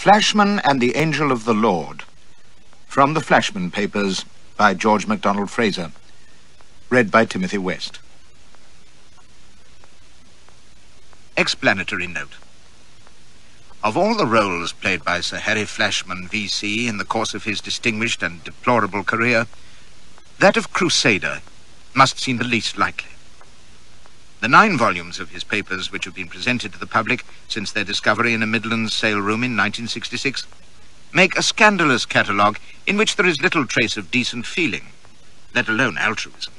Flashman and the Angel of the Lord. From the Flashman Papers by George MacDonald Fraser. Read by Timothy West. Explanatory note. Of all the roles played by Sir Harry Flashman, V.C., in the course of his distinguished and deplorable career, that of Crusader must seem the least likely. The 9 volumes of his papers which have been presented to the public since their discovery in a Midlands sale room in 1966 make a scandalous catalogue in which there is little trace of decent feeling, let alone altruism.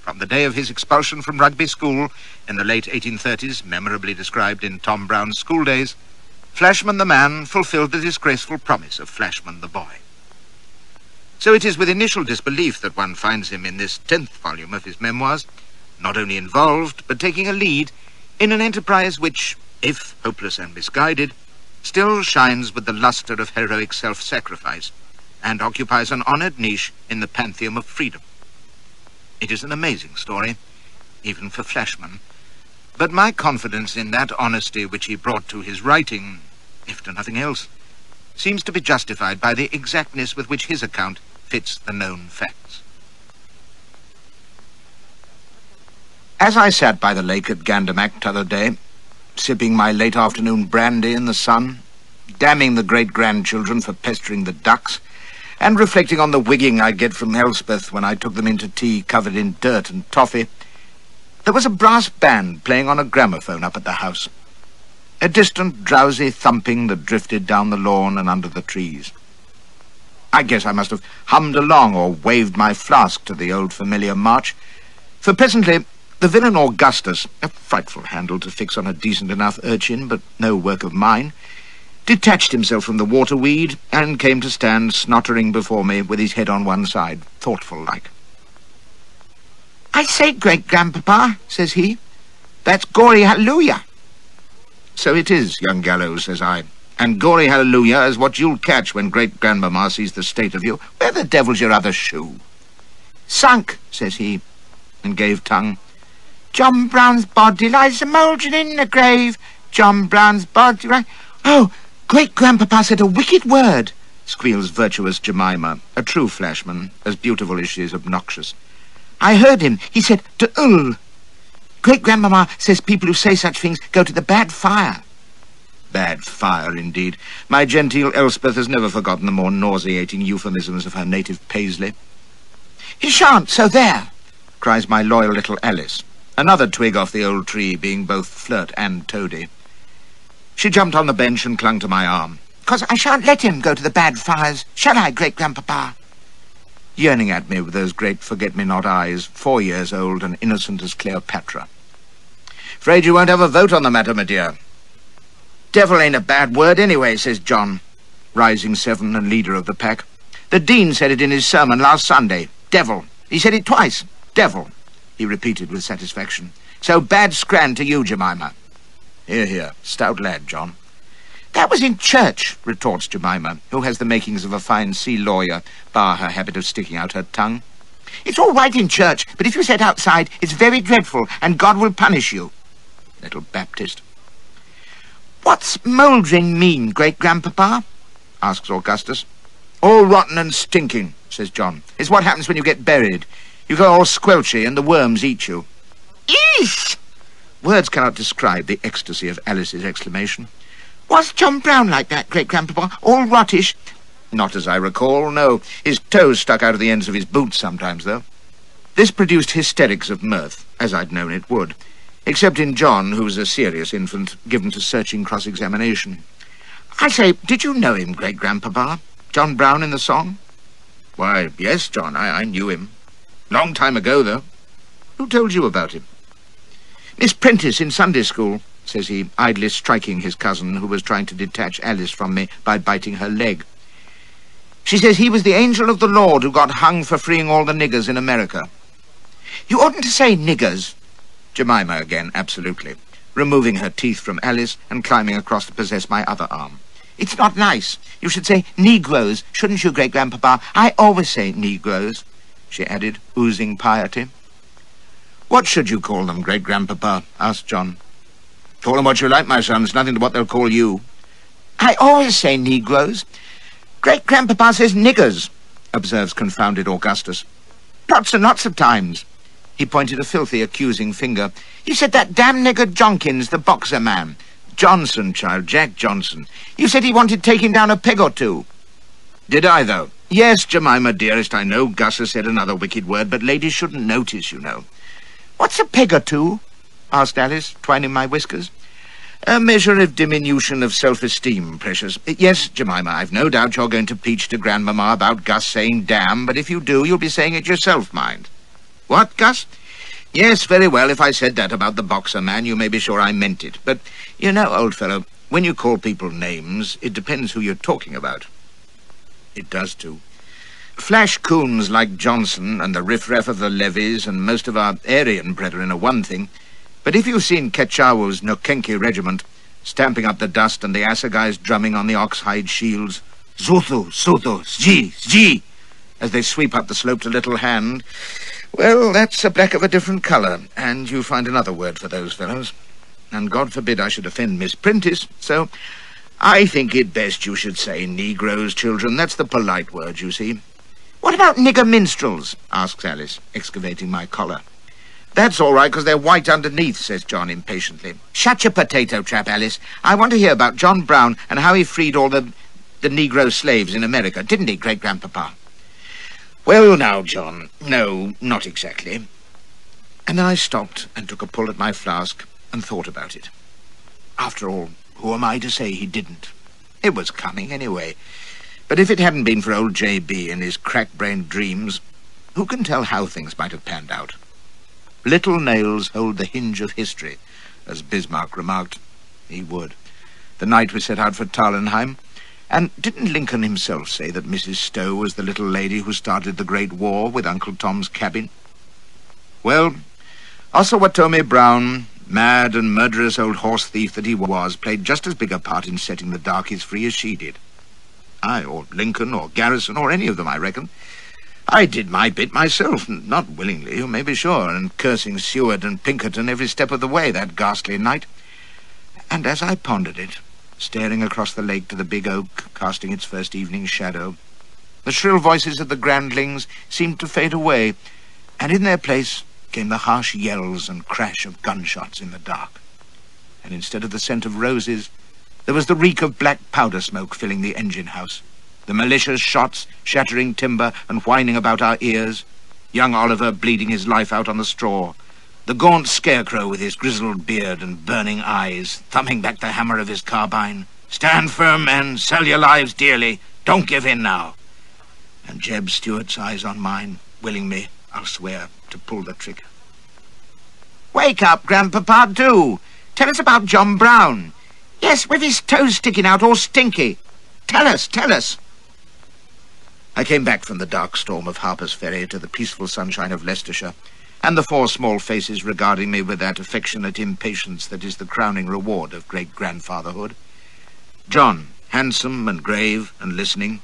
From the day of his expulsion from Rugby School in the late 1830s, memorably described in Tom Brown's School Days, Flashman the man fulfilled the disgraceful promise of Flashman the boy. So it is with initial disbelief that one finds him in this 10th volume of his memoirs, not only involved, but taking a lead in an enterprise which, if hopeless and misguided, still shines with the lustre of heroic self-sacrifice and occupies an honoured niche in the pantheon of freedom. It is an amazing story, even for Flashman, but my confidence in that honesty which he brought to his writing, if to nothing else, seems to be justified by the exactness with which his account fits the known facts. As I sat by the lake at Gandermack t'other day, sipping my late afternoon brandy in the sun, damning the great-grandchildren for pestering the ducks, and reflecting on the wigging I'd get from Elspeth when I took them into tea covered in dirt and toffee, there was a brass band playing on a gramophone up at the house. A distant, drowsy thumping that drifted down the lawn and under the trees. I guess I must have hummed along or waved my flask to the old familiar march, for presently the villain Augustus, a frightful handle to fix on a decent enough urchin, but no work of mine, detached himself from the waterweed and came to stand snottering before me with his head on one side, thoughtful-like. "I say, great-grandpapa," says he, "that's gory hallelujah." "So it is, young gallows," says I, "and gory hallelujah is what you'll catch when great-grandmamma sees the state of you. Where the devil's your other shoe?" "Sunk," says he, and gave tongue. "John Brown's body lies a-mouldering in the grave. John Brown's body lies—" "Oh, great-grandpapa said a wicked word," squeals virtuous Jemima, a true Flashman, as beautiful as she is obnoxious. "I heard him. He said, to Great-grandmamma says people who say such things go to the bad fire." Bad fire, indeed. My genteel Elspeth has never forgotten the more nauseating euphemisms of her native Paisley. "You shan't, so there," cries my loyal little Alice, another twig off the old tree, being both flirt and toady. She jumped on the bench and clung to my arm. "'Cause I shan't let him go to the bad fires, shall I, great-grandpapa?" Yearning at me with those great forget-me-not eyes, 4 years old and innocent as Cleopatra. "'Afraid you won't have a vote on the matter, my dear." "Devil ain't a bad word anyway," says John, rising 7 and leader of the pack. "The Dean said it in his sermon last Sunday. Devil. He said it twice. Devil," he repeated with satisfaction. "So bad scran to you, Jemima." "Hear, hear. Stout lad, John." "That was in church," retorts Jemima, who has the makings of a fine sea lawyer, bar her habit of sticking out her tongue. "It's all right in church, but if you set outside, it's very dreadful, and God will punish you." Little Baptist. "What's mouldering mean, great-grandpapa?" asks Augustus. "All rotten and stinking," says John. "It's what happens when you get buried. You go all squelchy and the worms eat you." "Eesh!" Words cannot describe the ecstasy of Alice's exclamation. "Was John Brown like that, great-grandpapa? All rottish?" "Not as I recall, no. His toes stuck out of the ends of his boots sometimes, though." This produced hysterics of mirth, as I'd known it would, except in John, who was a serious infant, given to searching cross-examination. "I say, did you know him, great-grandpapa? John Brown in the song?" "Why, yes, John, I knew him. Long time ago, though." "Who told you about him?" "Miss Prentice in Sunday school," says he, idly striking his cousin, who was trying to detach Alice from me by biting her leg. "She says he was the angel of the Lord who got hung for freeing all the niggers in America." "You oughtn't to say niggers." Jemima again, absolutely, removing her teeth from Alice and climbing across to possess my other arm. "It's not nice. You should say Negroes, shouldn't you, great-grandpapa? I always say Negroes," she added, oozing piety. "What should you call them, great-grandpapa?" asked John. "Call them what you like, my son. It's nothing to what they'll call you." I always say Negroes. Great-grandpapa says niggers, observes confounded Augustus. Lots and lots of times. He pointed a filthy, accusing finger. You said that damn nigger Jonkins, the boxer man. Johnson, child, Jack Johnson. You said he wanted taking down a peg or two. Did I, though? Yes, Jemima, dearest, I know Gus has said another wicked word, but ladies shouldn't notice, you know. What's a peg or two? Asked Alice, twining my whiskers. A measure of diminution of self-esteem, precious. Yes, Jemima, I've no doubt you're going to peach to Grandmama about Gus saying damn, but if you do, you'll be saying it yourself, mind. What, Gus? Yes, very well, if I said that about the boxer man, you may be sure I meant it. But, you know, old fellow, when you call people names, it depends who you're talking about. It does, too. Flash coons like Johnson and the riff-raff of the levies and most of our Aryan brethren are one thing, but if you've seen Ketchawu's Nokenki regiment stamping up the dust and the assegais drumming on the ox-hide shields, Zuthu, Suthu, Zji, Zji, as they sweep up the slope to Little Hand, well, that's a black of a different colour, and you find another word for those fellows. And God forbid I should offend Miss Prentice, so I think it best you should say Negroes, children. That's the polite word, you see. What about nigger minstrels? Asks Alice, excavating my collar. That's all right, because they're white underneath, says John impatiently. Shut your potato trap, Alice. I want to hear about John Brown and how he freed all the Negro slaves in America, didn't he, great-grandpapa? Well, now, John, no, not exactly. And then I stopped and took a pull at my flask and thought about it. After all, who am I to say he didn't? It was coming, anyway. But if it hadn't been for old J.B. and his crack-brained dreams, who can tell how things might have panned out? Little nails hold the hinge of history, as Bismarck remarked. He would. The night we set out for Tarlenheim. And didn't Lincoln himself say that Mrs. Stowe was the little lady who started the Great War with Uncle Tom's cabin? Well, Osawatomie Brown, mad and murderous old horse thief that he was, played just as big a part in setting the darkies free as she did. I, or Lincoln, or Garrison, or any of them, I reckon. I did my bit myself, not willingly, you may be sure, and cursing Seward and Pinkerton every step of the way that ghastly night. And as I pondered it, staring across the lake to the big oak, casting its first evening shadow, the shrill voices of the Grandlings seemed to fade away, and in their place came the harsh yells and crash of gunshots in the dark. And instead of the scent of roses, there was the reek of black powder smoke filling the engine-house, the malicious shots shattering timber and whining about our ears, young Oliver bleeding his life out on the straw, the gaunt scarecrow with his grizzled beard and burning eyes, thumbing back the hammer of his carbine. Stand firm, men, sell your lives dearly, don't give in now. And Jeb Stuart's eyes on mine, willing me, I'll swear, to pull the trigger. Wake up, Grandpapa, do! Tell us about John Brown. Yes, with his toes sticking out all stinky. Tell us, tell us. I came back from the dark storm of Harper's Ferry to the peaceful sunshine of Leicestershire, and the four small faces regarding me with that affectionate impatience that is the crowning reward of great-grandfatherhood. John, handsome and grave and listening.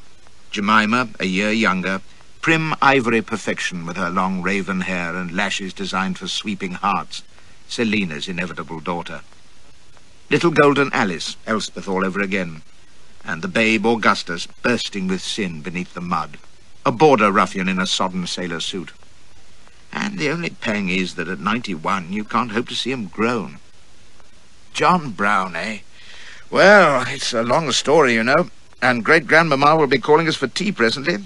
Jemima, a year younger, prim ivory perfection with her long raven hair and lashes designed for sweeping hearts, Selina's inevitable daughter. Little golden Alice, Elspeth all over again, and the babe Augustus bursting with sin beneath the mud, a border ruffian in a sodden sailor suit. And the only pang is that at 91 you can't hope to see him grown. John Brown, eh? Well, it's a long story, you know, and great-grandmama will be calling us for tea presently.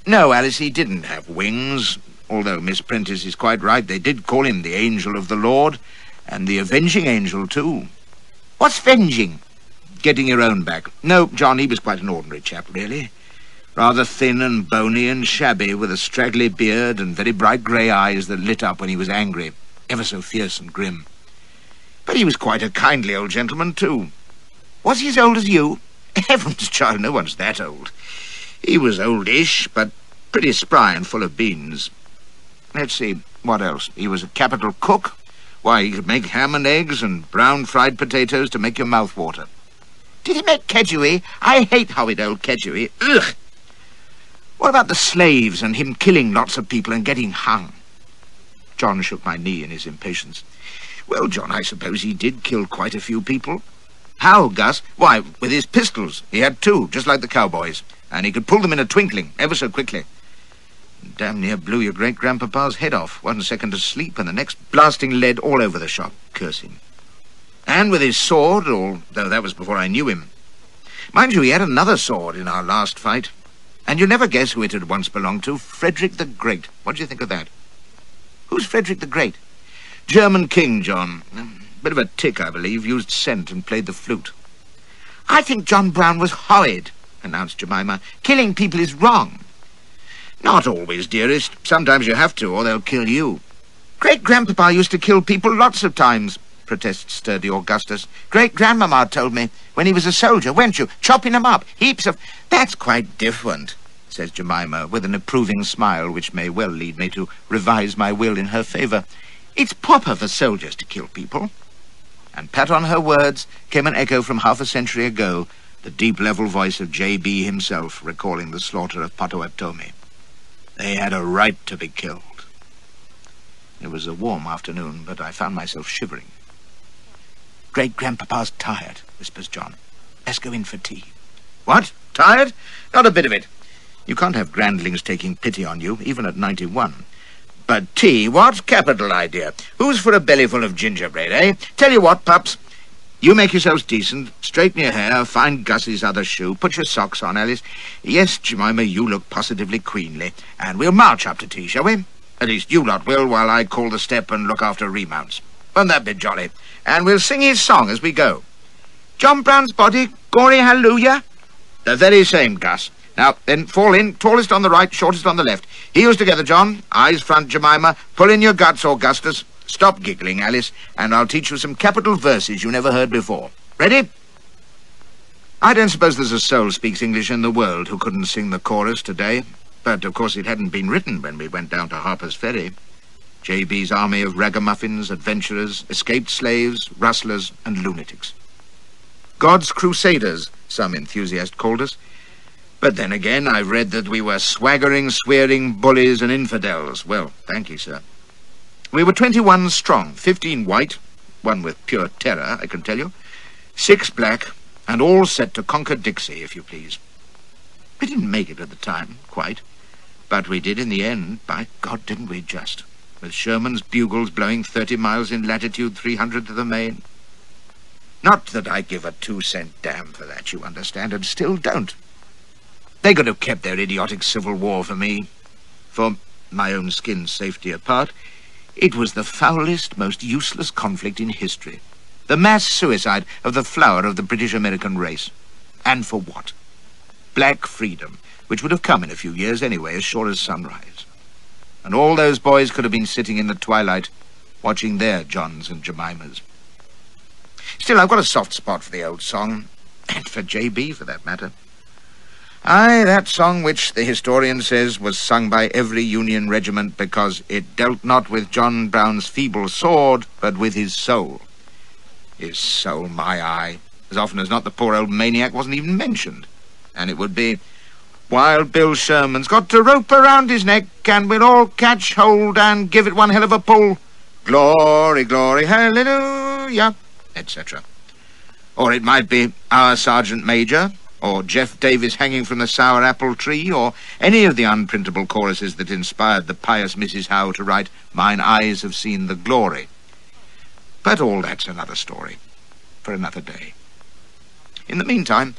No, Alice, he didn't have wings, although Miss Prentice is quite right. They did call him the Angel of the Lord, and the Avenging Angel, too. What's venging? Getting your own back. No, John, he was quite an ordinary chap, really. Rather thin and bony and shabby, with a straggly beard and very bright grey eyes that lit up when he was angry, ever so fierce and grim. But he was quite a kindly old gentleman, too. Was he as old as you? Heavens, child, no one's that old. He was oldish, but pretty spry and full of beans. Let's see, what else? He was a capital cook. Why, he could make ham and eggs and brown fried potatoes to make your mouth water. Did he make kedgeree? I hate horrid old kedgeree. Ugh! What about the slaves and him killing lots of people and getting hung? John shook my knee in his impatience. Well, John, I suppose he did kill quite a few people. How, Gus? Why, with his pistols. He had two, just like the cowboys, and he could pull them in a twinkling, ever so quickly. Damn near blew your great-grandpapa's head off, 1 second asleep, and the next blasting lead all over the shop, curse him. And with his sword, although that was before I knew him. Mind you, he had another sword in our last fight. And you'll never guess who it had once belonged to. Frederick the Great. What do you think of that? Who's Frederick the Great? German king, John. Bit of a tick, I believe. Used scent and played the flute. I think John Brown was horrid, announced Jemima. Killing people is wrong. Not always, dearest. Sometimes you have to, or they'll kill you. Great-grandpapa used to kill people lots of times, protests sturdy Augustus. Great-grandmama told me when he was a soldier, weren't you? Chopping them up, heaps of... That's quite different, says Jemima, with an approving smile which may well lead me to revise my will in her favour. It's proper for soldiers to kill people. And pat on her words came an echo from half a century ago, the deep level voice of J.B. himself recalling the slaughter of Potawatomi. They had a right to be killed. It was a warm afternoon, but I found myself shivering. Great-grandpapa's tired, whispers John. Let's go in for tea. What? Tired? Not a bit of it. You can't have grandlings taking pity on you, even at 91. But tea, what? Capital idea. Who's for a bellyful of gingerbread, eh? Tell you what, pups. You make yourselves decent, straighten your hair, find Gussie's other shoe, put your socks on, Alice. Yes, Jemima, you look positively queenly. And we'll march up to tea, shall we? At least you lot will, while I call the step and look after remounts. Won't that be jolly? And we'll sing his song as we go. John Brown's body, gory hallelujah. The very same, Gus. Now, then, fall in, tallest on the right, shortest on the left. Heels together, John. Eyes front, Jemima. Pull in your guts, Augustus. Stop giggling, Alice, and I'll teach you some capital verses you never heard before. Ready? I don't suppose there's a soul speaks English in the world who couldn't sing the chorus today. But, of course, it hadn't been written when we went down to Harper's Ferry. J.B.'s army of ragamuffins, adventurers, escaped slaves, rustlers, and lunatics. God's crusaders, some enthusiast called us. But then again, I've read that we were swaggering, swearing bullies and infidels. Well, thank you, sir. We were 21 strong, 15 white, one with pure terror, I can tell you, 6 black, and all set to conquer Dixie, if you please. We didn't make it at the time, quite, but we did in the end. By God, didn't we just? With Sherman's bugles blowing 30 miles in latitude 300 to the main. Not that I give a 2-cent damn for that, you understand, and still don't. They could have kept their idiotic civil war for me. For my own skin's safety apart, it was the foulest, most useless conflict in history. The mass suicide of the flower of the British-American race. And for what? Black freedom, which would have come in a few years anyway, as sure as sunrise. And all those boys could have been sitting in the twilight, watching their Johns and Jemimas. Still, I've got a soft spot for the old song, and for J.B., for that matter. Aye, that song which the historian says was sung by every Union regiment because it dealt not with John Brown's feeble sword, but with his soul. His soul, my eye. As often as not, the poor old maniac wasn't even mentioned. And it would be, Wild Bill Sherman's got a rope around his neck, and we'll all catch hold and give it one hell of a pull. Glory, glory, hallelujah, etc. Or it might be Our Sergeant Major, or Jeff Davis hanging from the sour apple tree, or any of the unprintable choruses that inspired the pious Mrs. Howe to write, Mine eyes have seen the glory. But all that's another story, for another day. In the meantime,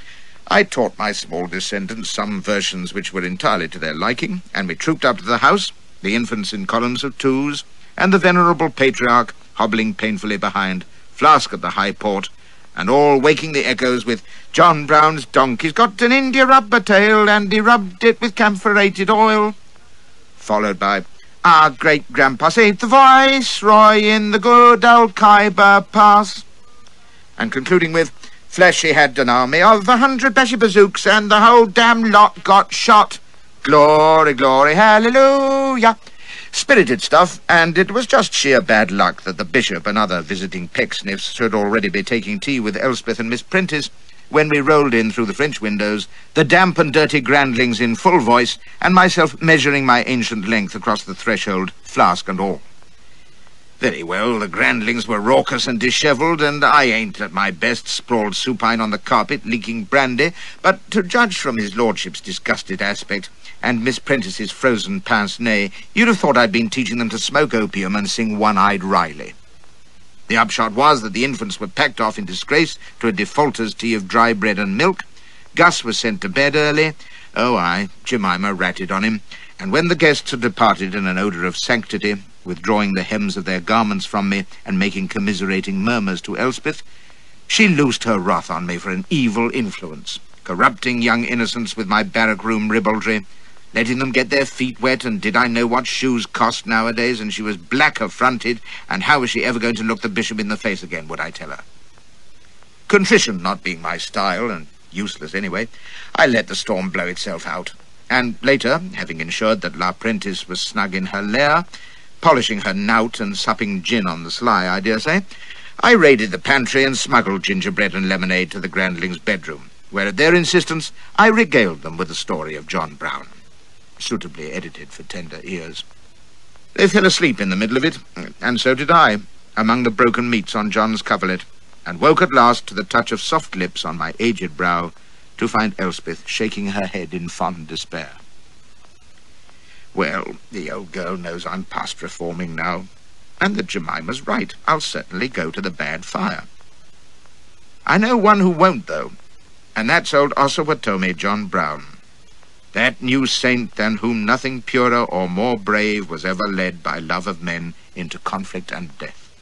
I taught my small descendants some versions which were entirely to their liking, and we trooped up to the house, the infants in columns of twos, and the venerable patriarch hobbling painfully behind, flask at the high port, and all waking the echoes with John Brown's donkey's got an India rubber tail, and he rubbed it with camphorated oil, followed by Our great-grandpa saved the Viceroy in the good old Khyber Pass, and concluding with Fleshy had an army of 100 Bashi bazooks, and the whole damn lot got shot. Glory, glory, hallelujah. Spirited stuff, and it was just sheer bad luck that the bishop and other visiting Pecksniffs should already be taking tea with Elspeth and Miss Prentice when we rolled in through the French windows, the damp and dirty grandlings in full voice, and myself measuring my ancient length across the threshold, flask and all. Very well, the Grandlings were raucous and dishevelled, and I ain't at my best, sprawled supine on the carpet, leaking brandy, but to judge from his lordship's disgusted aspect and Miss Prentice's frozen pince-nez, you'd have thought I'd been teaching them to smoke opium and sing One-Eyed Riley. The upshot was that the infants were packed off in disgrace to a defaulter's tea of dry bread and milk. Gus was sent to bed early. Oh, aye, Jemima ratted on him, and when the guests had departed in an odour of sanctity, withdrawing the hems of their garments from me and making commiserating murmurs to Elspeth, she loosed her wrath on me for an evil influence, corrupting young innocents with my barrack-room ribaldry, letting them get their feet wet, and did I know what shoes cost nowadays, and she was black-affronted, and how was she ever going to look the bishop in the face again, would I tell her? Contrition not being my style, and useless anyway, I let the storm blow itself out, and later, having ensured that La Prentice was snug in her lair, polishing her knout and supping gin on the sly, I dare say, I raided the pantry and smuggled gingerbread and lemonade to the Grandlings' bedroom, where at their insistence I regaled them with the story of John Brown, suitably edited for tender ears. They fell asleep in the middle of it, and so did I, among the broken meats on John's coverlet, and woke at last to the touch of soft lips on my aged brow to find Elspeth shaking her head in fond despair. Well, the old girl knows I'm past reforming now, and that Jemima's right. I'll certainly go to the bad fire. I know one who won't, though, and that's old Osawatomie John Brown, that new saint than whom nothing purer or more brave was ever led by love of men into conflict and death,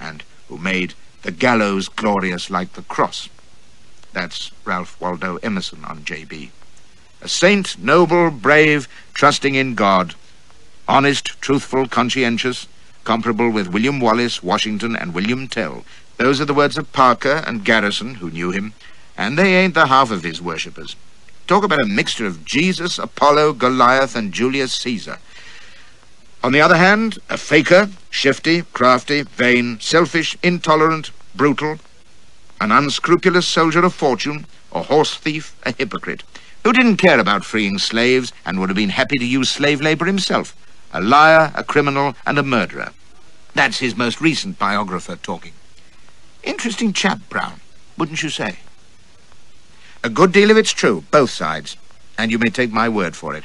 and who made the gallows glorious like the cross. That's Ralph Waldo Emerson on J.B. A saint, noble, brave, trusting in God, honest, truthful, conscientious, comparable with William Wallace, Washington, and William Tell. Those are the words of Parker and Garrison, who knew him, and they ain't the half of his worshippers. Talk about a mixture of Jesus, Apollo, Goliath, and Julius Caesar. On the other hand, a faker, shifty, crafty, vain, selfish, intolerant, brutal, an unscrupulous soldier of fortune, a horse thief, a hypocrite, who didn't care about freeing slaves and would have been happy to use slave labor himself, a liar, a criminal, and a murderer. That's his most recent biographer talking. Interesting chap, Brown, wouldn't you say? A good deal of it's true, both sides, and you may take my word for it.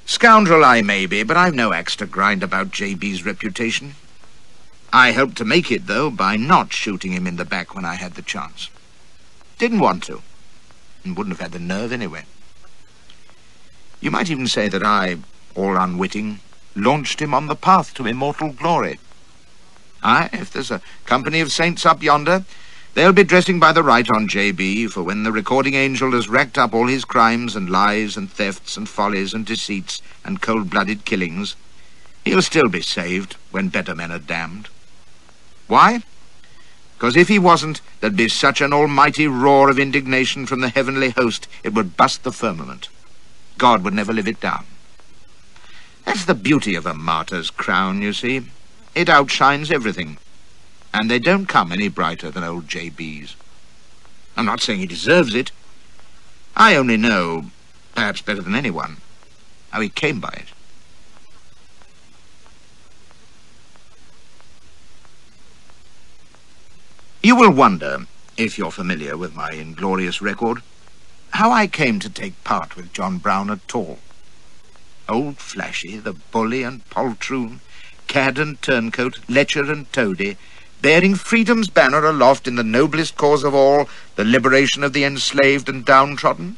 Scoundrel I may be, but I've no axe to grind about J.B.'s reputation. I helped to make it, though, by not shooting him in the back when I had the chance. Didn't want to, and wouldn't have had the nerve anyway. You might even say that I, all unwitting, launched him on the path to immortal glory. Aye, if there's a company of saints up yonder, they'll be dressing by the right on J.B., for when the recording angel has racked up all his crimes and lies and thefts and follies and deceits and cold-blooded killings, he'll still be saved when better men are damned. Why? Because if he wasn't, there'd be such an almighty roar of indignation from the heavenly host, it would bust the firmament. God would never live it down. That's the beauty of a martyr's crown, you see. It outshines everything. And they don't come any brighter than old J.B.'s. I'm not saying he deserves it. I only know, perhaps better than anyone, how he came by it. You will wonder, if you're familiar with my inglorious record, how I came to take part with John Brown at all. Old Flashy, the bully and poltroon, cad and turncoat, lecher and toady, bearing freedom's banner aloft in the noblest cause of all, the liberation of the enslaved and downtrodden,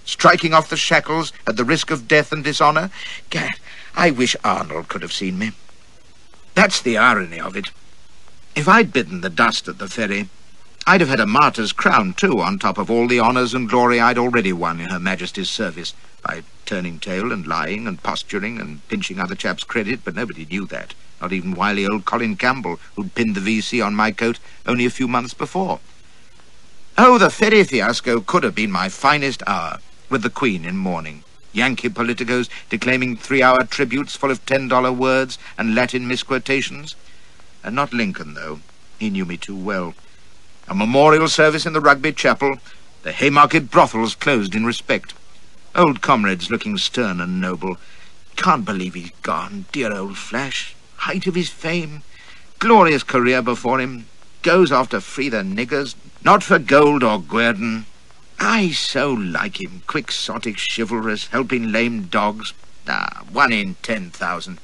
striking off the shackles at the risk of death and dishonour. Gad, I wish Arnold could have seen me. That's the irony of it. If I'd bitten the dust at the ferry, I'd have had a martyr's crown, too, on top of all the honours and glory I'd already won in Her Majesty's service by turning tail and lying and posturing and pinching other chaps' credit, but nobody knew that, not even wily old Colin Campbell, who'd pinned the V.C. on my coat only a few months before. Oh, the ferry fiasco could have been my finest hour, with the Queen in mourning, Yankee politicos declaiming 3-hour tributes full of $10 words and Latin misquotations. And not Lincoln, though. He knew me too well. A memorial service in the Rugby Chapel, the Haymarket brothels closed in respect. Old comrades looking stern and noble. Can't believe he's gone, dear old Flash. Height of his fame. glorious career before him. Goes off to free the niggers, not for gold or guerdon. I so like him, quixotic, chivalrous, helping lame dogs. 1 in 10,000.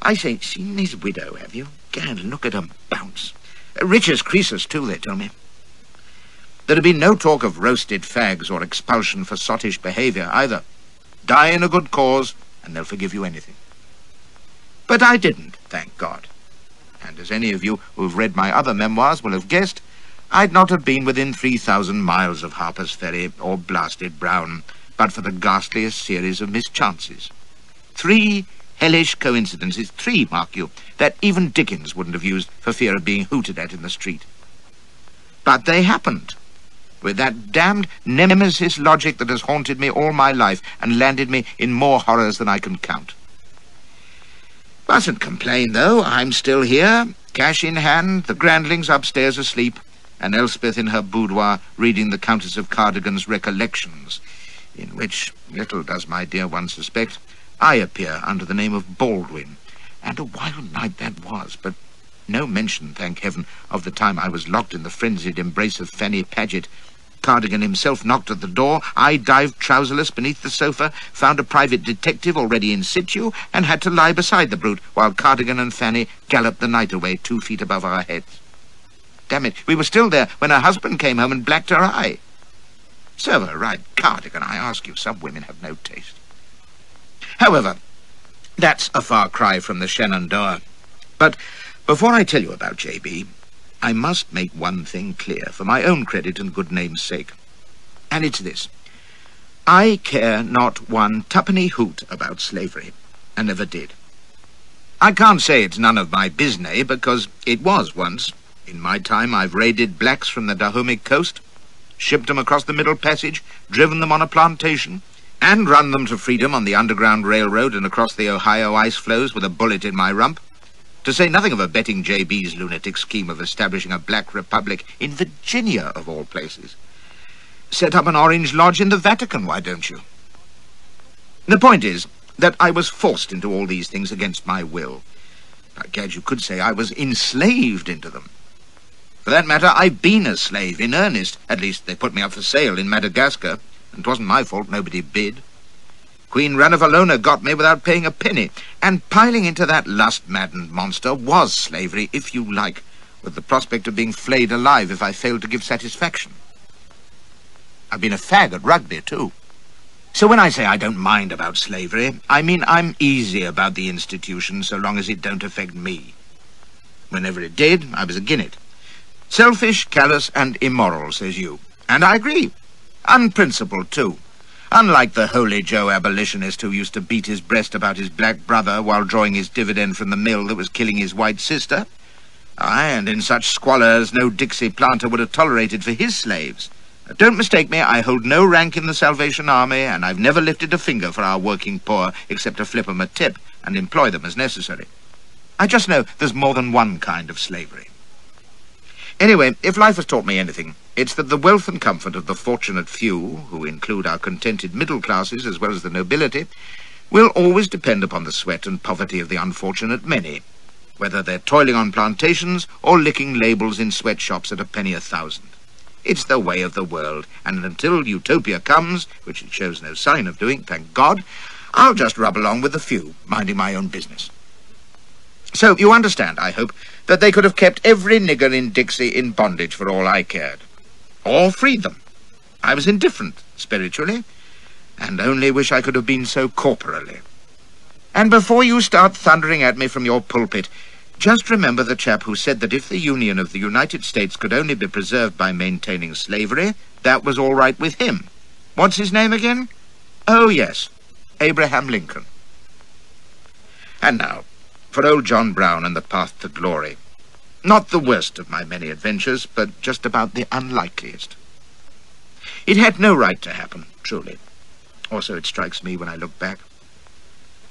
I say, seen his widow, have you? Gad, look at 'em bounce. Rich as Croesus, too, they tell me. There'd have been no talk of roasted fags or expulsion for sottish behaviour either. Die in a good cause, and they'll forgive you anything. But I didn't, thank God. And as any of you who've read my other memoirs will have guessed, I'd not have been within 3,000 miles of Harper's Ferry or blasted Brown, but for the ghastliest series of mischances. 3 hellish coincidences, 3, mark you, that even Dickens wouldn't have used for fear of being hooted at in the street. But they happened, with that damned nemesis logic that has haunted me all my life and landed me in more horrors than I can count. Mustn't complain, though. I'm still here, cash in hand, the Grandlings upstairs asleep, and Elspeth in her boudoir reading the Countess of Cardigan's Recollections, in which, little does my dear one suspect, I appear under the name of Baldwin. And a wild night that was, but no mention, thank heaven, of the time I was locked in the frenzied embrace of Fanny Paget. Cardigan himself knocked at the door. I dived trouserless beneath the sofa, found a private detective already in situ, and had to lie beside the brute while Cardigan and Fanny galloped the night away 2 feet above our heads. Damn it, we were still there when her husband came home and blacked her eye. Serve her right, Cardigan, I ask you. Some women have no taste. However, that's a far cry from the Shenandoah. But before I tell you about J.B., I must make one thing clear for my own credit and good name's sake. And it's this. I care not one tuppenny hoot about slavery, and never did. I can't say it's none of my business, because it was once. In my time, I've raided blacks from the Dahomey coast, shipped them across the Middle Passage, driven them on a plantation, and run them to freedom on the Underground Railroad and across the Ohio ice floes with a bullet in my rump. To say nothing of abetting J.B.'s lunatic scheme of establishing a black republic in Virginia, of all places. Set up an Orange Lodge in the Vatican, why don't you? The point is that I was forced into all these things against my will. By gad, you could say I was enslaved into them. For that matter, I've been a slave in earnest. At least they put me up for sale in Madagascar, and 'twasn't my fault nobody bid. Queen Ranavalona got me without paying a penny, and piling into that lust-maddened monster was slavery, if you like, with the prospect of being flayed alive if I failed to give satisfaction. I've been a fag at rugby, too. So when I say I don't mind about slavery, I mean I'm easy about the institution so long as it don't affect me. Whenever it did, I was agin it. Selfish, callous, and immoral, says you. And I agree. Unprincipled, too. Unlike the Holy Joe abolitionist who used to beat his breast about his black brother while drawing his dividend from the mill that was killing his white sister. Aye, and in such squalor as no Dixie planter would have tolerated for his slaves. Don't mistake me, I hold no rank in the Salvation Army, and I've never lifted a finger for our working poor except to flip 'em a tip and employ them as necessary. I just know there's more than one kind of slavery. Anyway, if life has taught me anything, it's that the wealth and comfort of the fortunate few, who include our contented middle classes as well as the nobility, will always depend upon the sweat and poverty of the unfortunate many, whether they're toiling on plantations or licking labels in sweatshops at a penny a thousand. It's the way of the world, and until utopia comes, which it shows no sign of doing, thank God, I'll just rub along with the few, minding my own business. So you understand, I hope, that they could have kept every nigger in Dixie in bondage for all I cared. Or freed them. I was indifferent, spiritually, and only wish I could have been so corporally. And before you start thundering at me from your pulpit, just remember the chap who said that if the Union of the United States could only be preserved by maintaining slavery, that was all right with him. What's his name again? Oh, yes, Abraham Lincoln. And now, for old John Brown and the path to glory. Not the worst of my many adventures, but just about the unlikeliest. It had no right to happen, truly. Or so it strikes me when I look back.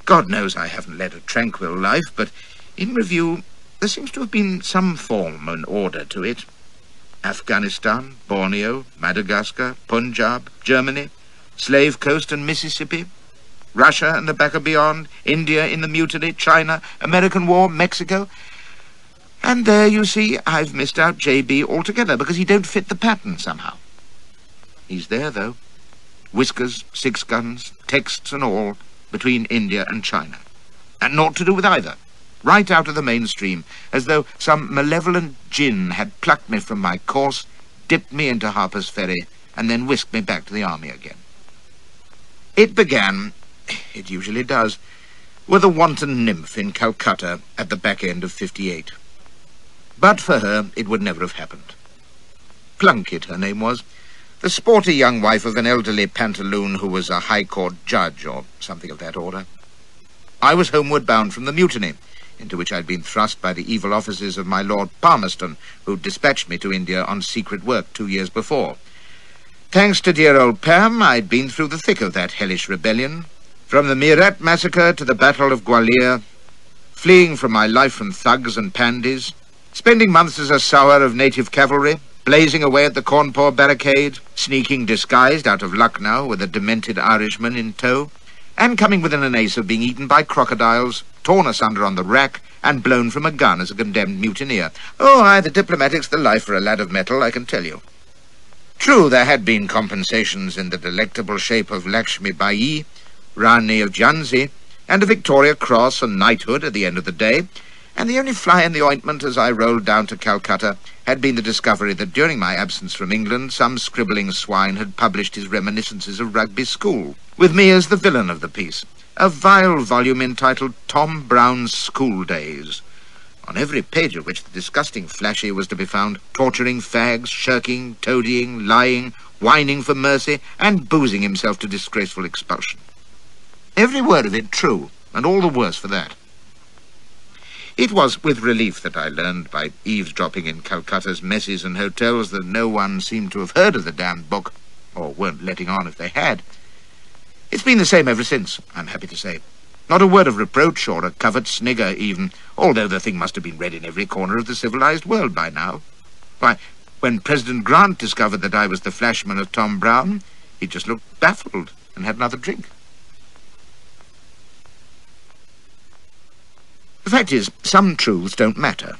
God knows I haven't led a tranquil life, but in review, there seems to have been some form and order to it. Afghanistan, Borneo, Madagascar, Punjab, Germany, Slave Coast and Mississippi, Russia and the back of beyond, India in the mutiny, China, American War, Mexico. And there, you see, I've missed out J.B. altogether because he don't fit the pattern somehow. He's there, though. Whiskers, 6 guns, texts and all, between India and China. And naught to do with either. Right out of the mainstream, as though some malevolent djinn had plucked me from my course, dipped me into Harper's Ferry, and then whisked me back to the army again. It began, it usually does, with a wanton nymph in Calcutta at the back end of '58. But for her, it would never have happened. Plunkett, her name was, the sporty young wife of an elderly pantaloon who was a High Court judge or something of that order. I was homeward bound from the mutiny, into which I'd been thrust by the evil offices of my Lord Palmerston, who dispatched me to India on secret work 2 years before. Thanks to dear old Pam, I'd been through the thick of that hellish rebellion, from the Meerut massacre to the Battle of Gwalior, fleeing from my life from thugs and pandies, spending months as a sower of native cavalry, blazing away at the Cawnpore barricade, sneaking disguised out of Lucknow with a demented Irishman in tow, and coming within an ace of being eaten by crocodiles, torn asunder on the rack, and blown from a gun as a condemned mutineer. Oh, aye, the diplomatic's the life for a lad of metal, I can tell you. True, there had been compensations in the delectable shape of Lakshmi Bai, Rani of Jhansi, and a Victoria Cross and knighthood at the end of the day, and the only fly in the ointment as I rolled down to Calcutta had been the discovery that during my absence from England some scribbling swine had published his reminiscences of Rugby School, with me as the villain of the piece, a vile volume entitled Tom Brown's School Days, on every page of which the disgusting Flashy was to be found, torturing fags, shirking, toadying, lying, whining for mercy, and boozing himself to disgraceful expulsion. Every word of it true, and all the worse for that. It was with relief that I learned by eavesdropping in Calcutta's messes and hotels that no one seemed to have heard of the damned book, or weren't letting on if they had. It's been the same ever since, I'm happy to say. Not a word of reproach or a covert snigger even, although the thing must have been read in every corner of the civilized world by now. Why, when President Grant discovered that I was the Flashman of Tom Brown, he just looked baffled and had another drink. The fact is, some truths don't matter.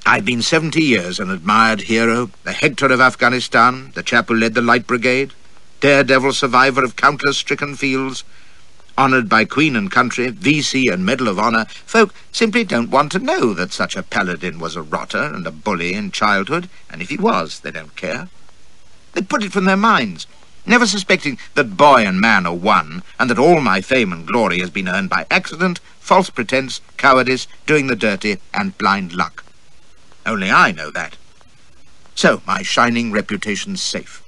I've been 70 years an admired hero, the Hector of Afghanistan, the chap who led the Light Brigade, daredevil survivor of countless stricken fields, honoured by Queen and Country, VC and Medal of Honour. Folk simply don't want to know that such a paladin was a rotter and a bully in childhood, and if he was, they don't care. They put it from their minds, never suspecting that boy and man are one, and that all my fame and glory has been earned by accident, false pretense, cowardice, doing the dirty, and blind luck. Only I know that. So my shining reputation's safe,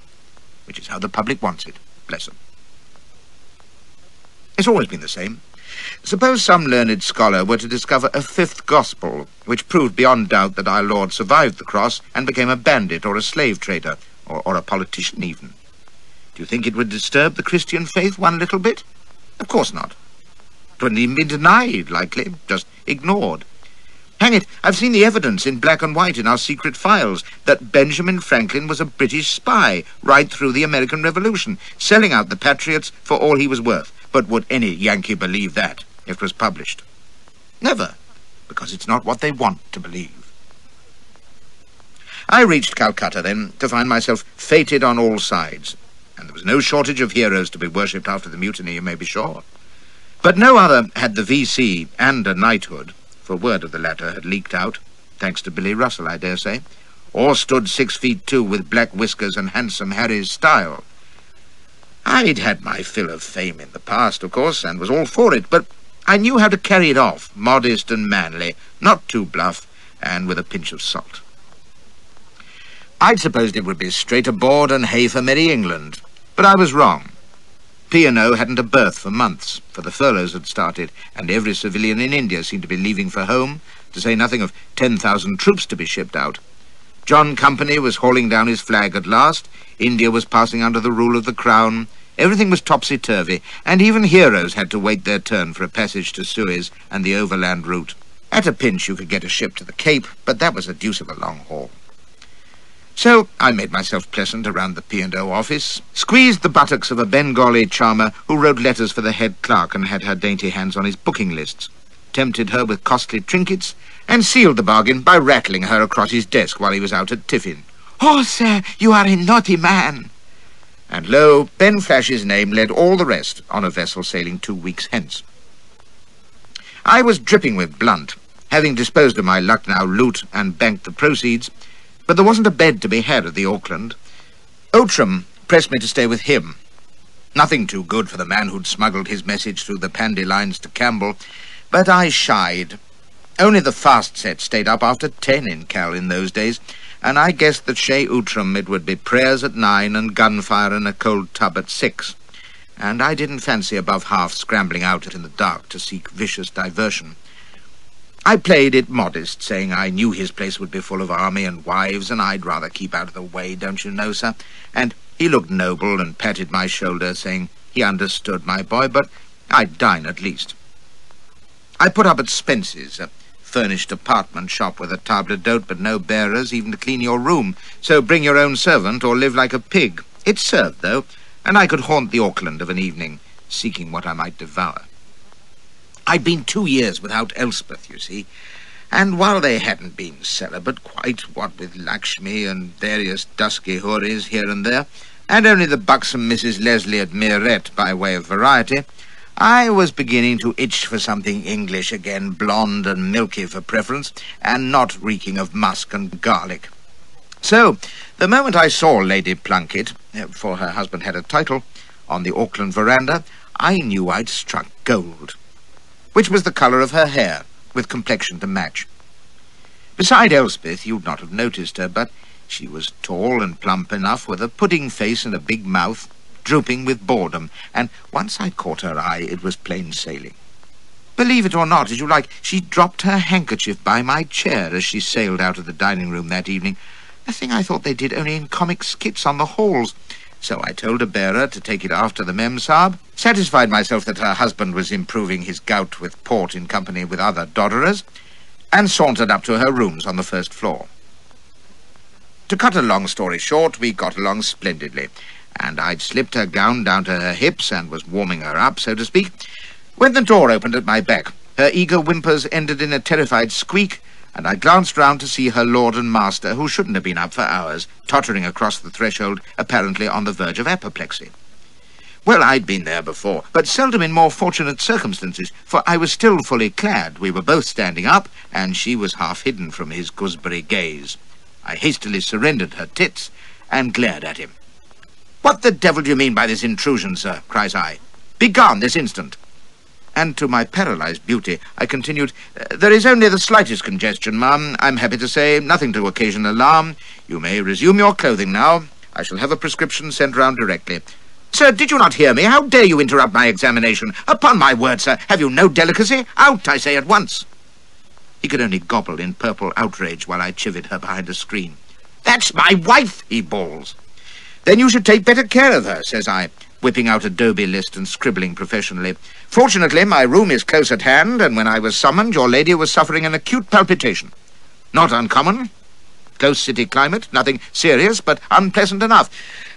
which is how the public wants it, bless them. It's always been the same. Suppose some learned scholar were to discover a fifth gospel, which proved beyond doubt that our Lord survived the cross and became a bandit or a slave trader, or a politician even. Do you think it would disturb the Christian faith one little bit? Of course not. It wouldn't even be denied, likely, just ignored. Hang it, I've seen the evidence in black and white in our secret files that Benjamin Franklin was a British spy right through the American Revolution, selling out the Patriots for all he was worth. But would any Yankee believe that if it was published? Never, because it's not what they want to believe. I reached Calcutta then to find myself fated on all sides, and there was no shortage of heroes to be worshipped after the mutiny, you may be sure. But no other had the VC and a knighthood, for word of the latter had leaked out, thanks to Billy Russell, I dare say, or stood 6'2" with black whiskers and handsome Harry's style. I'd had my fill of fame in the past, of course, and was all for it, but I knew how to carry it off, modest and manly, not too bluff, and with a pinch of salt. I'd supposed it would be straight aboard and hey for merry England, but I was wrong. P&O hadn't a berth for months, for the furloughs had started, and every civilian in India seemed to be leaving for home, to say nothing of 10,000 troops to be shipped out. John Company was hauling down his flag at last, India was passing under the rule of the Crown, everything was topsy-turvy, and even heroes had to wait their turn for a passage to Suez and the overland route. At a pinch you could get a ship to the Cape, but that was a deuce of a long haul. So I made myself pleasant around the P&O office, squeezed the buttocks of a Bengali charmer who wrote letters for the head clerk and had her dainty hands on his booking lists, tempted her with costly trinkets, and sealed the bargain by rattling her across his desk while he was out at tiffin. "Oh, sir, you are a naughty man." And lo, Ben Flash's name led all the rest on a vessel sailing 2 weeks hence. I was dripping with blunt, having disposed of my Lucknow loot and banked the proceeds, but there wasn't a bed to be had at the Auckland. Outram pressed me to stay with him. Nothing too good for the man who'd smuggled his message through the Pandy lines to Campbell, but I shied. Only the fast set stayed up after 10 in Cal in those days, and I guessed that chez Outram it would be prayers at 9 and gunfire in a cold tub at 6. And I didn't fancy above half scrambling out in the dark to seek vicious diversion. I played it modest, saying I knew his place would be full of army and wives, and I'd rather keep out of the way, don't you know, sir? And he looked noble and patted my shoulder, saying he understood, my boy, but I'd dine at least. I put up at Spence's, a furnished apartment shop with a table d'hote, but no bearers even to clean your room, so bring your own servant or live like a pig. It served, though, and I could haunt the Auckland of an evening, seeking what I might devour. I'd been 2 years without Elspeth, you see, and while they hadn't been celibate quite, what with Lakshmi and various dusky houris here and there, and only the buxom Mrs. Leslie at Mirette by way of variety, I was beginning to itch for something English again, blonde and milky for preference, and not reeking of musk and garlic. So, the moment I saw Lady Plunkett, for her husband had a title, on the Auckland veranda, I knew I'd struck gold, which was the colour of her hair, with complexion to match. Beside Elspeth, you'd not have noticed her, but she was tall and plump enough, with a pudding face and a big mouth, drooping with boredom, and once I caught her eye, it was plain sailing. Believe it or not, as you like, she dropped her handkerchief by my chair as she sailed out of the dining-room that evening, a thing I thought they did only in comic skits on the halls. So I told a bearer to take it after the Mem Sahib, satisfied myself that her husband was improving his gout with port in company with other dodderers, and sauntered up to her rooms on the first floor. To cut a long story short, we got along splendidly, and I'd slipped her gown down to her hips and was warming her up, so to speak, when the door opened at my back. Her eager whimpers ended in a terrified squeak, and I glanced round to see her lord and master, who shouldn't have been up for hours, tottering across the threshold, apparently on the verge of apoplexy. Well, I'd been there before, but seldom in more fortunate circumstances, for I was still fully clad. We were both standing up, and she was half hidden from his gooseberry gaze. I hastily surrendered her tits and glared at him. "What the devil do you mean by this intrusion, sir?" cries I. "Begone this instant." And to my paralysed beauty, I continued, "There is only the slightest congestion, ma'am. I'm happy to say, nothing to occasion alarm. You may resume your clothing now. I shall have a prescription sent round directly." "Sir, did you not hear me? How dare you interrupt my examination? Upon my word, sir, have you no delicacy? Out, I say, at once." He could only gobble in purple outrage while I chivied her behind a screen. "That's my wife," he bawls. "Then you should take better care of her," says I, whipping out a Adobe list and scribbling professionally. "Fortunately, my room is close at hand, and when I was summoned, your lady was suffering an acute palpitation. Not uncommon. Close city climate, nothing serious, but unpleasant enough.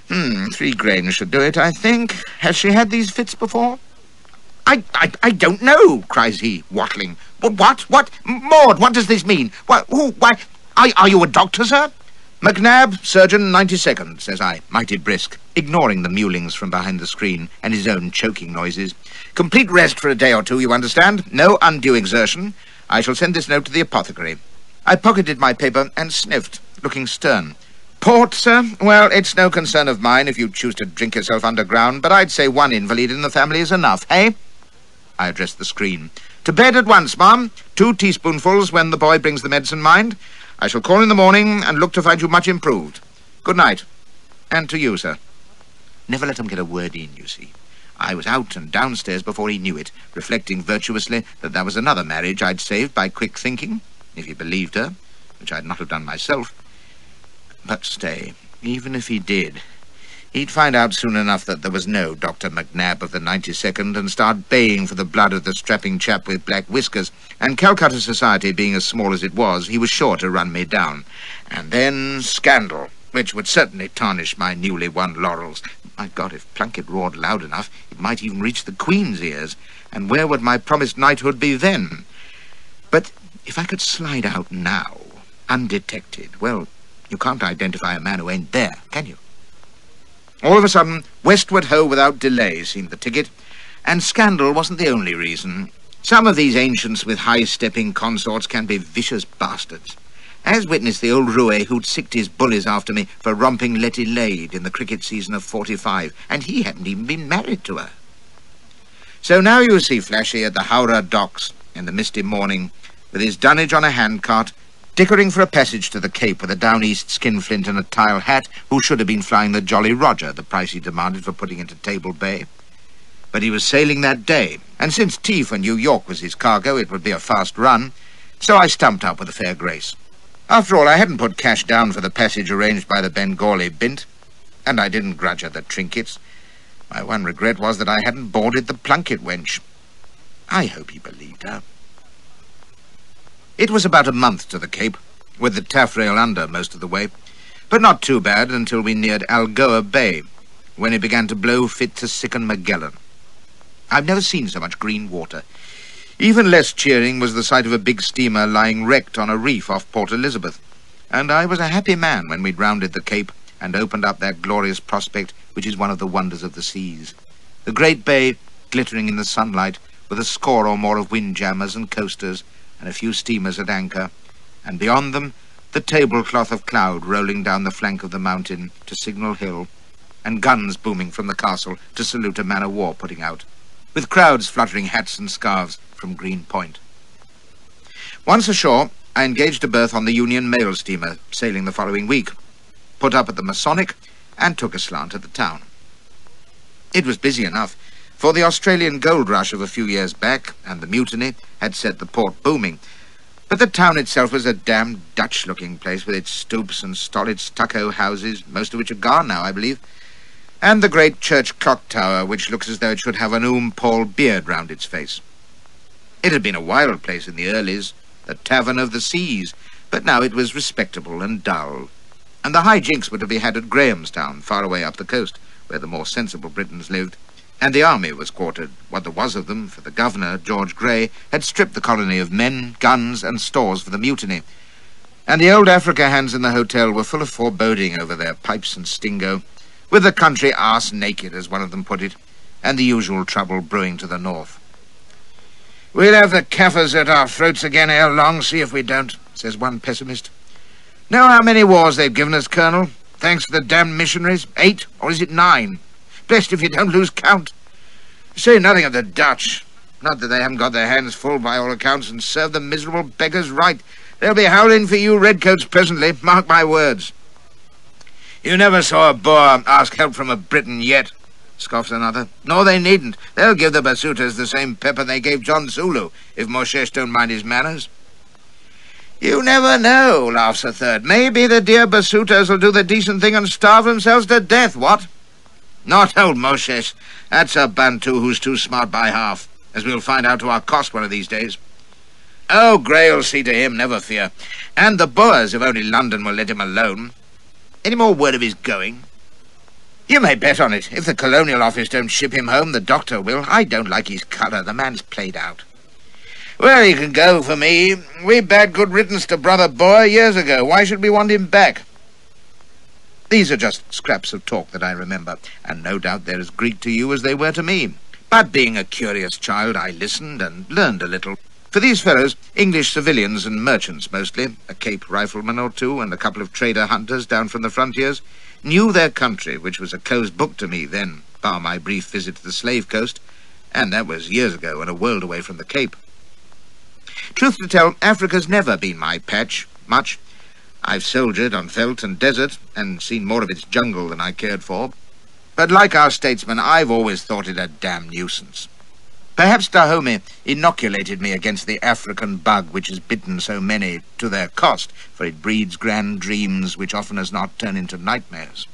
3 grains should do it, I think. Has she had these fits before?" I don't know," cries he, wattling. What? Maud, what does this mean? Why, are you a doctor, sir?" "McNab, surgeon, 92nd, says I, mighty brisk, ignoring the mewlings from behind the screen and his own choking noises. "Complete rest for a day or two, you understand? No undue exertion. I shall send this note to the apothecary." I pocketed my paper and sniffed, looking stern. "Port, sir? Well, it's no concern of mine if you choose to drink yourself underground, but I'd say 1 invalid in the family is enough, eh?" I addressed the screen. "To bed at once, ma'am. 2 teaspoonfuls when the boy brings the medicine, mind. I shall call in the morning and look to find you much improved. Good night. And to you, sir." Never let him get a word in, you see. I was out and downstairs before he knew it, reflecting virtuously that was another marriage I'd saved by quick thinking, if he believed her, which I'd not have done myself. But stay, even if he did, he'd find out soon enough that there was no Dr. McNab of the 92nd and start baying for the blood of the strapping chap with black whiskers, and Calcutta society being as small as it was, he was sure to run me down. And then scandal, which would certainly tarnish my newly won laurels. My God, if Plunkett roared loud enough, it might even reach the Queen's ears, and where would my promised knighthood be then? But if I could slide out now, undetected, well, you can't identify a man who ain't there, can you? All of a sudden, westward ho without delay seemed the ticket, and scandal wasn't the only reason. Some of these ancients with high-stepping consorts can be vicious bastards, as witness the old roué who'd sicked his bullies after me for romping Letty Lade in the cricket season of '45, and he hadn't even been married to her. So now you see Flashy at the Howrah docks in the misty morning, with his dunnage on a handcart, dickering for a passage to the Cape with a down-east skinflint and a tile hat, who should have been flying the Jolly Roger, the price he demanded for putting into Table Bay. But he was sailing that day, and since tea for New York was his cargo, it would be a fast run, so I stumped up with a fair grace. After all, I hadn't put cash down for the passage arranged by the Bengali bint, and I didn't grudge her the trinkets. My one regret was that I hadn't boarded the plunket wench. I hope he believed her. It was about a month to the Cape, with the taffrail under most of the way, but not too bad until we neared Algoa Bay, when it began to blow fit to sicken Magellan. I've never seen so much green water. Even less cheering was the sight of a big steamer lying wrecked on a reef off Port Elizabeth, and I was a happy man when we'd rounded the Cape and opened up that glorious prospect which is one of the wonders of the seas. The great bay glittering in the sunlight, with a score or more of windjammers and coasters, and a few steamers at anchor, and beyond them the tablecloth of cloud rolling down the flank of the mountain to Signal Hill, and guns booming from the castle to salute a man-of-war putting out, with crowds fluttering hats and scarves from Green Point. Once ashore, I engaged a berth on the Union mail steamer sailing the following week, put up at the Masonic, and took a slant at the town. It was busy enough, for the Australian gold rush of a few years back and the mutiny had set the port booming, but the town itself was a damned Dutch-looking place with its stoops and stolid stucco houses, most of which are gone now, I believe, and the great church clock tower, which looks as though it should have an Paul beard round its face. It had been a wild place in the earlies, the tavern of the seas, but now it was respectable and dull, and the high jinks were to be had at Grahamstown, far away up the coast, where the more sensible Britons lived, and the army was quartered, what there was of them, for the governor, George Grey, had stripped the colony of men, guns, and stores for the mutiny, and the old Africa hands in the hotel were full of foreboding over their pipes and stingo, with the country arse-naked, as one of them put it, and the usual trouble brewing to the north. "We'll have the Kaffirs at our throats again ere long, see if we don't," says one pessimist. "Know how many wars they've given us, Colonel? Thanks to the damned missionaries? 8, or is it 9? Blessed if you don't lose count. Say nothing of the Dutch. Not that they haven't got their hands full by all accounts, and serve the miserable beggars right. They'll be howling for you redcoats presently, mark my words." "You never saw a Boer ask help from a Briton yet," scoffs another. "Nor they needn't. They'll give the Basutas the same pepper they gave John Zulu, if Moshesh don't mind his manners." "You never know," laughs a third. "Maybe the dear Basutas will do the decent thing and starve themselves to death, what?" "Not old Moshesh. That's a Bantu who's too smart by half, as we'll find out to our cost one of these days." "Oh, Grey'll see to him, never fear. And the Boers, if only London will let him alone. Any more word of his going?" "You may bet on it. If the Colonial Office don't ship him home, the doctor will. I don't like his colour. The man's played out." "Well, he can go for me. We bade good riddance to Brother Boer years ago. Why should we want him back?" These are just scraps of talk that I remember, and no doubt they're as Greek to you as they were to me. But being a curious child, I listened and learned a little. For these fellows, English civilians and merchants mostly, a Cape rifleman or two and a couple of trader hunters down from the frontiers, knew their country, which was a closed book to me then, bar my brief visit to the slave coast, and that was years ago and a world away from the Cape. Truth to tell, Africa's never been my patch, much. I've soldiered on veldt and desert, and seen more of its jungle than I cared for. But like our statesmen, I've always thought it a damn nuisance. Perhaps Dahomey inoculated me against the African bug which has bitten so many to their cost, for it breeds grand dreams which often as not turn into nightmares.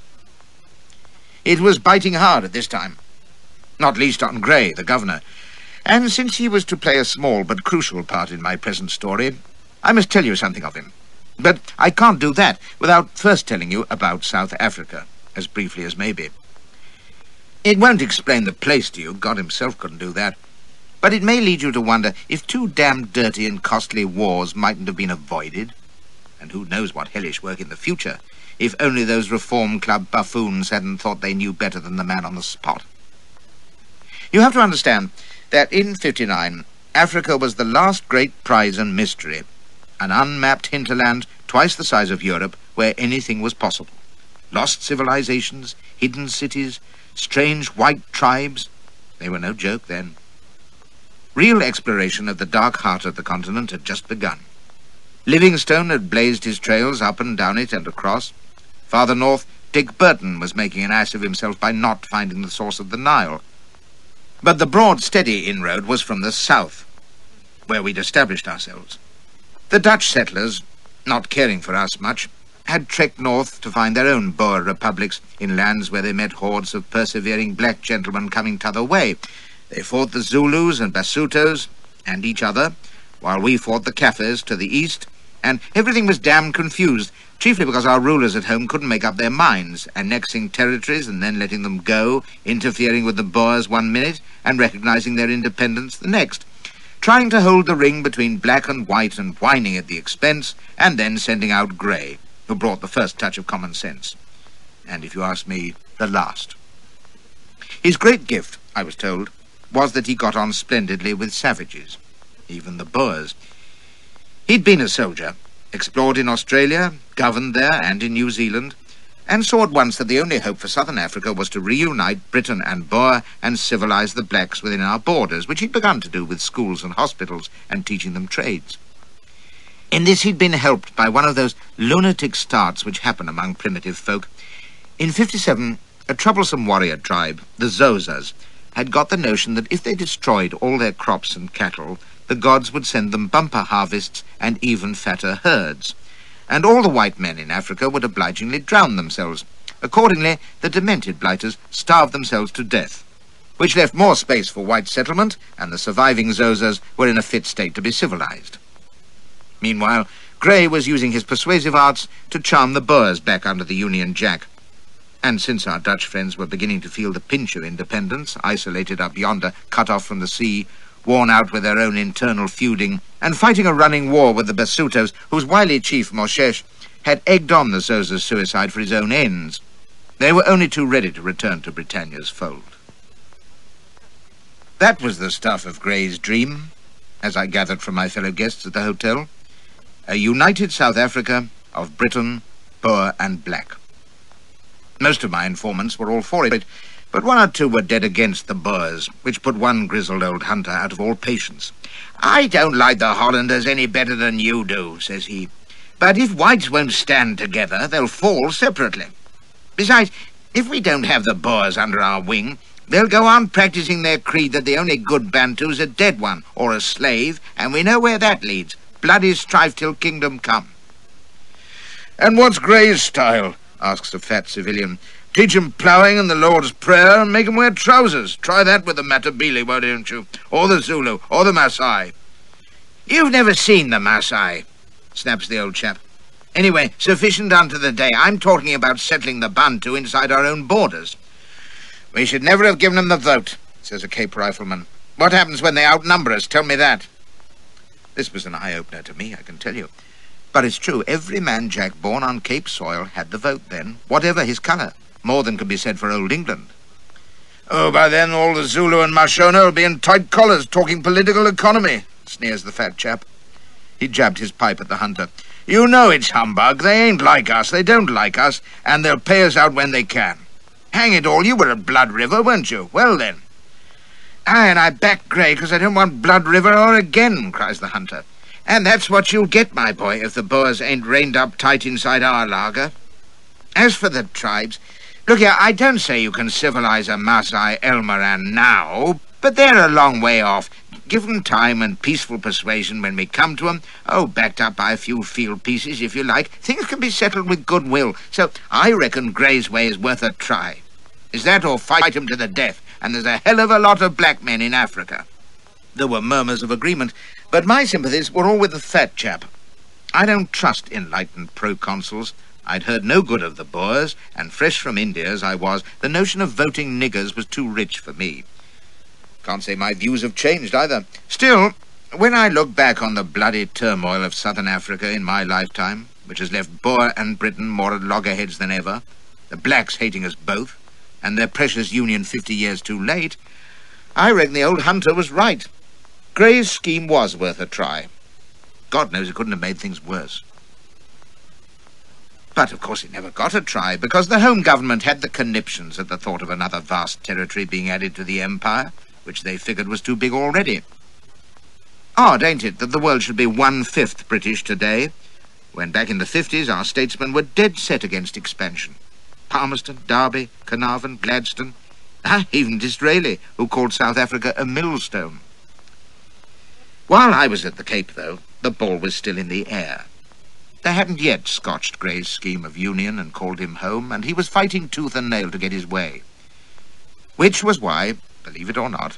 It was biting hard at this time, not least on Grey, the governor, and since he was to play a small but crucial part in my present story, I must tell you something of him. But I can't do that without first telling you about South Africa, as briefly as may be. It won't explain the place to you, God himself couldn't do that. But it may lead you to wonder if two damned dirty and costly wars mightn't have been avoided. And who knows what hellish work in the future, if only those Reform Club buffoons hadn't thought they knew better than the man on the spot. You have to understand that in '59, Africa was the last great prize and mystery, an unmapped hinterland twice the size of Europe where anything was possible. Lost civilizations, hidden cities, strange white tribes. They were no joke then. Real exploration of the dark heart of the continent had just begun. Livingstone had blazed his trails up and down it and across. Farther north, Dick Burton was making an ass of himself by not finding the source of the Nile. But the broad, steady inroad was from the south, where we'd established ourselves. The Dutch settlers, not caring for us much, had trekked north to find their own Boer republics in lands where they met hordes of persevering black gentlemen coming t'other way. They fought the Zulus and Basutos and each other, while we fought the Kaffirs to the east, and everything was damn confused, chiefly because our rulers at home couldn't make up their minds, annexing territories and then letting them go, interfering with the Boers one minute and recognizing their independence the next, trying to hold the ring between black and white and whining at the expense, and then sending out Grey, who brought the first touch of common sense. And if you ask me, the last. His great gift, I was told, was that he got on splendidly with savages, even the Boers. He'd been a soldier, explored in Australia, governed there and in New Zealand, and saw at once that the only hope for southern Africa was to reunite Briton and Boer and civilize the blacks within our borders, which he'd begun to do with schools and hospitals and teaching them trades. In this he'd been helped by one of those lunatic starts which happen among primitive folk. In '57, a troublesome warrior tribe, the Xhosas, had got the notion that if they destroyed all their crops and cattle, the gods would send them bumper harvests and even fatter herds, and all the white men in Africa would obligingly drown themselves. Accordingly, the demented blighters starved themselves to death, which left more space for white settlement, and the surviving Xhosas were in a fit state to be civilized. Meanwhile, Grey was using his persuasive arts to charm the Boers back under the Union Jack. And since our Dutch friends were beginning to feel the pinch of independence, isolated up yonder, cut off from the sea, worn out with their own internal feuding, and fighting a running war with the Basutos, whose wily chief, Moshesh, had egged on the Xhosa's suicide for his own ends, they were only too ready to return to Britannia's fold. That was the stuff of Grey's dream, as I gathered from my fellow guests at the hotel. A united South Africa of Briton, Boer and black. Most of my informants were all for it, but one or two were dead against the Boers, which put one grizzled old hunter out of all patience. "I don't like the Hollanders any better than you do," says he. "But if whites won't stand together, they'll fall separately. Besides, if we don't have the Boers under our wing, they'll go on practicing their creed that the only good Bantu's a dead one, or a slave, and we know where that leads. Bloody strife till kingdom come." "And what's Grey's style?" asks a fat civilian. "Teach 'em ploughing and the Lord's Prayer and make 'em wear trousers. Try that with the Matabele, why don't you? Or the Zulu, or the Maasai." "You've never seen the Maasai," snaps the old chap. "Anyway, sufficient unto the day. I'm talking about settling the Bantu inside our own borders." "We should never have given 'em the vote," says a Cape rifleman. "What happens when they outnumber us? Tell me that." This was an eye-opener to me, I can tell you. But it's true, every man Jack born on Cape soil had the vote then, whatever his colour. More than could be said for old England. "Oh, by then all the Zulu and Mashona will be in tight collars talking political economy," sneers the fat chap. He jabbed his pipe at the hunter. "You know it's humbug. They ain't like us. They don't like us, and they'll pay us out when they can. Hang it all, you were at Blood River, weren't you? Well then." "Aye, and I back Grey because I don't want Blood River or again," cries the hunter. "And that's what you'll get, my boy, if the Boers ain't reined up tight inside our lager. As for the tribes, look here, I don't say you can civilize a Maasai Elmoran now, but they're a long way off. Give 'em time and peaceful persuasion when we come to 'em. Oh, backed up by a few field pieces, if you like. Things can be settled with goodwill. So I reckon Grey's way is worth a try. Is that or fight 'em to the death? And there's a hell of a lot of black men in Africa." There were murmurs of agreement, but my sympathies were all with the fat chap. I don't trust enlightened proconsuls. I'd heard no good of the Boers, and fresh from India as I was, the notion of voting niggers was too rich for me. Can't say my views have changed either. Still, when I look back on the bloody turmoil of southern Africa in my lifetime, which has left Boer and Britain more at loggerheads than ever, the blacks hating us both, and their precious union 50 years too late, I reckon the old hunter was right. Grey's scheme was worth a try. God knows it couldn't have made things worse. But, of course, it never got a try, because the Home Government had the conniptions at the thought of another vast territory being added to the empire, which they figured was too big already. Odd, ain't it, that the world should be 1/5 British today, when back in the 50s our statesmen were dead set against expansion. Palmerston, Derby, Carnarvon, Gladstone, even Disraeli, who called South Africa a millstone. While I was at the Cape, though, the ball was still in the air. They hadn't yet scotched Grey's scheme of union and called him home, and he was fighting tooth and nail to get his way. Which was why, believe it or not,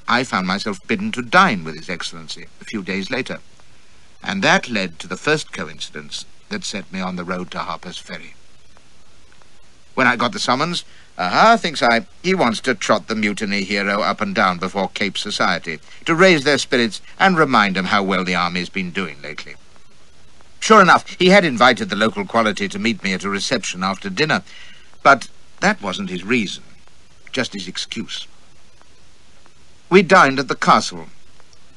I found myself bidden to dine with His Excellency a few days later. And that led to the first coincidence that set me on the road to Harper's Ferry. When I got the summons, thinks I, he wants to trot the mutiny hero up and down before Cape society, to raise their spirits and remind them how well the army's been doing lately. Sure enough, he had invited the local quality to meet me at a reception after dinner, but that wasn't his reason, just his excuse. We dined at the castle,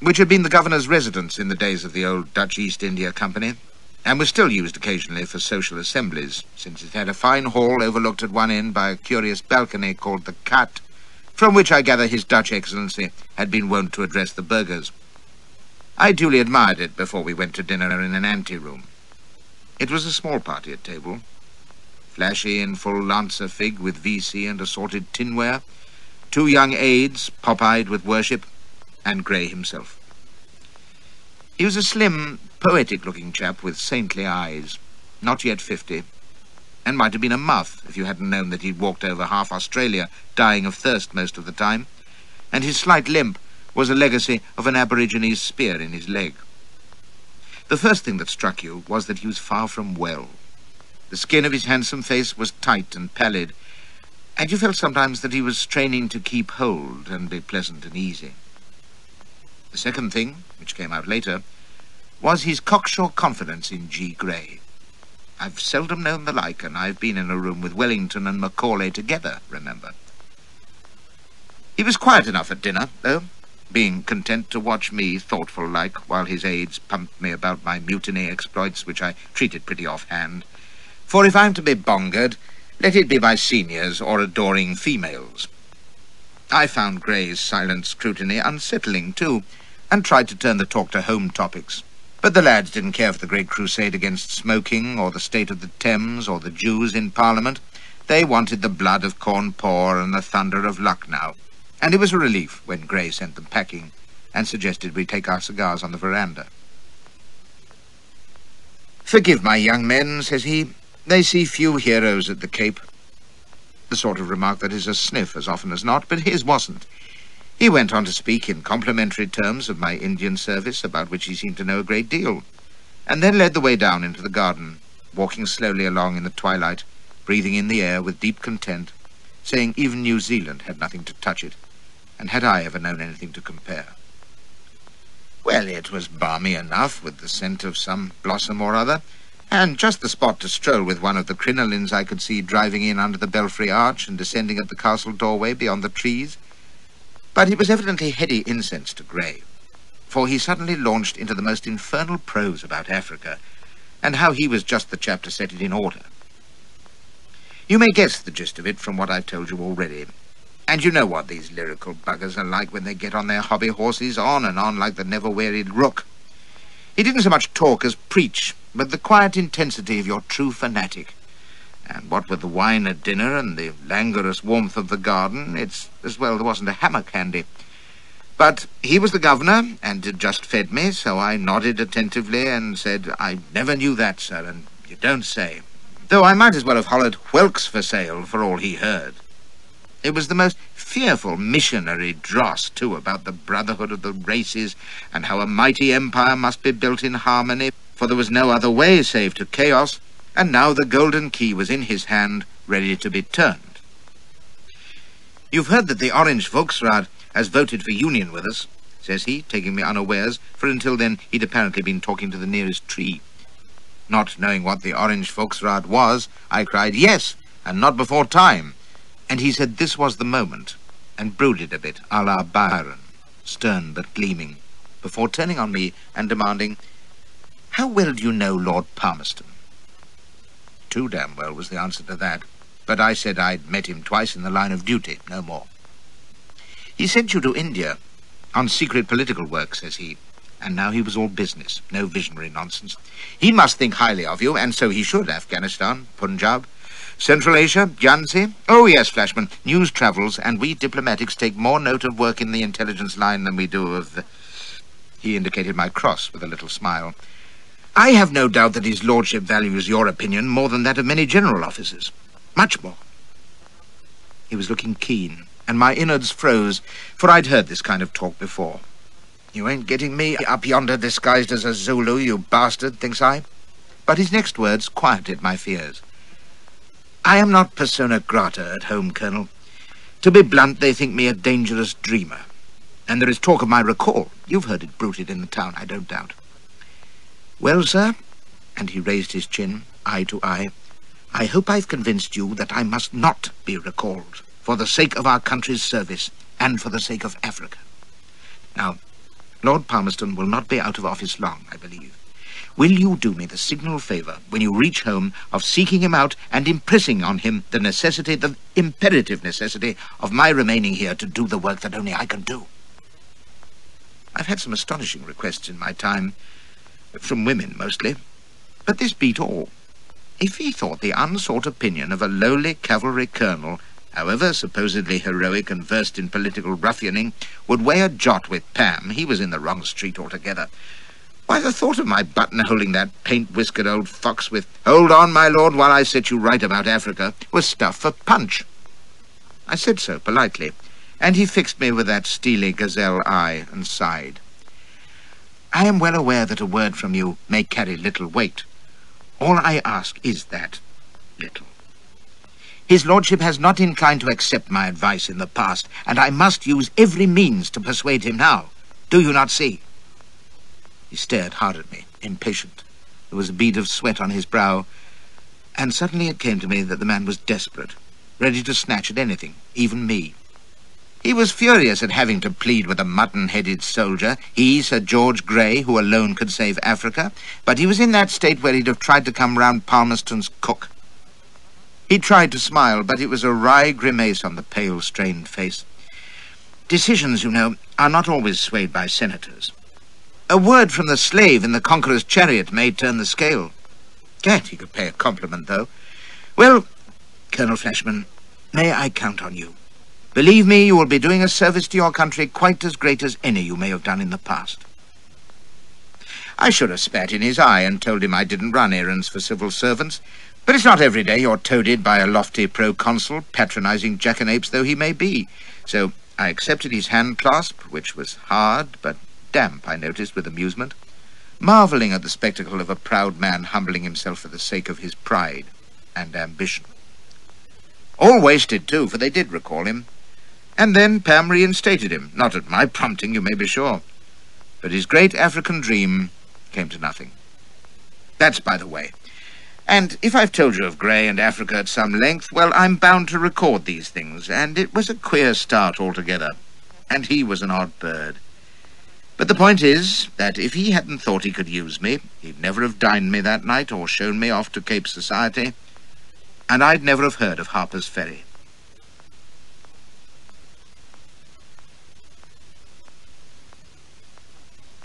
which had been the governor's residence in the days of the old Dutch East India Company, and was still used occasionally for social assemblies, since it had a fine hall overlooked at one end by a curious balcony called the Kat, from which I gather His Dutch Excellency had been wont to address the burghers. I duly admired it before we went to dinner in an anteroom. It was a small party at table, Flashy in full lancer fig with VC and assorted tinware, 2 young aides, pop-eyed with worship, and Grey himself. He was a slim, poetic-looking chap with saintly eyes, not yet 50, and might have been a muff if you hadn't known that he'd walked over half Australia, dying of thirst most of the time, and his slight limp was a legacy of an Aborigines spear in his leg. The first thing that struck you was that he was far from well. The skin of his handsome face was tight and pallid, and you felt sometimes that he was straining to keep hold and be pleasant and easy. The second thing, which came out later, was his cocksure confidence in G. Grey. I've seldom known the like, and I've been in a room with Wellington and Macaulay together, remember. He was quiet enough at dinner, though, being content to watch me, thoughtful-like, while his aides pumped me about my mutiny exploits, which I treated pretty offhand. For if I'm to be bongered, let it be by seniors or adoring females. I found Grey's silent scrutiny unsettling, too, and tried to turn the talk to home topics. But the lads didn't care for the great crusade against smoking, or the state of the Thames, or the Jews in Parliament. They wanted the blood of Cawnpore and the thunder of Lucknow. And it was a relief when Grey sent them packing and suggested we take our cigars on the veranda. "Forgive my young men," says he. "They see few heroes at the Cape." The sort of remark that is a sniff as often as not, but his wasn't. He went on to speak in complimentary terms of my Indian service, about which he seemed to know a great deal, and then led the way down into the garden, walking slowly along in the twilight, breathing in the air with deep content, saying even New Zealand had nothing to touch it, and had I ever known anything to compare? Well, it was balmy enough, with the scent of some blossom or other, and just the spot to stroll with one of the crinolines I could see driving in under the belfry arch and descending at the castle doorway beyond the trees. But it was evidently heady incense to Grey, for he suddenly launched into the most infernal prose about Africa, and how he was just the chap to set it in order. You may guess the gist of it from what I've told you already, and you know what these lyrical buggers are like when they get on their hobby horses, on and on like the never-wearied rook. He didn't so much talk as preach, but the quiet intensity of your true fanatic. And what with the wine at dinner and the languorous warmth of the garden, it's as well there wasn't a hammock handy. But he was the governor, and had just fed me, so I nodded attentively and said, "I never knew that, sir, and you don't say." Though I might as well have hollered "Whelks for sale" for all he heard. It was the most fearful missionary dross, too, about the brotherhood of the races, and how a mighty empire must be built in harmony, for there was no other way save to chaos, and now the golden key was in his hand, ready to be turned. You've heard that the Orange Volksraad has voted for union with us," says he, taking me unawares, for until then he'd apparently been talking to the nearest tree. Not knowing what the Orange Volksraad was, I cried, "Yes, and not before time." And he said this was the moment, and brooded a bit, a la Byron, stern but gleaming, before turning on me and demanding, "How well do you know Lord Palmerston?" Too damn well was the answer to that, but I said I'd met him twice in the line of duty, no more. "He sent you to India on secret political work," says he, and now he was all business, no visionary nonsense. "He must think highly of you, and so he should. Afghanistan, Punjab, Central Asia, Jhansi. Oh, yes, Flashman, news travels, and we diplomatics take more note of work in the intelligence line than we do of the—" He indicated my cross with a little smile. "I have no doubt that his lordship values your opinion more than that of many general officers. Much more." He was looking keen, and my innards froze, for I'd heard this kind of talk before. "You ain't getting me up yonder disguised as a Zulu, you bastard," thinks I. But his next words quieted my fears. "I am not persona grata at home, Colonel. To be blunt, they think me a dangerous dreamer. And there is talk of my recall. You've heard it bruited in the town, I don't doubt. Well, sir," and he raised his chin, eye to eye, "I hope I've convinced you that I must not be recalled, for the sake of our country's service, and for the sake of Africa. Now, Lord Palmerston will not be out of office long, I believe. Will you do me the signal favour, when you reach home, of seeking him out and impressing on him the necessity, the imperative necessity, of my remaining here to do the work that only I can do? I've had some astonishing requests in my time, from women mostly, but this beat all. If he thought the unsought opinion of a lowly cavalry colonel, however supposedly heroic and versed in political ruffianing, would weigh a jot with Pam, he was in the wrong street altogether. Why, the thought of my buttonholing that paint-whiskered old fox with "Hold on, my lord, while I set you right about Africa," was stuff for punch. I said so politely, and he fixed me with that steely gazelle eye and sighed. "I am well aware that a word from you may carry little weight. All I ask is that little. His lordship has not inclined to accept my advice in the past, and I must use every means to persuade him now. Do you not see?" He stared hard at me, impatient. There was a bead of sweat on his brow, and suddenly it came to me that the man was desperate, ready to snatch at anything, even me. He was furious at having to plead with a mutton-headed soldier, he, Sir George Grey, who alone could save Africa, but he was in that state where he'd have tried to come round Palmerston's cook. He tried to smile, but it was a wry grimace on the pale, strained face. Decisions, you know, are not always swayed by senators. A word from the slave in the conqueror's chariot may turn the scale. Gad, he could pay a compliment, though. Well, Colonel Flashman, may I count on you? Believe me, you will be doing a service to your country quite as great as any you may have done in the past. I should have spat in his eye and told him I didn't run errands for civil servants, but it's not every day you're toadied by a lofty proconsul, patronizing jackanapes though he may be. So I accepted his hand clasp, which was hard, but damp, I noticed with amusement, marvelling at the spectacle of a proud man humbling himself for the sake of his pride and ambition. All wasted, too, for they did recall him. And then Pam reinstated him, not at my prompting, you may be sure. But his great African dream came to nothing. That's by the way. And if I've told you of Grey and Africa at some length, well, I'm bound to record these things, and it was a queer start altogether. And he was an odd bird. But the point is that if he hadn't thought he could use me, he'd never have dined me that night or shown me off to Cape Society, and I'd never have heard of Harper's Ferry.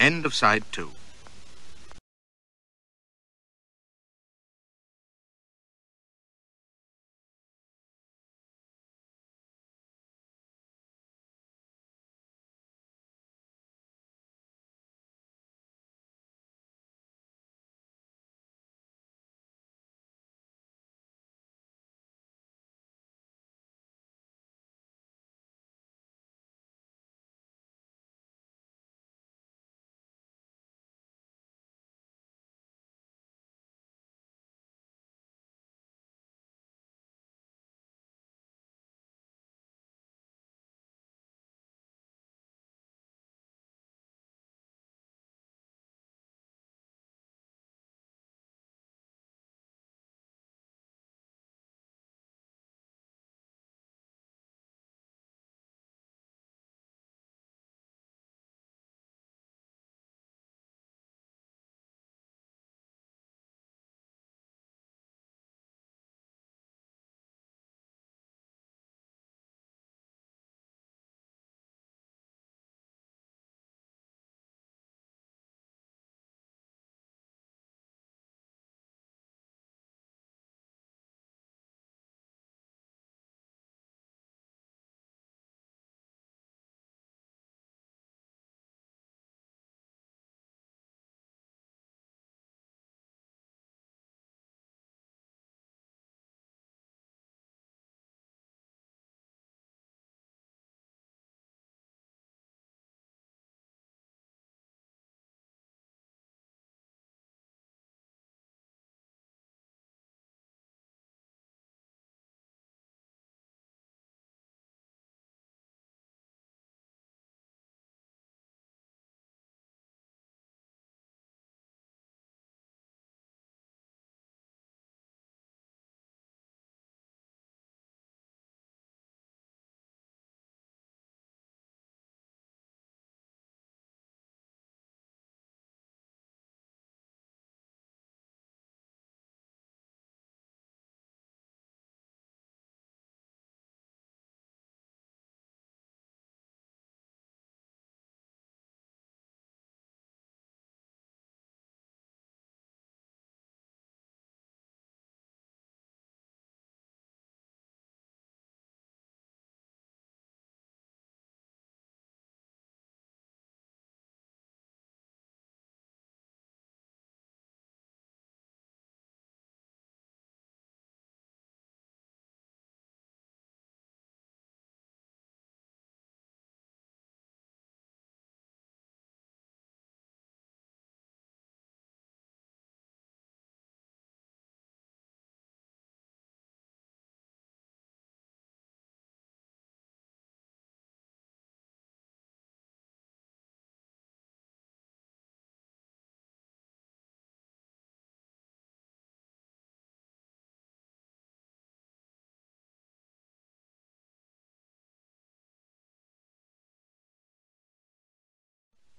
End of side 2.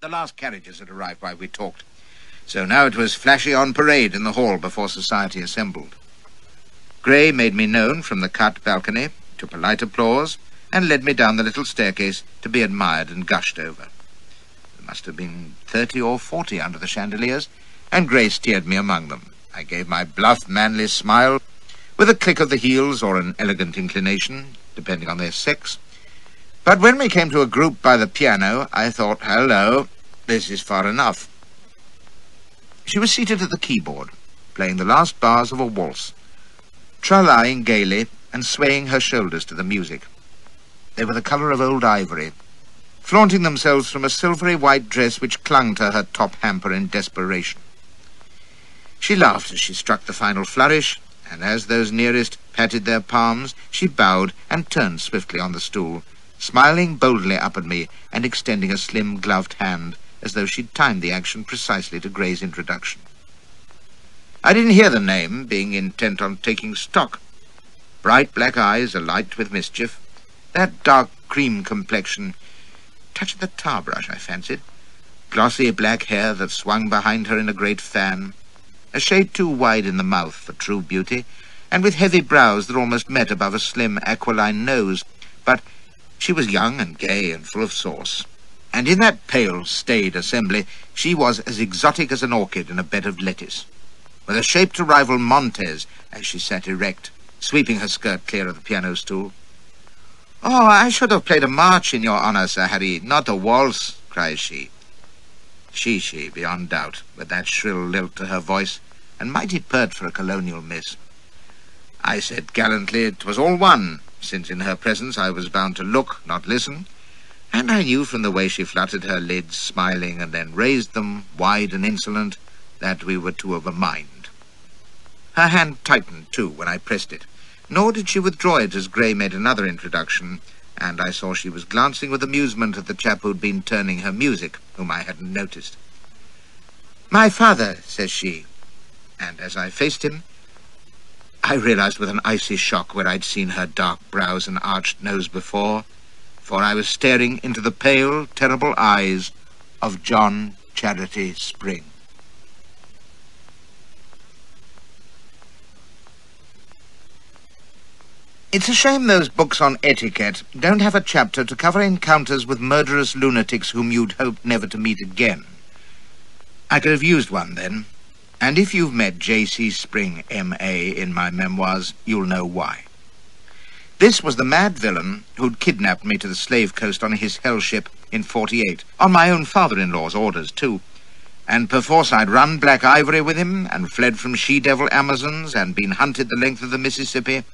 The last carriages had arrived while we talked, so now it was flashy on parade in the hall before society assembled. Gray made me known from the cut balcony to polite applause and led me down the little staircase to be admired and gushed over. There must have been 30 or 40 under the chandeliers, and Gray steered me among them. I gave my bluff, manly smile, with a click of the heels or an elegant inclination, depending on their sex. But when we came to a group by the piano, I thought, hello, this is far enough. She was seated at the keyboard, playing the last bars of a waltz, tra-lying gaily and swaying her shoulders to the music. They were the colour of old ivory, flaunting themselves from a silvery white dress which clung to her top hamper in desperation. She laughed as she struck the final flourish, and as those nearest patted their palms, she bowed and turned swiftly on the stool, smiling boldly up at me and extending a slim gloved hand as though she'd timed the action precisely to Gray's introduction. I didn't hear the name, being intent on taking stock. Bright black eyes alight with mischief, that dark cream complexion, touch of the tar brush, I fancied, glossy black hair that swung behind her in a great fan, a shade too wide in the mouth for true beauty, and with heavy brows that almost met above a slim aquiline nose, but she was young and gay and full of sauce, and in that pale, staid assembly she was as exotic as an orchid in a bed of lettuce, with a shape to rival Montez as she sat erect, sweeping her skirt clear of the piano stool. "Oh, I should have played a march in your honour, Sir Harry, not a waltz," cries she. She, beyond doubt, with that shrill lilt to her voice, and mighty pert for a colonial miss. I said gallantly it was all one, since in her presence I was bound to look, not listen, and I knew from the way she fluttered her lids, smiling, and then raised them, wide and insolent, that we were two of a mind. Her hand tightened, too, when I pressed it, nor did she withdraw it as Gray made another introduction, and I saw she was glancing with amusement at the chap who'd been turning her music, whom I hadn't noticed. "My father," says she, and as I faced him, I realized with an icy shock where I'd seen her dark brows and arched nose before, for I was staring into the pale, terrible eyes of John Charity Spring. It's a shame those books on etiquette don't have a chapter to cover encounters with murderous lunatics whom you'd hoped never to meet again. I could have used one then, and if you've met J.C. Spring, M.A., in my memoirs, you'll know why. This was the mad villain who'd kidnapped me to the slave coast on his hell ship in '48, on my own father-in-law's orders, too, and perforce I'd run Black Ivory with him and fled from she-devil Amazons and been hunted the length of the Mississippi,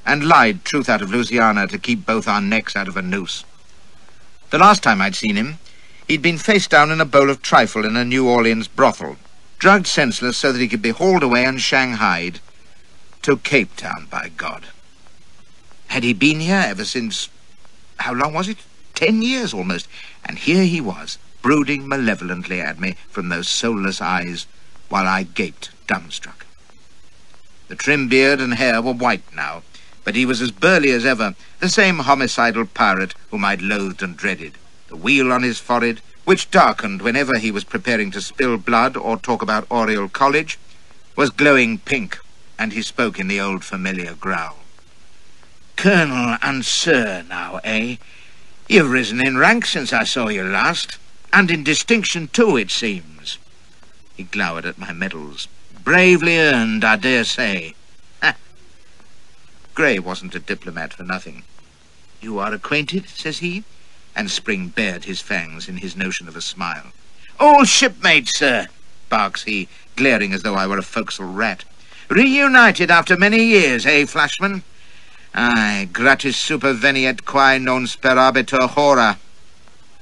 and lied truth out of Louisiana to keep both our necks out of a noose. The last time I'd seen him, he'd been face down in a bowl of trifle in a New Orleans brothel, drugged senseless so that he could be hauled away and shanghaied to Cape Town, by God. Had he been here ever since, how long was it? 10 years almost, and here he was, brooding malevolently at me from those soulless eyes, while I gaped, dumbstruck. The trim beard and hair were white now, but he was as burly as ever, the same homicidal pirate whom I'd loathed and dreaded. The wheal on his forehead, which darkened whenever he was preparing to spill blood or talk about Oriel College, was glowing pink, and he spoke in the old familiar growl. "Colonel and Sir now, eh? You've risen in rank since I saw you last, and in distinction too, it seems." He glowered at my medals. "Bravely earned, I dare say." Gray wasn't a diplomat for nothing. "You are acquainted?" says he, and Spring bared his fangs in his notion of a smile. "Old shipmate, sir," barks he, glaring as though I were a forecastle rat. "Reunited after many years, eh, Flashman? Aye, gratis superveniet quae non sperabitur hora."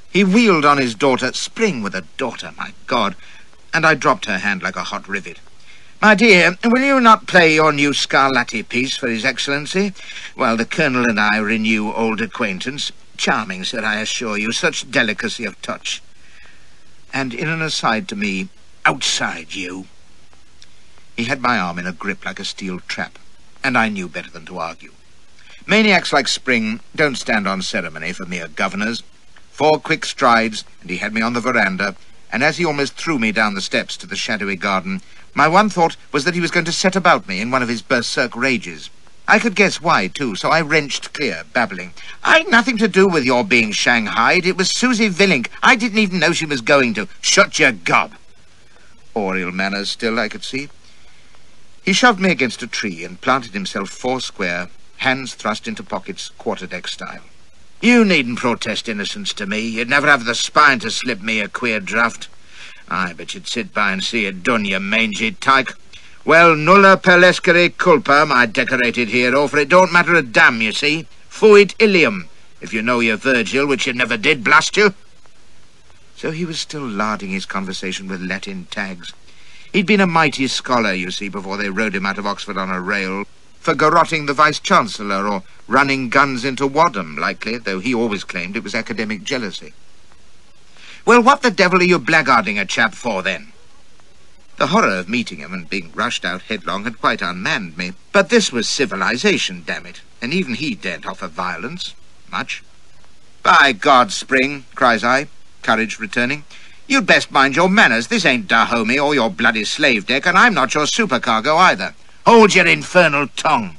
He wheeled on his daughter. Spring with a daughter, my God, and I dropped her hand like a hot rivet. "My dear, will you not play your new Scarlatti piece for His Excellency, while the Colonel and I renew old acquaintance? Charming, sir, I assure you, such delicacy of touch." And in an aside to me, "Outside, you." He had my arm in a grip like a steel trap, and I knew better than to argue. Maniacs like Spring don't stand on ceremony for mere governors. 4 quick strides, and he had me on the veranda, and as he almost threw me down the steps to the shadowy garden, my one thought was that he was going to set about me in one of his berserk rages. I could guess why, too, so I wrenched clear, babbling. "I'd nothing to do with your being shanghaied. It was Susie Villink. I didn't even know she was going to. Shut your gob." Or ill manners still, I could see. He shoved me against a tree and planted himself 4 square, hands thrust into pockets, quarterdeck style. "You needn't protest innocence to me. You'd never have the spine to slip me a queer draft. Aye, but you'd sit by and see it done, you mangy tyke. Well, nulla perlescere culpa, my decorated hero, for it don't matter a damn, you see. Fuit ilium, if you know your Virgil, which you never did, blast you." So he was still larding his conversation with Latin tags. He'd been a mighty scholar, you see, before they rode him out of Oxford on a rail, for garrotting the Vice-Chancellor or running guns into Wadham, likely, though he always claimed it was academic jealousy. "Well, what the devil are you blackguarding a chap for, then?" The horror of meeting him and being rushed out headlong had quite unmanned me, but this was civilization, damn it, and even he daren't offer violence. Much. "By God, Spring," cries I, courage returning, "you'd best mind your manners. This ain't Dahomey or your bloody slave deck, and I'm not your supercargo either. Hold your infernal tongue."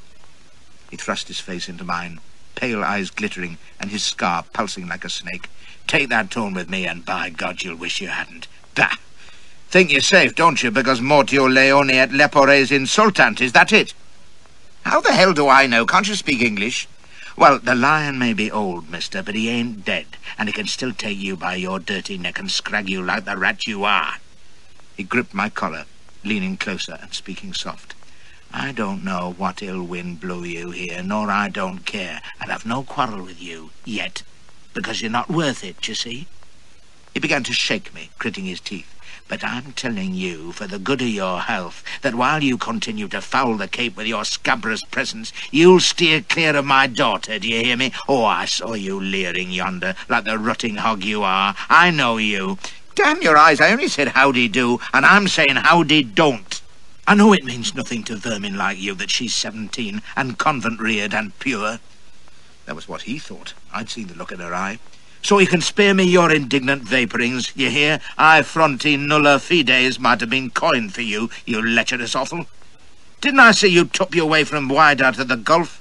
He thrust his face into mine, pale eyes glittering, and his scar pulsing like a snake. "Take that tone with me, and by God, you'll wish you hadn't. Bah! Think you're safe, don't you, because mortio leone et lepores insultant, is that it?" "How the hell do I know? Can't you speak English?" "Well, the lion may be old, mister, but he ain't dead, and he can still take you by your dirty neck and scrag you like the rat you are." He gripped my collar, leaning closer and speaking soft. "I don't know what ill wind blew you here, nor I don't care, and I've no quarrel with you, yet, because you're not worth it, you see." He began to shake me, gritting his teeth. "But I'm telling you, for the good of your health, that while you continue to foul the Cape with your scabrous presence, you'll steer clear of my daughter, do you hear me? Oh, I saw you leering yonder, like the rutting hog you are. I know you. Damn your eyes, I only said howdy do, and I'm saying howdy don't. I know it means nothing to vermin like you that she's 17 and convent-reared and pure." That was what he thought. I'd seen the look in her eye. "So you can spare me your indignant vapourings, you hear? I fronti nulla fides might have been coined for you, you lecherous offal. Didn't I see you tup your way from wide out of the Gulf?"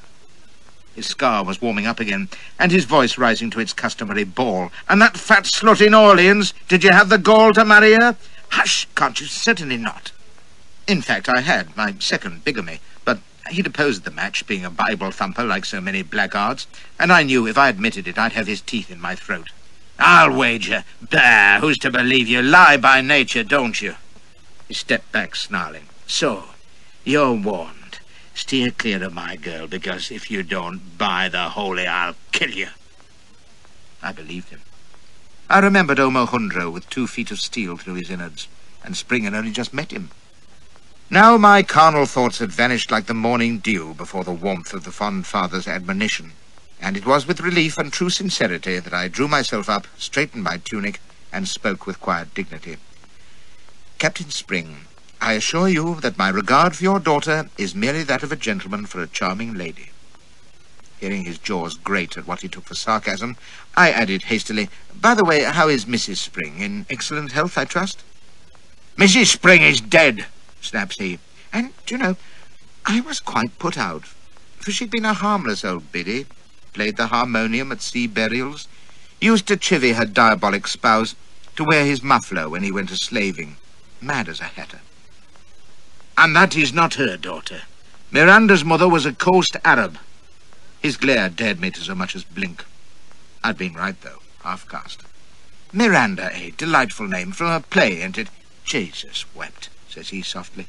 His scar was warming up again, and his voice rising to its customary bawl. "And that fat slut in Orleans, did you have the gall to marry her?" "Hush, can't you? Certainly not." In fact, I had, my second bigamy, but he'd opposed the match, being a Bible thumper like so many blackguards, and I knew if I admitted it, I'd have his teeth in my throat. "I'll wager. Bah, who's to believe you? Lie by nature, don't you?" He stepped back, snarling. "So, you're warned. Steer clear of my girl, because if you don't, by the holy, I'll kill you." I believed him. I remembered Omo Hundro with 2 feet of steel through his innards, and Spring had only just met him. Now my carnal thoughts had vanished like the morning dew before the warmth of the fond father's admonition, and it was with relief and true sincerity that I drew myself up, straightened my tunic, and spoke with quiet dignity. "Captain Spring, I assure you that my regard for your daughter is merely that of a gentleman for a charming lady." Hearing his jaws grate at what he took for sarcasm, I added hastily, "By the way, how is Mrs. Spring? In excellent health, I trust?" "Mrs. Spring is dead," snaps he. And, you know, I was quite put out, for she'd been a harmless old biddy, played the harmonium at sea burials, used to chivvy her diabolic spouse, to wear his muffler when he went a-slaving, mad as a hatter. "And that is not her daughter. Miranda's mother was a coast Arab." His glare dared me to so much as blink. I'd been right, though, half-caste. "Miranda, a delightful name, from a play, ain't it?" "Jesus wept," says he softly.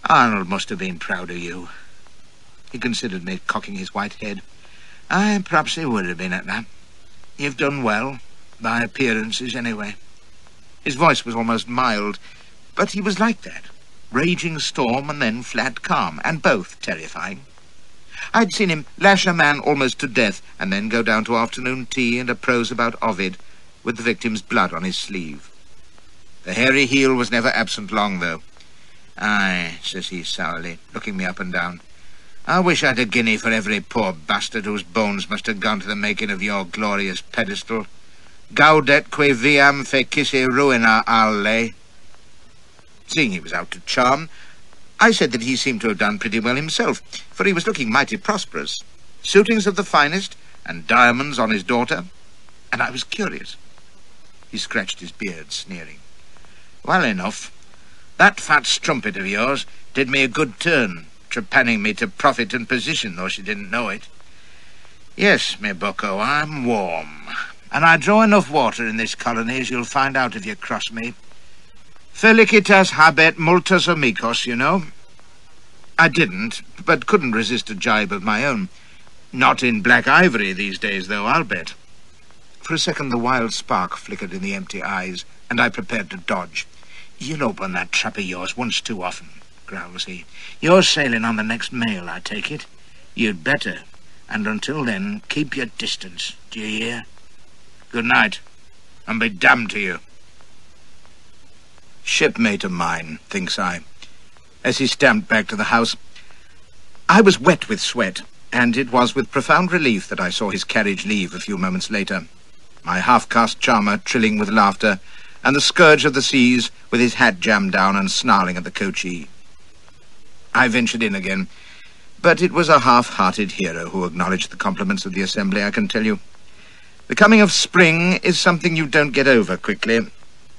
"Arnold must have been proud of you." He considered me, cocking his white head. "Aye, perhaps he would have been at that. You've done well, by appearances anyway." His voice was almost mild, but he was like that. Raging storm and then flat calm, and both terrifying. I'd seen him lash a man almost to death, and then go down to afternoon tea and a prose about Ovid, with the victim's blood on his sleeve. The hairy heel was never absent long, though. "Aye," says he sourly, looking me up and down. "I wish I'd a guinea for every poor bastard whose bones must have gone to the making of your glorious pedestal. Gaudetque viam fecisse ruina alle. Seeing he was out to charm, I said that he seemed to have done pretty well himself, for he was looking mighty prosperous. Suitings of the finest, and diamonds on his daughter, and I was curious. He scratched his beard, sneering. Well enough. That fat strumpet of yours did me a good turn, trepanning me to profit and position, though she didn't know it. Yes, me bucko, I'm warm, and I draw enough water in this colony as you'll find out if you cross me. Felicitas habet multas amicos, you know. I didn't, but couldn't resist a jibe of my own. Not in black ivory these days, though, I'll bet. For a second the wild spark flickered in the empty eyes, and I prepared to dodge. You'll open that trap of yours once too often, growls he. You're sailing on the next mail, I take it. You'd better, and until then, keep your distance, do you hear? Good night, and be damned to you. Shipmate of mine, thinks I, as he stamped back to the house. I was wet with sweat, and it was with profound relief that I saw his carriage leave a few moments later, my half-caste charmer trilling with laughter, and the scourge of the seas with his hat jammed down and snarling at the coachee. I ventured in again, but it was a half-hearted hero who acknowledged the compliments of the assembly, I can tell you. The coming of spring is something you don't get over quickly,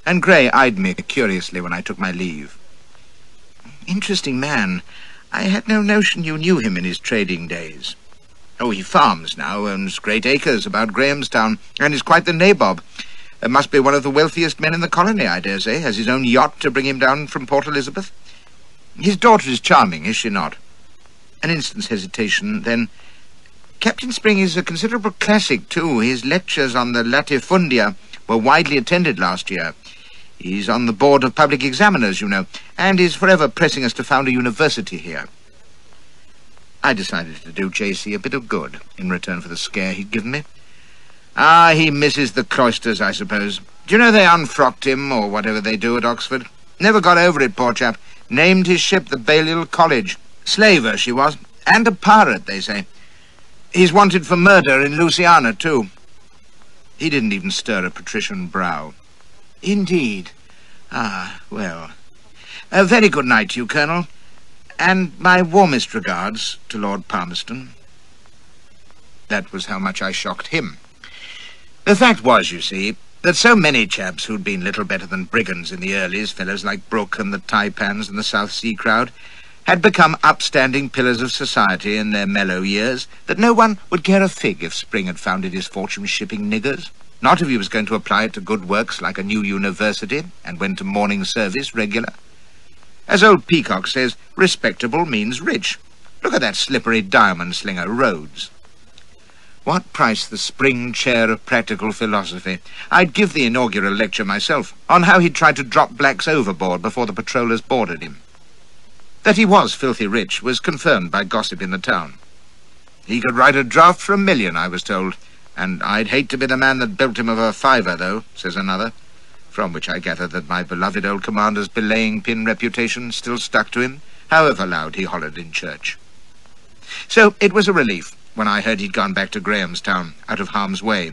and Gray eyed me curiously when I took my leave. Interesting man. I had no notion you knew him in his trading days. Oh, he farms now, owns great acres about Grahamstown, and is quite the nabob. Must be one of the wealthiest men in the colony, I dare say. Has his own yacht to bring him down from Port Elizabeth. His daughter is charming, is she not? An instant's hesitation, then... Captain Spring is a considerable classic, too. His lectures on the latifundia were widely attended last year. He's on the board of public examiners, you know, and is forever pressing us to found a university here. I decided to do J.C. a bit of good in return for the scare he'd given me. Ah, he misses the cloisters, I suppose. Do you know they unfrocked him, or whatever they do at Oxford? Never got over it, poor chap. Named his ship the Balliol College. Slaver she was, and a pirate, they say. He's wanted for murder in Louisiana, too. He didn't even stir a patrician brow. Indeed. Ah, well. A very good night to you, Colonel, and my warmest regards to Lord Palmerston. That was how much I shocked him. The fact was, you see, that so many chaps who'd been little better than brigands in the earlies, fellows like Brooke and the Taipans and the South Sea crowd, had become upstanding pillars of society in their mellow years, that no one would care a fig if Spring had founded his fortune shipping niggers. Not if he was going to apply it to good works like a new university and went to morning service regular. As old Peacock says, respectable means rich. Look at that slippery diamond slinger, Rhodes. What price the Spring Chair of Practical Philosophy? I'd give the inaugural lecture myself on how he'd tried to drop blacks overboard before the patrollers boarded him. That he was filthy rich was confirmed by gossip in the town. He could write a draft for $1 million, I was told. And I'd hate to be the man that built him of a fiver, though, says another, from which I gather that my beloved old commander's belaying pin reputation still stuck to him, however loud he hollered in church. So it was a relief when I heard he'd gone back to Grahamstown, out of harm's way,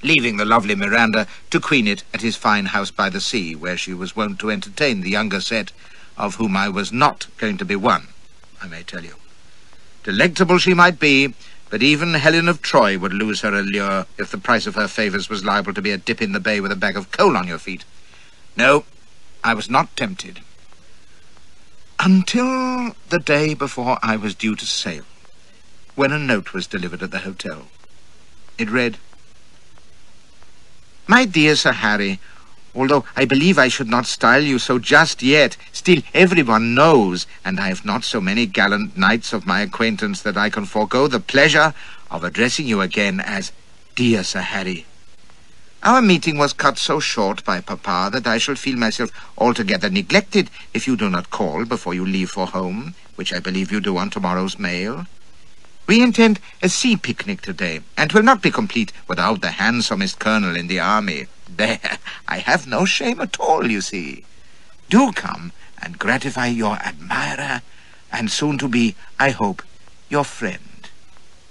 leaving the lovely Miranda to queen it at his fine house by the sea, where she was wont to entertain the younger set, of whom I was not going to be one, I may tell you. Delectable she might be, but even Helen of Troy would lose her allure if the price of her favours was liable to be a dip in the bay with a bag of coal on your feet. No, I was not tempted. Until the day before I was due to sail, when a note was delivered at the hotel. It read, My dear Sir Harry, although I believe I should not style you so just yet, still everyone knows, and I have not so many gallant knights of my acquaintance that I can forego the pleasure of addressing you again as Dear Sir Harry. Our meeting was cut so short by Papa that I shall feel myself altogether neglected if you do not call before you leave for home, which I believe you do on tomorrow's mail. We intend a sea picnic today, and will not be complete without the handsomest colonel in the army. There, I have no shame at all, you see. Do come and gratify your admirer, and soon to be, I hope, your friend,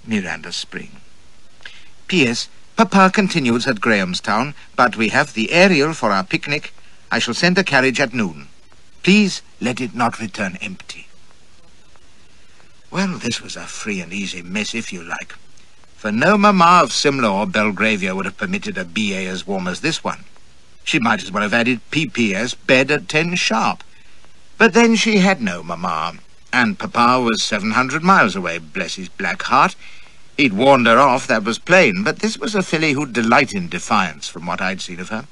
Miranda Spring. P.S. Papa continues at Grahamstown, but we have the Ariel for our picnic. I shall send a carriage at noon. Please let it not return empty. Well, this was a free and easy mess, if you like. For no mamma of Simla or Belgravia would have permitted a BA as warm as this one. She might as well have added PPS, bed at 10 sharp. But then she had no mamma, and Papa was 700 miles away, bless his black heart. He'd warned her off, that was plain, but this was a filly who'd delight in defiance from what I'd seen of her.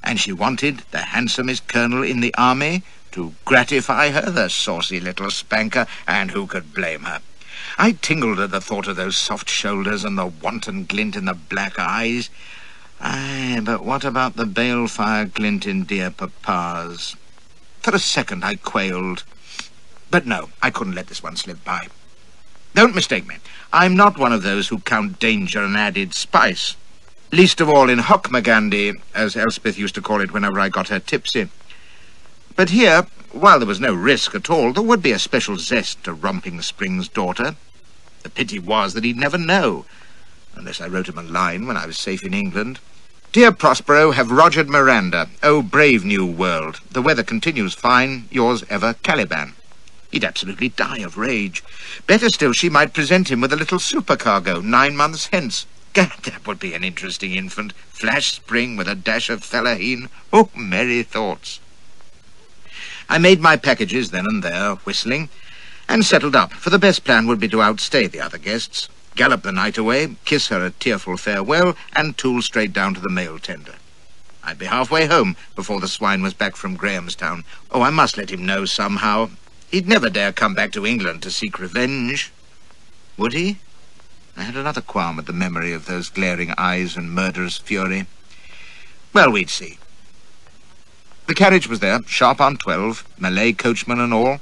And she wanted the handsomest colonel in the army to gratify her, the saucy little spanker, and who could blame her? I tingled at the thought of those soft shoulders and the wanton glint in the black eyes. Aye, but what about the balefire glint in dear Papa's? For a second I quailed. But no, I couldn't let this one slip by. Don't mistake me. I'm not one of those who count danger an added spice. Least of all in Hockmagandy, as Elspeth used to call it whenever I got her tipsy. But here, while there was no risk at all, there would be a special zest to romping Spring's daughter. The pity was that he'd never know, unless I wrote him a line when I was safe in England. Dear Prospero, have Rogered Miranda. Oh, brave new world. The weather continues fine. Yours ever, Caliban. He'd absolutely die of rage. Better still, she might present him with a little supercargo 9 months hence. Gad, that would be an interesting infant. Flash Spring with a dash of Fellaheen. Oh, merry thoughts. I made my packages then and there, whistling, and settled up, for the best plan would be to outstay the other guests, gallop the night away, kiss her a tearful farewell, and tool straight down to the mail tender. I'd be halfway home before the swine was back from Grahamstown. Oh, I must let him know somehow. He'd never dare come back to England to seek revenge. Would he? I had another qualm at the memory of those glaring eyes and murderous fury. Well, we'd see. The carriage was there, sharp on 12, Malay coachman and all,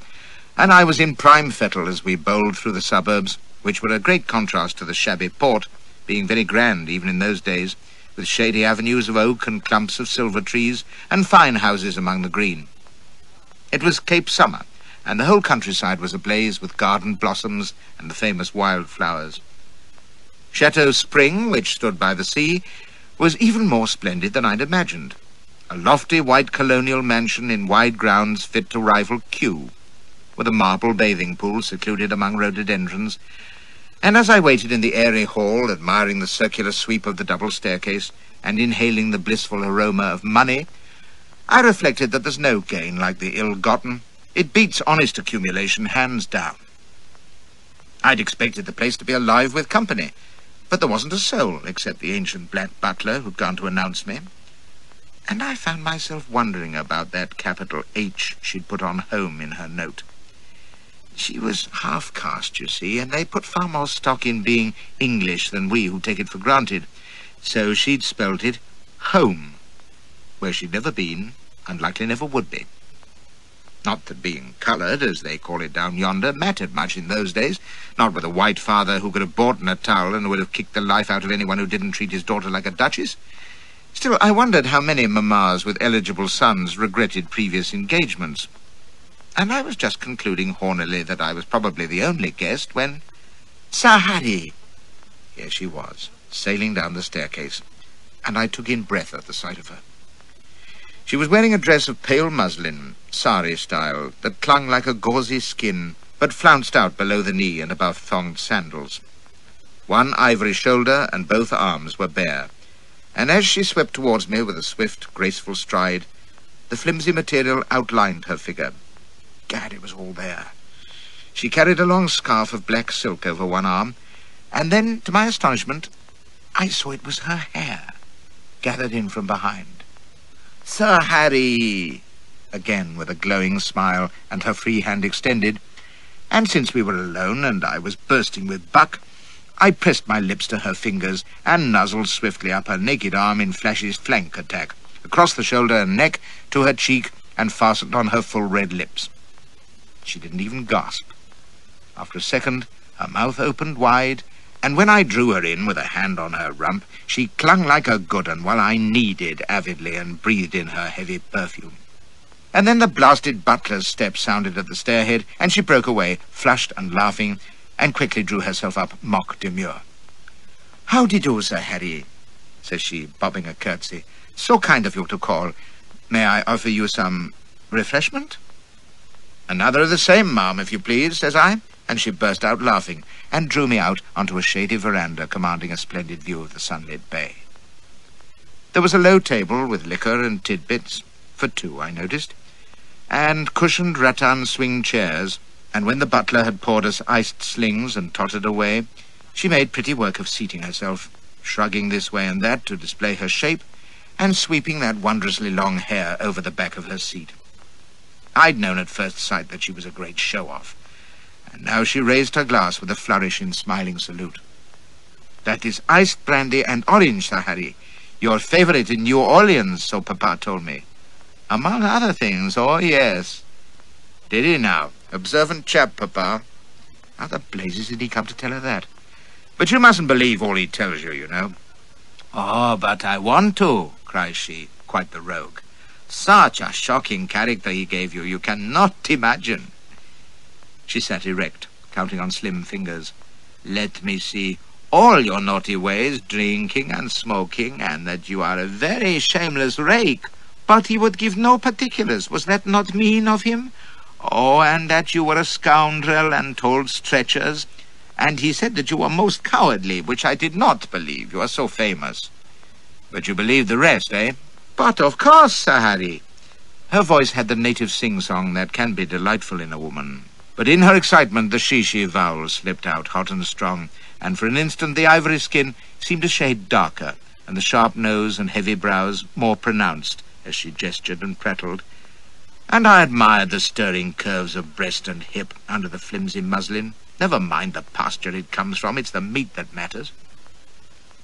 and I was in prime fettle as we bowled through the suburbs, which were a great contrast to the shabby port, being very grand even in those days, with shady avenues of oak and clumps of silver trees, and fine houses among the green. It was Cape Summer, and the whole countryside was ablaze with garden blossoms and the famous wildflowers. Chateau Spring, which stood by the sea, was even more splendid than I'd imagined. A lofty white colonial mansion in wide grounds fit to rival Kew, with a marble bathing pool secluded among rhododendrons. And as I waited in the airy hall, admiring the circular sweep of the double staircase and inhaling the blissful aroma of money, I reflected that there's no gain like the ill-gotten. It beats honest accumulation hands down. I'd expected the place to be alive with company, but there wasn't a soul except the ancient black butler who'd gone to announce me. And I found myself wondering about that capital H she'd put on home in her note. She was half-caste, you see, and they put far more stock in being English than we who take it for granted. So she'd spelt it home, where she'd never been and likely never would be. Not that being coloured, as they call it down yonder, mattered much in those days, not with a white father who could have bought a towel and would have kicked the life out of anyone who didn't treat his daughter like a duchess. Still, I wondered how many mammas with eligible sons regretted previous engagements. And I was just concluding hornily that I was probably the only guest when... Sir Harry! Here she was, sailing down the staircase, and I took in breath at the sight of her. She was wearing a dress of pale muslin, sari style, that clung like a gauzy skin, but flounced out below the knee and above thonged sandals. One ivory shoulder and both arms were bare, and as she swept towards me with a swift, graceful stride, the flimsy material outlined her figure. Gad, it was all there. She carried a long scarf of black silk over one arm, and then, to my astonishment, I saw it was her hair, gathered in from behind. Sir Harry, again with a glowing smile and her free hand extended, and since we were alone and I was bursting with buck, I pressed my lips to her fingers and nuzzled swiftly up her naked arm in Flash's flank attack, across the shoulder and neck to her cheek and fastened on her full red lips. She didn't even gasp. After a second, her mouth opened wide, and when I drew her in with a hand on her rump, she clung like a good un while I kneaded avidly and breathed in her heavy perfume. And then the blasted butler's step sounded at the stairhead, and she broke away, flushed and laughing, and quickly drew herself up mock demure. "How d'ye do, Sir Harry? says she, bobbing a curtsy. So kind of you to call. May I offer you some refreshment? Another of the same, ma'am, if you please, says I, and she burst out laughing and drew me out onto a shady veranda commanding a splendid view of the sunlit bay. There was a low table with liquor and tidbits, for two, I noticed, and cushioned rattan swing chairs, and when the butler had poured us iced slings and tottered away, she made pretty work of seating herself, shrugging this way and that to display her shape, and sweeping that wondrously long hair over the back of her seat. I'd known at first sight that she was a great show-off, and now she raised her glass with a flourish in smiling salute. "That is iced brandy and orange, Sir Harry. Your favorite in New Orleans, so Papa told me. Among other things, oh yes." "Did he now? Observant chap, Papa." How the blazes did he come to tell her that? "But you mustn't believe all he tells you, you know." "Oh, but I want to," cries she, quite the rogue. "Such a shocking character he gave you, you cannot imagine." She sat erect, counting on slim fingers. "Let me see. All your naughty ways, drinking and smoking, and that you are a very shameless rake. But he would give no particulars. Was that not mean of him? Oh, and that you were a scoundrel and told stretchers. And he said that you were most cowardly, which I did not believe. You are so famous." "But you believed the rest, eh?" "But of course, Sir Harry." Her voice had the native sing-song that can be delightful in a woman. But in her excitement, the she vowel slipped out, hot and strong, and for an instant the ivory skin seemed a shade darker, and the sharp nose and heavy brows more pronounced as she gestured and prattled. And I admired the stirring curves of breast and hip under the flimsy muslin. Never mind the pasture it comes from, it's the meat that matters.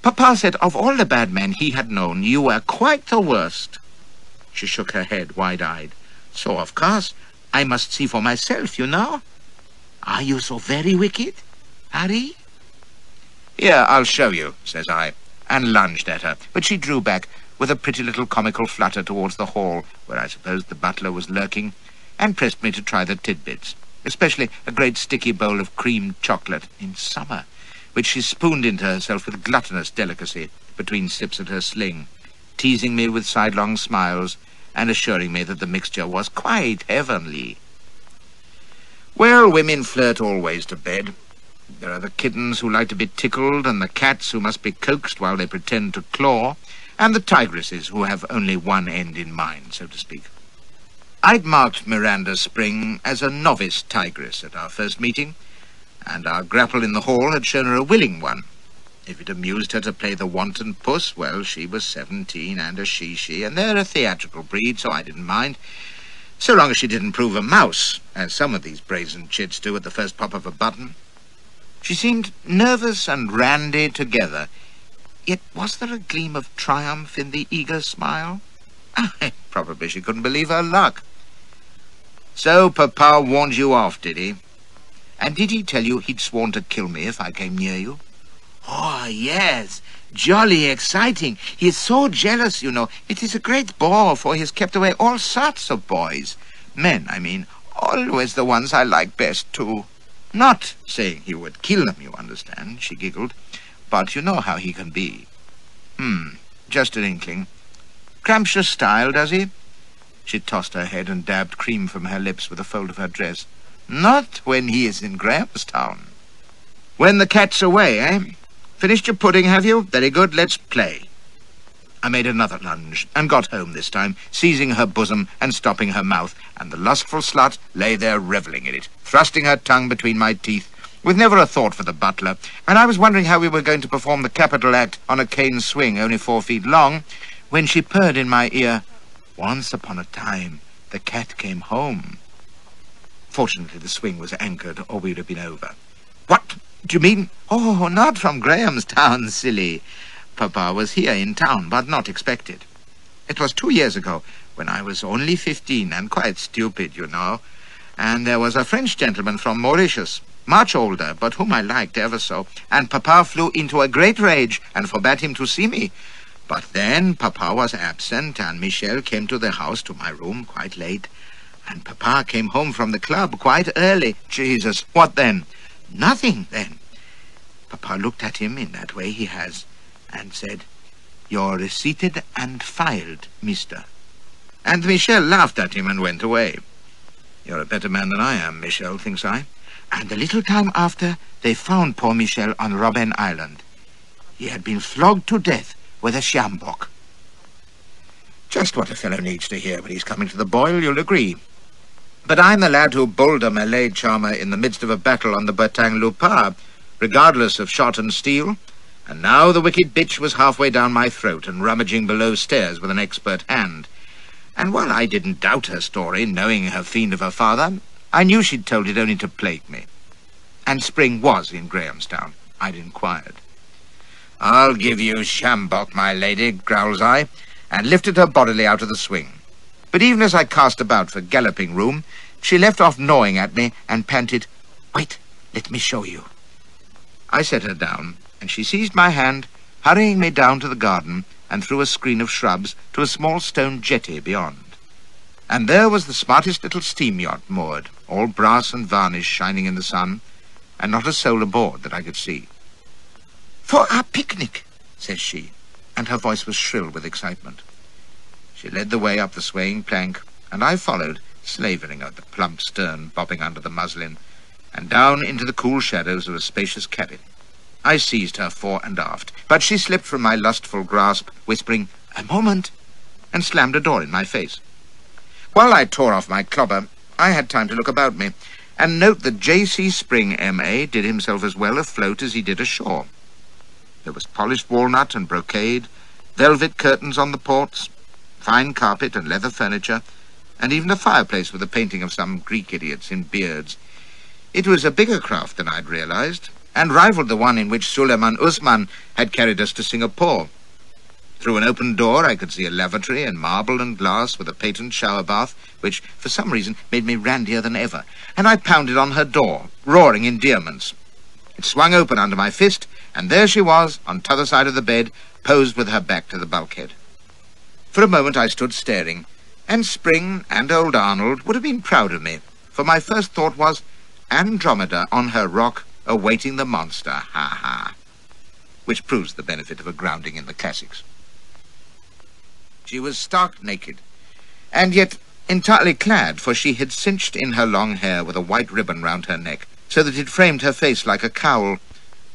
Papa said of all the bad men he had known, you were quite the worst. She shook her head wide-eyed. "So, of course, I must see for myself, you know." "Are you so very wicked, Harry?" "Here, I'll show you," says I, and lunged at her, but she drew back with a pretty little comical flutter towards the hall, where I supposed the butler was lurking, and pressed me to try the tidbits, especially a great sticky bowl of creamed chocolate in summer, which she spooned into herself with gluttonous delicacy between sips at her sling, teasing me with sidelong smiles and assuring me that the mixture was quite heavenly. Well, women flirt always to bed. There are the kittens who like to be tickled, and the cats who must be coaxed while they pretend to claw, and the tigresses who have only one end in mind, so to speak. I'd marked Miranda Spring as a novice tigress at our first meeting, and our grapple in the hall had shown her a willing one. If it amused her to play the wanton puss, well, she was 17 and a she, and they're a theatrical breed, so I didn't mind, so long as she didn't prove a mouse, as some of these brazen chits do at the first pop of a button. She seemed nervous and randy together, yet was there a gleam of triumph in the eager smile? Probably she couldn't believe her luck. "So Papa warned you off, did he? And did he tell you he'd sworn to kill me if I came near you?" "Oh, yes. Jolly exciting. He is so jealous, you know. It is a great bore, for he has kept away all sorts of boys. Men, I mean. Always the ones I like best, too. Not saying he would kill them, you understand," she giggled. "But you know how he can be." Just an inkling. "Cramptious style, does he?" She tossed her head and dabbed cream from her lips with a fold of her dress. "Not when he is in Grahamstown." "When the cat's away, eh? Finished your pudding, have you? Very good, let's play." I made another lunge, and got home this time, seizing her bosom and stopping her mouth, and the lustful slut lay there revelling in it, thrusting her tongue between my teeth, with never a thought for the butler, and I was wondering how we were going to perform the capital act on a cane swing only 4 feet long, when she purred in my ear, "Once upon a time, the cat came home." Fortunately, the swing was anchored, or we'd have been over. "What do you mean?" "Oh, not from Grahamstown, silly. Papa was here in town, but not expected. It was 2 years ago, when I was only 15 and quite stupid, you know. And there was a French gentleman from Mauritius, much older, but whom I liked ever so, and Papa flew into a great rage and forbade him to see me. But then Papa was absent, and Michel came to the house, to my room, quite late, and Papa came home from the club quite early. Jesus, what then?" "Nothing then." Papa looked at him in that way he has, and said, "You're receipted and filed, mister." And Michel laughed at him and went away. You're a better man than I am, Michel, thinks I. And a little time after, they found poor Michel on Robben Island. He had been flogged to death with a sjambok. Just what a fellow needs to hear when he's coming to the boil, you'll agree. But I'm the lad who bowled a Malay charmer in the midst of a battle on the Batang Lupa, regardless of shot and steel, and now the wicked bitch was halfway down my throat and rummaging below stairs with an expert hand. And while I didn't doubt her story, knowing her fiend of a father, I knew she'd told it only to plague me. And Spring was in Grahamstown. I'd inquired. "I'll give you sjambok, my lady," growls I, and lifted her bodily out of the swing. But even as I cast about for galloping room, she left off gnawing at me and panted, "Wait, let me show you." I set her down, and she seized my hand, hurrying me down to the garden and through a screen of shrubs to a small stone jetty beyond. And there was the smartest little steam yacht moored, all brass and varnish shining in the sun, and not a soul aboard that I could see. "For our picnic," says she, and her voice was shrill with excitement. She led the way up the swaying plank, and I followed, slavering at the plump stern bobbing under the muslin, and down into the cool shadows of a spacious cabin. I seized her fore and aft, but she slipped from my lustful grasp, whispering, "A moment," and slammed a door in my face. While I tore off my clobber, I had time to look about me, and note that J.C. Spring, M.A., did himself as well afloat as he did ashore. There was polished walnut and brocade, velvet curtains on the ports, fine carpet and leather furniture, and even a fireplace with a painting of some Greek idiots in beards. It was a bigger craft than I'd realized, and rivaled the one in which Suleiman Usman had carried us to Singapore. Through an open door I could see a lavatory in marble and glass with a patent shower bath, which for some reason made me randier than ever, and I pounded on her door, roaring endearments. It swung open under my fist, and there she was, on t'other side of the bed, posed with her back to the bulkhead. For a moment I stood staring, and Spring and old Arnold would have been proud of me, for my first thought was, Andromeda on her rock, awaiting the monster, ha-ha, which proves the benefit of a grounding in the classics. She was stark naked, and yet entirely clad, for she had cinched in her long hair with a white ribbon round her neck, so that it framed her face like a cowl,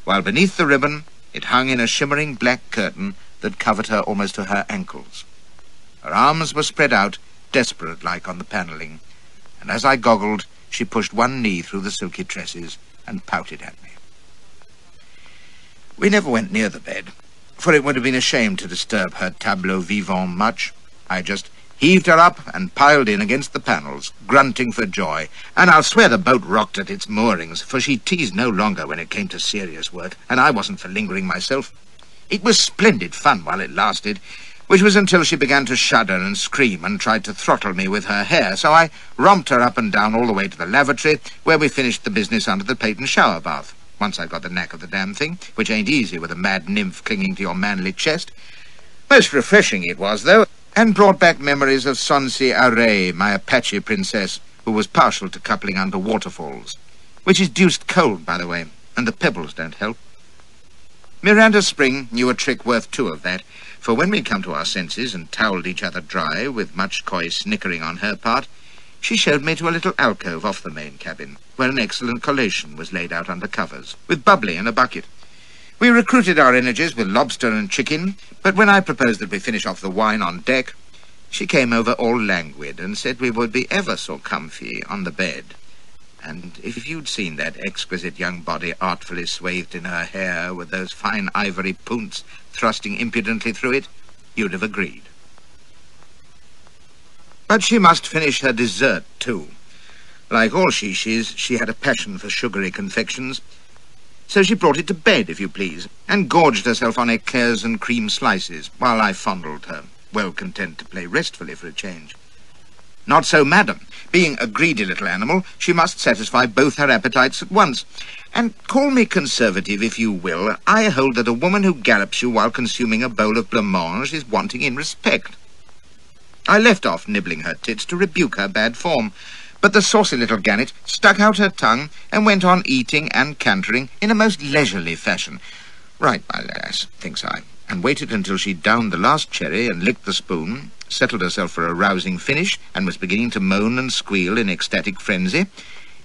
while beneath the ribbon it hung in a shimmering black curtain that covered her almost to her ankles. Her arms were spread out, desperate-like on the panelling, and as I goggled, she pushed one knee through the silky tresses and pouted at me. We never went near the bed, for it would have been a shame to disturb her tableau vivant much. I just heaved her up and piled in against the panels, grunting for joy, and I'll swear the boat rocked at its moorings, for she teased no longer when it came to serious work, and I wasn't for lingering myself. It was splendid fun while it lasted, which was until she began to shudder and scream and tried to throttle me with her hair, so I romped her up and down all the way to the lavatory, where we finished the business under the patent shower bath. Once I got the knack of the damn thing, which ain't easy with a mad nymph clinging to your manly chest. Most refreshing it was, though, and brought back memories of Sonsi Array, my Apache princess, who was partial to coupling under waterfalls, which is deuced cold, by the way, and the pebbles don't help. Miranda Spring knew a trick worth two of that, for when we'd come to our senses and towelled each other dry, with much coy snickering on her part, she showed me to a little alcove off the main cabin, where an excellent collation was laid out under covers, with bubbly and a bucket. We recruited our energies with lobster and chicken, but when I proposed that we finish off the wine on deck, she came over all languid and said we would be ever so comfy on the bed. And if you'd seen that exquisite young body artfully swathed in her hair, with those fine ivory punts thrusting impudently through it, you'd have agreed. But she must finish her dessert, too. Like all shishis, she had a passion for sugary confections, so she brought it to bed, if you please, and gorged herself on eclairs and cream slices, while I fondled her, well content to play restfully for a change. Not so, madam. Being a greedy little animal, she must satisfy both her appetites at once. And call me conservative if you will, I hold that a woman who gallops you while consuming a bowl of blancmange is wanting in respect. I left off nibbling her tits to rebuke her bad form, but the saucy little gannet stuck out her tongue and went on eating and cantering in a most leisurely fashion. Right, my lass, thinks I, and waited until she downed the last cherry and licked the spoon, settled herself for a rousing finish, and was beginning to moan and squeal in ecstatic frenzy,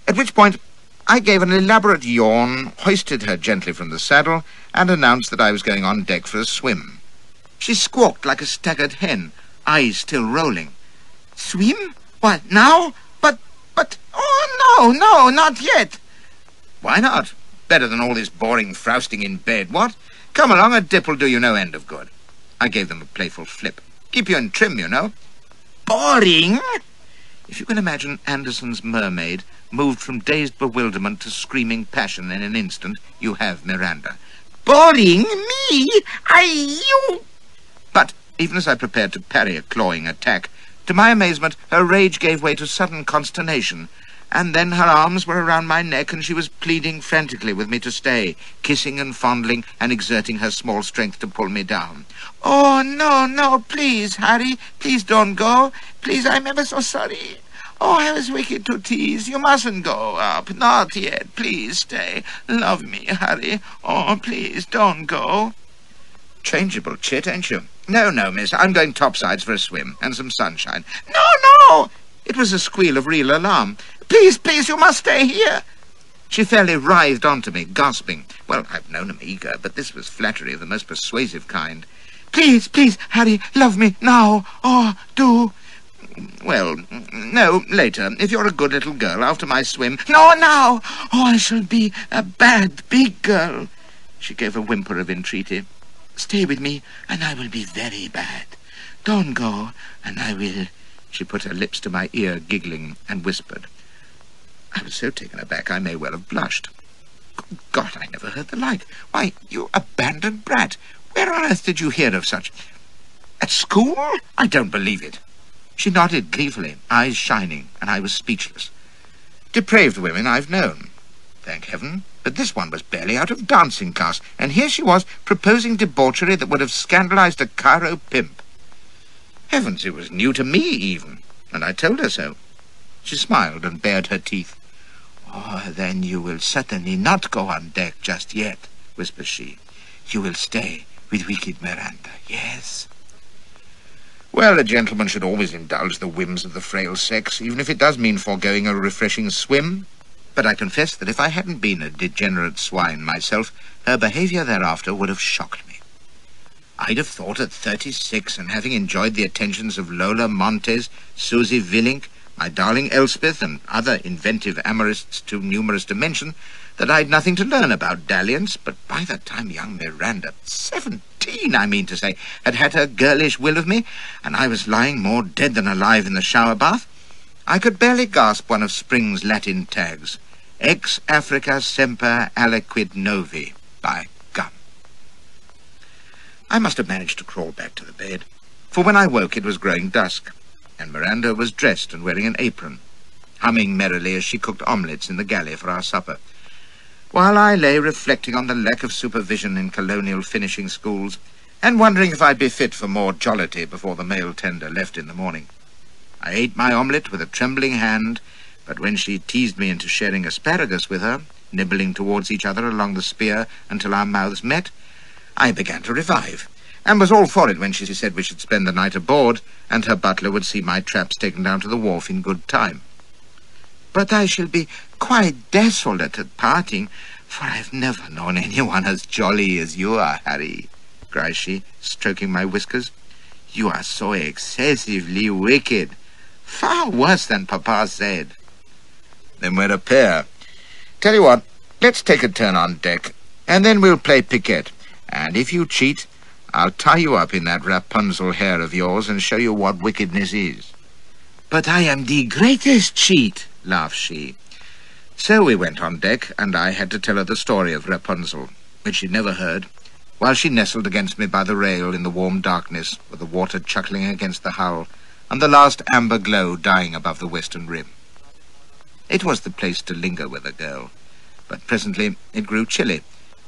at which point I gave an elaborate yawn, hoisted her gently from the saddle, and announced that I was going on deck for a swim. She squawked like a staggered hen, eyes still rolling. "Swim? What, now? But, oh, no, not yet." "Why not? Better than all this boring frowsting in bed, what? Come along, a dip will do you no end of good." I gave them a playful flip. "Keep you in trim, you know." "Boring?" If you can imagine Anderson's mermaid moved from dazed bewilderment to screaming passion in an instant, you have Miranda. "Boring? Me? You..." But even as I prepared to parry a clawing attack, to my amazement, her rage gave way to sudden consternation, and then her arms were around my neck and she was pleading frantically with me to stay, kissing and fondling and exerting her small strength to pull me down. "Oh, no, please, Harry, please don't go. Please, I'm ever so sorry. Oh, I was wicked to tease. You mustn't go up, not yet. Please stay. Love me, Harry. Oh, please, don't go." Changeable chit, ain't you? No, miss, I'm going topsides for a swim and some sunshine. No! It was a squeal of real alarm. Please, you must stay here." She fairly writhed onto me, gasping. Well, I've known him eager, but this was flattery of the most persuasive kind. Please, Harry, love me now. Oh, do." "Well, no, later, if you're a good little girl, after my swim." "No, now. Oh, I shall be a bad, big girl." She gave a whimper of entreaty. "Stay with me, and I will be very bad. Don't go, and I will..." She put her lips to my ear, giggling, and whispered. I was so taken aback I may well have blushed. "Good God, I never heard the like. Why, you abandoned brat. Where on earth did you hear of such... At school? I don't believe it." She nodded gleefully, eyes shining, and I was speechless. Depraved women I've known, thank heaven, but this one was barely out of dancing class, and here she was proposing debauchery that would have scandalized a Cairo pimp. Heavens, it was new to me even, and I told her so. She smiled and bared her teeth. "Oh, then you will certainly not go on deck just yet," whispered she. "You will stay with wicked Miranda, yes?" Well, a gentleman should always indulge the whims of the frail sex, even if it does mean foregoing a refreshing swim. But I confess that if I hadn't been a degenerate swine myself, her behaviour thereafter would have shocked me. I'd have thought at 36, and having enjoyed the attentions of Lola Montes, Susie Willink, my darling Elspeth, and other inventive amorists too numerous to mention, that I'd nothing to learn about dalliance, but by the time young Miranda, 17, I mean to say, had had her girlish will of me, and I was lying more dead than alive in the shower bath, I could barely gasp one of Spring's Latin tags, "Ex Africa semper aliquid novi," by gum. I must have managed to crawl back to the bed, for when I woke it was growing dusk, and Miranda was dressed and wearing an apron, humming merrily as she cooked omelettes in the galley for our supper, while I lay reflecting on the lack of supervision in colonial finishing schools, and wondering if I'd be fit for more jollity before the mail tender left in the morning. I ate my omelette with a trembling hand, but when she teased me into sharing asparagus with her, nibbling towards each other along the spear until our mouths met, I began to revive, and was all for it when she said we should spend the night aboard, and her butler would see my traps taken down to the wharf in good time. "But I shall be quite desolate at parting, for I've never known anyone as jolly as you are, Harry," cries she, stroking my whiskers. "You are so excessively wicked, far worse than Papa said." "Then we're a pair. Tell you what, let's take a turn on deck, and then we'll play piquet, and if you cheat, I'll tie you up in that Rapunzel hair of yours and show you what wickedness is." "But I am the greatest cheat," laughed she. So we went on deck, and I had to tell her the story of Rapunzel, which she'd never heard, while she nestled against me by the rail in the warm darkness, with the water chuckling against the hull, and the last amber glow dying above the western rim. It was the place to linger with a girl, but presently it grew chilly,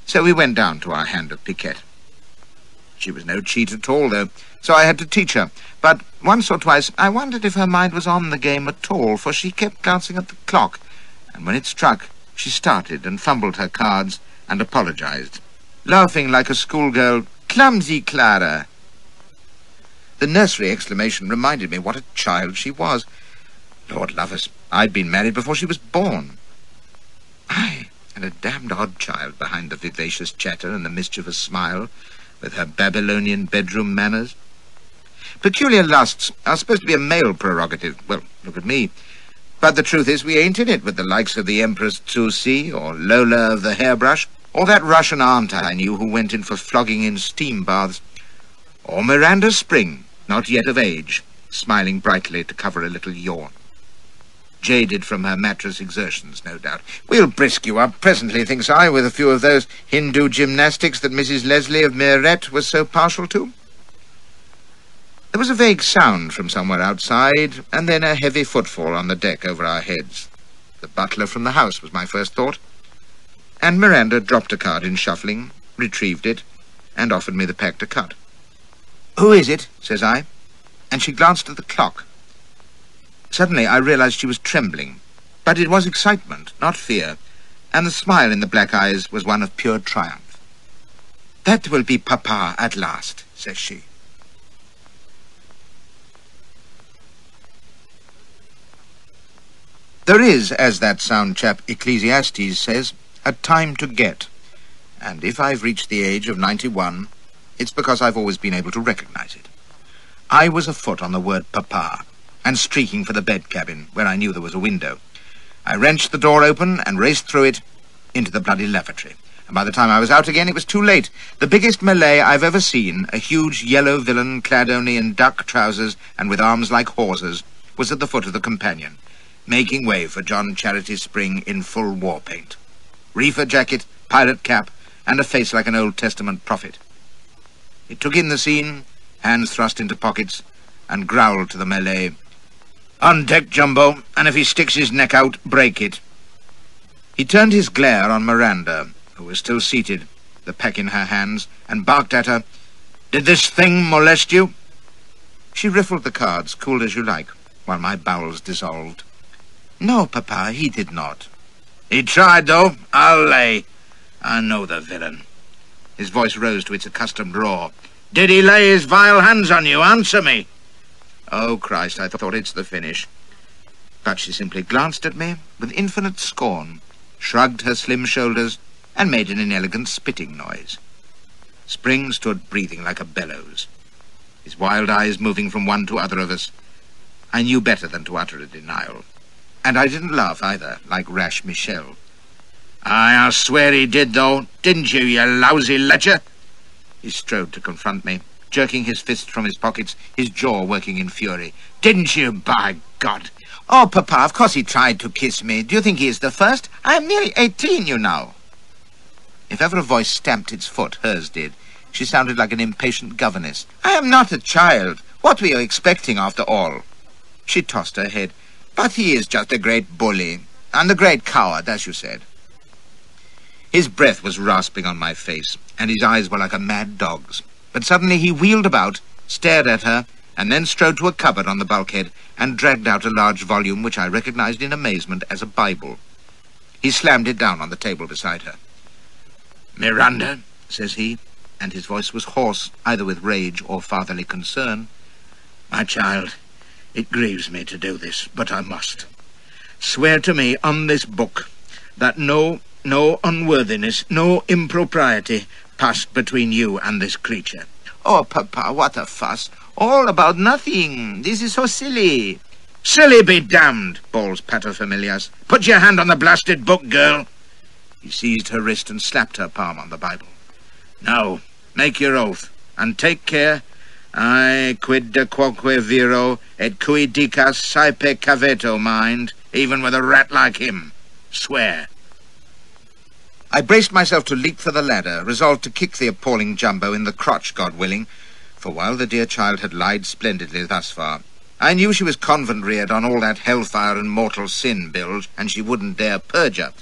so we went down to our hand of piquet. She was no cheat at all, though, so I had to teach her, but once or twice I wondered if her mind was on the game at all, for she kept glancing at the clock, and when it struck, she started and fumbled her cards and apologized, laughing like a schoolgirl Clumsy Clara! The nursery exclamation reminded me what a child she was. Lord love us, I'd been married before she was born. Aye, and a damned odd child behind the vivacious chatter and the mischievous smile, with her Babylonian bedroom manners. Peculiar lusts are supposed to be a male prerogative. Well, look at me. But the truth is we ain't in it with the likes of the Empress Tzusi, or Lola of the hairbrush, or that Russian aunt I knew who went in for flogging in steam baths, or Miranda Spring, not yet of age, smiling brightly to cover a little yawn. Jaded from her mattress exertions, no doubt. We'll brisk you up presently, thinks I, with a few of those Hindu gymnastics that Mrs. Leslie of Meerut was so partial to. There was a vague sound from somewhere outside, and then a heavy footfall on the deck over our heads. The butler from the house was my first thought, and Miranda dropped a card in shuffling, retrieved it, and offered me the pack to cut. "Who is it?" says I, and she glanced at the clock. Suddenly I realized she was trembling, but it was excitement, not fear, and the smile in the black eyes was one of pure triumph. "That will be Papa at last," says she. There is, as that sound chap Ecclesiastes says, a time to get, and if I've reached the age of 91, it's because I've always been able to recognize it. I was afoot on the word Papa, and streaking for the bed cabin, where I knew there was a window. I wrenched the door open and raced through it into the bloody lavatory, and by the time I was out again it was too late. The biggest Malay I've ever seen, a huge yellow villain clad only in duck trousers and with arms like hawsers, was at the foot of the companion, making way for John Charity Spring in full war paint. Reefer jacket, pirate cap, and a face like an Old Testament prophet. He took in the scene, hands thrust into pockets, and growled to the Malay, "On deck, Jumbo, and if he sticks his neck out, break it." He turned his glare on Miranda, who was still seated, the pack in her hands, and barked at her, "Did this thing molest you?" She riffled the cards, cool as you like, while my bowels dissolved. "No, Papa, he did not." "He tried, though, I'll lay. I know the villain." His voice rose to its accustomed roar. "Did he lay his vile hands on you? Answer me." Oh, Christ, I thought it's the finish. But she simply glanced at me with infinite scorn, shrugged her slim shoulders, and made an inelegant spitting noise. Spring stood breathing like a bellows, his wild eyes moving from one to other of us. I knew better than to utter a denial. And I didn't laugh either, like rash Michel. "I'll swear he did, though. Didn't you, you lousy ledger?" He strode to confront me, jerking his fist from his pockets, his jaw working in fury. "Didn't you, by God?" "Oh, Papa, of course he tried to kiss me. Do you think he is the first? I'm nearly 18, you know." If ever a voice stamped its foot, hers did. She sounded like an impatient governess. "I am not a child. What were you expecting, after all?" She tossed her head. "But he is just a great bully, and a great coward, as you said." His breath was rasping on my face, and his eyes were like a mad dog's. But suddenly he wheeled about, stared at her, and then strode to a cupboard on the bulkhead and dragged out a large volume which I recognized in amazement as a Bible. He slammed it down on the table beside her. "Miranda," says he, and his voice was hoarse, either with rage or fatherly concern. "My child, it grieves me to do this, but I must. Swear to me on this book that no unworthiness, no impropriety passed between you and this creature." "Oh, Papa, what a fuss. All about nothing. This is so silly." "Silly be damned," bawls paterfamilias. "Put your hand on the blasted book, girl." He seized her wrist and slapped her palm on the Bible. "Now, make your oath, and take care. I quid de quoque viro, et cui dicas saepe caveto, mind, even with a rat like him. Swear." I braced myself to leap for the ladder, resolved to kick the appalling Jumbo in the crotch, God willing, for while the dear child had lied splendidly thus far, I knew she was convent-reared on all that hellfire and mortal sin bilge, and she wouldn't dare perjure.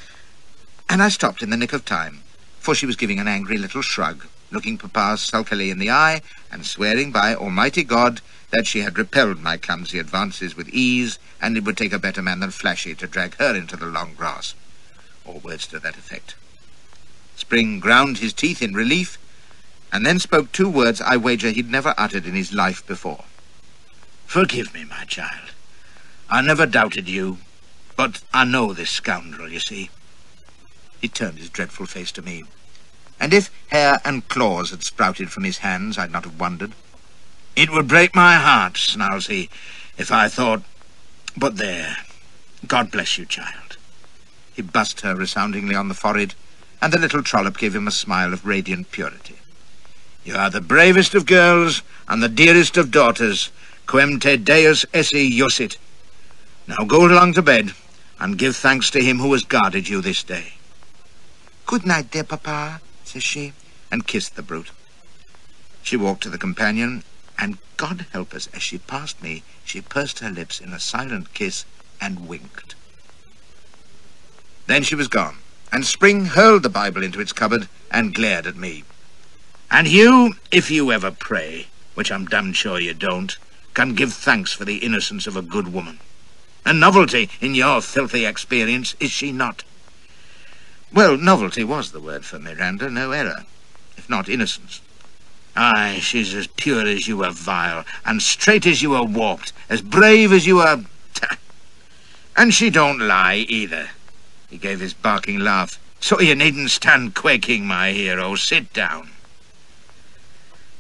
And I stopped in the nick of time, for she was giving an angry little shrug, looking Papa sulkily in the eye, and swearing by Almighty God that she had repelled my clumsy advances with ease, and it would take a better man than Flashy to drag her into the long grass, or words to that effect. Spring ground his teeth in relief, and then spoke 2 words I wager he'd never uttered in his life before. "Forgive me, my child. I never doubted you, but I know this scoundrel, you see." He turned his dreadful face to me, and if hair and claws had sprouted from his hands, I'd not have wondered. "It would break my heart," snarls he, "if I thought... But there, God bless you, child." He bussed her resoundingly on the forehead, and the little trollop gave him a smile of radiant purity. "You are the bravest of girls and the dearest of daughters, quem te deus esse jussit. Now go along to bed, and give thanks to him who has guarded you this day." "Good night, dear papa," says she, and kissed the brute. She walked to the companion, and God help us, as she passed me, she pursed her lips in a silent kiss and winked. Then she was gone, and Spring hurled the Bible into its cupboard and glared at me. "And you, if you ever pray, which I'm damned sure you don't, can give thanks for the innocence of a good woman. A novelty in your filthy experience, is she not?" Well, novelty was the word for Miranda, no error, if not innocence. "Aye, she's as pure as you are vile, and straight as you are warped, as brave as you are... And she don't lie, either." He gave his barking laugh. "So you needn't stand quaking, my hero. Sit down."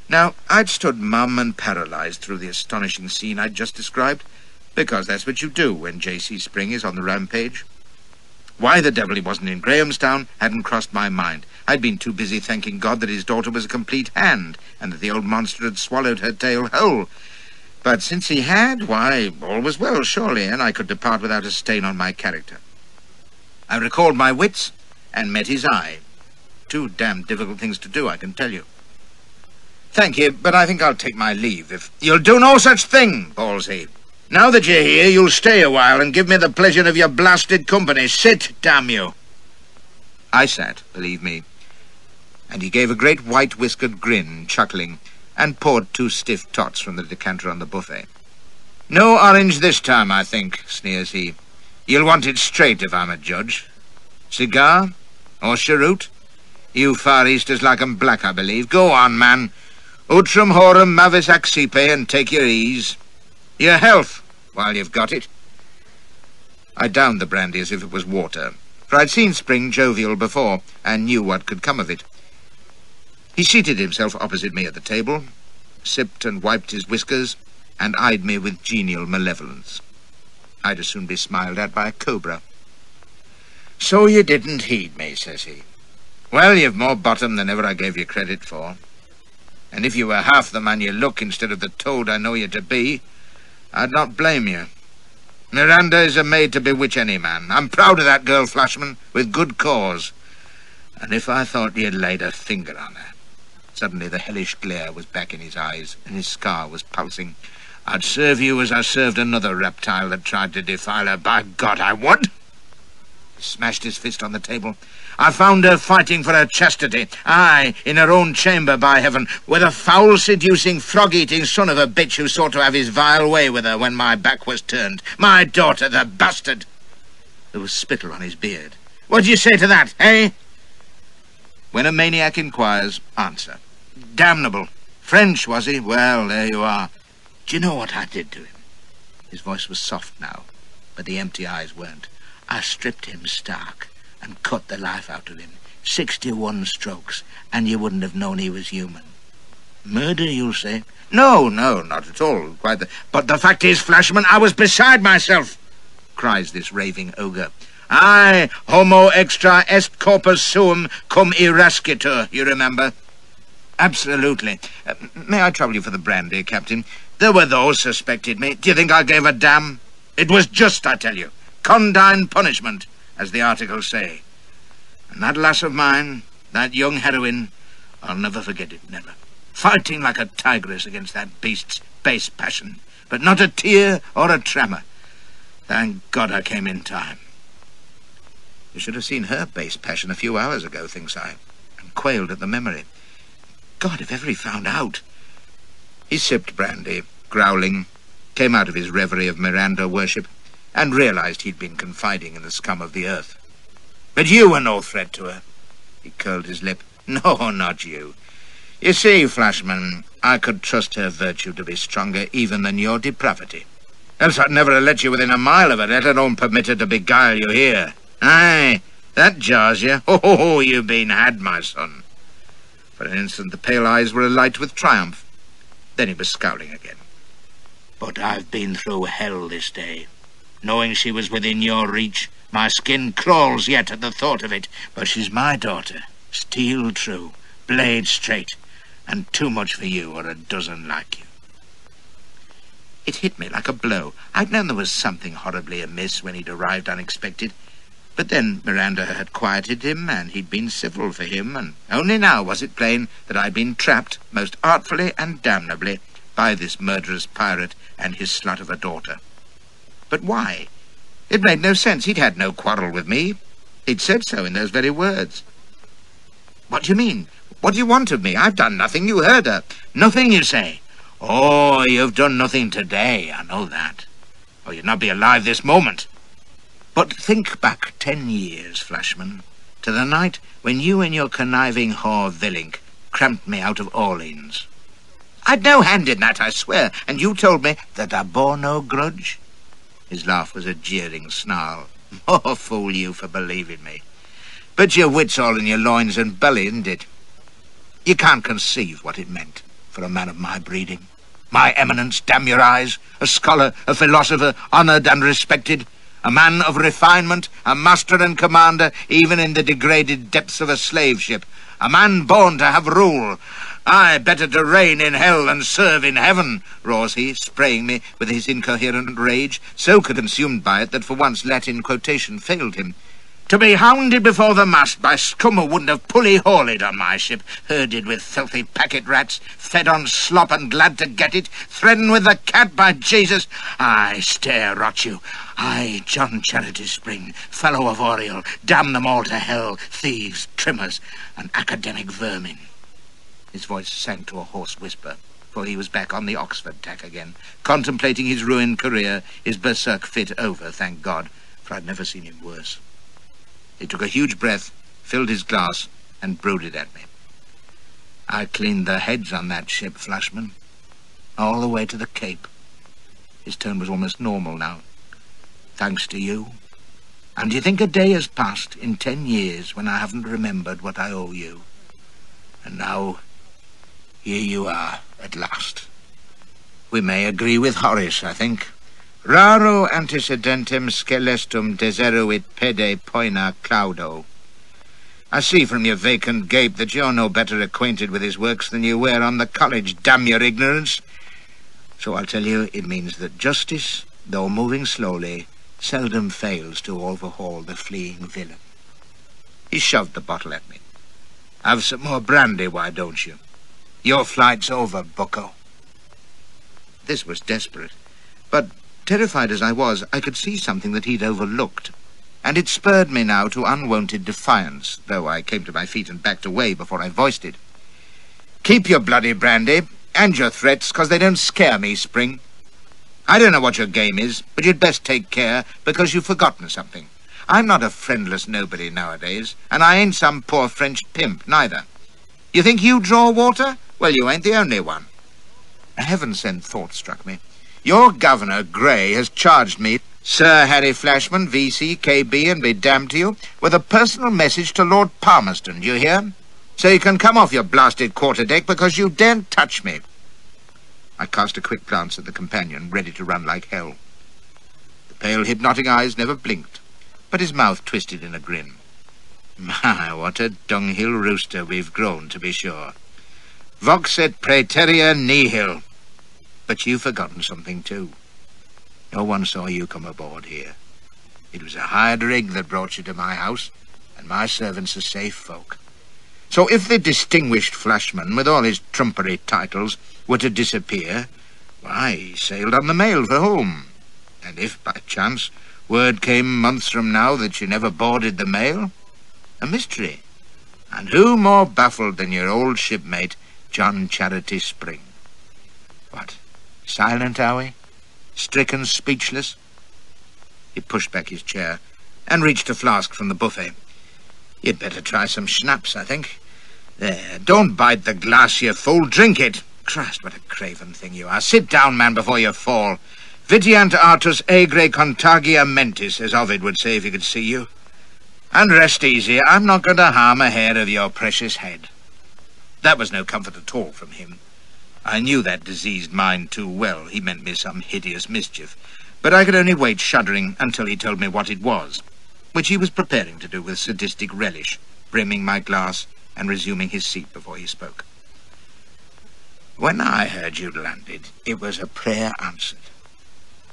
Now, I'd stood mum and paralysed through the astonishing scene I'd just described, because that's what you do when J.C. Spring is on the rampage. Why the devil he wasn't in Grahamstown hadn't crossed my mind. I'd been too busy thanking God that his daughter was a complete hand, and that the old monster had swallowed her tail whole. But since he had, why, all was well, surely, and I could depart without a stain on my character. I recalled my wits and met his eye. 2 damned difficult things to do, I can tell you. "Thank you, but I think I'll take my leave if..." "You'll do no such thing," bawls he. "Now that you're here, you'll stay a while and give me the pleasure of your blasted company. Sit, damn you." I sat, believe me, and he gave a great white-whiskered grin, chuckling, and poured 2 stiff tots from the decanter on the buffet. "No orange this time, I think," sneers he. "You'll want it straight, if I'm a judge. Cigar? Or cheroot? You Far Easters like 'em black, I believe. Go on, man. Utrum horum mavis accipe, and take your ease. Your health, while you've got it." I downed the brandy as if it was water, for I'd seen Spring jovial before, and knew what could come of it. He seated himself opposite me at the table, sipped and wiped his whiskers, and eyed me with genial malevolence. I'd as soon be smiled at by a cobra. "So you didn't heed me," says he. "Well, you've more bottom than ever I gave you credit for. And if you were half the man you look instead of the toad I know you to be, I'd not blame you. Miranda is a maid to bewitch any man. I'm proud of that girl, Flashman, with good cause. And if I thought you'd laid a finger on her..." Suddenly the hellish glare was back in his eyes, and his scar was pulsing. "I'd serve you as I served another reptile that tried to defile her. By God, I would!" He smashed his fist on the table. "I found her fighting for her chastity. Aye, in her own chamber, by heaven, with a foul, seducing, frog-eating son of a bitch who sought to have his vile way with her when my back was turned. My daughter, the bastard!" There was spittle on his beard. "What do you say to that, eh?" When a maniac inquires, answer. "Damnable. French, was he? Well, there you are. Do you know what I did to him?" His voice was soft now, but the empty eyes weren't. "I stripped him stark and cut the life out of him. 61 strokes, and you wouldn't have known he was human." "Murder, you'll say?" No, not at all. Quite the... "But the fact is, Flashman, I was beside myself," cries this raving ogre. "Aye, homo extra est corpus suum cum irascitur, you remember?" "Absolutely. May I trouble you for the brandy, Captain?" "There were those suspected me. Do you think I gave a damn? It was just, I tell you. Condign punishment, as the articles say. And that lass of mine, that young heroine, I'll never forget it, never. Fighting like a tigress against that beast's base passion, but not a tear or a tremor. Thank God I came in time." You should have seen her base passion a few hours ago, thinks I, and quailed at the memory. God, if ever he found out. He sipped brandy, growling, came out of his reverie of Miranda worship, and realized he'd been confiding in the scum of the earth. "But you were no threat to her." He curled his lip. "No, not you. You see, Flashman, I could trust her virtue to be stronger even than your depravity. Else I'd never have let you within a mile of her, let alone permit her to beguile you here. Aye, that jars you. Oh, you've been had, my son. For an instant, the pale eyes were alight with triumph. Then he was scowling again. But I've been through hell this day. Knowing she was within your reach, my skin crawls yet at the thought of it. But she's my daughter, steel true, blade straight, and too much for you or a dozen like you. It hit me like a blow. I'd known there was something horribly amiss when he'd arrived unexpected. But then Miranda had quieted him, and he'd been civil for him, and only now was it plain that I'd been trapped, most artfully and damnably, by this murderous pirate and his slut of a daughter. But why? It made no sense. He'd had no quarrel with me. He'd said so in those very words. What do you mean? What do you want of me? I've done nothing. You heard her. Nothing, you say? Oh, you've done nothing today, I know that. Or you'd not be alive this moment. But think back 10 years, Flashman, to the night when you and your conniving whore Villink cramped me out of Orleans. I'd no hand in that, I swear, and you told me that I bore no grudge. His laugh was a jeering snarl. More fool you for believing me. But your wit's all in your loins and belly, isn't it? You can't conceive what it meant for a man of my breeding. My eminence, damn your eyes, a scholar, a philosopher, honoured and respected, a man of refinement, a master and commander, even in the degraded depths of a slave ship, a man born to have rule. Aye, better to reign in hell than serve in heaven, roars he, spraying me with his incoherent rage, so consumed by it that for once Latin quotation failed him. To be hounded before the mast by scum who wouldn't have pulley-hauled on my ship, herded with filthy packet rats, fed on slop and glad to get it, threatened with the cat, by Jesus. I stare, rot you. I, John Charity Spring, fellow of Oriel, damn them all to hell, thieves, trimmers, and academic vermin. His voice sank to a hoarse whisper, for he was back on the Oxford tack again, contemplating his ruined career, his berserk fit over, thank God, for I'd never seen him worse. He took a huge breath, filled his glass, and brooded at me. I cleaned the heads on that ship, Flashman, all the way to the Cape. His tone was almost normal now. Thanks to you. And do you think a day has passed in 10 years when I haven't remembered what I owe you? And now, here you are, at last. We may agree with Horace, I think. Raro antecedentem scelestum deseruit pede poena claudo. I see from your vacant gape that you're no better acquainted with his works than you were on the college, damn your ignorance. So I'll tell you it means that justice, though moving slowly, seldom fails to overhaul the fleeing villain. He shoved the bottle at me. Have some more brandy, why don't you? Your flight's over, bucko. This was desperate, but terrified as I was, I could see something that he'd overlooked, and it spurred me now to unwonted defiance, though I came to my feet and backed away before I voiced it. Keep your bloody brandy, and your threats, 'cause they don't scare me, Spring. I don't know what your game is, but you'd best take care, because you've forgotten something. I'm not a friendless nobody nowadays, and I ain't some poor French pimp, neither. You think you draw water? Well, you ain't the only one. A heaven-sent thought struck me. Your governor, Grey, has charged me, Sir Harry Flashman, V.C., K.B., and be damned to you, with a personal message to Lord Palmerston, do you hear? So you can come off your blasted quarterdeck because you daren't touch me. I cast a quick glance at the companion, ready to run like hell. The pale, hypnotic eyes never blinked, but his mouth twisted in a grin. My, what a dunghill rooster we've grown, to be sure. Vox et praeterea nihil. But you've forgotten something, too. No one saw you come aboard here. It was a hired rig that brought you to my house, and my servants are safe folk. So if the distinguished Flashman, with all his trumpery titles, were to disappear, why, he sailed on the mail for home. And if, by chance, word came months from now that you never boarded the mail, a mystery. And who more baffled than your old shipmate, John Charity Spring? What? Silent, are we? Stricken, speechless? He pushed back his chair and reached a flask from the buffet. You'd better try some schnapps, I think. There, don't bite the glass, you fool. Drink it. Christ, what a craven thing you are. Sit down, man, before you fall. Vitiant artus egre contagia mentis, as Ovid would say if he could see you. And rest easy. I'm not going to harm a hair of your precious head. That was no comfort at all from him. I knew that diseased mind too well. He meant me some hideous mischief. But I could only wait shuddering until he told me what it was, which he was preparing to do with sadistic relish, brimming my glass and resuming his seat before he spoke. When I heard you'd landed, it was a prayer answered.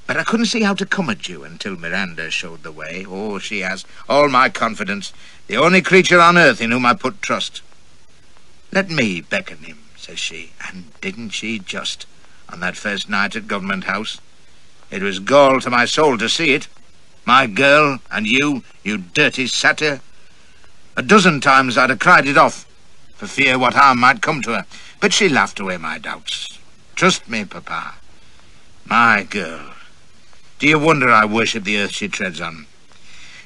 But I couldn't see how to come at you until Miranda showed the way. Oh, she has all my confidence, the only creature on earth in whom I put trust. Let me beckon him, says she, and didn't she just, on that first night at Government House? It was gall to my soul to see it. My girl, and you dirty satyr. A dozen times I'd have cried it off, for fear what harm might come to her, but she laughed away my doubts. Trust me, Papa. My girl. Do you wonder I worship the earth she treads on?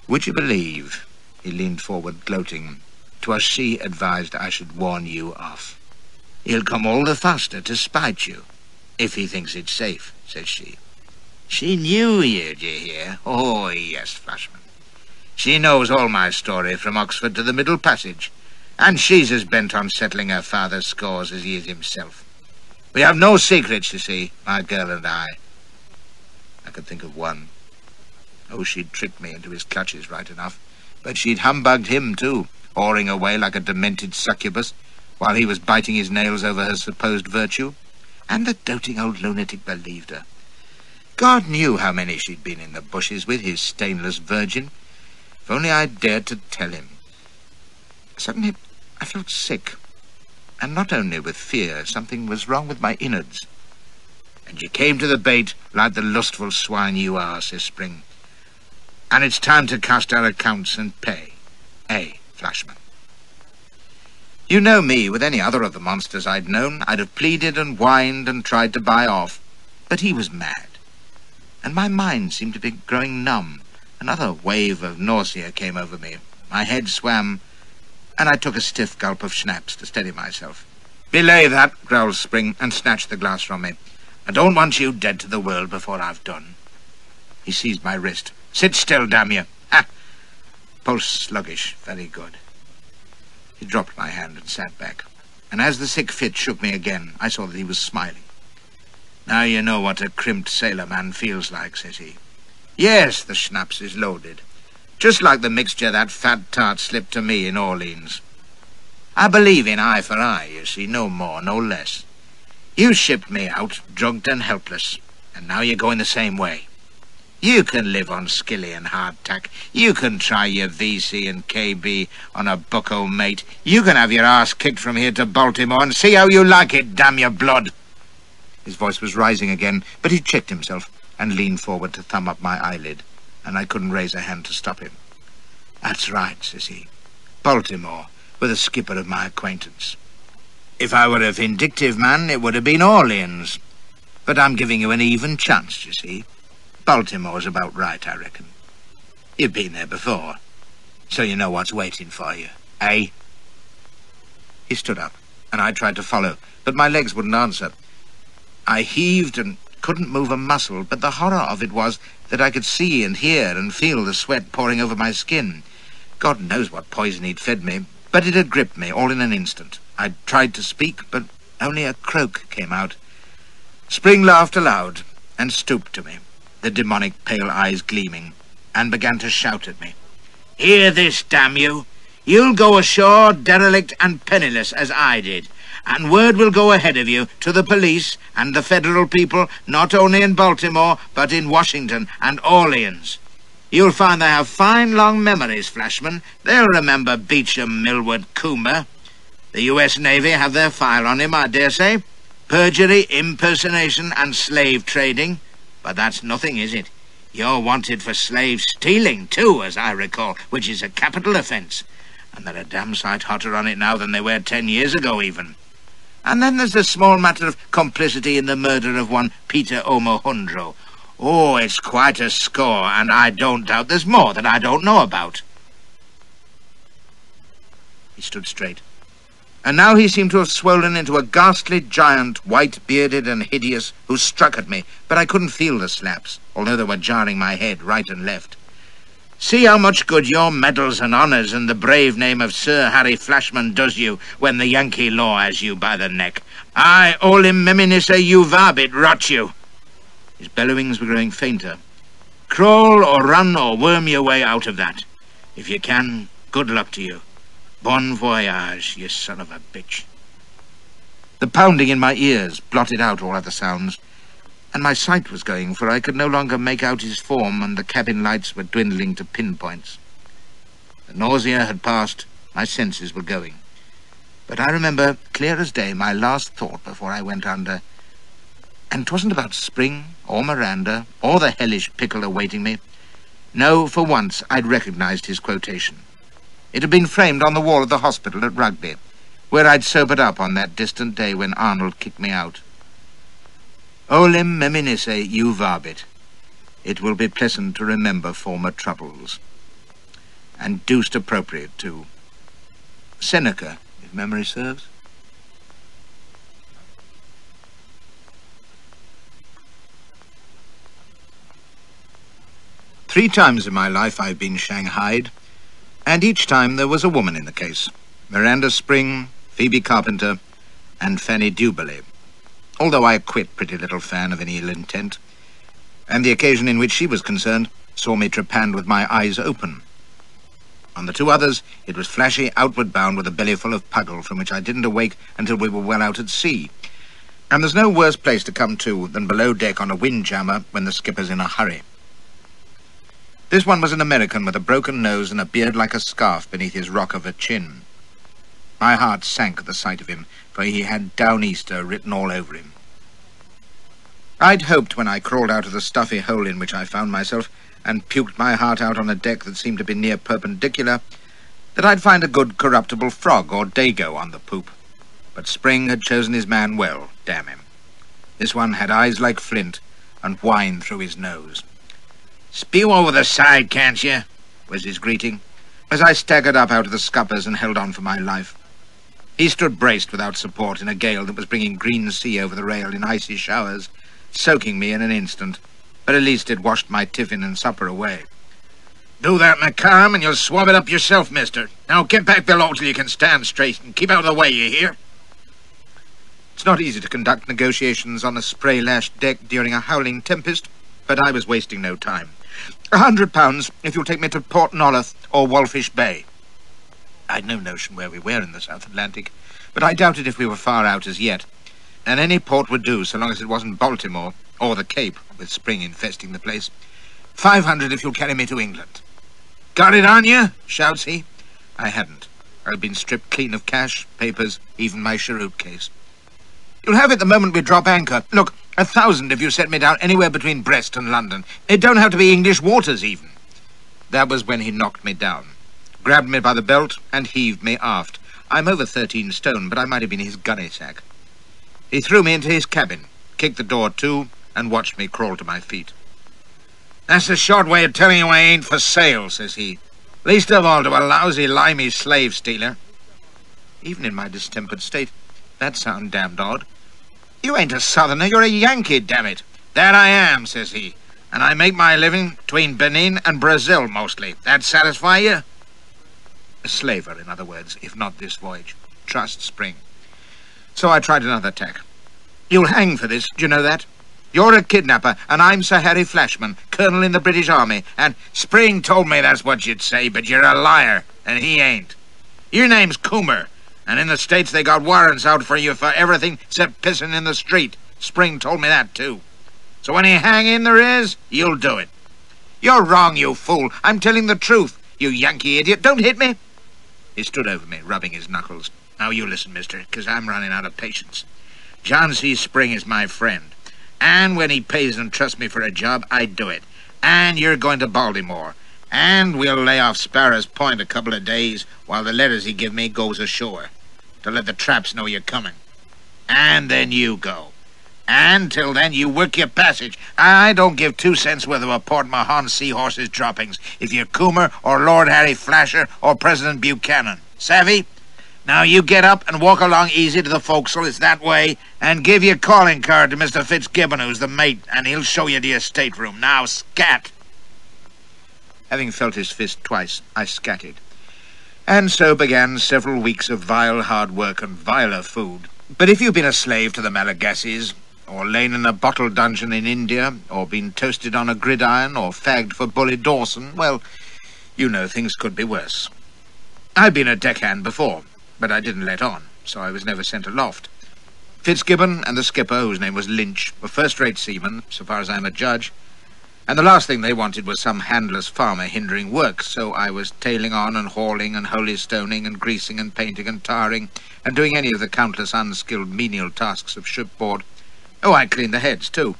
Would you believe, he leaned forward gloating, 'twas she advised I should warn you off. He'll come all the faster to spite you, if he thinks it's safe, says she. She knew you, do you hear? Oh, yes, Flashman. She knows all my story from Oxford to the Middle Passage, and she's as bent on settling her father's scores as he is himself. We have no secrets, you see, my girl and I. I could think of one. Oh, she'd tricked me into his clutches right enough, but she'd humbugged him too, awing away like a demented succubus, while he was biting his nails over her supposed virtue, and the doting old lunatic believed her. God knew how many she'd been in the bushes with, his stainless virgin. If only I dared to tell him. Suddenly I felt sick, and not only with fear, something was wrong with my innards. And you came to the bait like the lustful swine you are, says Spring. And it's time to cast our accounts and pay. Flashman. You know me, with any other of the monsters I'd known, I'd have pleaded and whined and tried to buy off. But he was mad. And my mind seemed to be growing numb. Another wave of nausea came over me. My head swam, and I took a stiff gulp of schnapps to steady myself. Belay that, growled Spring, and snatched the glass from me. I don't want you dead to the world before I've done. He seized my wrist. Sit still, damn you. Ha! Pulse sluggish. Very good. He dropped my hand and sat back, and as the sick fit shook me again, I saw that he was smiling. Now you know what a crimped sailor man feels like, says he. Yes, the schnapps is loaded. Just like the mixture that fat tart slipped to me in Orleans. I believe in eye for eye, you see, no more, no less. You shipped me out, drugged and helpless, and now you're going the same way. You can live on skilly and hardtack. You can try your VC and KB on a bucko mate. You can have your arse kicked from here to Baltimore and see how you like it, damn your blood. His voice was rising again, but he checked himself and leaned forward to thumb up my eyelid, and I couldn't raise a hand to stop him. That's right, says he. Baltimore, with a skipper of my acquaintance. If I were a vindictive man, it would have been Orleans. But I'm giving you an even chance, you see. Baltimore's about right, I reckon. You've been there before, so you know what's waiting for you, eh? He stood up, and I tried to follow, but my legs wouldn't answer. I heaved and couldn't move a muscle, but the horror of it was that I could see and hear and feel the sweat pouring over my skin. God knows what poison he'd fed me, but it had gripped me all in an instant. I tried to speak, but only a croak came out. Spring laughed aloud and stooped to me, the demonic pale eyes gleaming, and began to shout at me. Hear this, damn you! You'll go ashore derelict and penniless as I did, and word will go ahead of you to the police and the federal people, not only in Baltimore, but in Washington and Orleans. You'll find they have fine long memories, Flashman. They'll remember Beecham, Millward, Coomer. The U.S. Navy have their file on him, I dare say. Perjury, impersonation, and slave trading. But that's nothing, is it? You're wanted for slave stealing, too, as I recall, which is a capital offence. And they're a damn sight hotter on it now than they were 10 years ago, even. And then there's the small matter of complicity in the murder of one Peter Omohundro. Oh, it's quite a score, and I don't doubt there's more that I don't know about. He stood straight, And now he seemed to have swollen into a ghastly giant, white-bearded and hideous, who struck at me, but I couldn't feel the slaps, although they were jarring my head right and left. See how much good your medals and honours and the brave name of Sir Harry Flashman does you when the Yankee law has you by the neck. I, olim meminisse you varbit, rot you. His bellowings were growing fainter. Crawl or run or worm your way out of that. If you can, good luck to you. Bon voyage, you son of a bitch. The pounding in my ears blotted out all other sounds, and my sight was going, for I could no longer make out his form, and the cabin lights were dwindling to pinpoints. The nausea had passed, my senses were going. But I remember, clear as day, my last thought before I went under. And 'twasn't about Spring, or Miranda, or the hellish pickle awaiting me. No, for once I'd recognized his quotation. It had been framed on the wall of the hospital at Rugby, where I'd sobered up on that distant day when Arnold kicked me out. Olim meminisse juvabit. It will be pleasant to remember former troubles. And deuced appropriate, too. Seneca, if memory serves. Three times in my life I've been shanghaied, and each time there was a woman in the case. Miranda Spring, Phoebe Carpenter, and Fanny Duberly. Although I quit pretty little fan of any ill intent, and the occasion in which she was concerned saw me trepanned with my eyes open. On the two others, it was flashy, outward bound with a belly full of puggle from which I didn't awake until we were well out at sea. And there's no worse place to come to than below deck on a windjammer when the skipper's in a hurry. This one was an American with a broken nose and a beard like a scarf beneath his rock of a chin. My heart sank at the sight of him, for he had Downeaster written all over him. I'd hoped when I crawled out of the stuffy hole in which I found myself and puked my heart out on a deck that seemed to be near perpendicular, that I'd find a good corruptible frog or dago on the poop. But Spring had chosen his man well, damn him. This one had eyes like flint and wine through his nose. "Spew over the side, can't you?" was his greeting, as I staggered up out of the scuppers and held on for my life. He stood braced without support in a gale that was bringing green sea over the rail in icy showers, soaking me in an instant, but at least it washed my tiffin and supper away. "Do that, McCarm, and you'll swab it up yourself, mister. Now get back below till you can stand straight, and keep out of the way, you hear?" It's not easy to conduct negotiations on a spray-lashed deck during a howling tempest, but I was wasting no time. £100 if you'll take me to Port Nolloth or Walfish Bay. I'd no notion where we were in the South Atlantic, but I doubted if we were far out as yet, and any port would do so long as it wasn't Baltimore or the Cape, with Spring infesting the place. 500 if you'll carry me to England. "Got it on you?" shouts he. I hadn't. I'd been stripped clean of cash, papers, even my cheroot case. "You'll have it the moment we drop anchor. Look, 1,000 if you set me down anywhere between Brest and London. It don't have to be English waters, even." That was when he knocked me down, grabbed me by the belt, and heaved me aft. I'm over 13 stone, but I might have been his gunny sack. He threw me into his cabin, kicked the door to, and watched me crawl to my feet. "That's a short way of telling you I ain't for sale," says he. "Least of all to a lousy, limey slave stealer." Even in my distempered state, that sounded damned odd. "You ain't a southerner, you're a Yankee, damn it." "That I am," says he, "and I make my living between Benin and Brazil mostly. That satisfy you?" A slaver, in other words, if not this voyage. Trust Spring. So I tried another tack. "You'll hang for this, do you know that? You're a kidnapper, and I'm Sir Harry Flashman, colonel in the British Army, and—" "Spring told me that's what you'd say, but you're a liar, and he ain't. Your name's Coomer, and in the States they got warrants out for you for everything except pissing in the street. Spring told me that, too. So any hanging there is, you'll do it." "You're wrong, you fool. I'm telling the truth, you Yankee idiot. Don't hit me." He stood over me, rubbing his knuckles. "Now you listen, mister, 'cause I'm running out of patience. John C. Spring is my friend, and when he pays and trusts me for a job, I do it. And you're going to Baltimore, and we'll lay off Sparrow's Point a couple of days while the letters he give me goes ashore, to let the traps know you're coming. And then you go. And till then you work your passage. I don't give 2 cents worth of a Port Mahon seahorse's droppings if you're Coomer or Lord Harry Flasher or President Buchanan. Savvy? Now you get up and walk along easy to the forecastle, it's that way, and give your calling card to Mr. Fitzgibbon, who's the mate, and he'll show you to your stateroom. Now, scat!" Having felt his fist twice, I scatted. And so began several weeks of vile hard work and viler food. But if you've been a slave to the Malagasys, or lain in a bottle dungeon in India, or been toasted on a gridiron, or fagged for Bully Dawson, well, you know things could be worse. I'd been a deckhand before, but I didn't let on, so I was never sent aloft. Fitzgibbon and the skipper, whose name was Lynch, were first-rate seamen, so far as I'm a judge, and the last thing they wanted was some handless farmer hindering work, so I was tailing on and hauling and holy-stoning and greasing and painting and tarring and doing any of the countless unskilled menial tasks of shipboard. Oh, I cleaned the heads, too.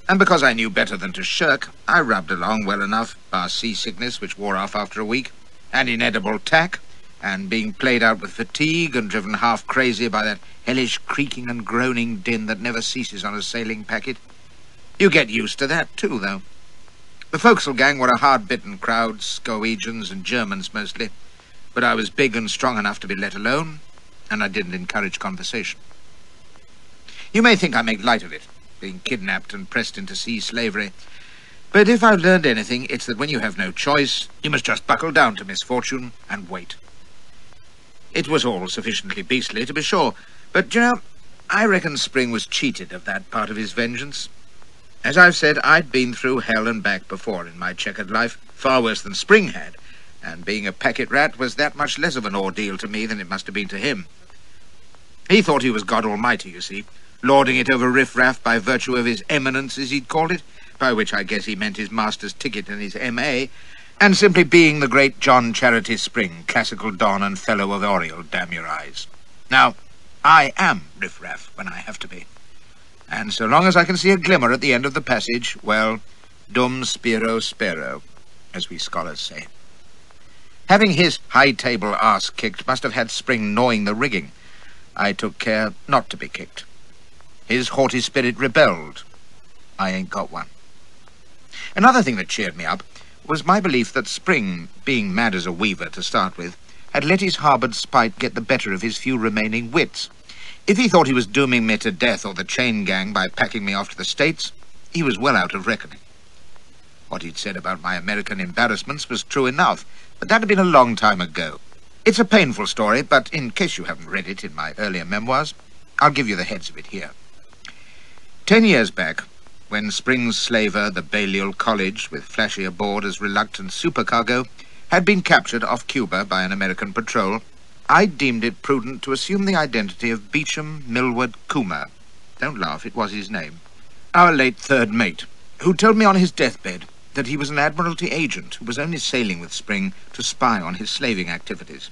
And because I knew better than to shirk, I rubbed along well enough, bar seasickness, which wore off after a week, and inedible tack, and being played out with fatigue and driven half crazy by that hellish creaking and groaning din that never ceases on a sailing packet. You get used to that, too, though. The forecastle gang were a hard-bitten crowd, Scoegians and Germans mostly, but I was big and strong enough to be let alone, and I didn't encourage conversation. You may think I make light of it, being kidnapped and pressed into sea slavery, but if I've learned anything, it's that when you have no choice, you must just buckle down to misfortune and wait. It was all sufficiently beastly, to be sure, but, you know, I reckon Spring was cheated of that part of his vengeance. As I've said, I'd been through hell and back before in my checkered life, far worse than Spring had, and being a packet rat was that much less of an ordeal to me than it must have been to him. He thought he was God Almighty, you see, lording it over riff-raff by virtue of his eminence, as he'd called it, by which I guess he meant his master's ticket and his M.A., and simply being the great John Charity Spring, classical don and fellow of Oriel, damn your eyes. Now, I am riff-raff when I have to be. And so long as I can see a glimmer at the end of the passage, well, dum spiro spero, as we scholars say. Having his high table arse kicked must have had Spring gnawing the rigging. I took care not to be kicked. His haughty spirit rebelled. I ain't got one. Another thing that cheered me up was my belief that Spring, being mad as a weaver to start with, had let his harboured spite get the better of his few remaining wits. If he thought he was dooming me to death or the chain gang by packing me off to the States, he was well out of reckoning. What he'd said about my American embarrassments was true enough, but that had been a long time ago. It's a painful story, but in case you haven't read it in my earlier memoirs, I'll give you the heads of it here. 10 years back, when Spring's slaver, the Balliol College, with Flashy aboard as reluctant supercargo, had been captured off Cuba by an American patrol, I deemed it prudent to assume the identity of Beecham Millward Coomer. Don't laugh, it was his name. Our late third mate, who told me on his deathbed that he was an Admiralty agent who was only sailing with Spring to spy on his slaving activities.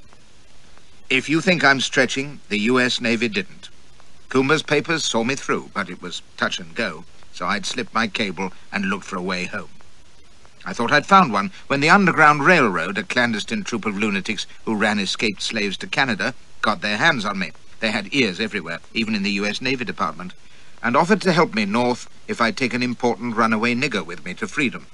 If you think I'm stretching, the U.S. Navy didn't. Coomer's papers saw me through, but it was touch and go, so I'd slipped my cable and looked for a way home. I thought I'd found one when the Underground Railroad, a clandestine troop of lunatics who ran escaped slaves to Canada, got their hands on me. They had ears everywhere, even in the U.S. Navy Department, and offered to help me north if I'd take an important runaway nigger with me to freedom.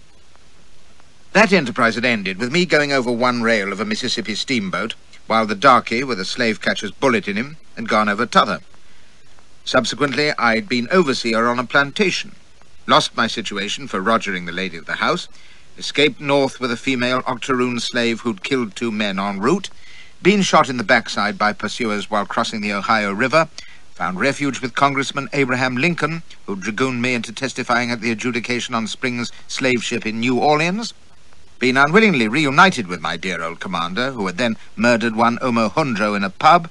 That enterprise had ended with me going over one rail of a Mississippi steamboat, while the darky, with a slave catcher's bullet in him, had gone over t'other. Subsequently, I'd been overseer on a plantation, lost my situation for rogering the lady of the house, escaped north with a female octoroon slave who'd killed 2 men en route, been shot in the backside by pursuers while crossing the Ohio River, found refuge with Congressman Abraham Lincoln, who dragooned me into testifying at the adjudication on Spring's slave ship in New Orleans, been unwillingly reunited with my dear old commander, who had then murdered one Omo Hundro in a pub,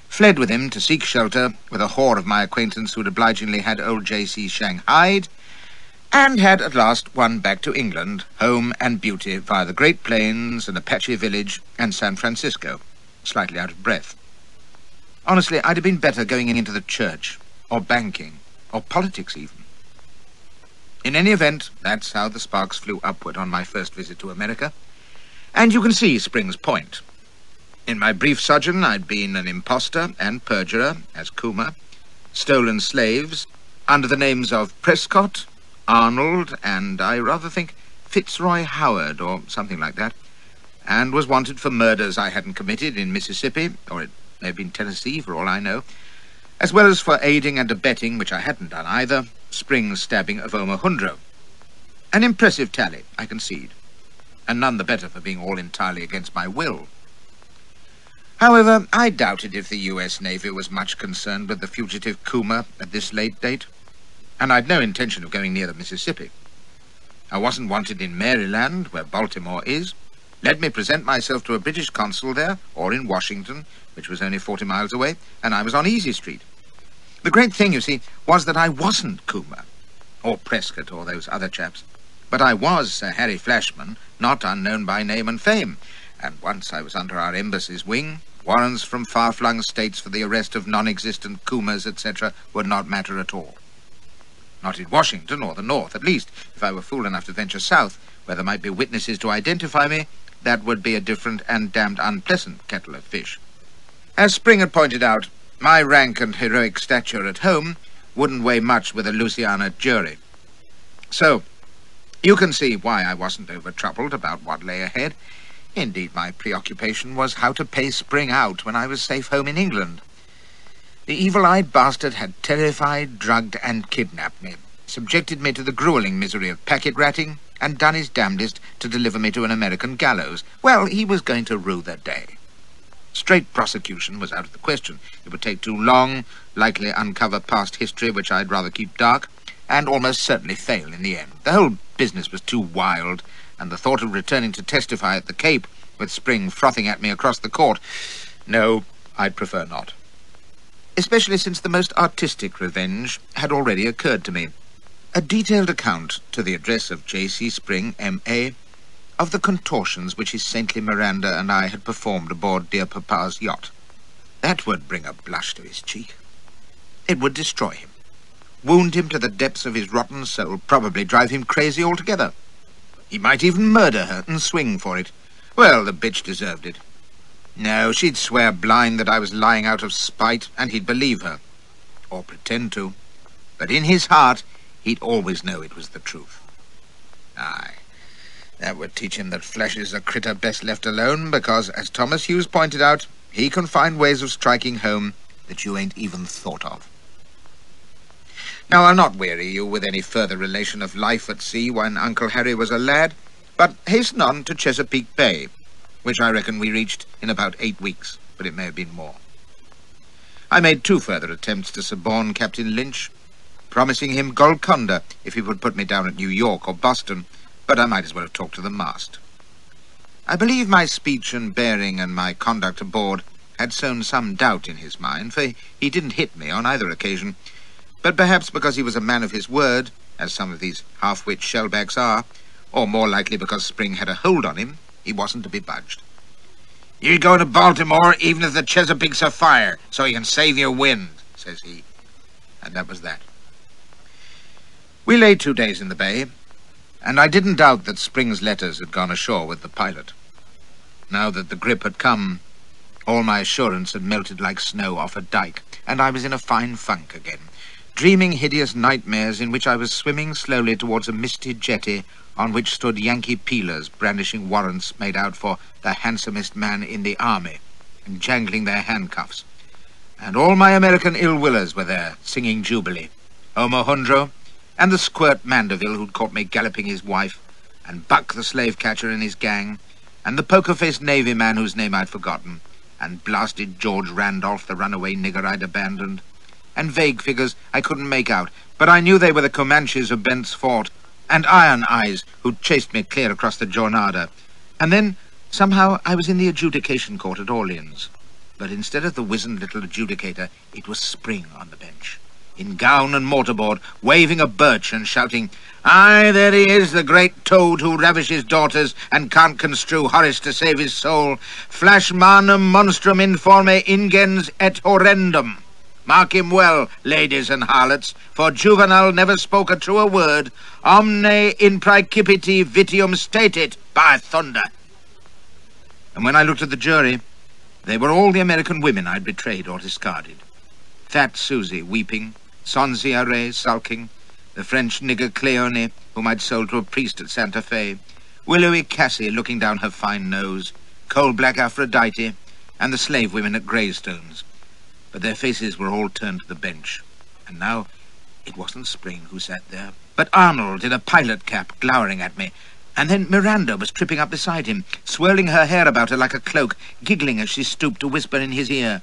fled with him to seek shelter with a whore of my acquaintance who'd obligingly had old J.C. shanghaied, and had at last won back to England, home and beauty, via the Great Plains and Apache Village and San Francisco, slightly out of breath. Honestly, I'd have been better going into the church, or banking, or politics even. In any event, that's how the sparks flew upward on my first visit to America, and you can see Spring's point. In my brief sojourn, I'd been an impostor and perjurer, as Coomer, stolen slaves, under the names of Prescott, Arnold, and I rather think Fitzroy Howard, or something like that, and was wanted for murders I hadn't committed in Mississippi, or may have been Tennessee for all I know, as well as for aiding and abetting, which I hadn't done either, Spring's stabbing of Omohundro. An impressive tally, I concede, and none the better for being all entirely against my will. However, I doubted if the U.S. Navy was much concerned with the fugitive Coomer at this late date, and I'd no intention of going near the Mississippi. I wasn't wanted in Maryland, where Baltimore is. Let me present myself to a British consul there, or in Washington, which was only 40 miles away, and I was on Easy Street. The great thing, you see, was that I wasn't Coomer, or Prescott, or those other chaps. But I was Sir Harry Flashman, not unknown by name and fame, and once I was under our embassy's wing, warrants from far-flung states for the arrest of non-existent Coomers, etc., would not matter at all. Not in Washington or the North, at least. If I were fool enough to venture south, where there might be witnesses to identify me, that would be a different and damned unpleasant kettle of fish. As Spring had pointed out, my rank and heroic stature at home wouldn't weigh much with a Louisiana jury. So, you can see why I wasn't over-troubled about what lay ahead. Indeed, my preoccupation was how to pay Spring out when I was safe home in England. The evil-eyed bastard had terrified, drugged, and kidnapped me, subjected me to the grueling misery of packet-ratting, and done his damnedest to deliver me to an American gallows. Well, he was going to rue the day. Straight prosecution was out of the question. It would take too long, likely uncover past history which I'd rather keep dark, and almost certainly fail in the end. The whole business was too wild, and the thought of returning to testify at the Cape, with Spring frothing at me across the court, no, I'd prefer not. Especially since the most artistic revenge had already occurred to me. A detailed account to the address of J.C. Spring, M.A., of the contortions which his saintly Miranda and I had performed aboard dear Papa's yacht. That would bring a blush to his cheek. It would destroy him, wound him to the depths of his rotten soul, probably drive him crazy altogether. He might even murder her and swing for it. Well, the bitch deserved it. No, she'd swear blind that I was lying out of spite, and he'd believe her. Or pretend to. But in his heart, he'd always know it was the truth. Aye, that would teach him that flesh is a critter best left alone, because, as Thomas Hughes pointed out, he can find ways of striking home that you ain't even thought of. Now, I'll not weary you with any further relation of life at sea when Uncle Harry was a lad, but hasten on to Chesapeake Bay, which I reckon we reached in about 8 weeks, but it may have been more. I made 2 further attempts to suborn Captain Lynch, promising him Golconda if he would put me down at New York or Boston, but I might as well have talked to the mast. I believe my speech and bearing and my conduct aboard had sown some doubt in his mind, for he didn't hit me on either occasion, but perhaps because he was a man of his word, as some of these half-wit shellbacks are, or more likely because Spring had a hold on him, he wasn't to be budged. "You go to Baltimore even if the Chesapeake's afire, so you can save your wind," says he. And that was that. We lay 2 days in the bay, and I didn't doubt that Spring's letters had gone ashore with the pilot. Now that the grip had come, all my assurance had melted like snow off a dike, and I was in a fine funk again, dreaming hideous nightmares in which I was swimming slowly towards a misty jetty on which stood Yankee peelers brandishing warrants made out for the handsomest man in the army and jangling their handcuffs. And all my American ill-willers were there, singing jubilee. Omohundro, and the squirt Mandeville who'd caught me galloping his wife, and Buck the slave-catcher and his gang, and the poker-faced Navy man whose name I'd forgotten, and blasted George Randolph, the runaway nigger I'd abandoned, and vague figures I couldn't make out, but I knew they were the Comanches of Bent's Fort, and Iron Eyes, who'd chased me clear across the Jornada. And then, somehow, I was in the adjudication court at Orleans. But instead of the wizened little adjudicator, it was Spring on the bench, in gown and mortarboard, waving a birch and shouting, "Aye, there he is, the great toad who ravishes daughters and can't construe Horace to save his soul. Flashmanum monstrum informe ingens et horrendum. Mark him well, ladies and harlots, for Juvenal never spoke a truer word. Omne in praecipiti vitium statit, by thunder." And when I looked at the jury, they were all the American women I'd betrayed or discarded. Fat Susie weeping, Sonzia Ray sulking, the French nigger Cleone, whom I'd sold to a priest at Santa Fe, willowy Cassie looking down her fine nose, coal-black Aphrodite, and the slave women at Greystones, but their faces were all turned to the bench. And now it wasn't Spring who sat there, but Arnold in a pilot cap glowering at me. And then Miranda was tripping up beside him, swirling her hair about her like a cloak, giggling as she stooped to whisper in his ear.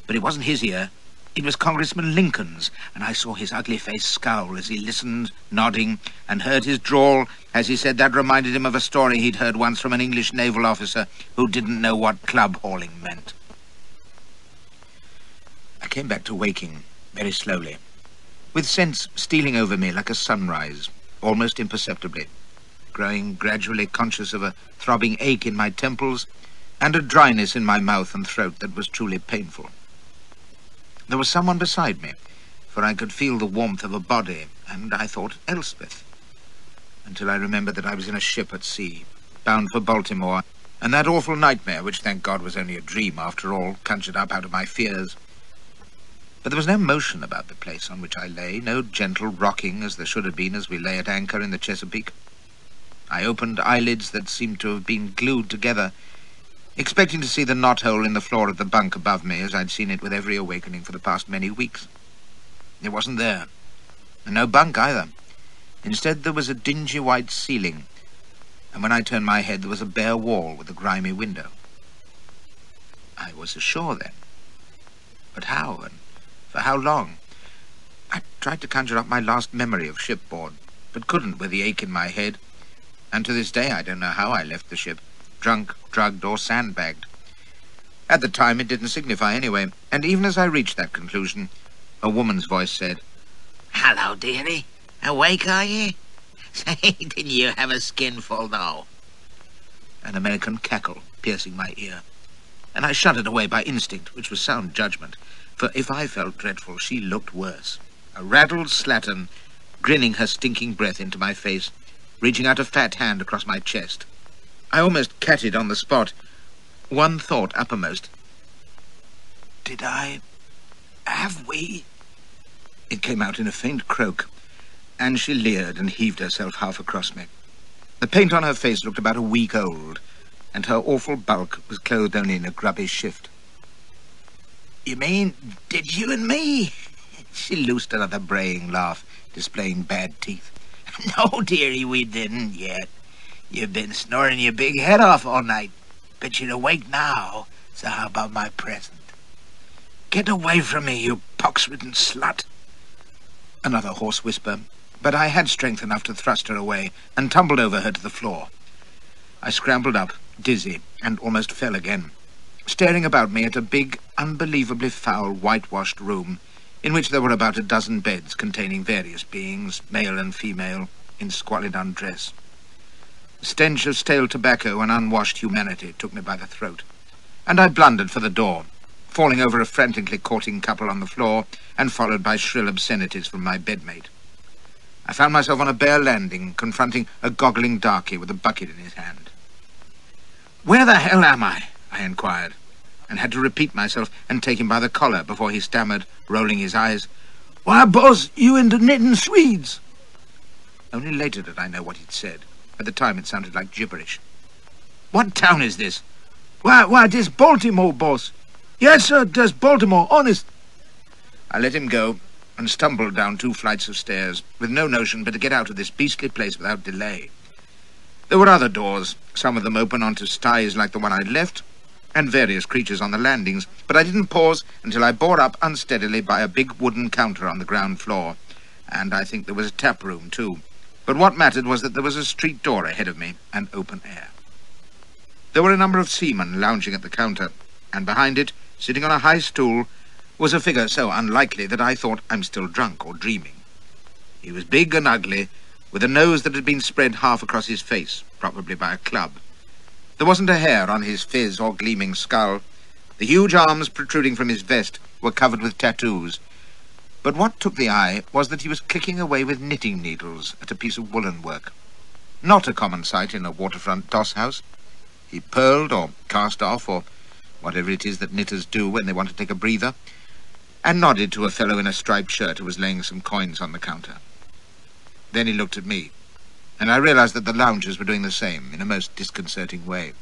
But it wasn't his ear. It was Congressman Lincoln's, and I saw his ugly face scowl as he listened, nodding, and heard his drawl as he said that reminded him of a story he'd heard once from an English naval officer who didn't know what club hauling meant. I came back to waking very slowly, with sense stealing over me like a sunrise, almost imperceptibly, growing gradually conscious of a throbbing ache in my temples and a dryness in my mouth and throat that was truly painful. There was someone beside me, for I could feel the warmth of a body, and I thought Elspeth, until I remembered that I was in a ship at sea, bound for Baltimore, and that awful nightmare, which thank God was only a dream after all, conjured up out of my fears. But there was no motion about the place on which I lay, no gentle rocking as there should have been as we lay at anchor in the Chesapeake. I opened eyelids that seemed to have been glued together, expecting to see the knothole in the floor of the bunk above me as I'd seen it with every awakening for the past many weeks. It wasn't there, and no bunk either. Instead, there was a dingy white ceiling, and when I turned my head, there was a bare wall with a grimy window. I was ashore then. But how, and for how long? I tried to conjure up my last memory of shipboard, but couldn't with the ache in my head, and to this day I don't know how I left the ship, drunk, drugged, or sandbagged. At the time, it didn't signify anyway, and even as I reached that conclusion, a woman's voice said, "Hello, dearie. Awake, are you? Say, didn't you have a skinful, though?" An American cackle piercing my ear, and I shuddered away by instinct, which was sound judgment, for if I felt dreadful, she looked worse. A raddled slattern, grinning her stinking breath into my face, reaching out a fat hand across my chest. I almost catted on the spot, one thought uppermost. Have we? It came out in a faint croak, and she leered and heaved herself half across me. The paint on her face looked about a week old, and her awful bulk was clothed only in a grubby shift. "You mean, did you and me?" She loosed another braying laugh, displaying bad teeth. "No, dearie, we didn't yet. You've been snoring your big head off all night, but you're awake now, so how about my present?" "Get away from me, you pox-ridden slut!" Another hoarse whisper, but I had strength enough to thrust her away and tumbled over her to the floor. I scrambled up, dizzy, and almost fell again, staring about me at a big, unbelievably foul, whitewashed room in which there were about a dozen beds containing various beings, male and female, in squalid undress. The stench of stale tobacco and unwashed humanity took me by the throat, and I blundered for the door, falling over a frantically courting couple on the floor and followed by shrill obscenities from my bedmate. I found myself on a bare landing, confronting a goggling darky with a bucket in his hand. "Where the hell am I?" I inquired, and had to repeat myself and take him by the collar before he stammered, rolling his eyes, "Why, boss, you in the knitting Swedes." Only later did I know what he'd said. At the time, it sounded like gibberish. "What town is this?" Why, this Baltimore, boss. Yes, sir, this Baltimore, honest." I let him go and stumbled down 2 flights of stairs, with no notion but to get out of this beastly place without delay. There were other doors, some of them open onto sties like the one I'd left, and various creatures on the landings, but I didn't pause until I bore up unsteadily by a big wooden counter on the ground floor, and I think there was a tap room too. But what mattered was that there was a street door ahead of me and open air. There were a number of seamen lounging at the counter, and behind it, sitting on a high stool, was a figure so unlikely that I thought I'm still drunk or dreaming. He was big and ugly, with a nose that had been spread half across his face, probably by a club. There wasn't a hair on his fizz or gleaming skull. The huge arms protruding from his vest were covered with tattoos. But what took the eye was that he was clicking away with knitting needles at a piece of woolen work. Not a common sight in a waterfront doss house. He purled or cast off, or whatever it is that knitters do when they want to take a breather, and nodded to a fellow in a striped shirt who was laying some coins on the counter. Then he looked at me, and I realized that the loungers were doing the same in a most disconcerting way.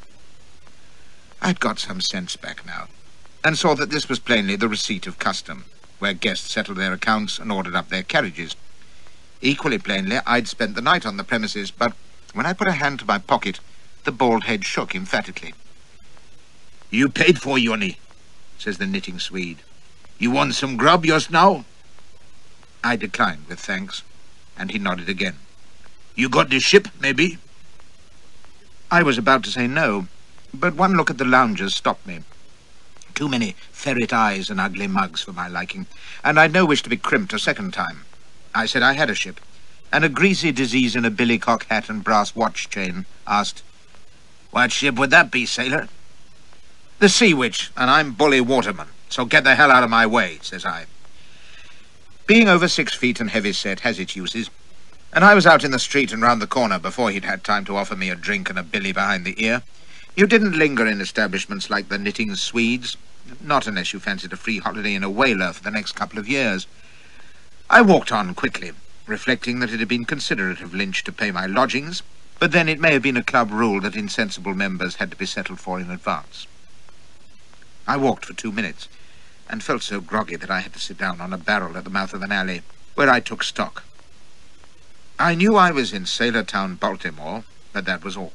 I'd got some sense back now, and saw that this was plainly the receipt of custom, where guests settled their accounts and ordered up their carriages. Equally plainly, I'd spent the night on the premises, but when I put a hand to my pocket, the bald head shook emphatically. "You paid for, Yoni," says the knitting Swede. "You want some grub just now?" I declined with thanks, and he nodded again. "You got the ship, maybe?" I was about to say no, but one look at the loungers stopped me. Too many ferret eyes and ugly mugs for my liking, and I'd no wish to be crimped a second time. I said I had a ship, and a greasy disease in a billycock hat and brass watch chain asked, "What ship would that be, sailor?" "The Sea Witch, and I'm bully waterman, so get the hell out of my way," says I. Being over 6 feet and heavy-set has its uses, and I was out in the street and round the corner before he'd had time to offer me a drink and a billy behind the ear. You didn't linger in establishments like the Knitting Swedes, not unless you fancied a free holiday in a whaler for the next couple of years. I walked on quickly, reflecting that it had been considerate of Lynch to pay my lodgings, but then it may have been a club rule that insensible members had to be settled for in advance. I walked for 2 minutes, and felt so groggy that I had to sit down on a barrel at the mouth of an alley, where I took stock. I knew I was in Sailor Town, Baltimore, but that was all.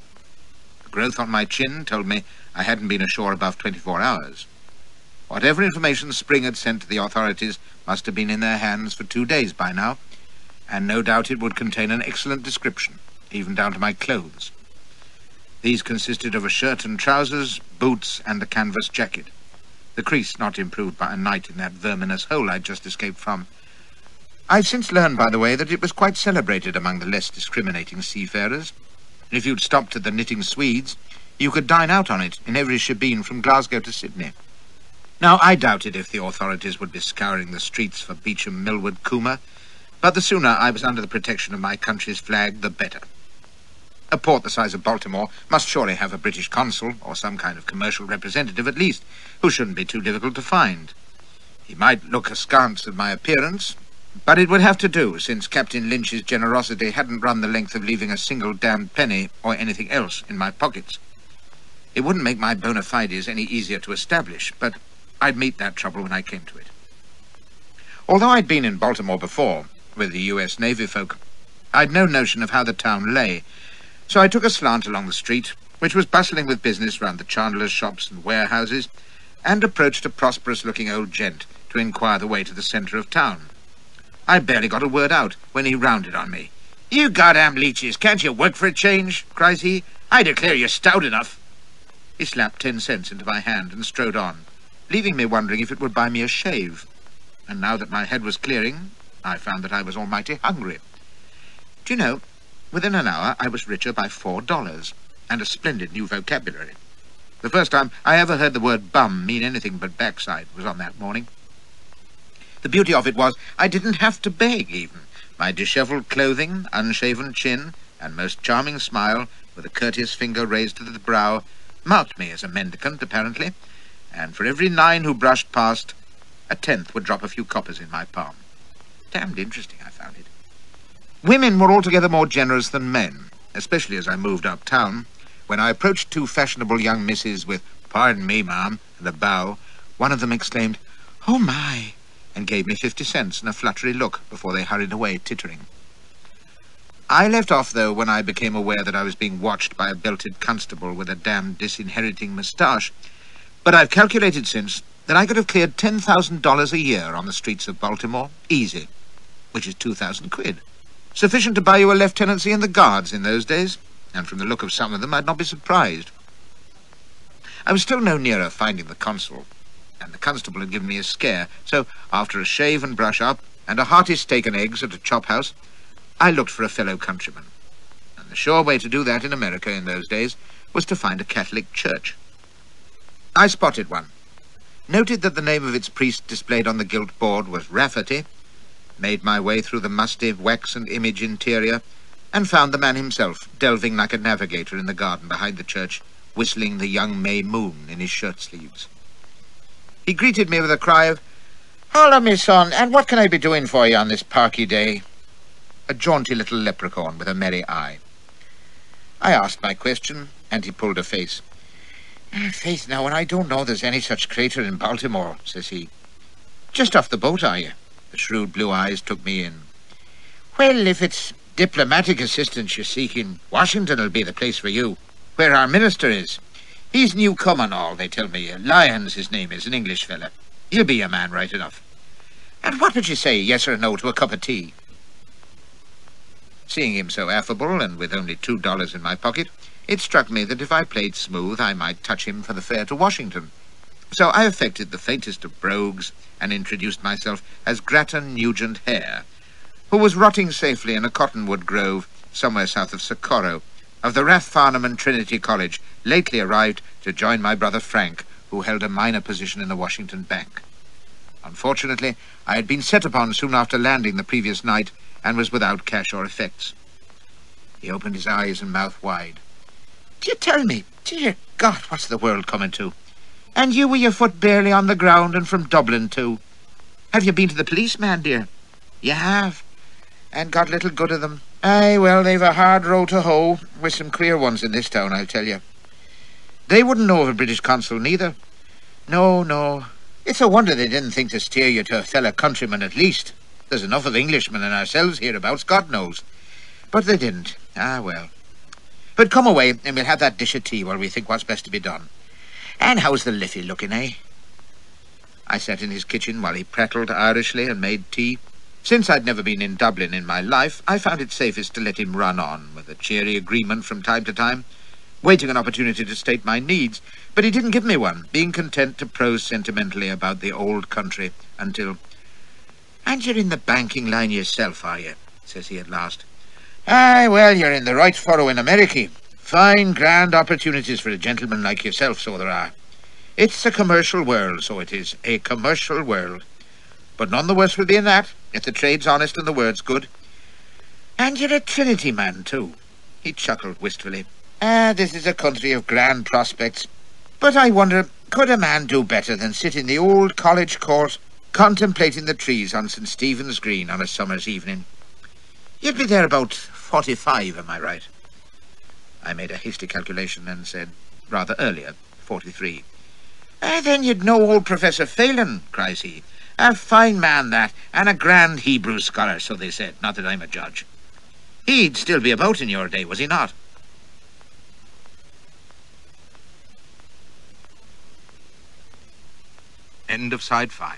The growth on my chin told me I hadn't been ashore above 24 hours. Whatever information Spring had sent to the authorities must have been in their hands for 2 days by now, and no doubt it would contain an excellent description, even down to my clothes. These consisted of a shirt and trousers, boots, and a canvas jacket, the crease not improved by a night in that verminous hole I'd just escaped from. I've since learned, by the way, that it was quite celebrated among the less discriminating seafarers. If you'd stopped at the Knitting Swedes, you could dine out on it in every shebeen from Glasgow to Sydney. Now, I doubted if the authorities would be scouring the streets for Beecham Millward Coomer, but the sooner I was under the protection of my country's flag, the better. A port the size of Baltimore must surely have a British consul, or some kind of commercial representative at least, who shouldn't be too difficult to find. He might look askance at my appearance, but it would have to do, since Captain Lynch's generosity hadn't run the length of leaving a single damned penny or anything else in my pockets. It wouldn't make my bona fides any easier to establish, but I'd meet that trouble when I came to it. Although I'd been in Baltimore before, with the U.S. Navy folk, I'd no notion of how the town lay, so I took a slant along the street, which was bustling with business round the chandlers' shops and warehouses, and approached a prosperous-looking old gent to inquire the way to the centre of town. I barely got a word out when he rounded on me. "You goddamn leeches, can't you work for a change?" cries he. "I declare you're stout enough." He slapped 10 cents into my hand and strode on, leaving me wondering if it would buy me a shave. And now that my head was clearing, I found that I was almighty hungry. Do you know, within an hour I was richer by $4, and a splendid new vocabulary. The first time I ever heard the word bum mean anything but backside was on that morning. The beauty of it was I didn't have to beg, even. My dishevelled clothing, unshaven chin, and most charming smile, with a courteous finger raised to the brow, marked me as a mendicant, apparently, and for every 9 who brushed past, a 10th would drop a few coppers in my palm. Damned interesting, I found it. Women were altogether more generous than men, especially as I moved uptown. When I approached 2 fashionable young misses with "Pardon me, ma'am," and a bow, one of them exclaimed, "Oh, my," and gave me 50 cents and a fluttery look before they hurried away, tittering. I left off, though, when I became aware that I was being watched by a belted constable with a damned disinheriting moustache, but I've calculated since that I could have cleared $10,000 a year on the streets of Baltimore, easy, which is 2,000 quid. Sufficient to buy you a lieutenancy in the Guards in those days, and from the look of some of them I'd not be surprised. I was still no nearer finding the consul, and the constable had given me a scare, so after a shave and brush up, and a hearty steak and eggs at a chop house, I looked for a fellow countryman. And the sure way to do that in America in those days was to find a Catholic church. I spotted one, noted that the name of its priest displayed on the gilt board was Rafferty, made my way through the musty wax and image interior, and found the man himself delving like a navigator in the garden behind the church, whistling the Young May Moon in his shirt-sleeves. He greeted me with a cry of, "Holla, me son, and what can I be doing for you on this parky day?" A jaunty little leprechaun with a merry eye. I asked my question, and he pulled a face. Faith now, and I don't know there's any such crater in Baltimore, says he. Just off the boat, are you? The shrewd blue eyes took me in. Well, if it's diplomatic assistance you're seeking, Washington'll be the place for you, where our minister is. He's new come and all, they tell me. Lyons, his name is, an English fella. He'll be a man right enough. And what would you say, yes or no, to a cup of tea? Seeing him so affable, and with only $2 in my pocket, it struck me that if I played smooth, I might touch him for the fare to Washington. So I affected the faintest of brogues and introduced myself as Grattan Nugent Hare, who was rotting safely in a cottonwood grove somewhere south of Socorro, of the Rathfarnham Trinity College, lately arrived to join my brother Frank, who held a minor position in the Washington Bank. Unfortunately, I had been set upon soon after landing the previous night and was without cash or effects. He opened his eyes and mouth wide. Do you tell me? Dear God, what's the world coming to? And you with your foot barely on the ground and from Dublin, too. Have you been to the police, man, dear? You have. And got little good of them. Aye, well, they've a hard row to hoe, with some queer ones in this town, I'll tell you. They wouldn't know of a British consul, neither. No, no. It's a wonder they didn't think to steer you to a fellow countryman at least. There's enough of Englishmen and ourselves hereabouts, God knows. But they didn't. Ah, well. But come away, and we'll have that dish of tea while we think what's best to be done. And how's the Liffey looking, eh? I sat in his kitchen while he prattled Irishly and made tea. Since I'd never been in Dublin in my life, I found it safest to let him run on, with a cheery agreement from time to time, waiting an opportunity to state my needs, but he didn't give me one, being content to prose sentimentally about the old country until... And you're in the banking line yourself, are you? Says he at last. Aye, well, you're in the right furrow in America. Fine, grand opportunities for a gentleman like yourself, so there are. It's a commercial world, so it is, a commercial world. But none the worse for being that, if the trade's honest and the word's good. And you're a Trinity man, too. He chuckled wistfully. This is a country of grand prospects. But I wonder, could a man do better than sit in the old college court, contemplating the trees on St. Stephen's Green on a summer's evening? You'd be there about 45, am I right? I made a hasty calculation and said, rather earlier, 43. Then you'd know old Professor Phelan, cries he. A fine man, that, and a grand Hebrew scholar, so they said, not that I'm a judge. He'd still be about in your day, was he not? End of side 5.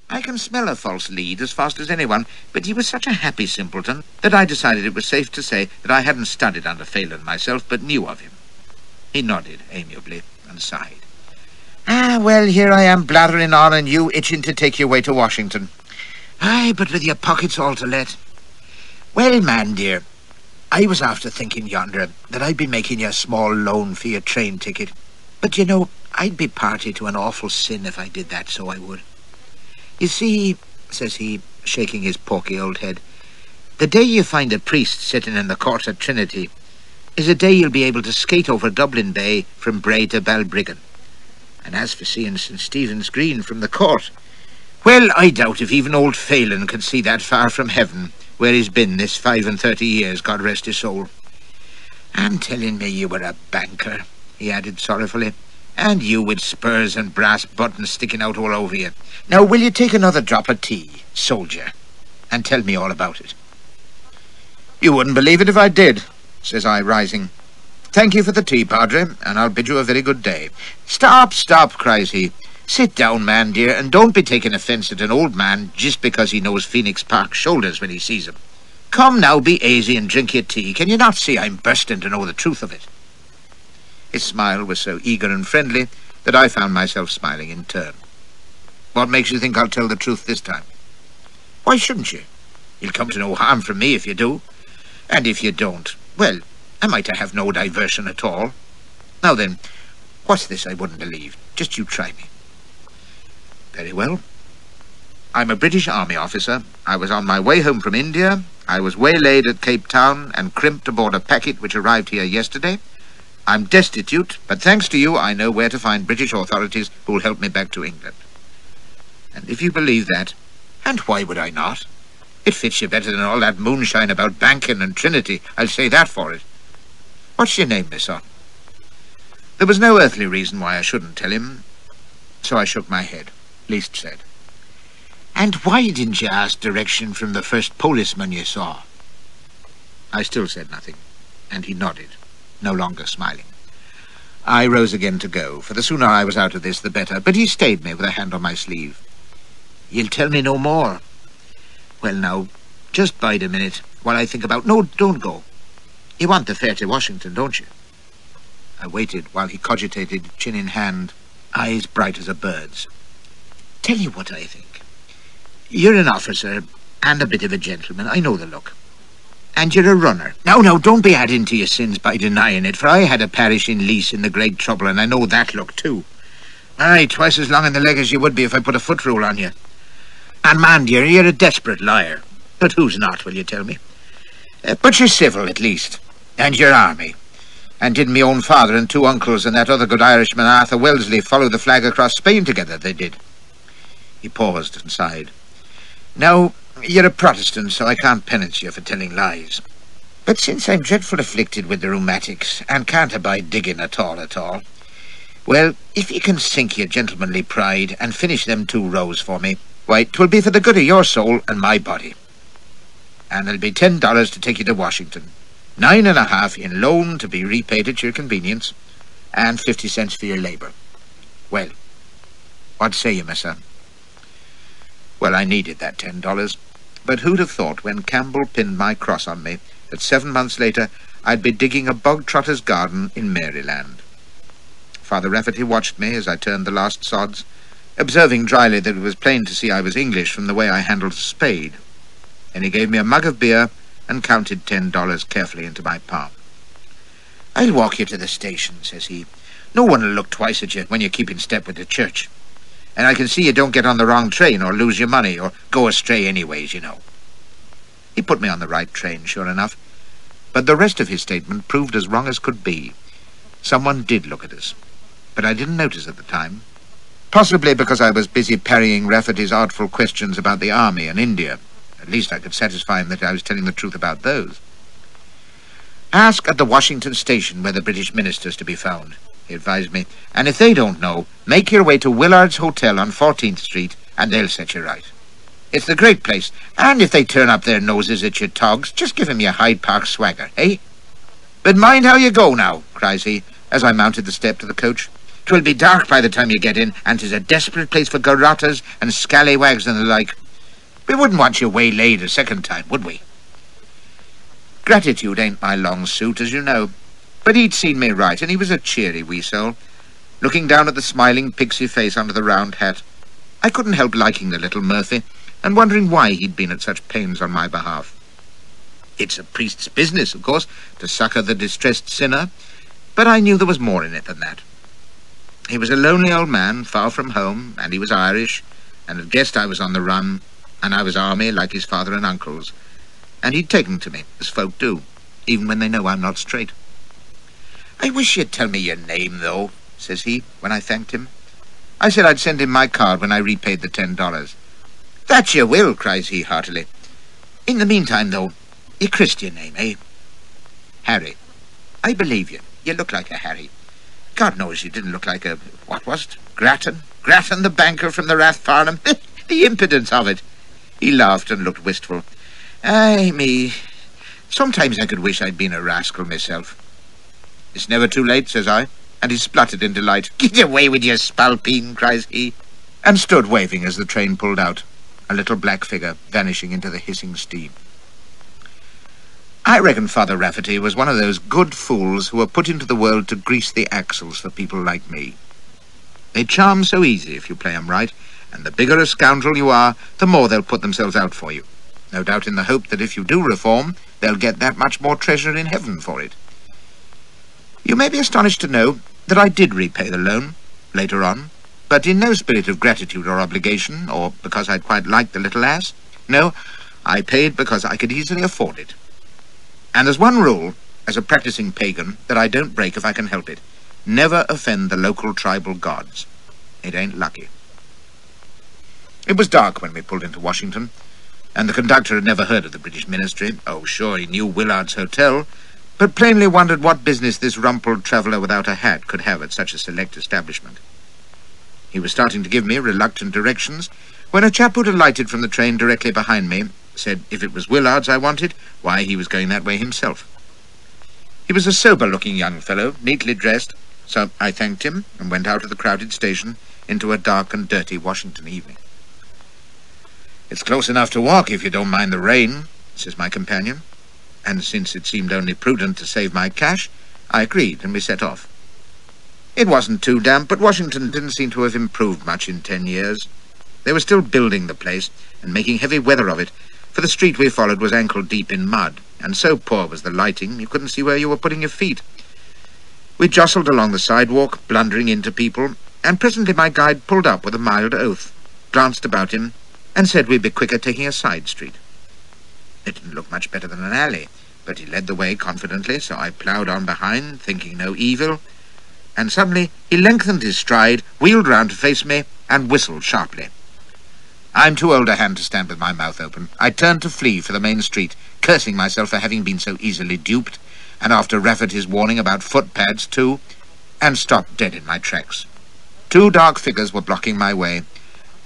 I can smell a false lead as fast as anyone, but he was such a happy simpleton that I decided it was safe to say that I hadn't studied under Phelan myself, but knew of him. He nodded amiably and sighed. Well, here I am blathering on and you itching to take your way to Washington. Aye, but with your pockets all to let. Well, man, dear, I was after thinking yonder that I'd be making you a small loan for your train ticket. But, you know, I'd be party to an awful sin if I did that, so I would. You see, says he, shaking his porky old head, the day you find a priest sitting in the court at Trinity is a day you'll be able to skate over Dublin Bay from Bray to Balbriggan. And as for seeing St. Stephen's Green from the court, well, I doubt if even old Phelan could see that far from heaven, where he's been this 35 years, God rest his soul. And telling me you were a banker, he added sorrowfully, and you with spurs and brass buttons sticking out all over you. Now, will you take another drop of tea, soldier, and tell me all about it? You wouldn't believe it if I did, says I, rising. Thank you for the tea, Padre, and I'll bid you a very good day. Stop, stop, cries he. Sit down, man, dear, and don't be taking offence at an old man just because he knows Phoenix Park shoulders when he sees 'em. Come now, be easy and drink your tea. Can you not see I'm bursting to know the truth of it? His smile was so eager and friendly that I found myself smiling in turn. What makes you think I'll tell the truth this time? Why shouldn't you? You'll come to no harm from me if you do. And if you don't, well, I might have no diversion at all. Now then, what's this I wouldn't believe? Just you try me. Very well. I'm a British Army officer. I was on my way home from India. I was waylaid at Cape Town and crimped aboard a packet which arrived here yesterday. I'm destitute, but thanks to you, I know where to find British authorities who will help me back to England. And if you believe that, and why would I not? It fits you better than all that moonshine about banking and Trinity, I'll say that for it. What's your name, my son? There was no earthly reason why I shouldn't tell him, so I shook my head. Least said. And why didn't you ask direction from the first policeman you saw? I still said nothing, and he nodded, no longer smiling. I rose again to go, for the sooner I was out of this, the better, but he stayed me with a hand on my sleeve. You'll tell me no more? Well, now, just bide a minute while I think about... No, don't go. You want the fare to Washington, don't you? I waited while he cogitated, chin in hand, eyes bright as a bird's. Tell you what I think. You're an officer and a bit of a gentleman, I know the look. And you're a runner. Now, don't be adding to your sins by denying it, for I had a parish in lease in the great trouble, and I know that look too. Aye, twice as long in the leg as you would be if I put a foot rule on you. And man, dear, you're a desperate liar. But who's not, will you tell me? But you're civil, at least. And you're army. And didn't me own father and two uncles and that other good Irishman, Arthur Wellesley, follow the flag across Spain together? They did. He paused and sighed. Now, you're a Protestant, so I can't penance you for telling lies. But since I'm dreadful afflicted with the rheumatics, and can't abide digging at all, well, if you can sink your gentlemanly pride and finish them 2 rows for me, why, 'twill be for the good of your soul and my body. And it'll be $10 to take you to Washington, 9.5 in loan to be repaid at your convenience, and 50 cents for your labour. Well, what say you, my son? Well, I needed that $10, but who'd have thought when Campbell pinned my cross on me that 7 months later I'd be digging a bog trotter's garden in Maryland? Father Rafferty watched me as I turned the last sods, observing dryly that it was plain to see I was English from the way I handled a spade. And he gave me a mug of beer and counted $10 carefully into my palm. I'll walk you to the station, says he. No one will look twice at you when you keep in step with the church. And I can see you don't get on the wrong train or lose your money or go astray anyways, you know. He put me on the right train, sure enough. But the rest of his statement proved as wrong as could be. Someone did look at us, but I didn't notice at the time. Possibly because I was busy parrying Rafferty's artful questions about the army and India. At least I could satisfy him that I was telling the truth about those. Ask at the Washington station where the British minister's to be found, he advised me. And if they don't know, make your way to Willard's Hotel on 14th Street, and they'll set you right. It's the great place, and if they turn up their noses at your togs, just give 'em your Hyde Park swagger, eh? But mind how you go now, cries he, as I mounted the step to the coach. 'Twill be dark by the time you get in, and 'tis a desperate place for garrotters and scallywags and the like. We wouldn't want you waylaid a second time, would we? Gratitude ain't my long suit, as you know. But he'd seen me right, and he was a cheery wee soul, looking down at the smiling pixie face under the round hat. I couldn't help liking the little Murphy, and wondering why he'd been at such pains on my behalf. It's a priest's business, of course, to succour the distressed sinner, but I knew there was more in it than that. He was a lonely old man, far from home, and he was Irish, and had guessed I was on the run, and I was army like his father and uncles, and he'd taken to me, as folk do, even when they know I'm not straight. I wish you'd tell me your name, though, says he, when I thanked him. I said I'd send him my card when I repaid the $10. That you will, cries he heartily. In the meantime, though, your Christian name, eh? Harry. I believe you. You look like a Harry. God knows you didn't look like a... what was it? Grattan? Grattan the banker from the Rathfarnham? The impudence of it. He laughed and looked wistful. Ay, me. Sometimes I could wish I'd been a rascal myself. It's never too late, says I, and he spluttered in delight. Get away with your spalpeen, cries he, and stood waving as the train pulled out, a little black figure vanishing into the hissing steam. I reckon Father Rafferty was one of those good fools who are put into the world to grease the axles for people like me. They charm so easy if you play 'em right, and the bigger a scoundrel you are, the more they'll put themselves out for you, no doubt in the hope that if you do reform, they'll get that much more treasure in heaven for it. You may be astonished to know that I did repay the loan, later on, but in no spirit of gratitude or obligation, or because I'd quite liked the little ass. No, I paid because I could easily afford it. And there's one rule, as a practicing pagan, that I don't break if I can help it. Never offend the local tribal gods. It ain't lucky. It was dark when we pulled into Washington, and the conductor had never heard of the British ministry. Oh, sure, he knew Willard's Hotel, but plainly wondered what business this rumpled traveller without a hat could have at such a select establishment. He was starting to give me reluctant directions when a chap who'd alighted from the train directly behind me said if it was Willard's I wanted, why, he was going that way himself. He was a sober-looking young fellow, neatly dressed, so I thanked him and went out of the crowded station into a dark and dirty Washington evening. "It's close enough to walk if you don't mind the rain," says my companion, and since it seemed only prudent to save my cash, I agreed and we set off. It wasn't too damp, but Washington didn't seem to have improved much in 10 years. They were still building the place and making heavy weather of it, for the street we followed was ankle-deep in mud, and so poor was the lighting you couldn't see where you were putting your feet. We jostled along the sidewalk, blundering into people, and presently my guide pulled up with a mild oath, glanced about him, and said we'd be quicker taking a side street. It didn't look much better than an alley, but he led the way confidently, so I ploughed on behind, thinking no evil, and suddenly he lengthened his stride, wheeled round to face me, and whistled sharply. I'm too old a hand to stand with my mouth open. I turned to flee for the main street, cursing myself for having been so easily duped, and after Rafferty's warning about footpads too, and stopped dead in my tracks. 2 dark figures were blocking my way,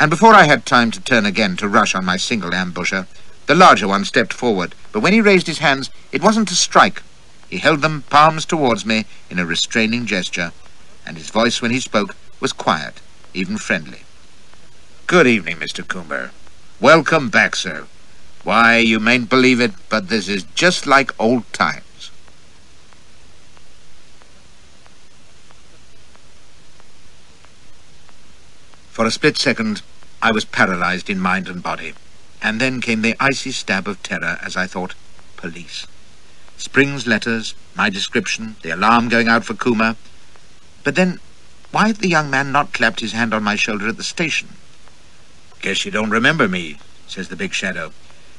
and before I had time to turn again to rush on my single ambusher, the larger one stepped forward, but when he raised his hands, it wasn't to strike. He held them palms towards me in a restraining gesture, and his voice when he spoke was quiet, even friendly. "Good evening, Mr. Coomer. Welcome back, sir. Why, you mayn't believe it, but this is just like old times." For a split second, I was paralyzed in mind and body, and then came the icy stab of terror as I thought, police. Spring's letters, my description, the alarm going out for Coomer. But then, why had the young man not clapped his hand on my shoulder at the station? "Guess you don't remember me," says the big shadow.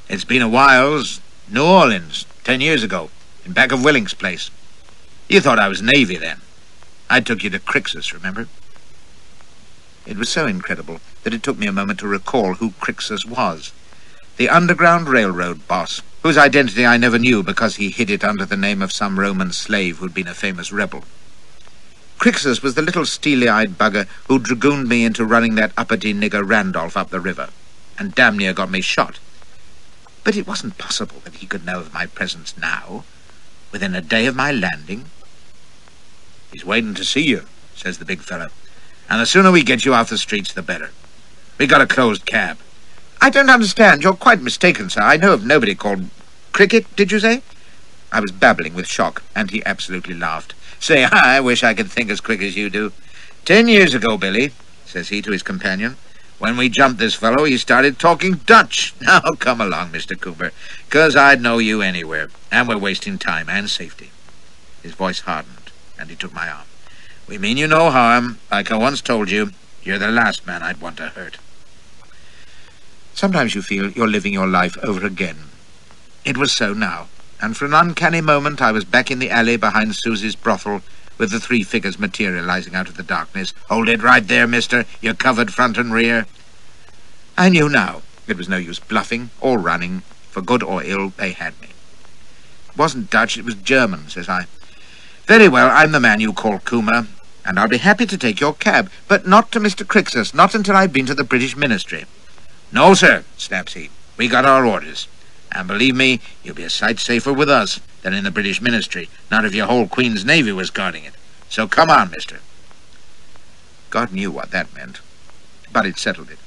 "It's been a while's. New Orleans, 10 years ago, in back of Willink's place. You thought I was Navy then. I took you to Crixus, remember?" It was so incredible that it took me a moment to recall who Crixus was. The Underground Railroad boss, whose identity I never knew because he hid it under the name of some Roman slave who'd been a famous rebel. Crixus was the little steely-eyed bugger who dragooned me into running that uppity nigger Randolph up the river, and damn near got me shot. But it wasn't possible that he could know of my presence now, within a day of my landing. "He's waiting to see you," says the big fellow, "and the sooner we get you off the streets, the better. We got a closed cab." "I don't understand. You're quite mistaken, sir. I know of nobody called Cricket, did you say?" I was babbling with shock, and he absolutely laughed. "Say, I wish I could think as quick as you do. 10 years ago, Billy," says he to his companion, "when we jumped this fellow, he started talking Dutch. Now, come along, Mr. Cooper, 'cause I'd know you anywhere, and we're wasting time and safety." His voice hardened, and he took my arm. "We mean you no harm. Like I once told you, you're the last man I'd want to hurt." Sometimes you feel you're living your life over again. It was so now, and for an uncanny moment I was back in the alley behind Susie's brothel, with the 3 figures materializing out of the darkness. "Hold it right there, mister. You're covered front and rear." I knew now it was no use bluffing or running. For good or ill, they had me. "It wasn't Dutch, it was German," says I. "Very well, I'm the man you call Coomer, and I'll be happy to take your cab, but not to Mr. Crixus, not until I've been to the British ministry." "No, sir," snaps he. "We got our orders. And believe me, you'll be a sight safer with us than in the British ministry, not if your whole Queen's Navy was guarding it. So come on, mister." God knew what that meant. But it settled it.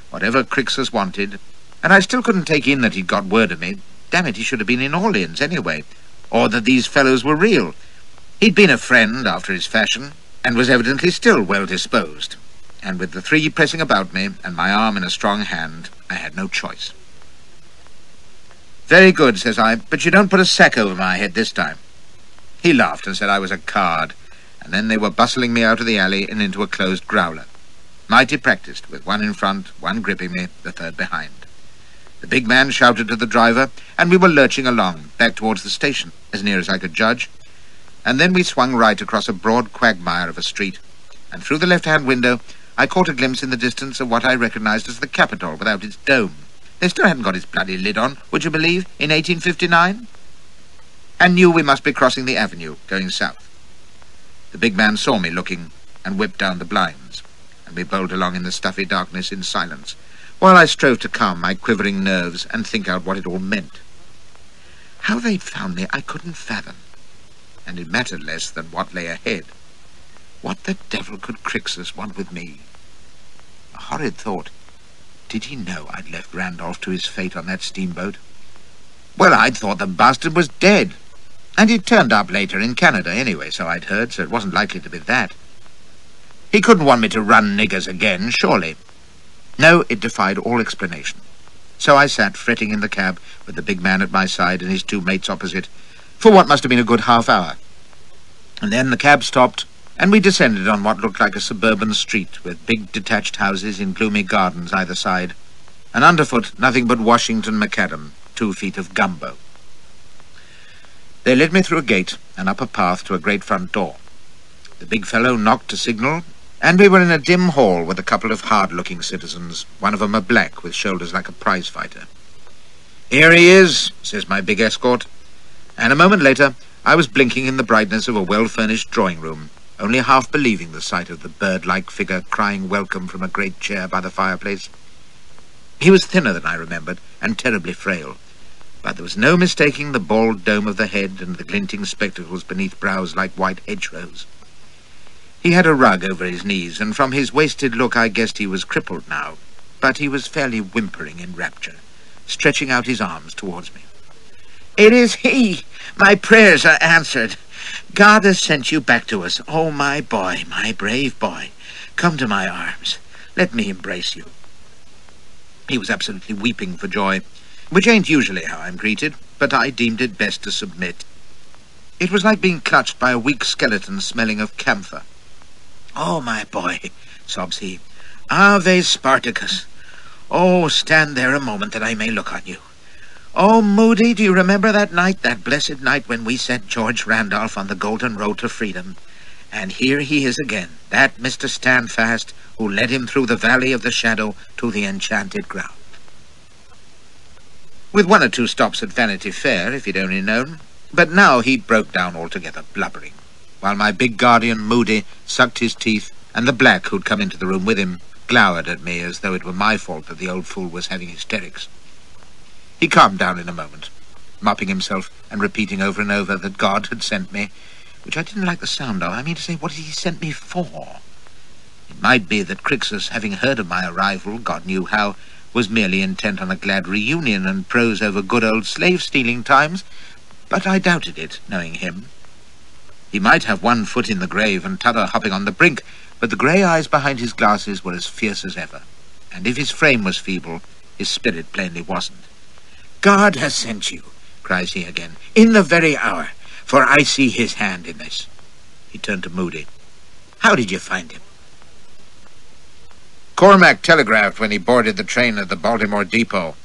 Whatever Crixus wanted, and I still couldn't take in that he'd got word of me. Damn it, he should have been in Orleans anyway. Or that these fellows were real. He'd been a friend after his fashion, and was evidently still well disposed. And with the 3 pressing about me, and my arm in a strong hand, I had no choice. "Very good," says I, "but you don't put a sack over my head this time." He laughed and said I was a card, and then they were bustling me out of the alley and into a closed growler. mighty practiced, with one in front, one gripping me, the third behind. The big man shouted to the driver, and we were lurching along, back towards the station, as near as I could judge. And then we swung right across a broad quagmire of a street, and through the left-hand window I caught a glimpse in the distance of what I recognized as the Capitol without its dome. They still hadn't got its bloody lid on, would you believe, in 1859? And knew we must be crossing the avenue, going south. The big man saw me looking and whipped down the blinds, and we bowled along in the stuffy darkness in silence, while I strove to calm my quivering nerves and think out what it all meant. How they'd found me I couldn't fathom, and it mattered less than what lay ahead. What the devil could Crixus want with me? A horrid thought. Did he know I'd left Randolph to his fate on that steamboat? Well, I'd thought the bastard was dead. And he'd turned up later in Canada anyway, so I'd heard, so it wasn't likely to be that. He couldn't want me to run niggers again, surely. No, it defied all explanation. So I sat fretting in the cab with the big man at my side and his two mates opposite for what must have been a good half hour. And then the cab stopped, and we descended on what looked like a suburban street with big detached houses in gloomy gardens either side, and underfoot nothing but Washington macadam, 2 feet of gumbo. They led me through a gate and up a path to a great front door. The big fellow knocked to signal, and we were in a dim hall with a couple of hard-looking citizens, one of them a black with shoulders like a prize fighter. "Here he is," says my big escort, and a moment later I was blinking in the brightness of a well-furnished drawing-room, only half believing the sight of the bird-like figure crying welcome from a great chair by the fireplace. He was thinner than I remembered, and terribly frail, but there was no mistaking the bald dome of the head and the glinting spectacles beneath brows like white hedgerows. He had a rug over his knees, and from his wasted look I guessed he was crippled now, but he was fairly whimpering in rapture, stretching out his arms towards me. "It is he! My prayers are answered. God has sent you back to us. Oh, my boy, my brave boy. Come to my arms. Let me embrace you." He was absolutely weeping for joy, which ain't usually how I'm greeted, but I deemed it best to submit. It was like being clutched by a weak skeleton smelling of camphor. "Oh, my boy," sobs he. "Ave Spartacus. Oh, stand there a moment that I may look on you. Oh, Moody, do you remember that night, that blessed night when we set George Randolph on the golden road to freedom? And here he is again, that Mr. Standfast, who led him through the valley of the shadow to the enchanted ground." With 1 or 2 stops at Vanity Fair, if he'd only known, but now he broke down altogether, blubbering, while my big guardian, Moody, sucked his teeth, and the black who'd come into the room with him glowered at me as though it were my fault that the old fool was having hysterics. He calmed down in a moment, mopping himself and repeating over and over that God had sent me, which I didn't like the sound of. I mean to say, what had he sent me for? It might be that Crixus, having heard of my arrival, God knew how, was merely intent on a glad reunion and prose over good old slave-stealing times, but I doubted it, knowing him. He might have one foot in the grave and t'other hopping on the brink, but the grey eyes behind his glasses were as fierce as ever, and if his frame was feeble, his spirit plainly wasn't. "God has sent you," cries he again, "in the very hour, for I see his hand in this." He turned to Moody. "How did you find him?" "Cormac telegraphed when he boarded the train at the Baltimore depot.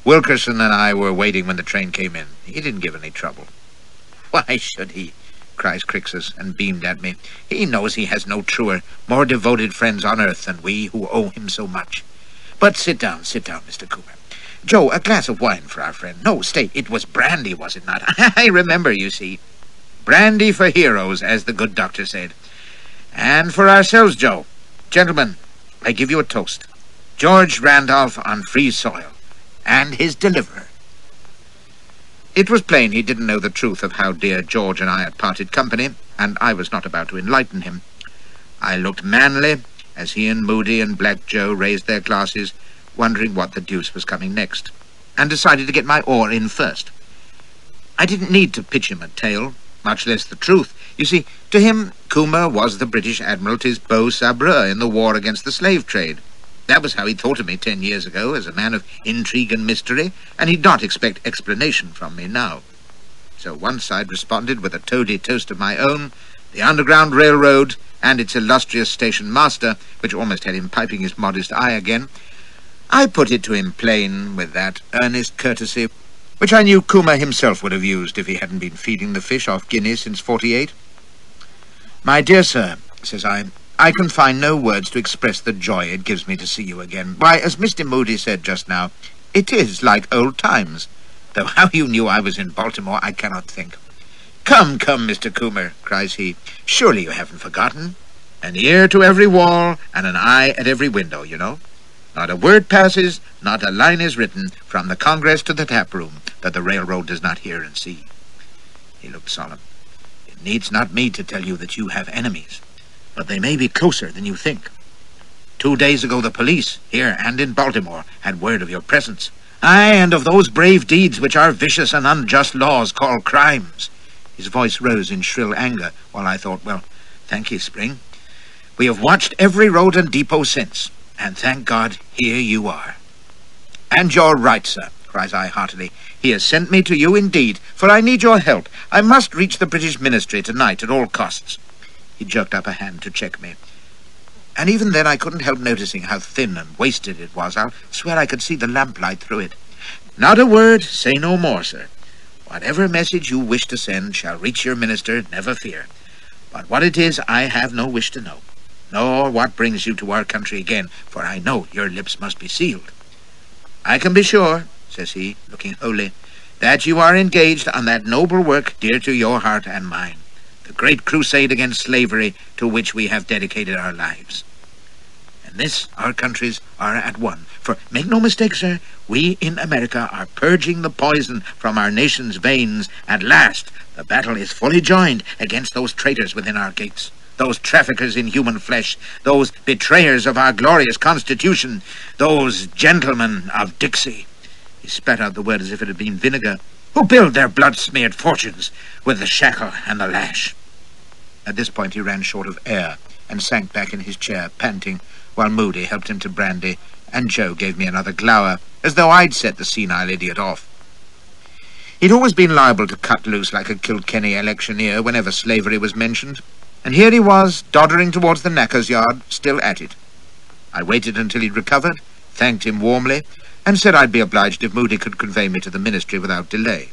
Wilkerson and I were waiting when the train came in. He didn't give any trouble." "Why should he?" cries Crixus, and beamed at me. "He knows he has no truer, more devoted friends on earth than we, who owe him so much. But sit down, Mr. Cooper. Joe, a glass of wine for our friend. No, stay, it was brandy, was it not? I remember, you see. Brandy for heroes, as the good doctor said. And for ourselves, Joe. Gentlemen, I give you a toast. George Randolph on free soil, and his deliverer." It was plain he didn't know the truth of how dear George and I had parted company, and I was not about to enlighten him. I looked manly as he and Moody and Black Joe raised their glasses, wondering what the deuce was coming next, and decided to get my oar in first. I didn't need to pitch him a tale, much less the truth. You see, to him, Coomer was the British Admiralty's beau sabreur in the war against the slave trade. That was how he thought of me 10 years ago, as a man of intrigue and mystery, and he'd not expect explanation from me now. So once I'd responded with a toady toast of my own, the Underground Railroad, and its illustrious station master, which almost had him piping his modest eye again, I put it to him plain, with that earnest courtesy which I knew Kuma himself would have used if he hadn't been feeding the fish off guineas since '48. "My dear sir," says I can find no words to express the joy it gives me to see you again. Why, as Mr. Moody said just now, it is like old times, though how you knew I was in Baltimore I cannot think. Come, come, Mr. Coomer," cries he, "surely you haven't forgotten? An ear to every wall and an eye at every window, you know. Not a word passes, not a line is written, from the Congress to the tap room, that the railroad does not hear and see." He looked solemn. "It needs not me to tell you that you have enemies, but they may be closer than you think. 2 days ago the police, here and in Baltimore, had word of your presence. Aye, and of those brave deeds which our vicious and unjust laws call crimes." His voice rose in shrill anger, while I thought, well, thank you, Spring. "We have watched every road and depot since, and thank God, here you are." "And you're right, sir," cries I heartily. "He has sent me to you indeed, for I need your help. I must reach the British ministry tonight at all costs." He jerked up a hand to check me. And even then I couldn't help noticing how thin and wasted it was. I'll swear I could see the lamplight through it. "Not a word, say no more, sir. Whatever message you wish to send shall reach your minister, never fear. But what it is I have no wish to know, nor what brings you to our country again, for I know your lips must be sealed. I can be sure," says he, looking holy, "that you are engaged on that noble work dear to your heart and mine, the great crusade against slavery to which we have dedicated our lives. In this our countries are at one, for make no mistake, sir, we in America are purging the poison from our nation's veins. At last the battle is fully joined against those traitors within our gates, those traffickers in human flesh, those betrayers of our glorious Constitution, those gentlemen of Dixie," he spat out the word as if it had been vinegar, "who build their blood-smeared fortunes with the shackle and the lash." At this point he ran short of air and sank back in his chair, panting, while Moody helped him to brandy, and Joe gave me another glower, as though I'd set the senile idiot off. He'd always been liable to cut loose like a Kilkenny electioneer whenever slavery was mentioned, and here he was, doddering towards the knacker's yard, still at it. I waited until he'd recovered, thanked him warmly, and said I'd be obliged if Moody could convey me to the ministry without delay.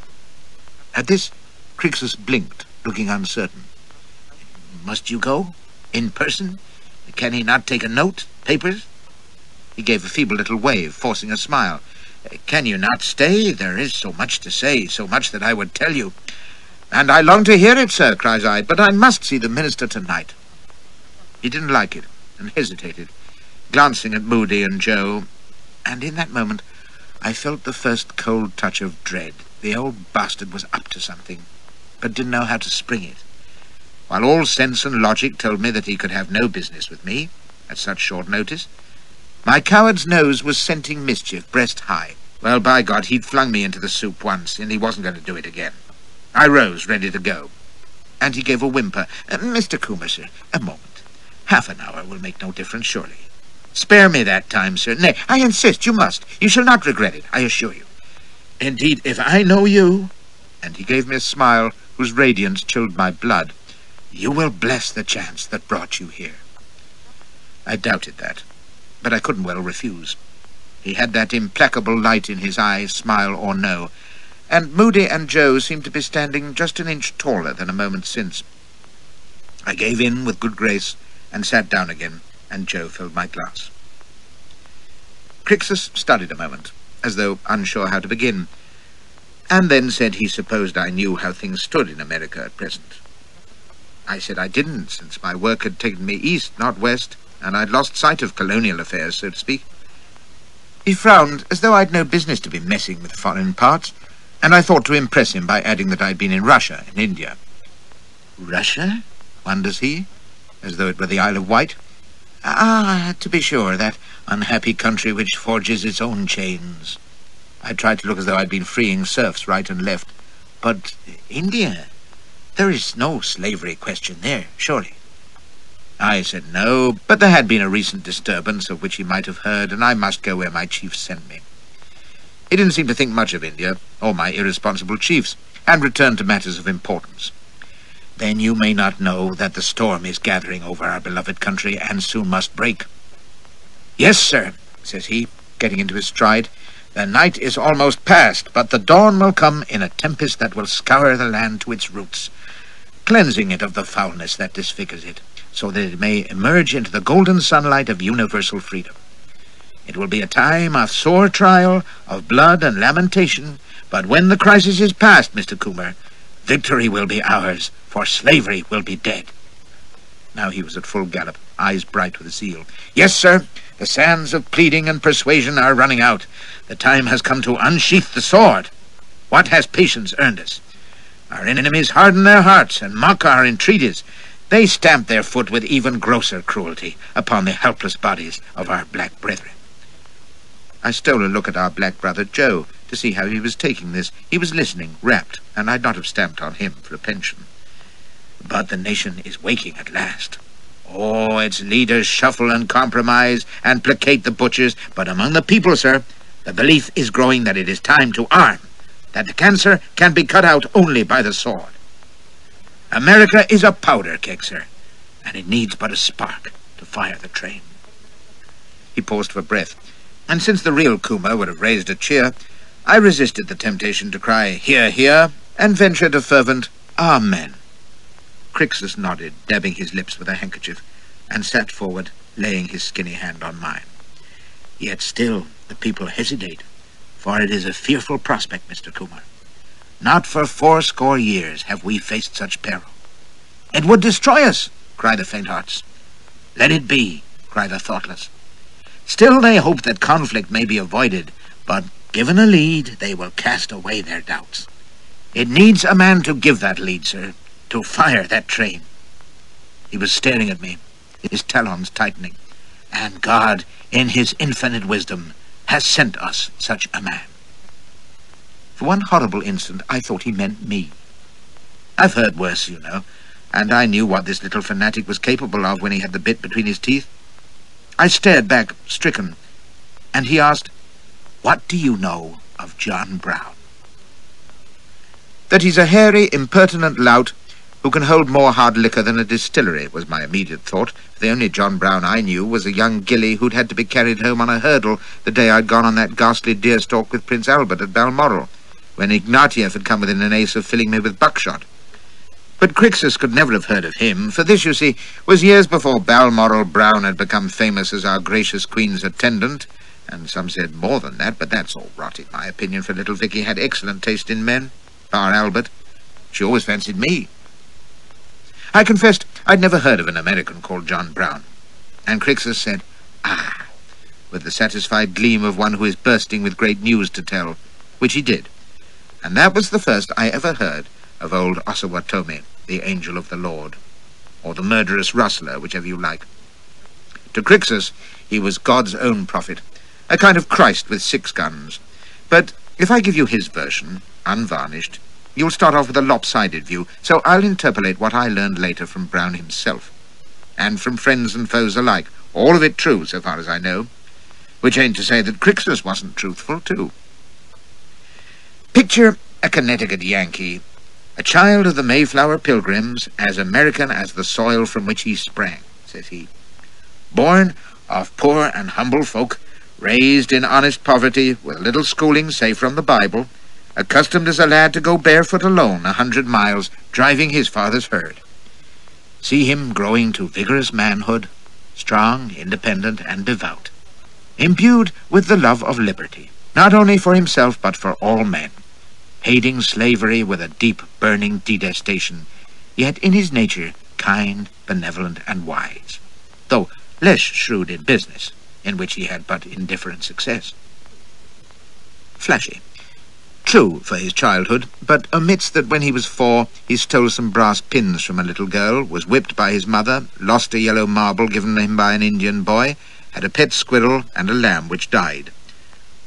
At this, Crixus blinked, looking uncertain. "Must you go? In person? Can he not take a note? Papers?" He gave a feeble little wave, forcing a smile. "Can you not stay? There is so much to say, so much that I would tell you." "And I long to hear it, sir," cries I, "but I must see the minister tonight." He didn't like it, and hesitated, glancing at Moody and Joe, and in that moment I felt the first cold touch of dread. The old bastard was up to something, but didn't know how to spring it. While all sense and logic told me that he could have no business with me at such short notice, my coward's nose was scenting mischief breast high. Well, by God, he'd flung me into the soup once, and he wasn't going to do it again. I rose, ready to go, and he gave a whimper. "Mr. Coomer, sir, a moment. Half an hour will make no difference, surely. Spare me that time, sir. Nay, I insist, you must. You shall not regret it, I assure you. Indeed, if I know you," and he gave me a smile whose radiance chilled my blood, "you will bless the chance that brought you here." I doubted that, but I couldn't well refuse. He had that implacable light in his eye, smile or no, and Moody and Joe seemed to be standing just an inch taller than a moment since. I gave in with good grace and sat down again, and Joe filled my glass. Crixus studied a moment, as though unsure how to begin, and then said he supposed I knew how things stood in America at present. I said I didn't, since my work had taken me east, not west, and I'd lost sight of colonial affairs, so to speak. He frowned, as though I'd no business to be messing with foreign parts, and I thought to impress him by adding that I'd been in Russia and India. "Russia?" wonders he, as though it were the Isle of Wight. "Ah, to be sure, that unhappy country which forges its own chains." I tried to look as though I'd been freeing serfs right and left. "But India? There is no slavery question there, surely?" I said no, but there had been a recent disturbance of which he might have heard, and I must go where my chiefs sent me. He didn't seem to think much of India, or my irresponsible chiefs, and returned to matters of importance. Then you may not know that the storm is gathering over our beloved country and soon must break. Yes, sir, says he, getting into his stride. The night is almost past, but the dawn will come in a tempest that will scour the land to its roots, cleansing it of the foulness that disfigures it, so that it may emerge into the golden sunlight of universal freedom. It will be a time of sore trial, of blood and lamentation, but when the crisis is past, Mr. Coomer, victory will be ours, for slavery will be dead. Now he was at full gallop, eyes bright with zeal. Yes, sir, the sands of pleading and persuasion are running out. The time has come to unsheath the sword. What has patience earned us? Our enemies harden their hearts and mock our entreaties. They stamp their foot with even grosser cruelty upon the helpless bodies of our black brethren. I stole a look at our black brother Joe to see how he was taking this. He was listening, rapt, and I'd not have stamped on him for a pension. But the nation is waking at last. Oh, its leaders shuffle and compromise and placate the butchers, but among the people, sir, the belief is growing that it is time to arm, that the cancer can be cut out only by the sword. America is a powder keg, sir, and it needs but a spark to fire the train. He paused for breath, and since the real Coomer would have raised a cheer, I resisted the temptation to cry, "Hear, hear," and ventured a fervent, "Amen." Crixus nodded, dabbing his lips with a handkerchief, and sat forward, laying his skinny hand on mine. Yet still the people hesitate, for it is a fearful prospect, Mr. Coomer. Not for 80 years have we faced such peril. "It would destroy us," cry the faint-hearts. "Let it be," cry the thoughtless. Still they hope that conflict may be avoided, but given a lead, they will cast away their doubts. It needs a man to give that lead, sir, to fire that train. He was staring at me, his talons tightening, and God, in his infinite wisdom, has sent us such a man. For one horrible instant, I thought he meant me. I've heard worse, you know, and I knew what this little fanatic was capable of when he had the bit between his teeth. I stared back, stricken, and he asked, "What do you know of John Brown?" That he's a hairy, impertinent lout who can hold more hard liquor than a distillery, was my immediate thought. The only John Brown I knew was a young gilly who'd had to be carried home on a hurdle the day I'd gone on that ghastly deer stalk with Prince Albert at Balmoral, when Ignatieff had come within an ace of filling me with buckshot. But Crixus could never have heard of him, for this, you see, was years before Balmoral Brown had become famous as our gracious Queen's attendant, and some said more than that, but that's all rot in my opinion, for little Vicky had excellent taste in men, bar Albert. She always fancied me. I confessed I'd never heard of an American called John Brown, and Crixus said, "Ah," with the satisfied gleam of one who is bursting with great news to tell, which he did, and that was the first I ever heard of old Osawatomie, the angel of the Lord, or the murderous rustler, whichever you like. To Crixus, he was God's own prophet, a kind of Christ with 6 guns. But if I give you his version, unvarnished, you'll start off with a lopsided view, so I'll interpolate what I learned later from Brown himself, and from friends and foes alike, all of it true, so far as I know, which ain't to say that Crixus wasn't truthful, too. Picture a Connecticut Yankee, a child of the Mayflower Pilgrims, as American as the soil from which he sprang, says he. Born of poor and humble folk, raised in honest poverty, with little schooling save from the Bible, accustomed as a lad to go barefoot alone 100 miles, driving his father's herd. See him growing to vigorous manhood, strong, independent, and devout, imbued with the love of liberty, not only for himself but for all men, hating slavery with a deep, burning detestation, yet in his nature kind, benevolent, and wise, though less shrewd in business, in which he had but indifferent success. Flashy. True for his childhood, but omits that when he was 4, he stole some brass pins from a little girl, was whipped by his mother, lost a yellow marble given him by an Indian boy, had a pet squirrel and a lamb which died.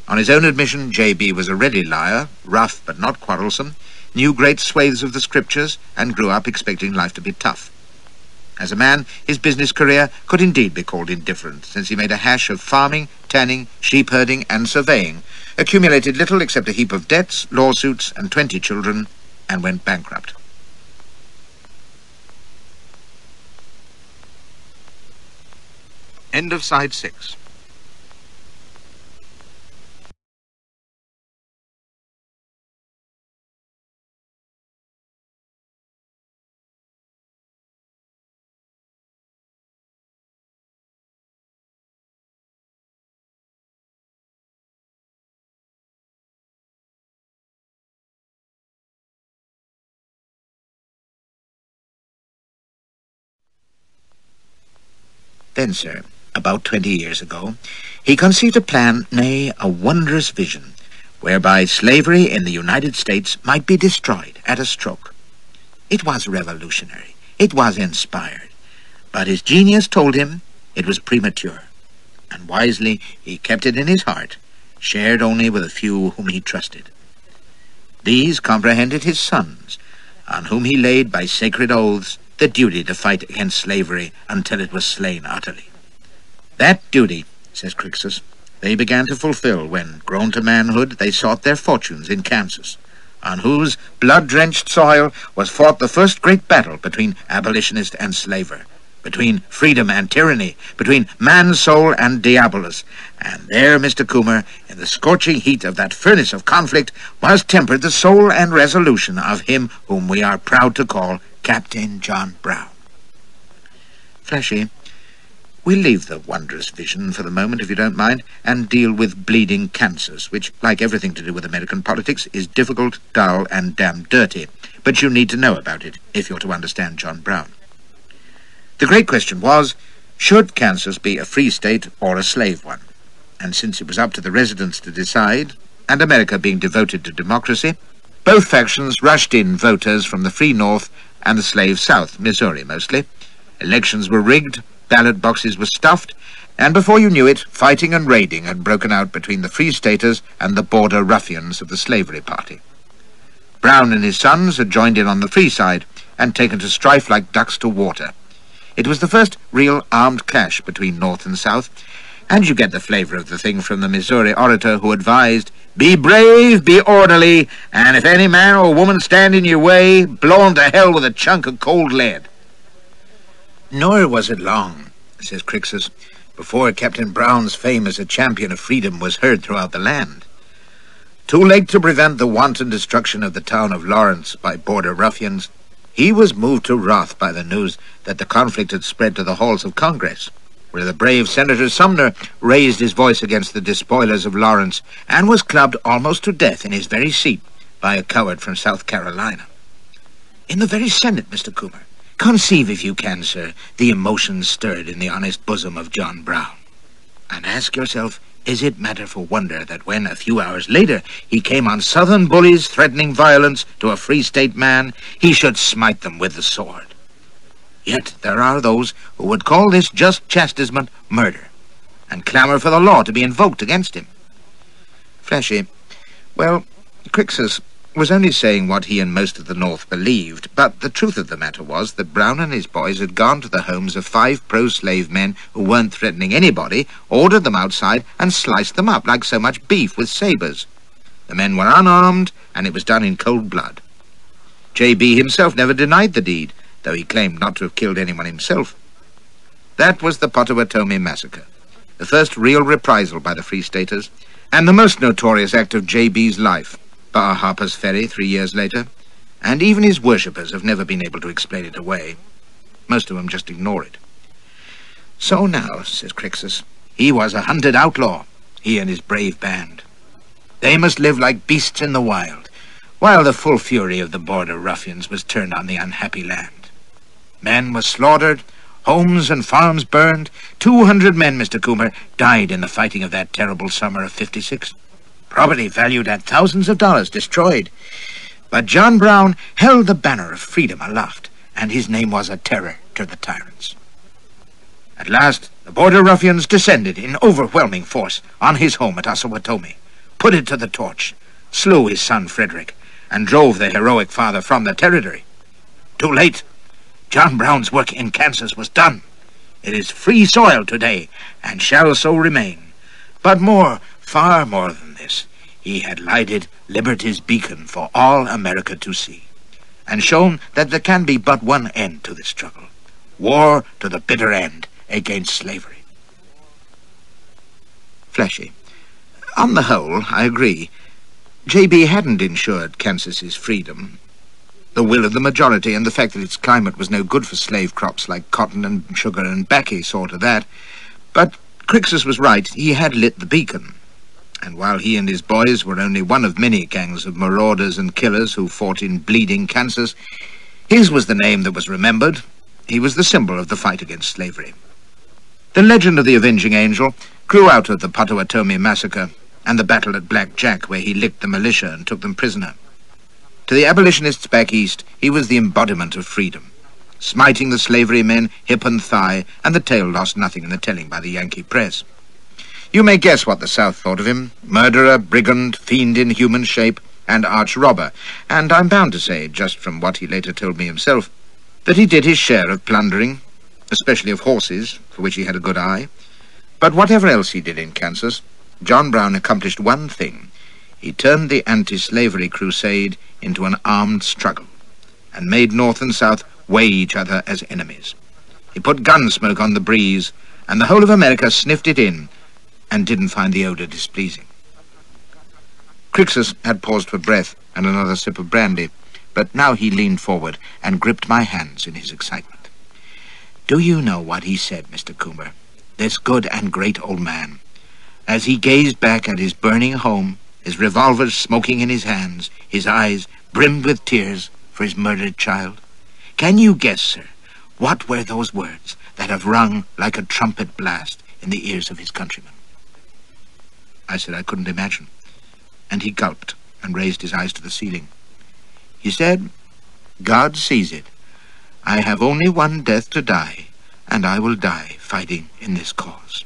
On his own admission, J.B. was a ready liar, rough but not quarrelsome, knew great swathes of the scriptures, and grew up expecting life to be tough. As a man, his business career could indeed be called indifferent, since he made a hash of farming, tanning, sheep-herding, and surveying, accumulated little except a heap of debts, lawsuits, and 20 children, and went bankrupt. End of side 6. Then, sir, about 20 years ago, he conceived a plan, nay, a wondrous vision, whereby slavery in the United States might be destroyed at a stroke. It was revolutionary. It was inspired. But his genius told him it was premature, and wisely he kept it in his heart, shared only with a few whom he trusted. These comprehended his sons, on whom he laid by sacred oaths the duty to fight against slavery until it was slain utterly. That duty, says Crixus, they began to fulfill when, grown to manhood, they sought their fortunes in Kansas, on whose blood-drenched soil was fought the first great battle between abolitionist and slaver, between freedom and tyranny, between man's soul and diabolus. And there, Mr. Coomer, in the scorching heat of that furnace of conflict, was tempered the soul and resolution of him whom we are proud to call Captain John Brown. Flashy, we'll leave the wondrous vision for the moment, if you don't mind, and deal with bleeding Kansas, which, like everything to do with American politics, is difficult, dull, and damned dirty. But you need to know about it if you're to understand John Brown. The great question was, should Kansas be a free state or a slave one? And since it was up to the residents to decide, and America being devoted to democracy, both factions rushed in voters from the free North and the slave South, Missouri mostly. Elections were rigged, ballot boxes were stuffed, and before you knew it, fighting and raiding had broken out between the Free Staters and the border ruffians of the slavery party. Brown and his sons had joined in on the free side and taken to strife like ducks to water. It was the first real armed clash between North and South, and you get the flavor of the thing from the Missouri orator who advised, "Be brave, be orderly, and if any man or woman stand in your way, blow 'em to hell with a chunk of cold lead." Nor was it long, says Crixus, before Captain Brown's fame as a champion of freedom was heard throughout the land. Too late to prevent the wanton destruction of the town of Lawrence by border ruffians, he was moved to wrath by the news that the conflict had spread to the halls of Congress, where the brave Senator Sumner raised his voice against the despoilers of Lawrence and was clubbed almost to death in his very seat by a coward from South Carolina. In the very Senate, Mr. Coomer, conceive, if you can, sir, the emotions stirred in the honest bosom of John Brown. And ask yourself, is it matter for wonder that when, a few hours later, he came on Southern bullies threatening violence to a free state man, he should smite them with the sword? Yet there are those who would call this just chastisement murder, and clamour for the law to be invoked against him. Flashy, well, Crixus was only saying what he and most of the North believed, but the truth of the matter was that Brown and his boys had gone to the homes of 5 pro-slave men who weren't threatening anybody, ordered them outside, and sliced them up like so much beef with sabres. The men were unarmed, and it was done in cold blood. J.B. himself never denied the deed, though he claimed not to have killed anyone himself. That was the Potawatomi massacre, the first real reprisal by the Free Staters, and the most notorious act of J.B.'s life, bar Harper's Ferry 3 years later, and even his worshippers have never been able to explain it away. Most of them just ignore it. So now, says Crixus, he was a hunted outlaw, he and his brave band. They must live like beasts in the wild, while the full fury of the border ruffians was turned on the unhappy land. Men were slaughtered, homes and farms burned. 200 men, Mr. Coomer, died in the fighting of that terrible summer of '56. Property valued at thousands of dollars destroyed. But John Brown held the banner of freedom aloft, and his name was a terror to the tyrants. At last, the border ruffians descended in overwhelming force on his home at Osawatomie, put it to the torch, slew his son Frederick, and drove the heroic father from the territory. Too late. John Brown's work in Kansas was done. It is free soil today, and shall so remain. But more, far more than this, he had lighted liberty's beacon for all America to see, and shown that there can be but one end to this struggle: war to the bitter end against slavery. Flashy. On the whole, I agree. J.B. hadn't ensured Kansas's freedom. The will of the majority and the fact that its climate was no good for slave crops like cotton and sugar and baccy saw to that. But Crixus was right. He had lit the beacon. And while he and his boys were only one of many gangs of marauders and killers who fought in bleeding Kansas, his was the name that was remembered. He was the symbol of the fight against slavery. The legend of the Avenging Angel grew out of the Potawatomi massacre and the battle at Black Jack, where he licked the militia and took them prisoner. To the abolitionists back east, he was the embodiment of freedom, smiting the slavery men hip and thigh, and the tale lost nothing in the telling by the Yankee press. You may guess what the South thought of him: murderer, brigand, fiend in human shape, and arch-robber, and I'm bound to say, just from what he later told me himself, that he did his share of plundering, especially of horses, for which he had a good eye. But whatever else he did in Kansas, John Brown accomplished one thing. He turned the anti-slavery crusade into an armed struggle and made North and South weigh each other as enemies. He put gun smoke on the breeze, and the whole of America sniffed it in and didn't find the odor displeasing. Crixus had paused for breath and another sip of brandy, but now he leaned forward and gripped my hands in his excitement. Do you know what he said, Mr. Coomer, this good and great old man, as he gazed back at his burning home, his revolver smoking in his hands, his eyes brimmed with tears for his murdered child? Can you guess, sir, what were those words that have rung like a trumpet blast in the ears of his countrymen? I said I couldn't imagine, and he gulped and raised his eyes to the ceiling. He said, God sees it. I have only one death to die, and I will die fighting in this cause.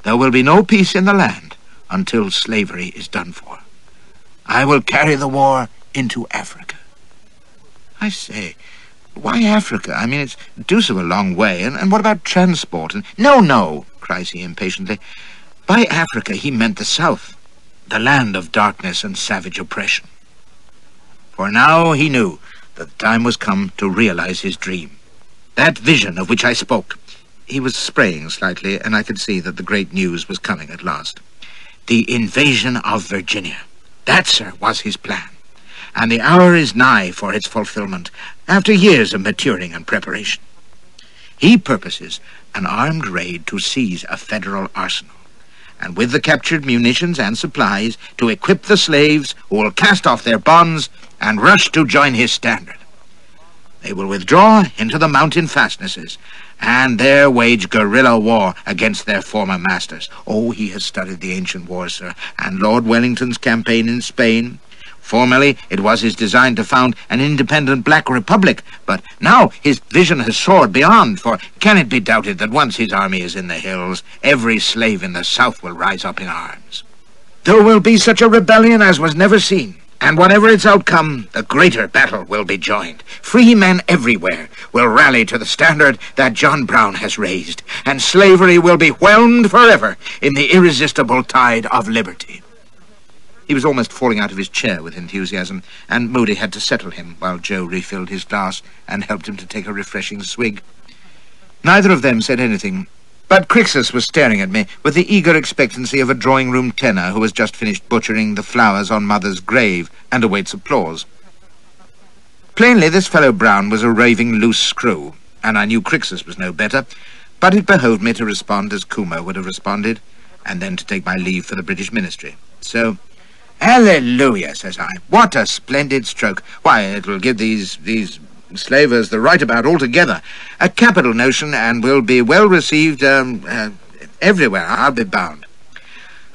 There will be no peace in the land until slavery is done for. I will carry the war into Africa. I say, why Africa? I mean, it's deuce of a long way, and what about transport? And no, cries he impatiently. By Africa he meant the South, the land of darkness and savage oppression. For now he knew that the time was come to realize his dream, that vision of which I spoke. He was spraying slightly, and I could see that the great news was coming at last. The invasion of Virginia. That, sir, was his plan. And the hour is nigh for its fulfillment, after years of maturing and preparation. He purposes an armed raid to seize a federal arsenal, and with the captured munitions and supplies, to equip the slaves who will cast off their bonds and rush to join his standard. They will withdraw into the mountain fastnesses, and there wage guerrilla war against their former masters. Oh, he has studied the ancient wars, sir, and Lord Wellington's campaign in Spain. Formerly, it was his design to found an independent black republic, but now his vision has soared beyond, for can it be doubted that once his army is in the hills, every slave in the South will rise up in arms? There will be such a rebellion as was never seen, and whatever its outcome, the greater battle will be joined. Free men everywhere will rally to the standard that John Brown has raised, and slavery will be whelmed forever in the irresistible tide of liberty. He was almost falling out of his chair with enthusiasm, and Moody had to settle him while Joe refilled his glass and helped him to take a refreshing swig. Neither of them said anything, but Crixus was staring at me with the eager expectancy of a drawing-room tenor who has just finished butchering the flowers on Mother's grave and awaits applause. Plainly, this fellow Brown was a raving loose screw, and I knew Crixus was no better, but it behoved me to respond as Coomer would have responded, and then to take my leave for the British ministry. So, hallelujah, says I. What a splendid stroke. Why, it will give these slavers the right about altogether. A capital notion, and will be well received everywhere, I'll be bound.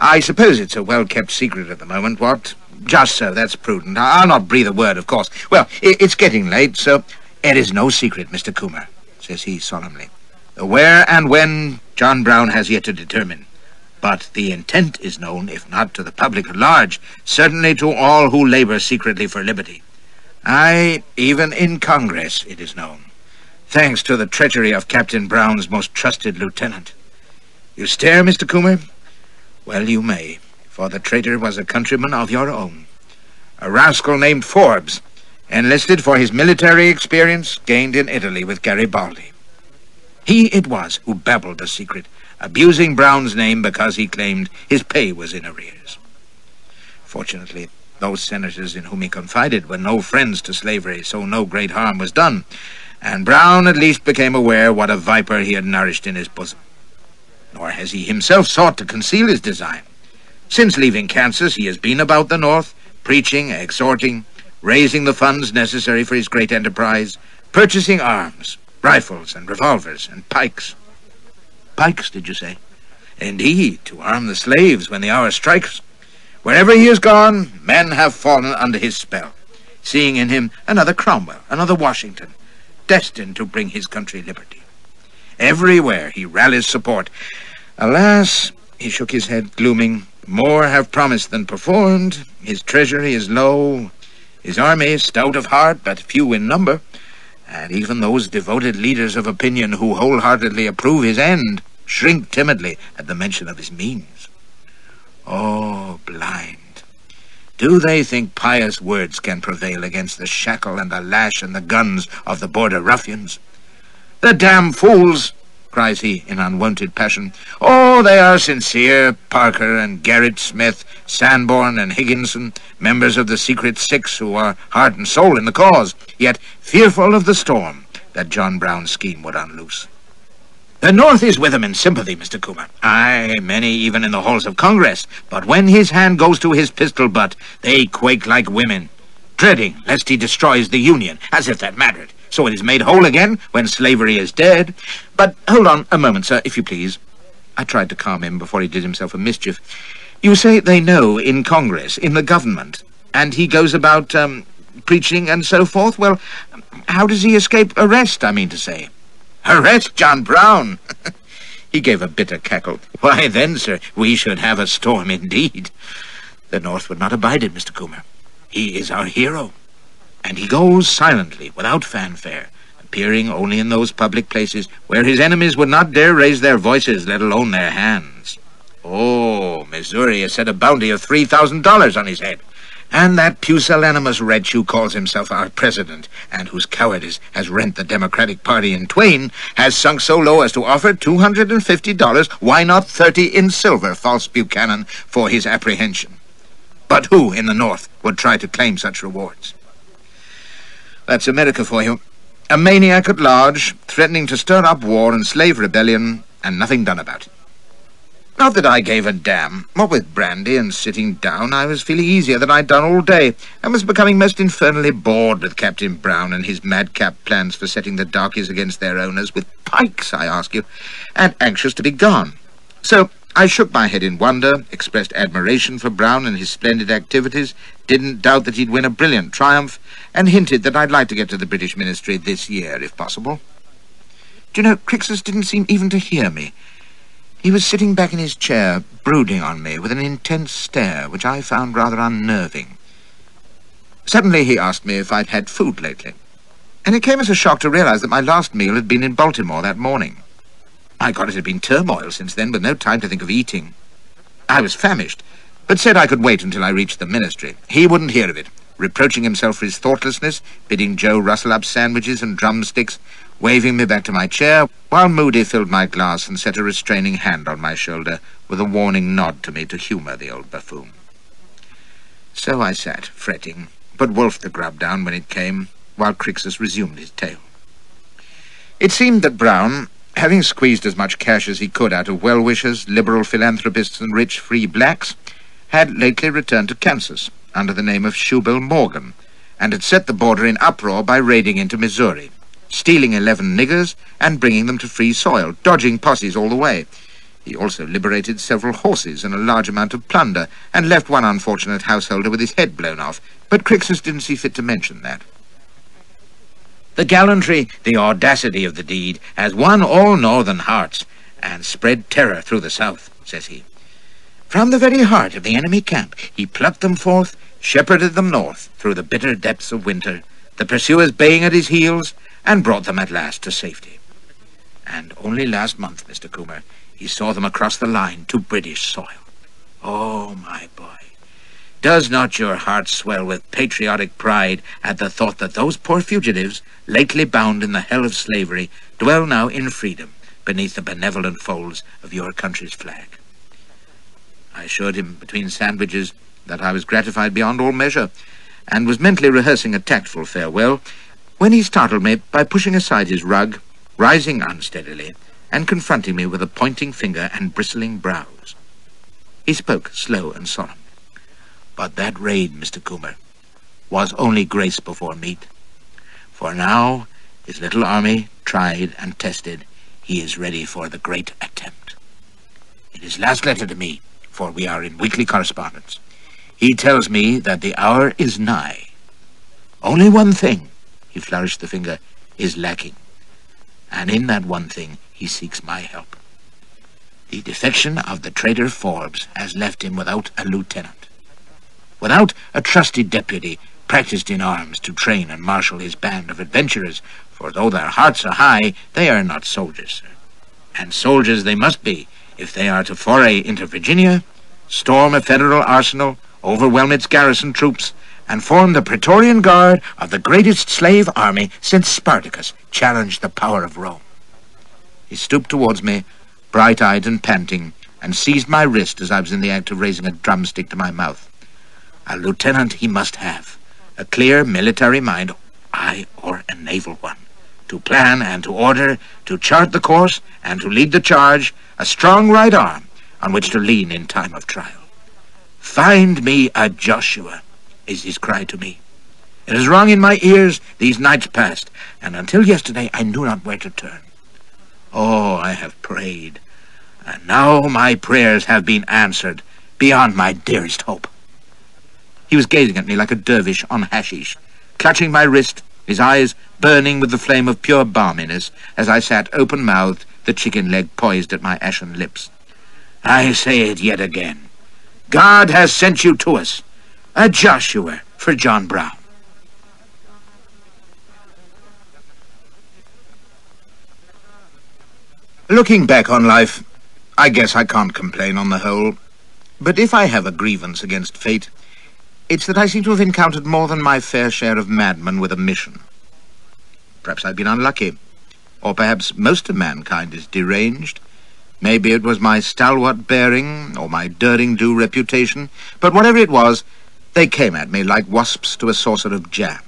I suppose it's a well-kept secret at the moment, what? Just so, that's prudent. I'll not breathe a word, of course. Well, it's getting late, so it is no secret, Mr. Coomer, says he solemnly. The where and when John Brown has yet to determine. But the intent is known, if not to the public at large, certainly to all who labor secretly for liberty. Aye, even in Congress it is known, thanks to the treachery of Captain Brown's most trusted lieutenant. You stare, Mr. Coomer? Well, you may, for the traitor was a countryman of your own, a rascal named Forbes, enlisted for his military experience gained in Italy with Garibaldi. He it was who babbled the secret abusing Brown's name because he claimed his pay was in arrears. Fortunately, those senators in whom he confided were no friends to slavery, so no great harm was done, and Brown at least became aware what a viper he had nourished in his bosom. Nor has he himself sought to conceal his design. Since leaving Kansas, he has been about the North, preaching, exhorting, raising the funds necessary for his great enterprise, purchasing arms, rifles and revolvers and pikes. Pikes, did you say? Indeed, to arm the slaves when the hour strikes. Wherever he has gone, men have fallen under his spell, seeing in him another Cromwell, another Washington, destined to bring his country liberty. Everywhere he rallies support. Alas, he shook his head, glooming, more have promised than performed. His treasury is low, his army stout of heart, but few in number, and even those devoted leaders of opinion who wholeheartedly approve his end shrink timidly at the mention of his means. Oh, blind! Do they think pious words can prevail against the shackle and the lash and the guns of the border ruffians? The damn fools! Cries he in unwonted passion. Oh, they are sincere, Parker and Garrett Smith, Sanborn and Higginson, members of the Secret Six who are heart and soul in the cause, yet fearful of the storm that John Brown's scheme would unloose. The North is with him in sympathy, Mr. Coomer. Aye, many even in the halls of Congress. But when his hand goes to his pistol butt, they quake like women, dreading lest he destroys the Union, as if that mattered. So it is made whole again when slavery is dead. But hold on a moment, sir, if you please. I tried to calm him before he did himself a mischief. You say they know in Congress, in the government, and he goes about, preaching and so forth? Well, how does he escape arrest, I mean to say? Arrest John Brown? He gave a bitter cackle. Why then, sir, we should have a storm indeed. The North would not abide it, Mr. Coomer. He is our hero. And he goes silently, without fanfare, appearing only in those public places where his enemies would not dare raise their voices, let alone their hands. Oh, Missouri has set a bounty of $3,000 on his head. And that pusillanimous wretch who calls himself our president, and whose cowardice has rent the Democratic Party in twain, has sunk so low as to offer $250, why not 30 in silver, false Buchanan, for his apprehension. But who in the North would try to claim such rewards? That's America for you. A maniac at large, threatening to stir up war and slave rebellion, and nothing done about it. Not that I gave a damn. What with brandy and sitting down, I was feeling easier than I'd done all day, and was becoming most infernally bored with Captain Brown and his madcap plans for setting the darkies against their owners, with pikes, I ask you, and anxious to be gone. So I shook my head in wonder, expressed admiration for Brown and his splendid activities, didn't doubt that he'd win a brilliant triumph, and hinted that I'd like to get to the British ministry this year, if possible. Do you know, Crixus didn't seem even to hear me. He was sitting back in his chair, brooding on me with an intense stare, which I found rather unnerving. Suddenly he asked me if I'd had food lately, and it came as a shock to realize that my last meal had been in Baltimore that morning. My God, it had been turmoil since then, with no time to think of eating. I was famished, but said I could wait until I reached the ministry. He wouldn't hear of it, reproaching himself for his thoughtlessness, bidding Joe rustle up sandwiches and drumsticks, waving me back to my chair, while Moody filled my glass and set a restraining hand on my shoulder, with a warning nod to me to humour the old buffoon. So I sat, fretting, but wolfed the grub down when it came, while Crixus resumed his tale. It seemed that Brown, having squeezed as much cash as he could out of well-wishers, liberal philanthropists and rich free blacks, had lately returned to Kansas under the name of Shoebill Morgan, and had set the border in uproar by raiding into Missouri, stealing 11 niggers and bringing them to free soil, dodging posses all the way. He also liberated several horses and a large amount of plunder, and left one unfortunate householder with his head blown off, but Crixus didn't see fit to mention that. The gallantry, the audacity of the deed has won all northern hearts and spread terror through the South, says he. From the very heart of the enemy camp, he plucked them forth, shepherded them north through the bitter depths of winter, the pursuers baying at his heels, and brought them at last to safety. And only last month, Mr. Coomer, he saw them across the line to British soil. Oh, my boy, does not your heart swell with patriotic pride at the thought that those poor fugitives, lately bound in the hell of slavery, dwell now in freedom, beneath the benevolent folds of your country's flag. I assured him between sandwiches that I was gratified beyond all measure, and was mentally rehearsing a tactful farewell, when he startled me by pushing aside his rug, rising unsteadily, and confronting me with a pointing finger and bristling brows. He spoke slow and solemn. "But that raid, Mr. Coomer, was only grace before meat. For now, his little army, tried and tested, he is ready for the great attempt." In his last letter to me, for we are in weekly correspondence, he tells me that the hour is nigh. Only one thing, he flourished the finger, is lacking. And in that one thing, he seeks my help. The defection of the traitor Forbes has left him without a lieutenant, without a trusty deputy practiced in arms to train and marshal his band of adventurers, for though their hearts are high, they are not soldiers, sir. And soldiers they must be if they are to foray into Virginia, storm a federal arsenal, overwhelm its garrison troops, and form the Praetorian Guard of the greatest slave army since Spartacus challenged the power of Rome. He stooped towards me, bright-eyed and panting, and seized my wrist as I was in the act of raising a drumstick to my mouth. A lieutenant he must have, a clear military mind, aye, or a naval one, to plan and to order, to chart the course and to lead the charge, a strong right arm on which to lean in time of trial. "Find me a Joshua," is his cry to me. It has rung in my ears these nights past, and until yesterday I knew not where to turn. Oh, I have prayed, and now my prayers have been answered beyond my dearest hope. He was gazing at me like a dervish on hashish, clutching my wrist, his eyes burning with the flame of pure balminess, as I sat open-mouthed, the chicken leg poised at my ashen lips. "I say it yet again. God has sent you to us, a Joshua for John Brown." Looking back on life, I guess I can't complain on the whole. But if I have a grievance against fate, it's that I seem to have encountered more than my fair share of madmen with a mission. Perhaps I've been unlucky, or perhaps most of mankind is deranged. Maybe it was my stalwart bearing, or my daring-do reputation, but whatever it was, they came at me like wasps to a saucer of jam.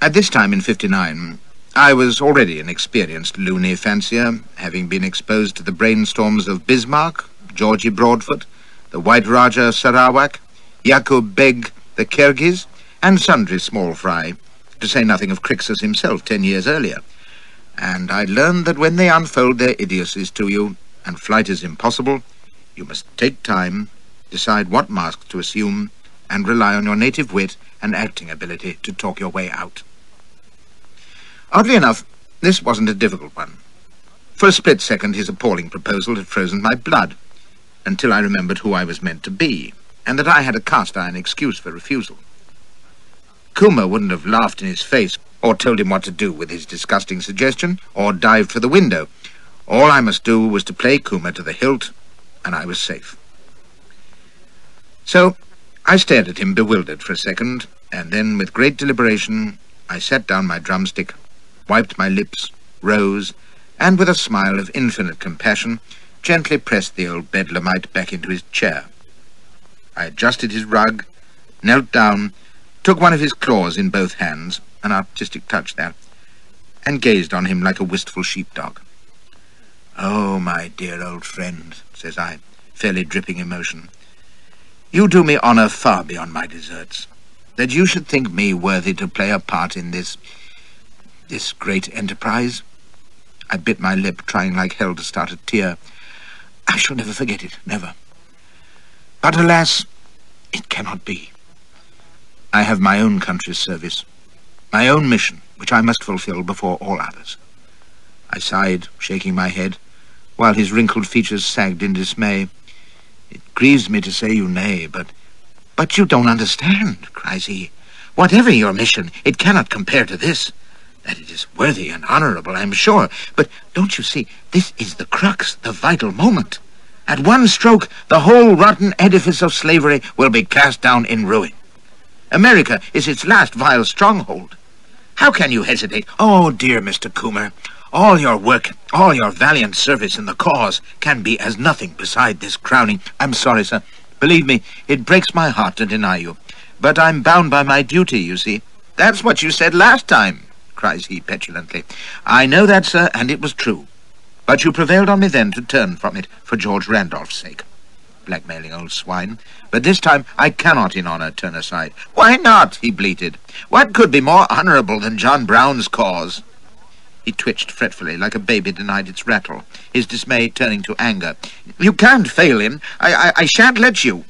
At this time in '59, I was already an experienced loony fancier, having been exposed to the brainstorms of Bismarck, Georgie Broadfoot, the White Raja Sarawak, Yakub Beg the Kyrgyz, and sundry small fry, to say nothing of Crixus himself 10 years earlier. And I learned that when they unfold their idiocies to you, and flight is impossible, you must take time, decide what mask to assume, and rely on your native wit and acting ability to talk your way out. Oddly enough, this wasn't a difficult one. For a split second, his appalling proposal had frozen my blood, until I remembered who I was meant to be, and that I had a cast-iron excuse for refusal. Coomer wouldn't have laughed in his face, or told him what to do with his disgusting suggestion, or dived for the window. All I must do was to play Coomer to the hilt, and I was safe. So I stared at him bewildered for a second, and then with great deliberation I set down my drumstick, wiped my lips, rose, and with a smile of infinite compassion, gently pressed the old bedlamite back into his chair. I adjusted his rug, knelt down, took one of his claws in both hands, an artistic touch that, and gazed on him like a wistful sheepdog. "Oh, my dear old friend," says I, fairly dripping emotion, "you do me honour far beyond my deserts. That you should think me worthy to play a part in this great enterprise." I bit my lip, trying like hell to start a tear. "I shall never forget it, never. But alas, it cannot be. I have my own country's service, my own mission, which I must fulfill before all others." I sighed, shaking my head, while his wrinkled features sagged in dismay. "It grieves me to say you nay, but you don't understand," cries he. "Whatever your mission, it cannot compare to this. That it is worthy and honourable, I am sure. But don't you see, this is the crux, the vital moment. At one stroke, the whole rotten edifice of slavery will be cast down in ruin. America is its last vile stronghold. How can you hesitate? Oh, dear Mr. Coomer, All your work, all your valiant service in the cause can be as nothing beside this crowning. I'm sorry, sir. Believe me, it breaks my heart to deny you. But I'm bound by my duty, you see. That's what you said last time, cries he petulantly. I know that, sir, and it was true. But you prevailed on me then to turn from it for George Randolph's sake. Blackmailing old swine. But this time I cannot in honour turn aside. Why not? He bleated. What could be more honourable than John Brown's cause? He twitched fretfully, like a baby denied its rattle, his dismay turning to anger. You can't fail him. I shan't let you.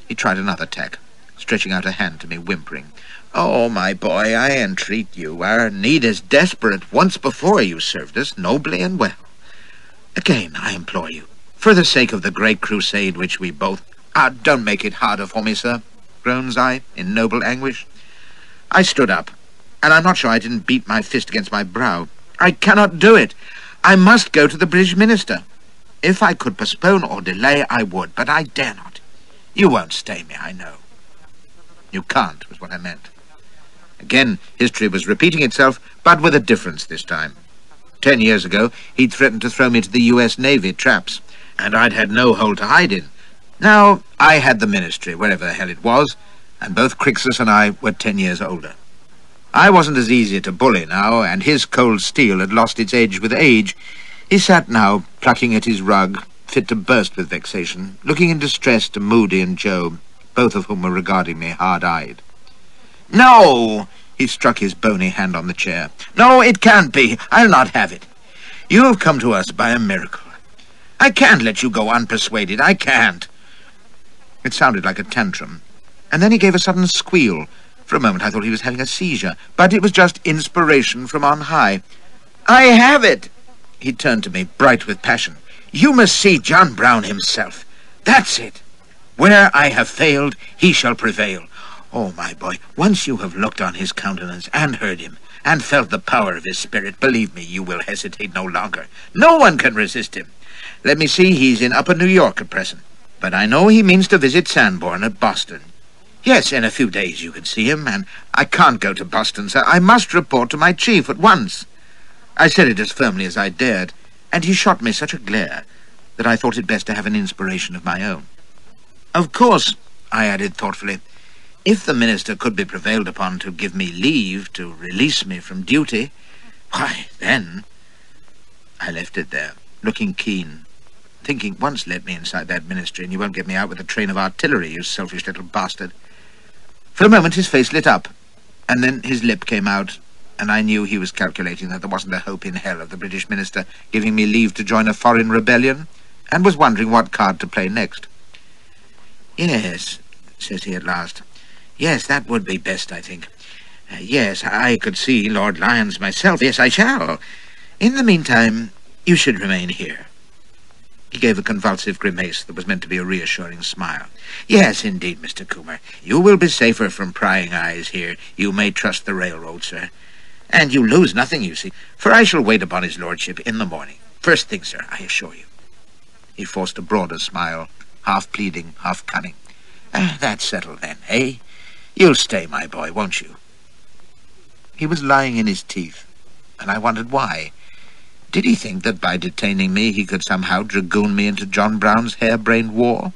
He tried another tack, stretching out a hand to me, whimpering. Oh, my boy, I entreat you. Our need is desperate. Once before you served us nobly and well. Again, I implore you, for the sake of the great crusade which we both... don't make it harder for me, sir, groans I, in noble anguish. I stood up, and I'm not sure I didn't beat my fist against my brow. I cannot do it. I must go to the British minister. If I could postpone or delay, I would, but I dare not. You won't stay me, I know. You can't, was what I meant. Again, history was repeating itself, but with a difference this time. 10 years ago, he'd threatened to throw me to the U.S. Navy traps, and I'd had no hole to hide in. Now, I had the ministry, wherever the hell it was, and both Crixus and I were 10 years older. I wasn't as easy to bully now, and his cold steel had lost its edge with age. He sat now, plucking at his rug, fit to burst with vexation, looking in distress to Moody and Joe, both of whom were regarding me hard-eyed. No! He struck his bony hand on the chair. No, it can't be. I'll not have it. You have come to us by a miracle. I can't let you go unpersuaded. I can't. It sounded like a tantrum, and then he gave a sudden squeal. For a moment I thought he was having a seizure, but it was just inspiration from on high. I have it! He turned to me, bright with passion. You must see John Brown himself. That's it. Where I have failed, he shall prevail. Oh, my boy, once you have looked on his countenance and heard him, and felt the power of his spirit, believe me, you will hesitate no longer. No one can resist him. Let me see, he's in Upper New York at present, but I know he means to visit Sanborn at Boston. Yes, in a few days you can see him, and I can't go to Boston, sir. I must report to my chief at once. I said it as firmly as I dared, and he shot me such a glare that I thought it best to have an inspiration of my own. Of course, I added thoughtfully, if the minister could be prevailed upon to give me leave to release me from duty, why, then... I left it there, looking keen, thinking, once let me inside that ministry and you won't get me out with a train of artillery, you selfish little bastard. For a moment his face lit up, and then his lip came out, and I knew he was calculating that there wasn't a hope in hell of the British minister giving me leave to join a foreign rebellion, and was wondering what card to play next. Yes, says he at last. Yes, that would be best, I think. Yes, I could see Lord Lyons myself. Yes, I shall. In the meantime, you should remain here. He gave a convulsive grimace that was meant to be a reassuring smile. Yes, indeed, Mr. Coomer. You will be safer from prying eyes here. You may trust the railroad, sir. And you lose nothing, you see, for I shall wait upon his lordship in the morning. First thing, sir, I assure you. He forced a broader smile, half pleading, half cunning. That's settled then, eh? You'll stay, my boy, won't you? He was lying in his teeth, and I wondered why. Did he think that by detaining me he could somehow dragoon me into John Brown's harebrained war?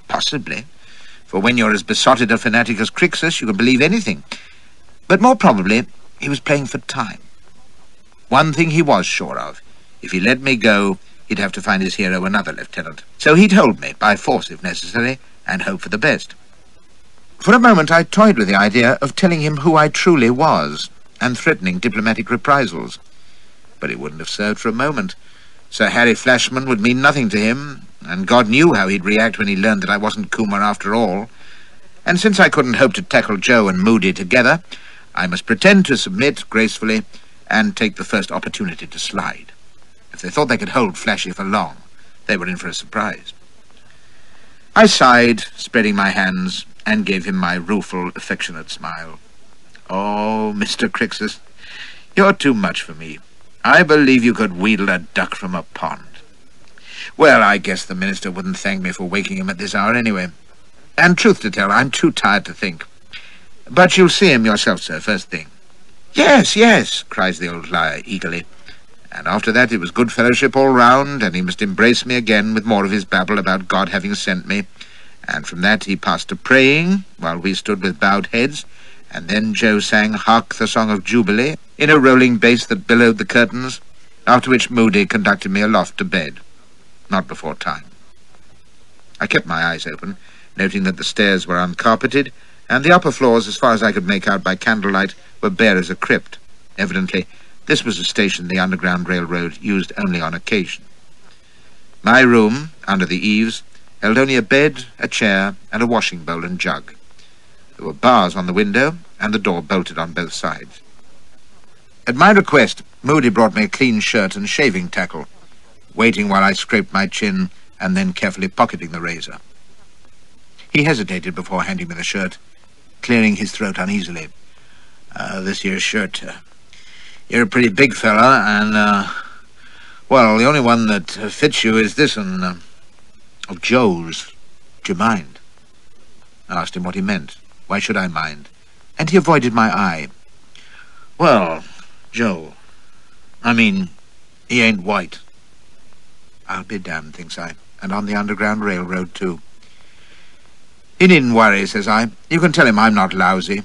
Possibly, for when you're as besotted a fanatic as Crixus, you can believe anything. But more probably, he was playing for time. One thing he was sure of. If he let me go, he'd have to find his hero another lieutenant. So he'd hold me, by force if necessary, and hope for the best. For a moment I toyed with the idea of telling him who I truly was, and threatening diplomatic reprisals. But it wouldn't have served for a moment. Sir Harry Flashman would mean nothing to him, and God knew how he'd react when he learned that I wasn't Coomer after all. And since I couldn't hope to tackle Joe and Moody together, I must pretend to submit gracefully and take the first opportunity to slide. If they thought they could hold Flashy for long, they were in for a surprise. I sighed, spreading my hands, and gave him my rueful, affectionate smile. Oh, Mr. Crixus, you're too much for me. I believe you could wheedle a duck from a pond. Well, I guess the minister wouldn't thank me for waking him at this hour anyway. And truth to tell, I'm too tired to think. But you'll see him yourself, sir, first thing. Yes, yes, cries the old liar eagerly. And after that it was good fellowship all round, and he must embrace me again with more of his babble about God having sent me. And from that he passed to praying, while we stood with bowed heads, and then Joe sang Hark the Song of Jubilee in a rolling bass that billowed the curtains, after which Moody conducted me aloft to bed, not before time. I kept my eyes open, noting that the stairs were uncarpeted, and the upper floors, as far as I could make out by candlelight, were bare as a crypt. Evidently, this was a station the Underground Railroad used only on occasion. My room, under the eaves, held only a bed, a chair, and a washing bowl and jug. There were bars on the window, and the door bolted on both sides. At my request, Moody brought me a clean shirt and shaving tackle, waiting while I scraped my chin and then carefully pocketing the razor. He hesitated before handing me the shirt, clearing his throat uneasily. This year's shirt. You're a pretty big fella, and, well, the only one that fits you is this one, of Joe's. Do you mind? I asked him what he meant. Why should I mind? And he avoided my eye. Well, Joe, I mean, he ain't white. I'll be damned, thinks I, and on the Underground Railroad, too. He needn't worry, says I. You can tell him I'm not lousy.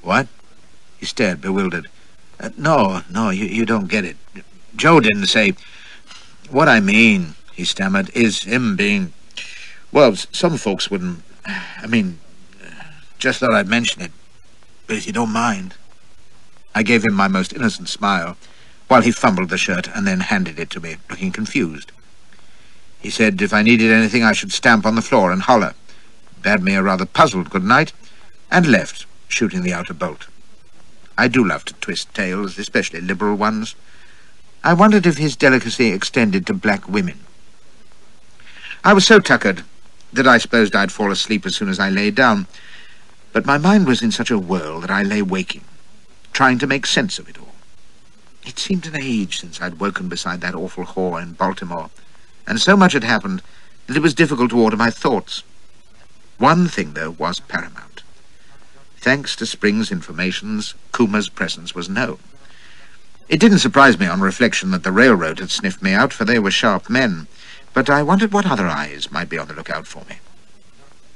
What? He stared, bewildered. No, you don't get it. Joe didn't say... What I mean, he stammered, is him being... Well, some folks wouldn't... I mean, just thought I'd mention it. But if you don't mind... I gave him my most innocent smile, while he fumbled the shirt and then handed it to me, looking confused. He said if I needed anything I should stamp on the floor and holler, bade me a rather puzzled good night, and left, shooting the outer bolt. I do love to twist tales, especially liberal ones. I wondered if his delicacy extended to black women. I was so tuckered that I supposed I'd fall asleep as soon as I lay down, but my mind was in such a whirl that I lay waking, trying to make sense of it all. It seemed an age since I'd woken beside that awful whore in Baltimore, and so much had happened that it was difficult to order my thoughts. One thing, though, was paramount. Thanks to Spring's informations, Kuma's presence was known. It didn't surprise me on reflection that the railroad had sniffed me out, for they were sharp men, but I wondered what other eyes might be on the lookout for me.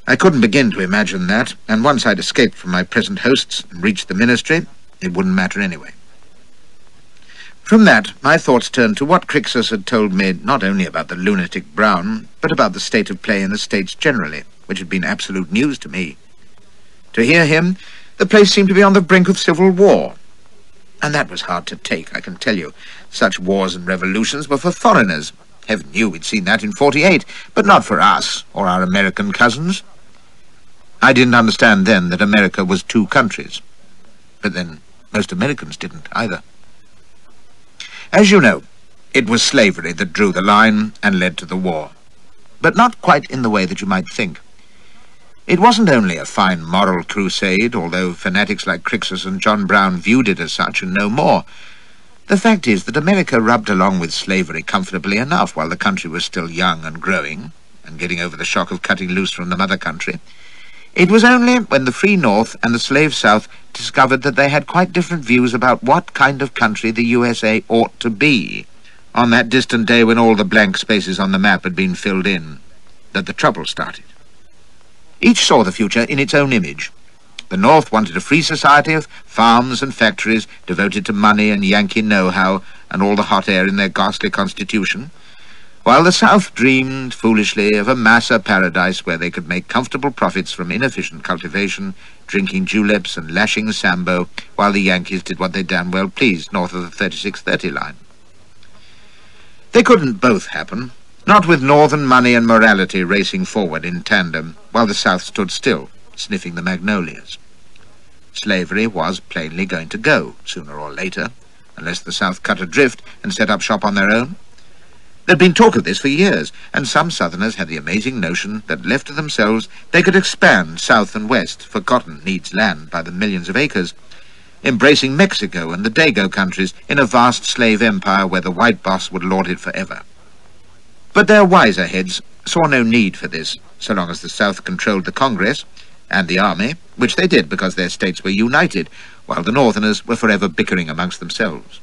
I couldn't begin to imagine that, and once I'd escaped from my present hosts and reached the ministry, it wouldn't matter anyway. From that, my thoughts turned to what Crixus had told me not only about the lunatic Brown, but about the state of play in the States generally, which had been absolute news to me. To hear him, the place seemed to be on the brink of civil war. And that was hard to take, I can tell you. Such wars and revolutions were for foreigners. Heaven knew we'd seen that in '48, but not for us or our American cousins. I didn't understand then that America was two countries. But then most Americans didn't either. As you know, it was slavery that drew the line and led to the war. But not quite in the way that you might think. It wasn't only a fine moral crusade, although fanatics like Crixus and John Brown viewed it as such and no more. The fact is that America rubbed along with slavery comfortably enough while the country was still young and growing, and getting over the shock of cutting loose from the mother country. It was only when the free North and the slave South discovered that they had quite different views about what kind of country the USA ought to be, on that distant day when all the blank spaces on the map had been filled in, that the trouble started. Each saw the future in its own image. The North wanted a free society of farms and factories devoted to money and Yankee know-how and all the hot air in their ghastly constitution, while the South dreamed, foolishly, of a massa paradise where they could make comfortable profits from inefficient cultivation, drinking juleps and lashing sambo, while the Yankees did what they damn well pleased north of the 3630 line. They couldn't both happen. Not with northern money and morality racing forward in tandem, while the South stood still, sniffing the magnolias. Slavery was plainly going to go, sooner or later, unless the South cut adrift and set up shop on their own. There'd been talk of this for years, and some Southerners had the amazing notion that, left to themselves, they could expand south and west, for cotton needs land by the millions of acres, embracing Mexico and the Dago countries in a vast slave empire where the white boss would lord it forever. But their wiser heads saw no need for this, so long as the South controlled the Congress and the army, which they did because their states were united, while the Northerners were forever bickering amongst themselves.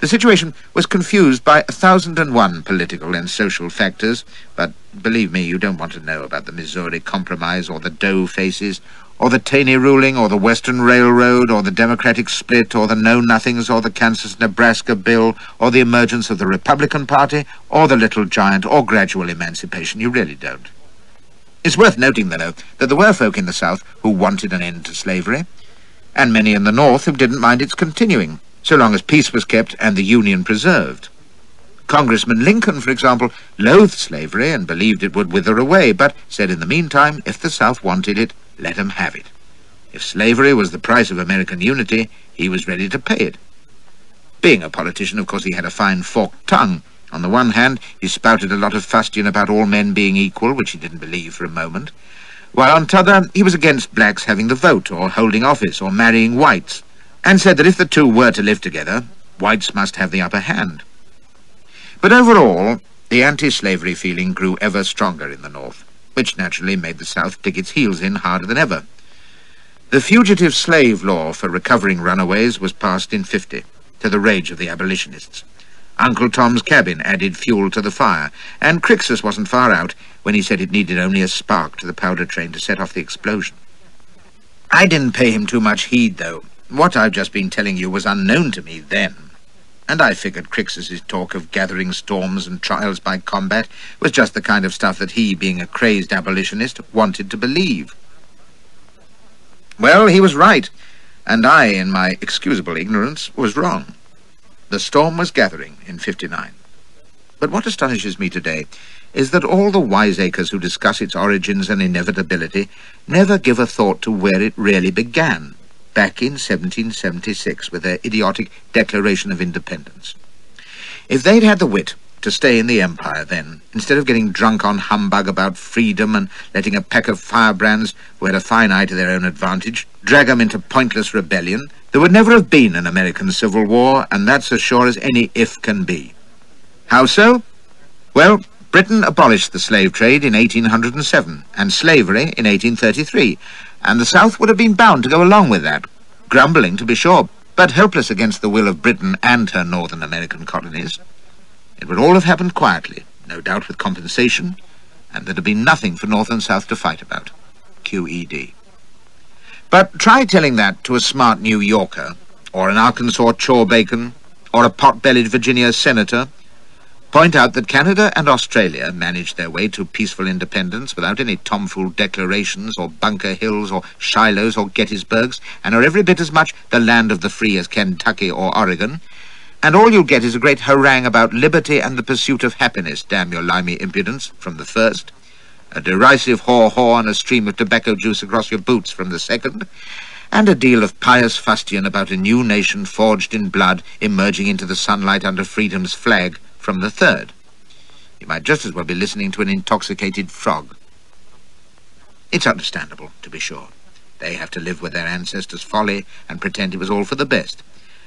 The situation was confused by 1,001 political and social factors, but believe me, you don't want to know about the Missouri Compromise, or the Doe Faces, or the Taney ruling, or the Western Railroad, or the Democratic split, or the Know-Nothings, or the Kansas-Nebraska bill, or the emergence of the Republican Party, or the Little Giant, or gradual emancipation. You really don't. It's worth noting, though, that there were folk in the South who wanted an end to slavery, and many in the North who didn't mind its continuing, so long as peace was kept and the Union preserved. Congressman Lincoln, for example, loathed slavery and believed it would wither away, but said in the meantime, if the South wanted it, let them have it. If slavery was the price of American unity, he was ready to pay it. Being a politician, of course, he had a fine forked tongue. On the one hand, he spouted a lot of fustian about all men being equal, which he didn't believe for a moment, while on t'other, he was against blacks having the vote, or holding office, or marrying whites, and said that if the two were to live together, whites must have the upper hand. But overall, the anti-slavery feeling grew ever stronger in the North, which naturally made the South dig its heels in harder than ever. The fugitive slave law for recovering runaways was passed in '50, to the rage of the abolitionists. Uncle Tom's Cabin added fuel to the fire, and Crixus wasn't far out when he said it needed only a spark to the powder train to set off the explosion. I didn't pay him too much heed, though. What I've just been telling you was unknown to me then, and I figured Crixus's talk of gathering storms and trials by combat was just the kind of stuff that he, being a crazed abolitionist, wanted to believe. Well, he was right, and I, in my excusable ignorance, was wrong. The storm was gathering in '59. But what astonishes me today is that all the wiseacres who discuss its origins and inevitability never give a thought to where it really began, back in 1776 with their idiotic Declaration of Independence. If they'd had the wit to stay in the Empire then, instead of getting drunk on humbug about freedom and letting a pack of firebrands who had a fine eye to their own advantage drag them into pointless rebellion, there would never have been an American Civil War, and that's as sure as any if can be. How so? Well, Britain abolished the slave trade in 1807, and slavery in 1833, and the South would have been bound to go along with that, grumbling to be sure, but helpless against the will of Britain and her Northern American colonies. It would all have happened quietly, no doubt with compensation, and there'd have been nothing for North and South to fight about. QED. But try telling that to a smart New Yorker, or an Arkansas chawbacon, or a pot-bellied Virginia senator. Point out that Canada and Australia managed their way to peaceful independence without any tomfool declarations, or Bunker Hills, or Shilohs, or Gettysburgs, and are every bit as much the land of the free as Kentucky or Oregon, and all you'll get is a great harangue about liberty and the pursuit of happiness, damn your limey impudence, from the first, a derisive haw-haw and a stream of tobacco juice across your boots from the second, and a deal of pious fustian about a new nation forged in blood emerging into the sunlight under freedom's flag from the third. You might just as well be listening to an intoxicated frog. It's understandable, to be sure. They have to live with their ancestors' folly and pretend it was all for the best,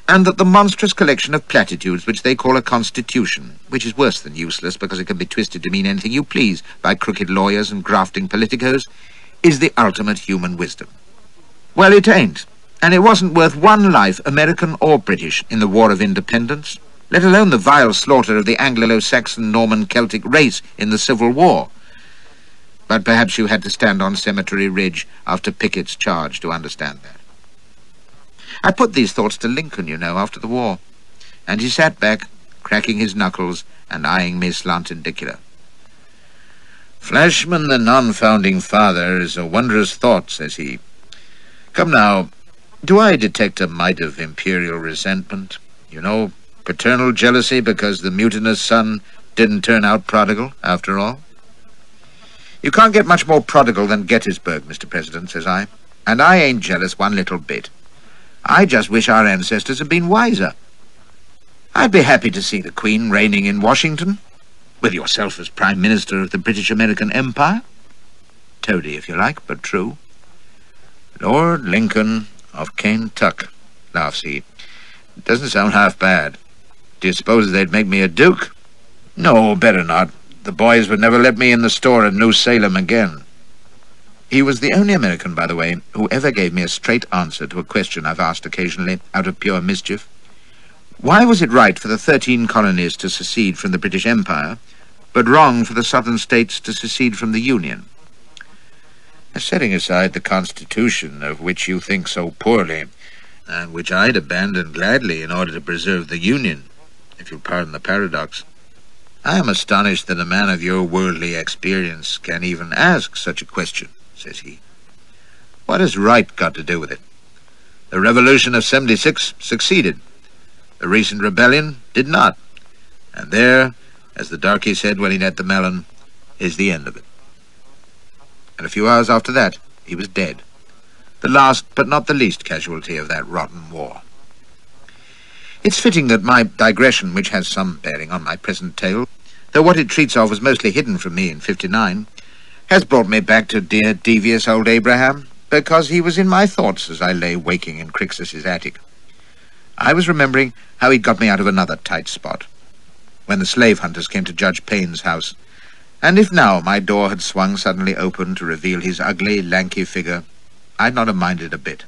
and that the monstrous collection of platitudes which they call a constitution, which is worse than useless because it can be twisted to mean anything you please by crooked lawyers and grafting politicos, is the ultimate human wisdom. Well, it ain't, and it wasn't worth one life, American or British, in the War of Independence, let alone the vile slaughter of the Anglo-Saxon Norman Celtic race in the Civil War. But perhaps you had to stand on Cemetery Ridge after Pickett's charge to understand that. I put these thoughts to Lincoln, you know, after the war, and he sat back, cracking his knuckles and eyeing me slantindicular. "Flashman, the non-founding father, is a wondrous thought," says he. "Come now, do I detect a mite of imperial resentment? You know, paternal jealousy because the mutinous son didn't turn out prodigal, after all?" "You can't get much more prodigal than Gettysburg, Mr. President," says I, "and I ain't jealous one little bit. I just wish our ancestors had been wiser. I'd be happy to see the Queen reigning in Washington, with yourself as Prime Minister of the British American Empire. Toady, if you like, but true." "Lord Lincoln of Kentucky," laughs he. "It doesn't sound half bad. Do you suppose they'd make me a duke?" "No, better not. The boys would never let me in the store at New Salem again." He was the only American, by the way, who ever gave me a straight answer to a question I've asked occasionally out of pure mischief. Why was it right for the 13 colonies to secede from the British Empire, but wrong for the southern states to secede from the Union? Setting aside the Constitution, of which you think so poorly, and which I'd abandon gladly in order to preserve the Union, if you'll pardon the paradox, I am astonished that a man of your worldly experience can even ask such a question, says he. What has right got to do with it? The Revolution of '76 succeeded. The recent rebellion did not. And there, as the darky said when he'd had the melon, is the end of it. And a few hours after that, he was dead. The last, but not the least, casualty of that rotten war. It's fitting that my digression, which has some bearing on my present tale, though what it treats of was mostly hidden from me in '59, has brought me back to dear, devious old Abraham, because he was in my thoughts as I lay waking in Crixus's attic. I was remembering how he'd got me out of another tight spot, when the slave hunters came to Judge Payne's house, and if now my door had swung suddenly open to reveal his ugly, lanky figure, I'd not have minded a bit.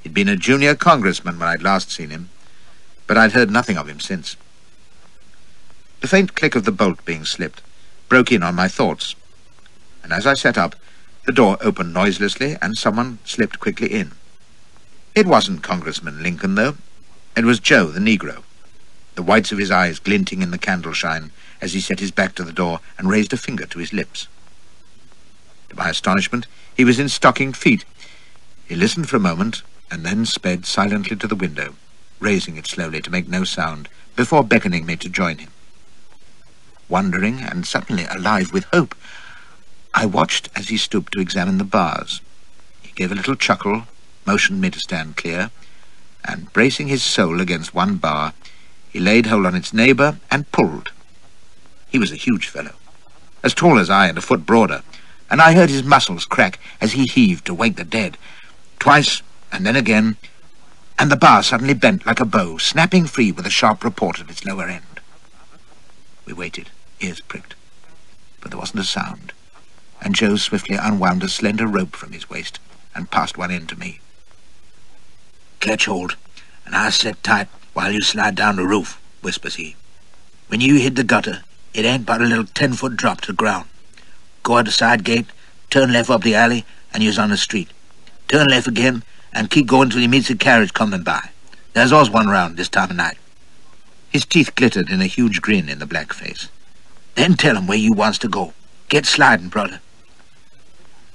He'd been a junior congressman when I'd last seen him, but I'd heard nothing of him since. The faint click of the bolt being slipped broke in on my thoughts, and as I sat up, the door opened noiselessly and someone slipped quickly in. It wasn't Congressman Lincoln, though. It was Joe, the Negro, the whites of his eyes glinting in the candle shine as he set his back to the door and raised a finger to his lips. To my astonishment, he was in stockinged feet. He listened for a moment and then sped silently to the window, raising it slowly to make no sound, before beckoning me to join him. Wondering and suddenly alive with hope, I watched as he stooped to examine the bars. He gave a little chuckle, motioned me to stand clear, and bracing his soul against one bar, he laid hold on its neighbour and pulled. He was a huge fellow, as tall as I and a foot broader, and I heard his muscles crack as he heaved to wake the dead. Twice, and then again, and the bar suddenly bent like a bow, snapping free with a sharp report at its lower end. We waited, ears pricked, but there wasn't a sound, and Joe swiftly unwound a slender rope from his waist and passed one end to me. "Catch hold, and I'll set tight while you slide down the roof," whispers he. "When you hit the gutter, it ain't but a little 10-foot drop to the ground. Go out the side gate, turn left up the alley, and you's on the street. Turn left again, and keep going till you meets a carriage coming by. There's always one round this time of night." His teeth glittered in a huge grin in the black face. "Then tell him where you wants to go. Get sliding, brother."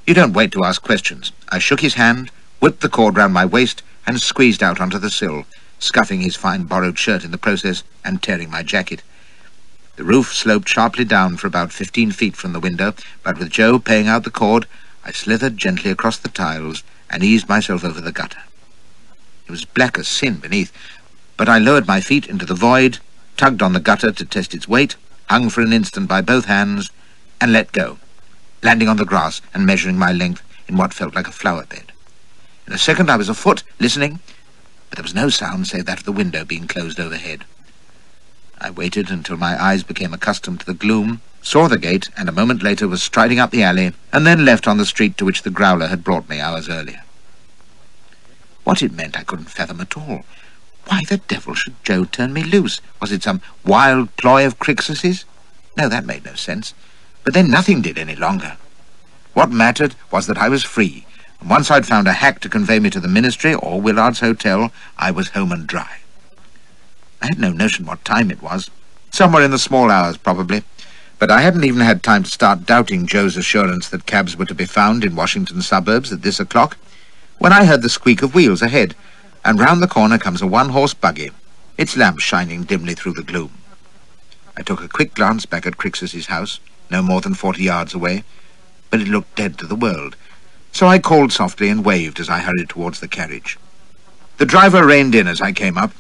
You don't wait to ask questions. I shook his hand, whipped the cord round my waist, and squeezed out onto the sill, scuffing his fine borrowed shirt in the process and tearing my jacket. The roof sloped sharply down for about 15 feet from the window, but with Joe paying out the cord, I slithered gently across the tiles and eased myself over the gutter. It was black as sin beneath, but I lowered my feet into the void, tugged on the gutter to test its weight, hung for an instant by both hands, and let go, landing on the grass and measuring my length in what felt like a flower bed. In a second I was afoot, listening, but there was no sound save that of the window being closed overhead. I waited until my eyes became accustomed to the gloom, saw the gate, and a moment later was striding up the alley, and then left on the street to which the growler had brought me hours earlier. What it meant I couldn't fathom at all. Why the devil should Joe turn me loose? Was it some wild ploy of Crixus's? No, that made no sense. But then nothing did any longer. What mattered was that I was free, and once I'd found a hack to convey me to the ministry or Willard's Hotel, I was home and dry. I had no notion what time it was. Somewhere in the small hours, probably. But I hadn't even had time to start doubting Joe's assurance that cabs were to be found in Washington suburbs at this o'clock, when I heard the squeak of wheels ahead, and round the corner comes a one-horse buggy, its lamp shining dimly through the gloom. I took a quick glance back at Crixus's house, no more than 40 yards away, but it looked dead to the world, so I called softly and waved as I hurried towards the carriage. The driver reined in as I came up,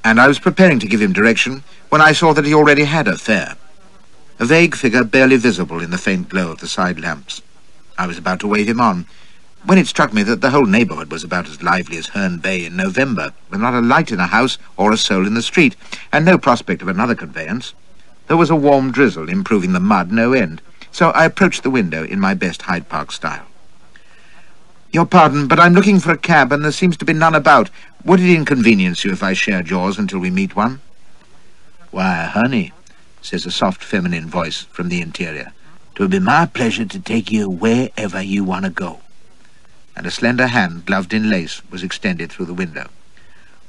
and I was preparing to give him direction when I saw that he already had a fare. A vague figure barely visible in the faint glow of the side lamps. I was about to wave him on, when it struck me that the whole neighbourhood was about as lively as Herne Bay in November, with not a light in a house or a soul in the street, and no prospect of another conveyance. There was a warm drizzle improving the mud no end, so I approached the window in my best Hyde Park style. "Your pardon, but I'm looking for a cab, and there seems to be none about. Would it inconvenience you if I shared yours until we meet one?" "Why, honey," says a soft feminine voice from the interior, "'twill be my pleasure to take you wherever you want to go." And a slender hand, gloved in lace, was extended through the window.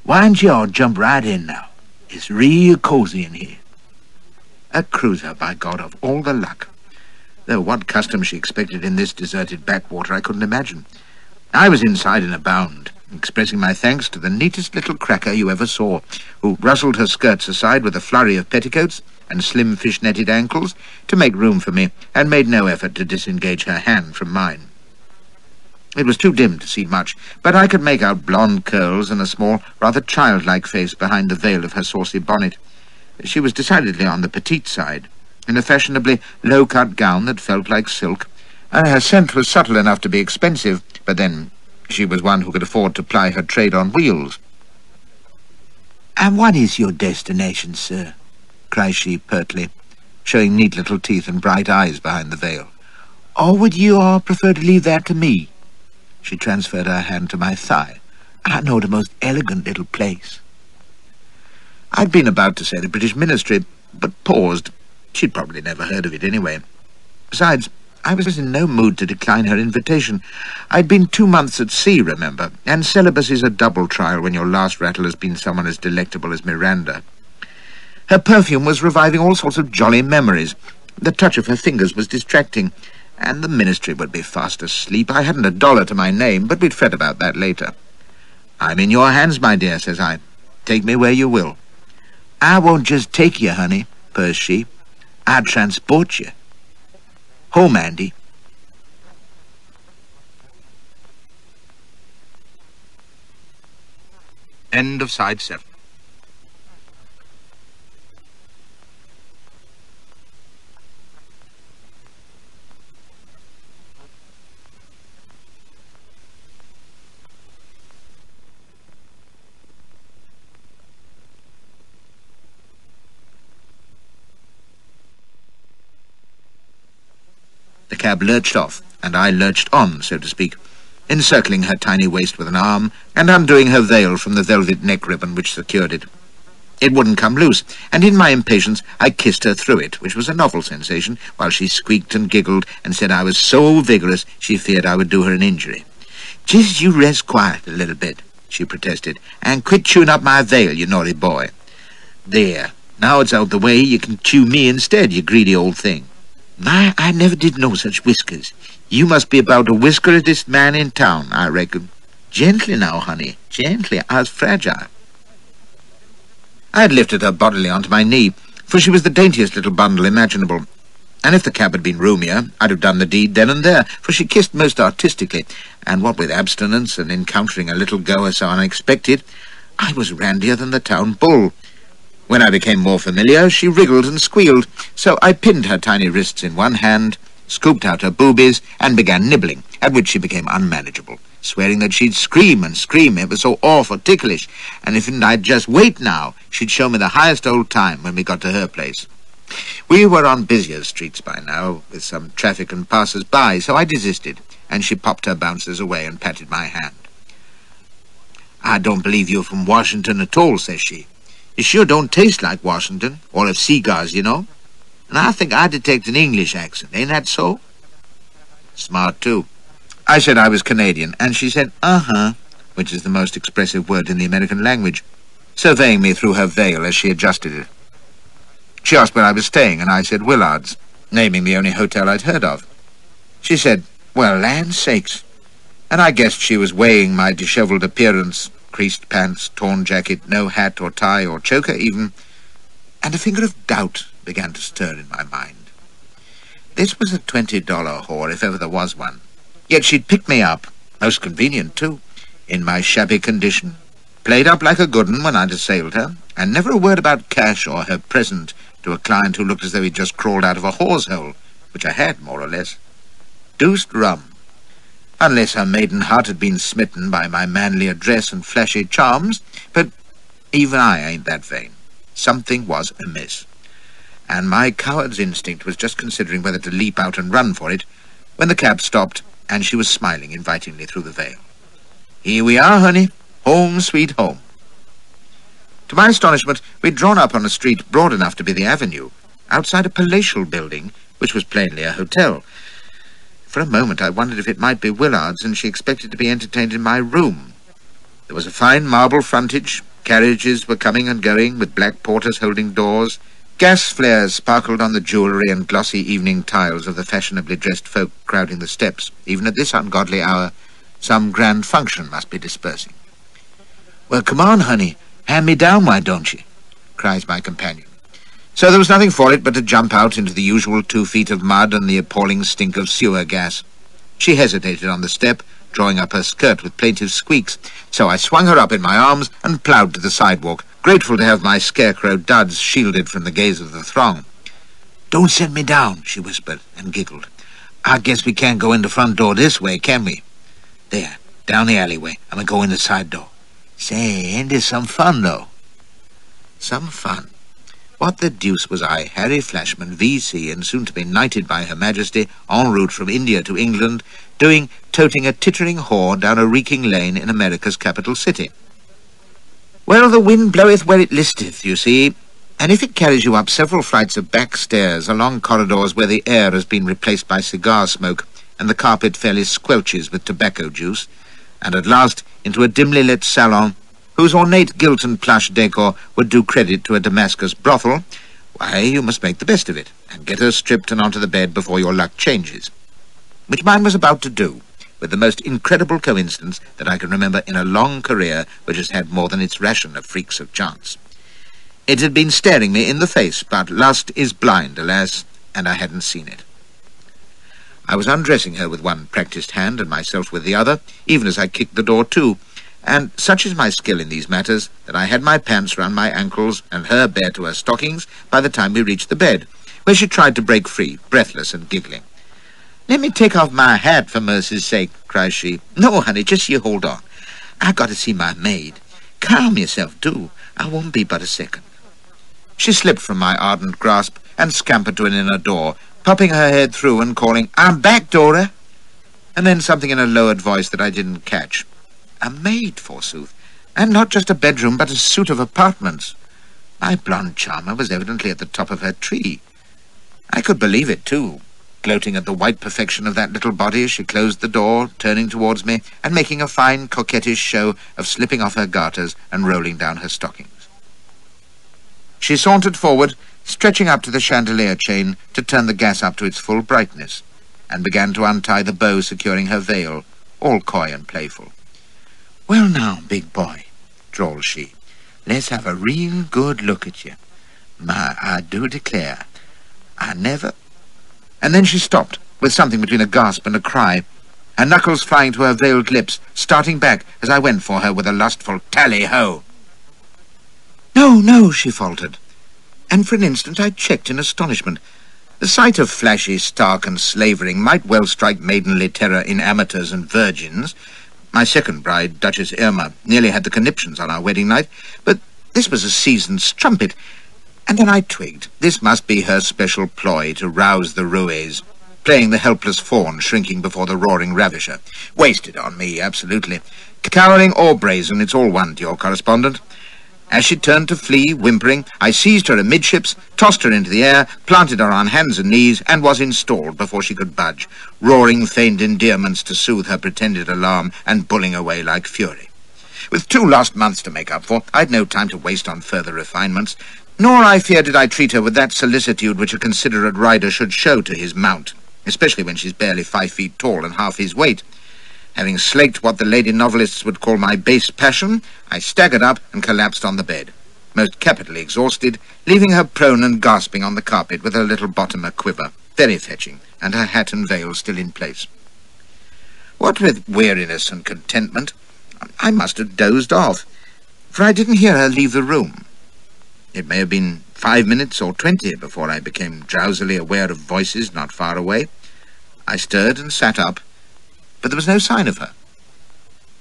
"Why don't you all jump right in now? It's real cozy in here." A cruiser, by God, of all the luck. Though what custom she expected in this deserted backwater I couldn't imagine. I was inside in a bound, expressing my thanks to the neatest little cracker you ever saw, who rustled her skirts aside with a flurry of petticoats and slim fish-netted ankles to make room for me, and made no effort to disengage her hand from mine. It was too dim to see much, but I could make out blonde curls and a small, rather childlike face behind the veil of her saucy bonnet. She was decidedly on the petite side, in a fashionably low-cut gown that felt like silk, and her scent was subtle enough to be expensive, but then she was one who could afford to ply her trade on wheels. "And what is your destination, sir?" cries she pertly, showing neat little teeth and bright eyes behind the veil. "Or would you all prefer to leave that to me?" She transferred her hand to my thigh. "I know the most elegant little place." I'd been about to say the British Ministry, but paused. She'd probably never heard of it anyway. Besides, I was in no mood to decline her invitation. I'd been 2 months at sea, remember, and celibacy's a double trial when your last rattle has been someone as delectable as Miranda. Her perfume was reviving all sorts of jolly memories. The touch of her fingers was distracting, and the Ministry would be fast asleep. I hadn't a dollar to my name, but we'd fret about that later. "I'm in your hands, my dear," says I. "Take me where you will." "I won't just take you, honey," purrs she. "I'll transport you. Home, Andy." End of side 7. The cab lurched off, and I lurched on, so to speak, encircling her tiny waist with an arm and undoing her veil from the velvet neck ribbon which secured it. It wouldn't come loose, and in my impatience I kissed her through it, which was a novel sensation, while she squeaked and giggled and said I was so vigorous she feared I would do her an injury. "Just you rest quiet a little bit," she protested, "and quit chewing up my veil, you naughty boy. There, now it's out the way, you can chew me instead, you greedy old thing. My, I never did know such whiskers. You must be about the whiskeredest man in town, I reckon. Gently now, honey, gently, I's fragile." I had lifted her bodily onto my knee, for she was the daintiest little bundle imaginable, and if the cab had been roomier, I'd have done the deed then and there, for she kissed most artistically, and what with abstinence and encountering a little goer so unexpected, I was randier than the town bull. When I became more familiar, she wriggled and squealed, so I pinned her tiny wrists in one hand, scooped out her boobies, and began nibbling, at which she became unmanageable, swearing that she'd scream and scream, it was so awful ticklish, and if I'd just wait now, she'd show me the highest old time when we got to her place. We were on busier streets by now, with some traffic and passers-by, so I desisted, and she popped her bouncers away and patted my hand. "I don't believe you're from Washington at all," says she. "You sure don't taste like Washington, or of cigars, you know. And I think I detect an English accent, ain't that so?" Smart, too. I said I was Canadian, and she said, "Uh-huh," which is the most expressive word in the American language, surveying me through her veil as she adjusted it. She asked where I was staying, and I said Willard's, naming the only hotel I'd heard of. She said, "Well, land sakes," and I guessed she was weighing my dishevelled appearance, creased pants, torn jacket, no hat or tie or choker even, and a finger of doubt began to stir in my mind. This was a $20 whore, if ever there was one. Yet she'd picked me up, most convenient too, in my shabby condition, played up like a good 'un when I'd assailed her, and never a word about cash or her present to a client who looked as though he'd just crawled out of a hawse hole, which I had, more or less. Deuced rum. Unless her maiden heart had been smitten by my manly address and flashy charms, but even I ain't that vain. Something was amiss, and my coward's instinct was just considering whether to leap out and run for it, when the cab stopped, and she was smiling invitingly through the veil. "Here we are, honey. Home sweet home. To my astonishment, we'd drawn up on a street broad enough to be the avenue, outside a palatial building, which was plainly a hotel. For a moment I wondered if it might be Willard's, and she expected to be entertained in my room. There was a fine marble frontage, carriages were coming and going, with black porters holding doors. Gas flares sparkled on the jewellery and glossy evening tiles of the fashionably dressed folk crowding the steps. Even at this ungodly hour, some grand function must be dispersing. "Well, come on, honey. Hand me down, why don't you?" cries my companion. So there was nothing for it but to jump out into the usual 2 feet of mud and the appalling stink of sewer gas. She hesitated on the step, drawing up her skirt with plaintive squeaks, so I swung her up in my arms and ploughed to the sidewalk, grateful to have my scarecrow duds shielded from the gaze of the throng. "Don't set me down," she whispered and giggled. "I guess we can't go in the front door this way, can we? There, down the alleyway, and we go in the side door. Say, ain't this some fun, though?" Some fun? What the deuce was I, Harry Flashman, V.C., and soon to be knighted by Her Majesty, en route from India to England, doing toting a tittering whore down a reeking lane in America's capital city? Well, the wind bloweth where it listeth, you see, and if it carries you up several flights of back stairs, along corridors where the air has been replaced by cigar smoke, and the carpet fairly squelches with tobacco juice, and at last into a dimly lit salon, whose ornate gilt and plush decor would do credit to a Damascus brothel, why, you must make the best of it, and get her stripped and onto the bed before your luck changes. Which mine was about to do, with the most incredible coincidence that I can remember in a long career which has had more than its ration of freaks of chance. It had been staring me in the face, but lust is blind, alas, and I hadn't seen it. I was undressing her with one practised hand and myself with the other, even as I kicked the door to, and such is my skill in these matters that I had my pants round my ankles and her bare to her stockings by the time we reached the bed, where she tried to break free, breathless and giggling. "Let me take off my hat, for mercy's sake," cries she. "No, honey, just you hold on. I got to see my maid. Calm yourself, do. I won't be but a second." She slipped from my ardent grasp and scampered to an inner door, popping her head through and calling, "I'm back, Dora," and then something in a lowered voice that I didn't catch. A maid, forsooth, and not just a bedroom, but a suite of apartments. My blonde charmer was evidently at the top of her tree. I could believe it, too, gloating at the white perfection of that little body as she closed the door, turning towards me, and making a fine coquettish show of slipping off her garters and rolling down her stockings. She sauntered forward, stretching up to the chandelier chain to turn the gas up to its full brightness, and began to untie the bow securing her veil, all coy and playful. "Well now, big boy," drawled she, "let's have a real good look at you. My, I do declare, I never—" And then she stopped, with something between a gasp and a cry, her knuckles flying to her veiled lips, starting back as I went for her with a lustful tally-ho. "No, no," she faltered, and for an instant I checked in astonishment. The sight of flashy, stark and slavering might well strike maidenly terror in amateurs and virgins. My second bride, Duchess Irma, nearly had the conniptions on our wedding night, but this was a seasoned strumpet, and then I twigged. This must be her special ploy to rouse the roués, playing the helpless fawn shrinking before the roaring ravisher. Wasted on me, absolutely. Caroling or brazen, it's all one to your correspondent. As she turned to flee, whimpering, I seized her amidships, tossed her into the air, planted her on hands and knees, and was installed before she could budge, roaring feigned endearments to soothe her pretended alarm, and bulling away like fury. With 2 lost months to make up for, I'd no time to waste on further refinements, nor, I fear, did I treat her with that solicitude which a considerate rider should show to his mount, especially when she's barely 5 feet tall and half his weight. Having slaked what the lady novelists would call my base passion, I staggered up and collapsed on the bed, most capitally exhausted, leaving her prone and gasping on the carpet with her little bottom a-quiver, very fetching, and her hat and veil still in place. What with weariness and contentment, I must have dozed off, for I didn't hear her leave the room. It may have been 5 minutes or 20 before I became drowsily aware of voices not far away. I stirred and sat up, but there was no sign of her.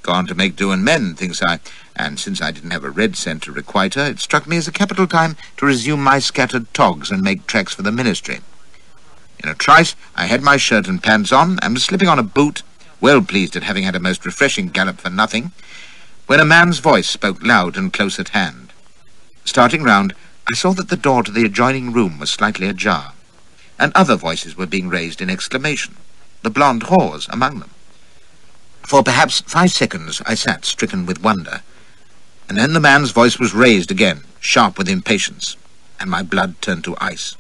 Gone to make do and mend, thinks I, and since I didn't have a red cent to requite her, it struck me as a capital time to resume my scattered togs and make tracks for the ministry. In a trice, I had my shirt and pants on, and was slipping on a boot, well pleased at having had a most refreshing gallop for nothing, when a man's voice spoke loud and close at hand. Starting round, I saw that the door to the adjoining room was slightly ajar, and other voices were being raised in exclamation, the blonde whores among them. For perhaps 5 seconds I sat stricken with wonder, and then the man's voice was raised again, sharp with impatience, and my blood turned to ice.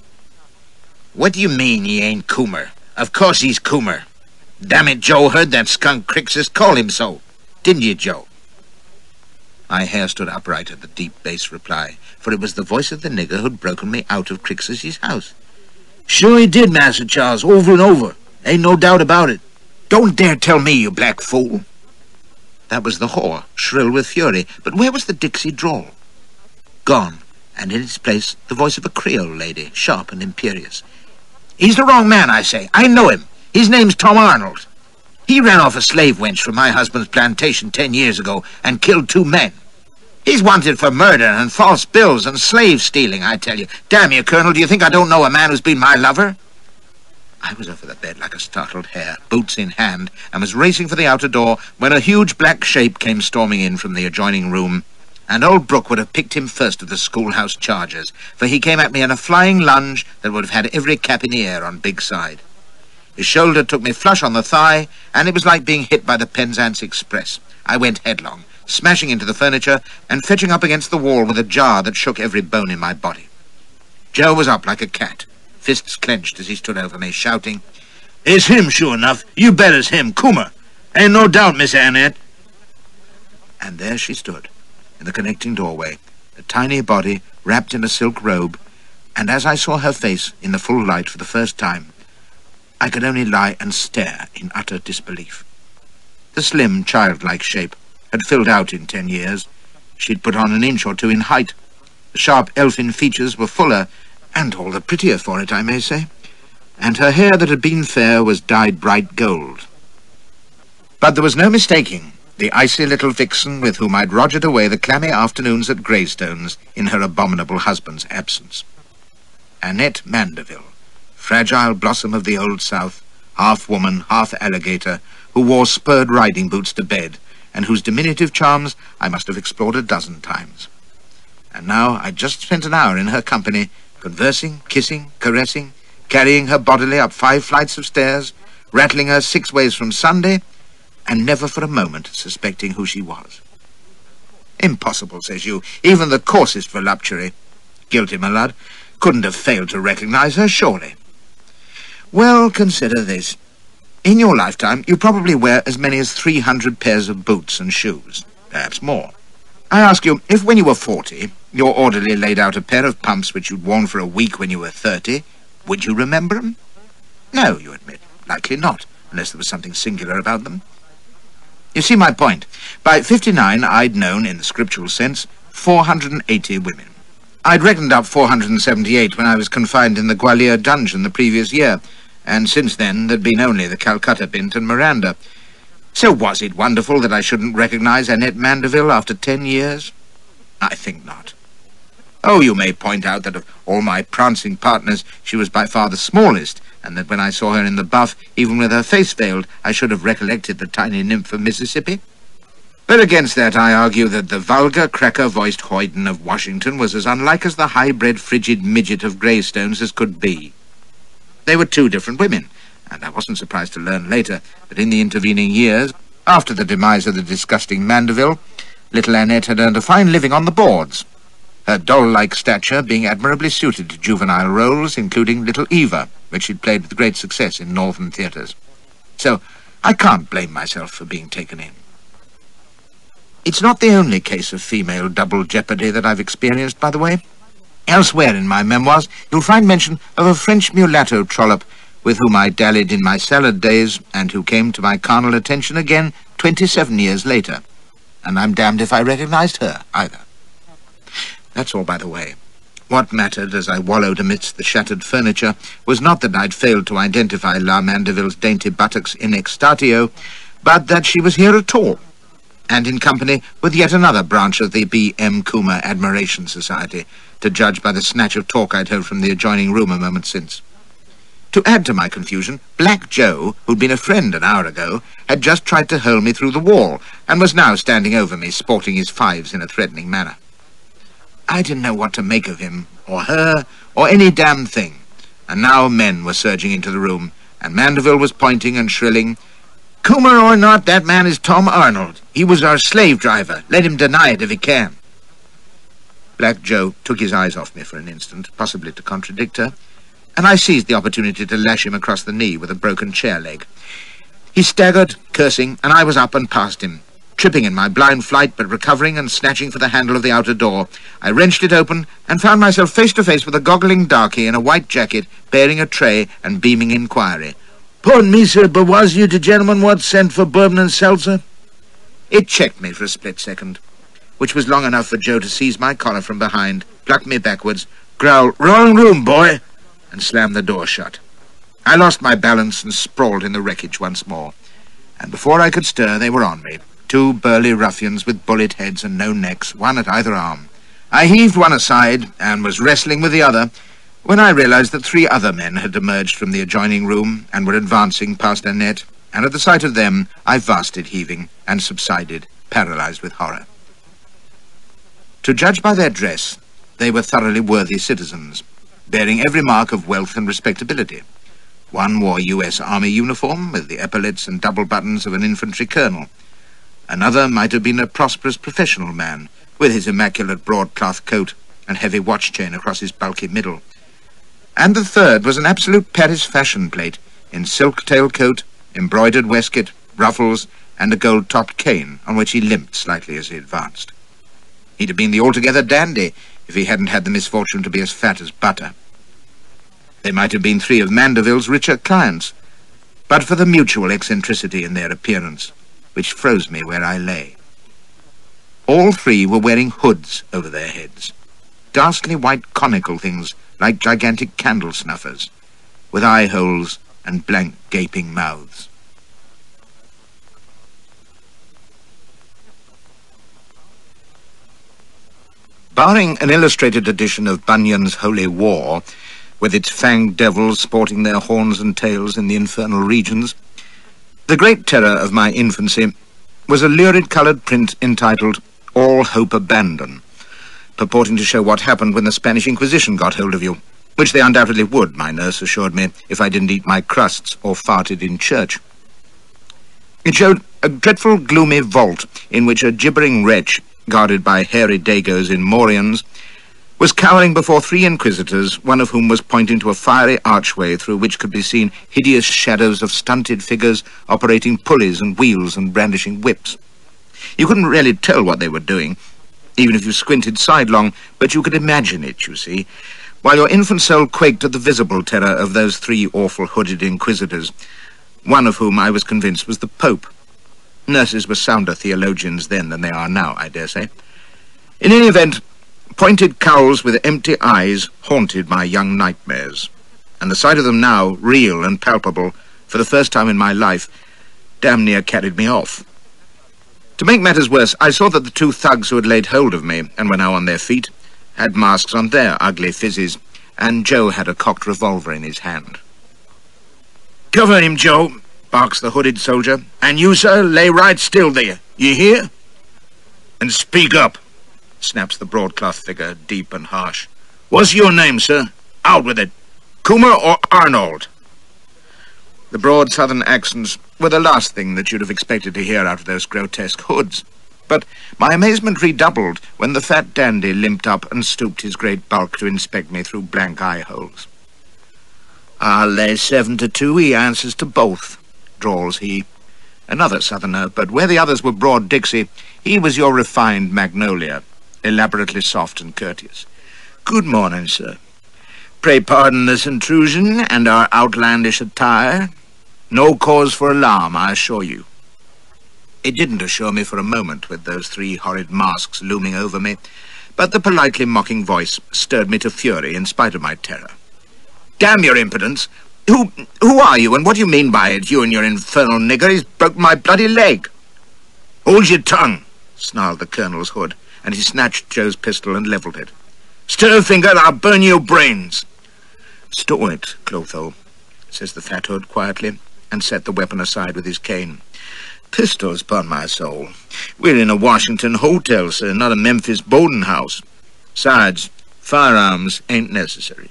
"What do you mean he ain't Coomer? Of course he's Coomer. Damn it, Joe heard that skunk Crixus call him so. Didn't you, Joe?" My hair stood upright at the deep bass reply, for it was the voice of the nigger who'd broken me out of Crixus's house. "Sure he did, Master Charles, over and over. Ain't no doubt about it." "Don't dare tell me, you black fool!" That was the whore, shrill with fury, but where was the Dixie drawl? Gone, and in its place the voice of a Creole lady, sharp and imperious. "He's the wrong man, I say. I know him. His name's Tom Arnold. He ran off a slave wench from my husband's plantation 10 years ago and killed 2 men. He's wanted for murder and false bills and slave stealing, I tell you. Damn you, Colonel, do you think I don't know a man who's been my lover?" I was off the bed like a startled hare, boots in hand, and was racing for the outer door when a huge black shape came storming in from the adjoining room, and old Brooke would have picked him first of the schoolhouse chargers, for he came at me in a flying lunge that would have had every cap in the air on Big Side. His shoulder took me flush on the thigh, and it was like being hit by the Penzance Express. I went headlong, smashing into the furniture and fetching up against the wall with a jar that shook every bone in my body. Joe was up like a cat, fists clenched as he stood over me, shouting, "It's him, sure enough. You bet it's him, Coomer. Ain't no doubt, Miss Annette." And there she stood, in the connecting doorway, a tiny body wrapped in a silk robe, and as I saw her face in the full light for the first time, I could only lie and stare in utter disbelief. The slim, childlike shape had filled out in 10 years. She'd put on an inch or 2 in height. The sharp elfin features were fuller, and all the prettier for it, I may say, and her hair that had been fair was dyed bright gold. But there was no mistaking the icy little vixen with whom I'd rogered away the clammy afternoons at Greystones in her abominable husband's absence. Annette Mandeville, fragile blossom of the Old South, half woman, half alligator, who wore spurred riding boots to bed, and whose diminutive charms I must have explored a dozen times. And now I'd just spent an hour in her company, conversing, kissing, caressing, carrying her bodily up 5 flights of stairs, rattling her 6 ways from Sunday, and never for a moment suspecting who she was. Impossible, says you. Even the coarsest voluptuary, guilty, my lad, couldn't have failed to recognize her, surely. Well, consider this. In your lifetime, you probably wear as many as 300 pairs of boots and shoes, perhaps more. I ask you, if when you were 40, your orderly laid out a pair of pumps which you'd worn for a week when you were 30, would you remember them? No, you admit. Likely not, unless there was something singular about them. You see my point. By 59, I'd known, in the scriptural sense, 480 women. I'd reckoned up 478 when I was confined in the Gwalior dungeon the previous year, and since then there'd been only the Calcutta Bint and Miranda. So was it wonderful that I shouldn't recognize Annette Mandeville after 10 years? I think not. Oh, you may point out that of all my prancing partners, she was by far the smallest, and that when I saw her in the buff, even with her face veiled, I should have recollected the tiny nymph of Mississippi. But against that I argue that the vulgar, cracker-voiced hoyden of Washington was as unlike as the high-bred, frigid midget of Greystones as could be. They were 2 different women, and I wasn't surprised to learn later that in the intervening years, after the demise of the disgusting Mandeville, little Annette had earned a fine living on the boards, her doll-like stature being admirably suited to juvenile roles, including Little Eva, which she'd played with great success in northern theatres. So I can't blame myself for being taken in. It's not the only case of female double jeopardy that I've experienced, by the way. Elsewhere in my memoirs, you'll find mention of a French mulatto trollop with whom I dallied in my salad days and who came to my carnal attention again 27 years later. And I'm damned if I recognized her, either. That's all by the way. What mattered as I wallowed amidst the shattered furniture was not that I'd failed to identify La Mandeville's dainty buttocks in extatio, but that she was here at all, and in company with yet another branch of the B.M. Coomer Admiration Society, to judge by the snatch of talk I'd heard from the adjoining room a moment since. To add to my confusion, Black Joe, who'd been a friend an hour ago, had just tried to hurl me through the wall, and was now standing over me, sporting his fives in a threatening manner. I didn't know what to make of him, or her, or any damn thing, and now men were surging into the room, and Mandeville was pointing and shrilling, "Coomer or not, that man is Tom Arnold. He was our slave driver. Let him deny it if he can." Black Joe took his eyes off me for an instant, possibly to contradict her, and I seized the opportunity to lash him across the knee with a broken chair leg. He staggered, cursing, and I was up and past him. Tripping in my blind flight, but recovering and snatching for the handle of the outer door, I wrenched it open and found myself face to face with a goggling darky in a white jacket, bearing a tray and beaming inquiry. "Pardon me, sir, but was you the gentleman what sent for bourbon and seltzer?" It checked me for a split second, which was long enough for Joe to seize my collar from behind, pluck me backwards, growl, "Wrong room, boy," and slam the door shut. I lost my balance and sprawled in the wreckage once more, and before I could stir, they were on me. Two burly ruffians with bullet heads and no necks, one at either arm. I heaved one aside and was wrestling with the other when I realized that three other men had emerged from the adjoining room and were advancing past Annette, and at the sight of them I vasted heaving and subsided, paralyzed with horror. To judge by their dress, they were thoroughly worthy citizens, bearing every mark of wealth and respectability. One wore U.S. Army uniform with the epaulets and double buttons of an infantry colonel. Another might have been a prosperous professional man, with his immaculate broadcloth coat and heavy watch chain across his bulky middle. And the third was an absolute Paris fashion plate, in silk tailcoat, embroidered waistcoat, ruffles, and a gold-topped cane, on which he limped slightly as he advanced. He'd have been the altogether dandy if he hadn't had the misfortune to be as fat as butter. They might have been three of Mandeville's richer clients, but for the mutual eccentricity in their appearance, which froze me where I lay. All three were wearing hoods over their heads, ghastly white conical things like gigantic candle snuffers, with eye holes and blank gaping mouths. Barring an illustrated edition of Bunyan's Holy War, with its fanged devils sporting their horns and tails in the infernal regions, the great terror of my infancy was a lurid-coloured print entitled All Hope Abandon, purporting to show what happened when the Spanish Inquisition got hold of you, which they undoubtedly would, my nurse assured me, if I didn't eat my crusts or farted in church. It showed a dreadful, gloomy vault in which a gibbering wretch, guarded by hairy dagos in morions, was cowering before three inquisitors, one of whom was pointing to a fiery archway through which could be seen hideous shadows of stunted figures operating pulleys and wheels and brandishing whips. You couldn't really tell what they were doing, even if you squinted sidelong, but you could imagine it, you see, while your infant soul quaked at the visible terror of those three awful hooded inquisitors, one of whom I was convinced was the Pope. Nurses were sounder theologians then than they are now, I dare say. In any event, pointed cowls with empty eyes haunted my young nightmares, and the sight of them now, real and palpable, for the first time in my life, damn near carried me off. To make matters worse, I saw that the two thugs who had laid hold of me, and were now on their feet, had masks on their ugly phizzes, and Joe had a cocked revolver in his hand. "Cover him, Joe," barks the hooded soldier, "and you, sir, lay right still there. You hear? And speak up," snaps the broadcloth figure, deep and harsh. "What's your name, sir? Out with it. Coomer or Arnold?" The broad southern accents were the last thing that you'd have expected to hear out of those grotesque hoods, but my amazement redoubled when the fat dandy limped up and stooped his great bulk to inspect me through blank eye holes. "I'll lay 7-2 he answers to both," drawls he. Another southerner, but where the others were broad Dixie, he was your refined Magnolia, elaborately soft and courteous. "Good morning, sir. Pray pardon this intrusion and our outlandish attire. No cause for alarm, I assure you." It didn't assure me for a moment with those three horrid masks looming over me, but the politely mocking voice stirred me to fury in spite of my terror. "Damn your impudence! Who are you, and what do you mean by it, you and your infernal nigger? He's broke my bloody leg." "Hold your tongue," snarled the colonel's hood, and he snatched Joe's pistol and levelled it. "Stir a finger and I'll burn your brains." "Stow it, Clotho. says the fat hood quietly, and set the weapon aside with his cane. Pistols, upon my soul. We're in a Washington hotel, sir, not a Memphis boarding house. Besides, firearms ain't necessary.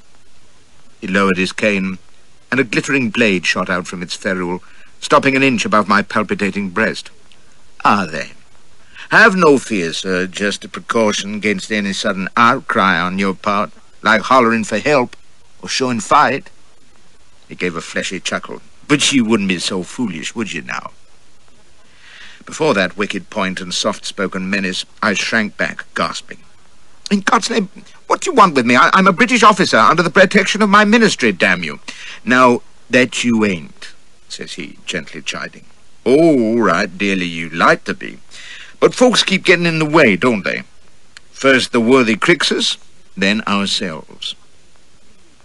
He lowered his cane, and a glittering blade shot out from its ferrule, stopping an inch above my palpitating breast. Are they? Have no fear, sir, just a precaution against any sudden outcry on your part, like hollering for help or showing fight. He gave a fleshy chuckle. But you wouldn't be so foolish, would you now? Before that wicked point and soft-spoken menace, I shrank back, gasping. In God's name, what do you want with me? I'm a British officer under the protection of my ministry, damn you. Now, that you ain't, says he, gently chiding. Oh, all right, dearly, you like to be. But folks keep getting in the way, don't they? First the worthy Crixus, then ourselves.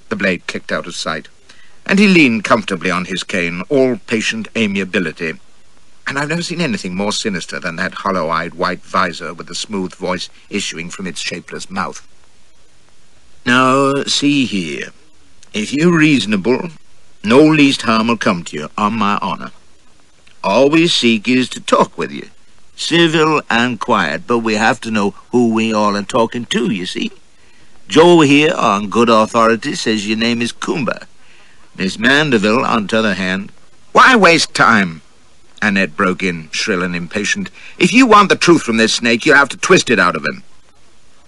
The blade clicked out of sight, and he leaned comfortably on his cane, all patient amiability. And I've never seen anything more sinister than that hollow-eyed white visor with the smooth voice issuing from its shapeless mouth. Now, see here. If you're reasonable, no least harm will come to you, on my honour. All we seek is to talk with you. Civil and quiet, but we have to know who we all are talking to, you see. Joe here, on good authority, says your name is Coomber. Miss Mandeville, on t'other hand... Why waste time? Annette broke in, shrill and impatient. If you want the truth from this snake, you'll have to twist it out of him.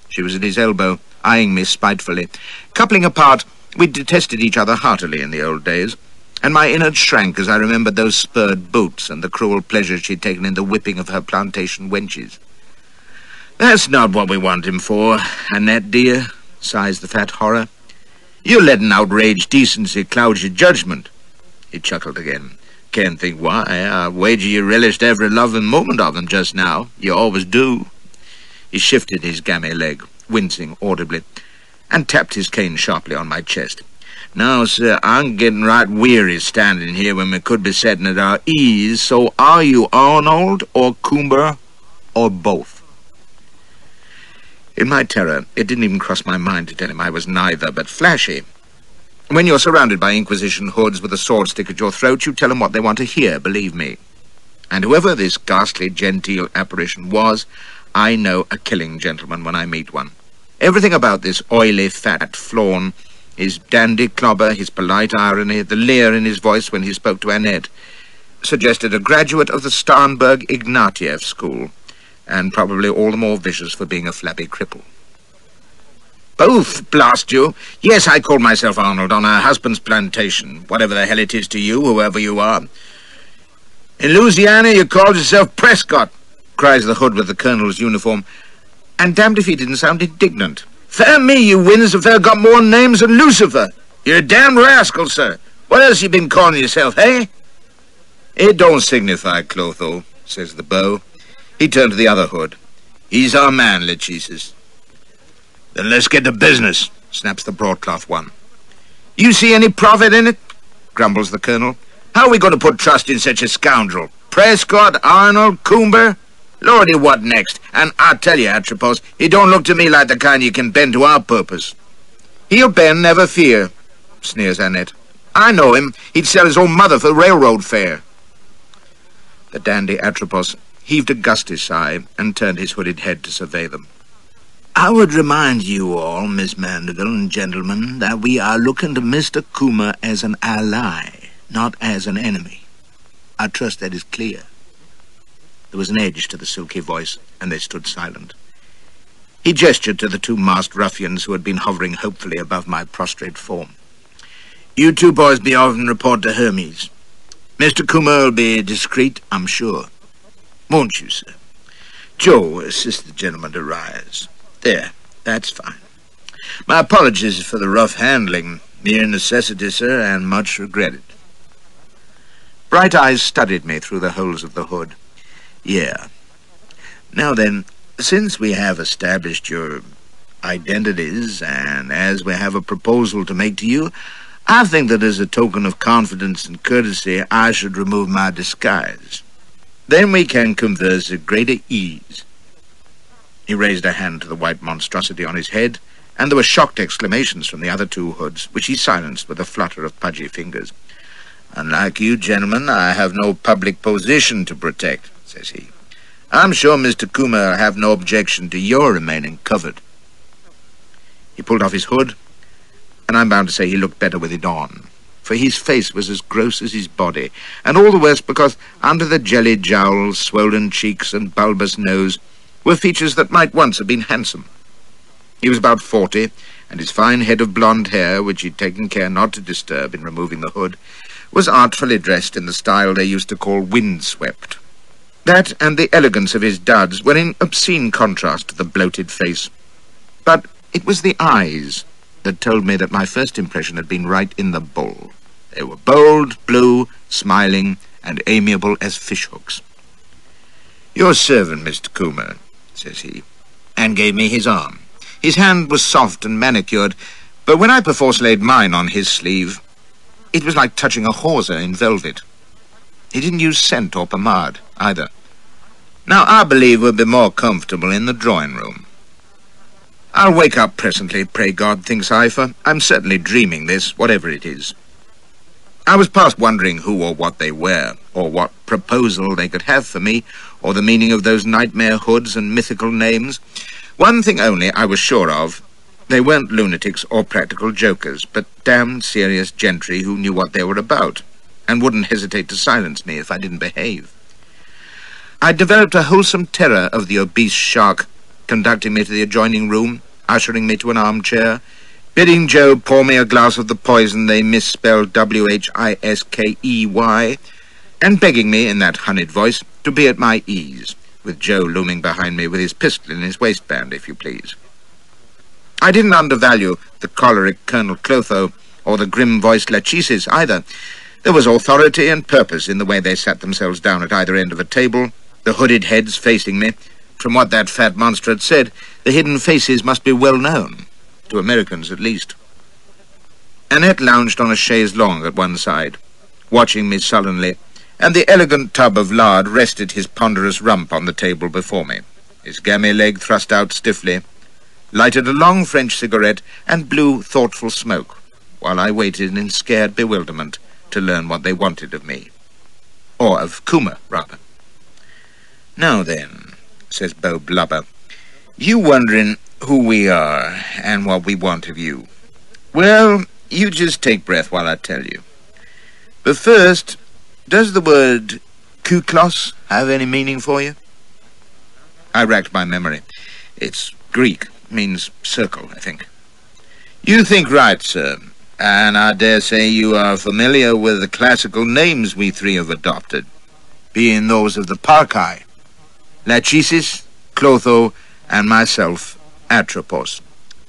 She was at his elbow, eyeing me spitefully. Coupling apart, we detested each other heartily in the old days, and my innards shrank as I remembered those spurred boots and the cruel pleasure she'd taken in the whipping of her plantation wenches. That's not what we want him for, Annette dear, sighs the fat horror. You're letting outraged decency cloud your judgment. He chuckled again. Can't think why. I wager you relished every loving moment of him just now. You always do. He shifted his gammy leg, wincing audibly, and tapped his cane sharply on my chest. Now, sir, I'm getting right weary standing here when we could be sitting at our ease, so are you Arnold or Coomber or both? In my terror, it didn't even cross my mind to tell him I was neither, but flashy. When you're surrounded by Inquisition hoods with a sword stick at your throat, you tell them what they want to hear, believe me. And whoever this ghastly genteel apparition was, I know a killing gentleman when I meet one. Everything about this oily, fat flawn, his dandy clobber, his polite irony, the leer in his voice when he spoke to Annette, suggested a graduate of the Starnberg Ignatieff School, and probably all the more vicious for being a flabby cripple. Both, blast you. Yes, I called myself Arnold on her husband's plantation, whatever the hell it is to you, whoever you are. In Louisiana, you called yourself Prescott, cries the hood with the colonel's uniform, and damned if he didn't sound indignant. Fair me, you wins, if they've got more names than Lucifer. You're a damned rascal, sir. What else you been calling yourself, eh? It don't signify, Clotho, says the beau. He turned to the other hood. He's our man, Lechesis. Then let's get to business, snaps the broadcloth one. You see any profit in it? Grumbles the colonel. How are we going to put trust in such a scoundrel? Prescott, Arnold, Coomber? Lordy, what next? And I tell you, Atropos, he don't look to me like the kind you can bend to our purpose. He'll bend, never fear, sneers Annette. I know him. He'd sell his own mother for railroad fare. The dandy Atropos heaved a gusty sigh and turned his hooded head to survey them. I would remind you all, Miss Mandeville and gentlemen, that we are looking to Mr. Coomer as an ally, not as an enemy. I trust that is clear. There was an edge to the silky voice, and they stood silent. He gestured to the two masked ruffians who had been hovering hopefully above my prostrate form. You two boys be off and report to Hermes. Mr. Coomer will be discreet, I'm sure. Won't you, sir? Joe, assist the gentleman to rise. There, that's fine. My apologies for the rough handling. Mere necessity, sir, and much regretted. Bright eyes studied me through the holes of the hood. Yeah. Now then, since we have established your identities, and as we have a proposal to make to you, I think that as a token of confidence and courtesy, I should remove my disguise. Then we can converse at greater ease. He raised a hand to the white monstrosity on his head, and there were shocked exclamations from the other two hoods, which he silenced with a flutter of pudgy fingers. "Unlike you, gentlemen, I have no public position to protect," says he. "I'm sure Mr. Coomer will have no objection to your remaining covered." He pulled off his hood, and I'm bound to say he looked better with it on, for his face was as gross as his body, and all the worse because under the jelly jowls, swollen cheeks, and bulbous nose were features that might once have been handsome. He was about 40, and his fine head of blonde hair, which he'd taken care not to disturb in removing the hood, was artfully dressed in the style they used to call windswept. That and the elegance of his duds were in obscene contrast to the bloated face. But it was the eyes that told me that my first impression had been right in the bowl. They were bold, blue, smiling, and amiable as fishhooks. "Your servant, Mr. Coomer," says he, and gave me his arm. His hand was soft and manicured, but when I perforce laid mine on his sleeve, it was like touching a hawser in velvet. He didn't use scent or pomade, either. "Now, I believe we'll be more comfortable in the drawing-room. I'll wake up presently, pray God," thinks I, for I'm certainly dreaming this, whatever it is. I was past wondering who or what they were, or what proposal they could have for me, or the meaning of those nightmare hoods and mythical names. One thing only I was sure of: they weren't lunatics or practical jokers, but damned serious gentry who knew what they were about, and wouldn't hesitate to silence me if I didn't behave. I developed a wholesome terror of the obese shark, conducting me to the adjoining room, ushering me to an armchair, bidding Joe pour me a glass of the poison they misspelled Whiskey, and begging me, in that honeyed voice, to be at my ease, with Joe looming behind me with his pistol in his waistband, if you please. I didn't undervalue the choleric Colonel Clotho or the grim-voiced Lachesis either. There was authority and purpose in the way they sat themselves down at either end of a table, the hooded heads facing me. From what that fat monster had said, the hidden faces must be well known, to Americans at least. Annette lounged on a chaise longue at one side, watching me sullenly, and the elegant tub of lard rested his ponderous rump on the table before me. His gammy leg thrust out stiffly, lighted a long French cigarette, and blew thoughtful smoke, while I waited in scared bewilderment to learn what they wanted of me. Or of Coomer, rather. "Now then," says Beau Blubber, "you wondering who we are and what we want of you. Well, you just take breath while I tell you. But first, does the word kuklos have any meaning for you?" I racked my memory. It's Greek, means circle, I think. "You think right, sir, and I dare say you are familiar with the classical names we three have adopted, being those of the Parcae, Lachesis, Clotho, and myself, Atropos,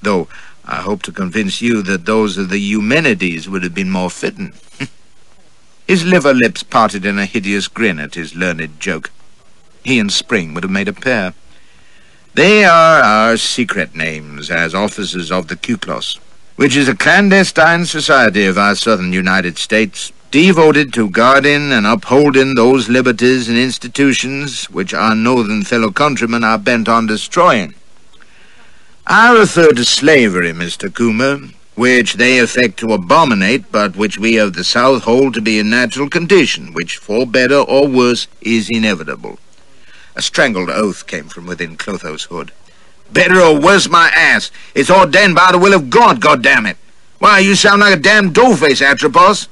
though I hope to convince you that those of the Eumenides would have been more fitting." His liver lips parted in a hideous grin at his learned joke. He and Spring would have made a pair. "They are our secret names as officers of the Kuklos, which is a clandestine society of our southern United States, devoted to guarding and upholding those liberties and institutions which our northern fellow countrymen are bent on destroying. I refer to slavery, Mr. Coomer, which they affect to abominate, but which we of the South hold to be a natural condition, which, for better or worse, is inevitable." A strangled oath came from within Clotho's hood. "Better or worse, my ass! It's ordained by the will of God, goddammit! Why, you sound like a damned dollface, Atropos.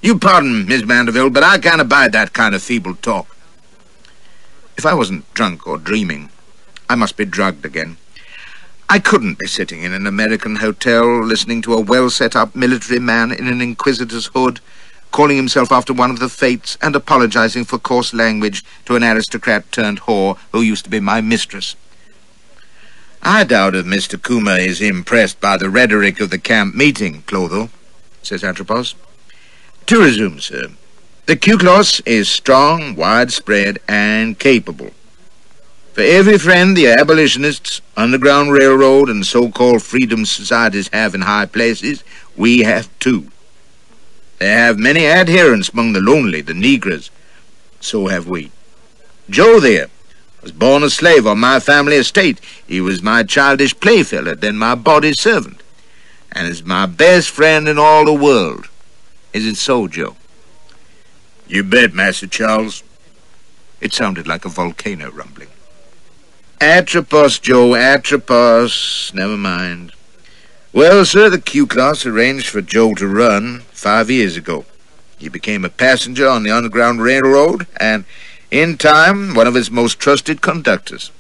You pardon, Miss Vanderbilt, but I can't abide that kind of feeble talk." If I wasn't drunk or dreaming, I must be drugged again. I couldn't be sitting in an American hotel listening to a well-set-up military man in an inquisitor's hood, calling himself after one of the fates and apologizing for coarse language to an aristocrat-turned-whore who used to be my mistress. "I doubt if Mr. Coomer is impressed by the rhetoric of the camp meeting, Clotho," says Atropos. "To resume, sir, the Kuklos is strong, widespread, and capable. For every friend the abolitionists, Underground Railroad, and so-called freedom societies have in high places, we have two. They have many adherents among the lonely, the Negroes. So have we. Joe there was born a slave on my family estate. He was my childish playfellow, then my body servant, and is my best friend in all the world. Is it so, Joe?" You bet, Master Charles. It sounded like a volcano rumbling. Atropos, Joe, Atropos. Never mind. Well, sir, the Q-Class arranged for Joe to run 5 years ago. He became a passenger on the Underground Railroad and, in time, one of its most trusted conductors.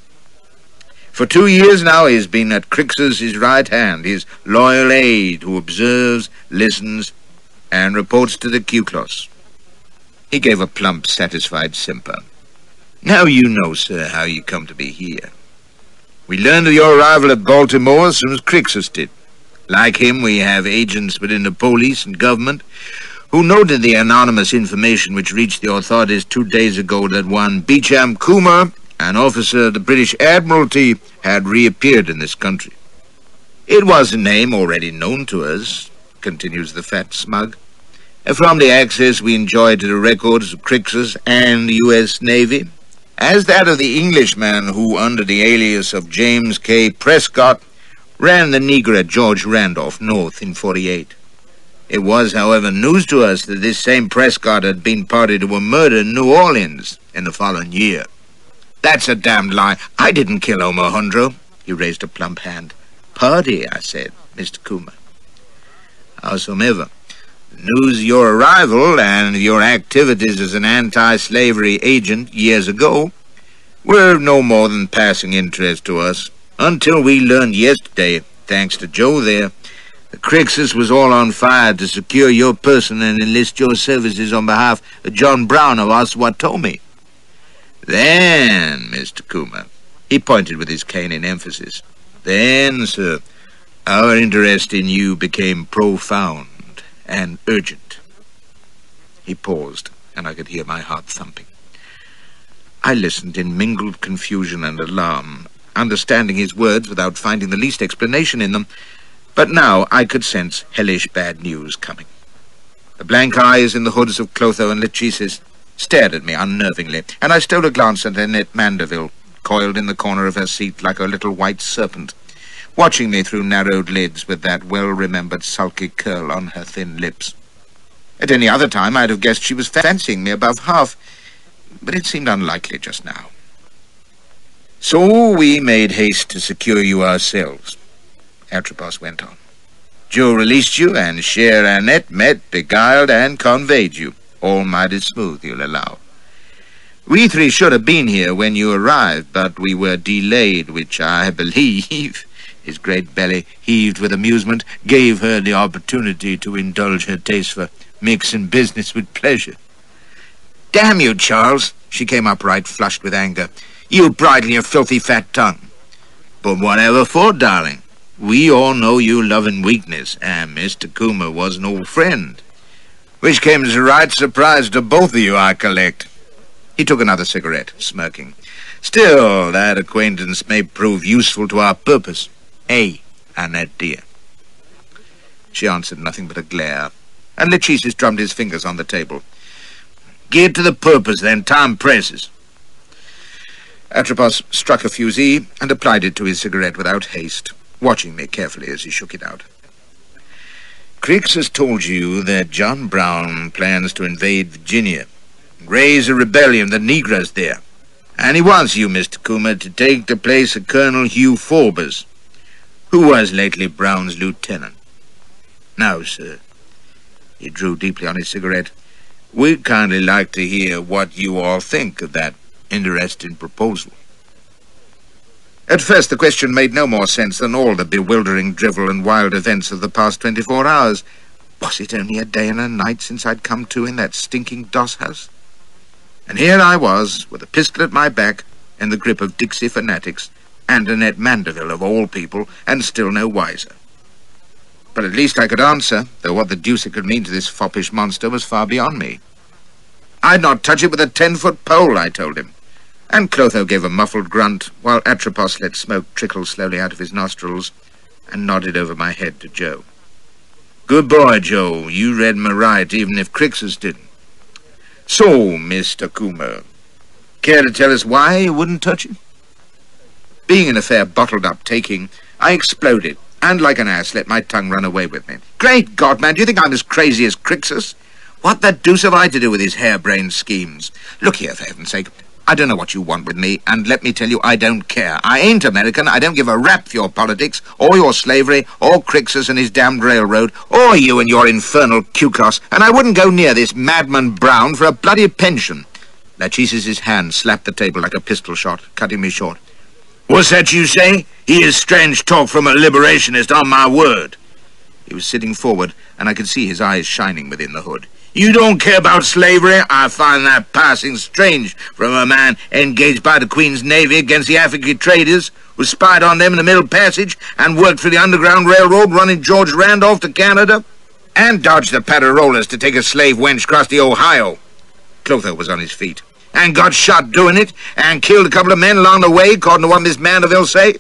For 2 years now he has been at Crix's his right hand, his loyal aide who observes, listens, and reports to the Q-Class. He gave a plump, satisfied simper. Now you know, sir, how you come to be here. We learned of your arrival at Baltimore as soon as Crix's did. Like him, we have agents within the police and government who noted the anonymous information which reached the authorities 2 days ago that one Beecham Coomer, an officer of the British Admiralty, had reappeared in this country. It was a name already known to us, continues the fat smug, from the access we enjoyed to the records of Crix's and the U.S. Navy, as that of the Englishman who, under the alias of James K. Prescott, ran the Negro at George Randolph North in 48. It was, however, news to us that this same Prescott had been party to a murder in New Orleans in the following year. That's a damned lie. I didn't kill Omohundro. He raised a plump hand. Party, I said, Mr. Coomer. Howsomever, the news of your arrival and your activities as an anti-slavery agent years ago were no more than passing interest to us, until we learned yesterday, thanks to Joe there, that Crix's was all on fire to secure your person and enlist your services on behalf of John Brown of Osawatomie. Then, Mr. Coomer, he pointed with his cane in emphasis, then, sir, our interest in you became profound and urgent. He paused, and I could hear my heart thumping. I listened in mingled confusion and alarm, understanding his words without finding the least explanation in them, but now I could sense hellish bad news coming. The blank eyes in the hoods of Clotho and Lachesis stared at me unnervingly, and I stole a glance at Annette Mandeville, coiled in the corner of her seat like a little white serpent, watching me through narrowed lids with that well-remembered sulky curl on her thin lips. At any other time I'd have guessed she was fancying me above half, but it seemed unlikely just now. So we made haste to secure you ourselves, Atropos went on. Joe released you, and Cher Annette met, beguiled, and conveyed you, all mighty smooth, you'll allow. We three should have been here when you arrived, but we were delayed, which I believe, his great belly heaved with amusement, gave her the opportunity to indulge her taste for mixing business with pleasure. Damn you, Charles, she came upright, flushed with anger. You bridle your filthy fat tongue. But whatever for, darling? We all know you loving weakness, and Mr. Coomer was an old friend. Which came as a right surprise to both of you, I collect. He took another cigarette, smirking. Still, that acquaintance may prove useful to our purpose. Annette dear. She answered nothing but a glare, and Lachesis drummed his fingers on the table. Get to the purpose, then. Time presses. Atropos struck a fusee and applied it to his cigarette without haste, watching me carefully as he shook it out. Crix has told you that John Brown plans to invade Virginia, raise a rebellion of the Negroes there, and he wants you, Mr. Coomer, to take the place of Colonel Hugh Forbes, who was lately Brown's lieutenant. Now, sir, he drew deeply on his cigarette, we'd kindly like to hear what you all think of that interesting proposal. At first, the question made no more sense than all the bewildering drivel and wild events of the past 24 hours. Was it only a day and a night since I'd come to in that stinking doss house? And here I was, with a pistol at my back, in the grip of Dixie fanatics, and Annette Mandeville, of all people, and still no wiser. But at least I could answer, though what the deuce it could mean to this foppish monster was far beyond me. I'd not touch it with a 10-foot pole, I told him. And Clotho gave a muffled grunt, while Atropos let smoke trickle slowly out of his nostrils, and nodded over my head to Joe. Good boy, Joe. You read me right, even if Crix's didn't. So, Mr. Coomer, care to tell us why you wouldn't touch it? Being in a fair bottled-up taking, I exploded, and like an ass let my tongue run away with me. Great God, man, do you think I'm as crazy as Crixus? What the deuce have I to do with his harebrained schemes? Look here, for heaven's sake. I don't know what you want with me, and let me tell you, I don't care. I ain't American. I don't give a rap for your politics, or your slavery, or Crixus and his damned railroad, or you and your infernal Q-Cos, and I wouldn't go near this madman Brown for a bloody pension. Lachesis' hand slapped the table like a pistol shot, cutting me short. What's that you say? He is strange talk from a liberationist, on my word. He was sitting forward, and I could see his eyes shining within the hood. You don't care about slavery? I find that passing strange from a man engaged by the Queen's Navy against the African traders, who spied on them in the Middle Passage and worked for the Underground Railroad running George Randolph to Canada, and dodged the patter-rollers to take a slave wench across the Ohio. Clotho was on his feet, and got shot doing it, and killed a couple of men along the way, according to what Miss Mandeville say.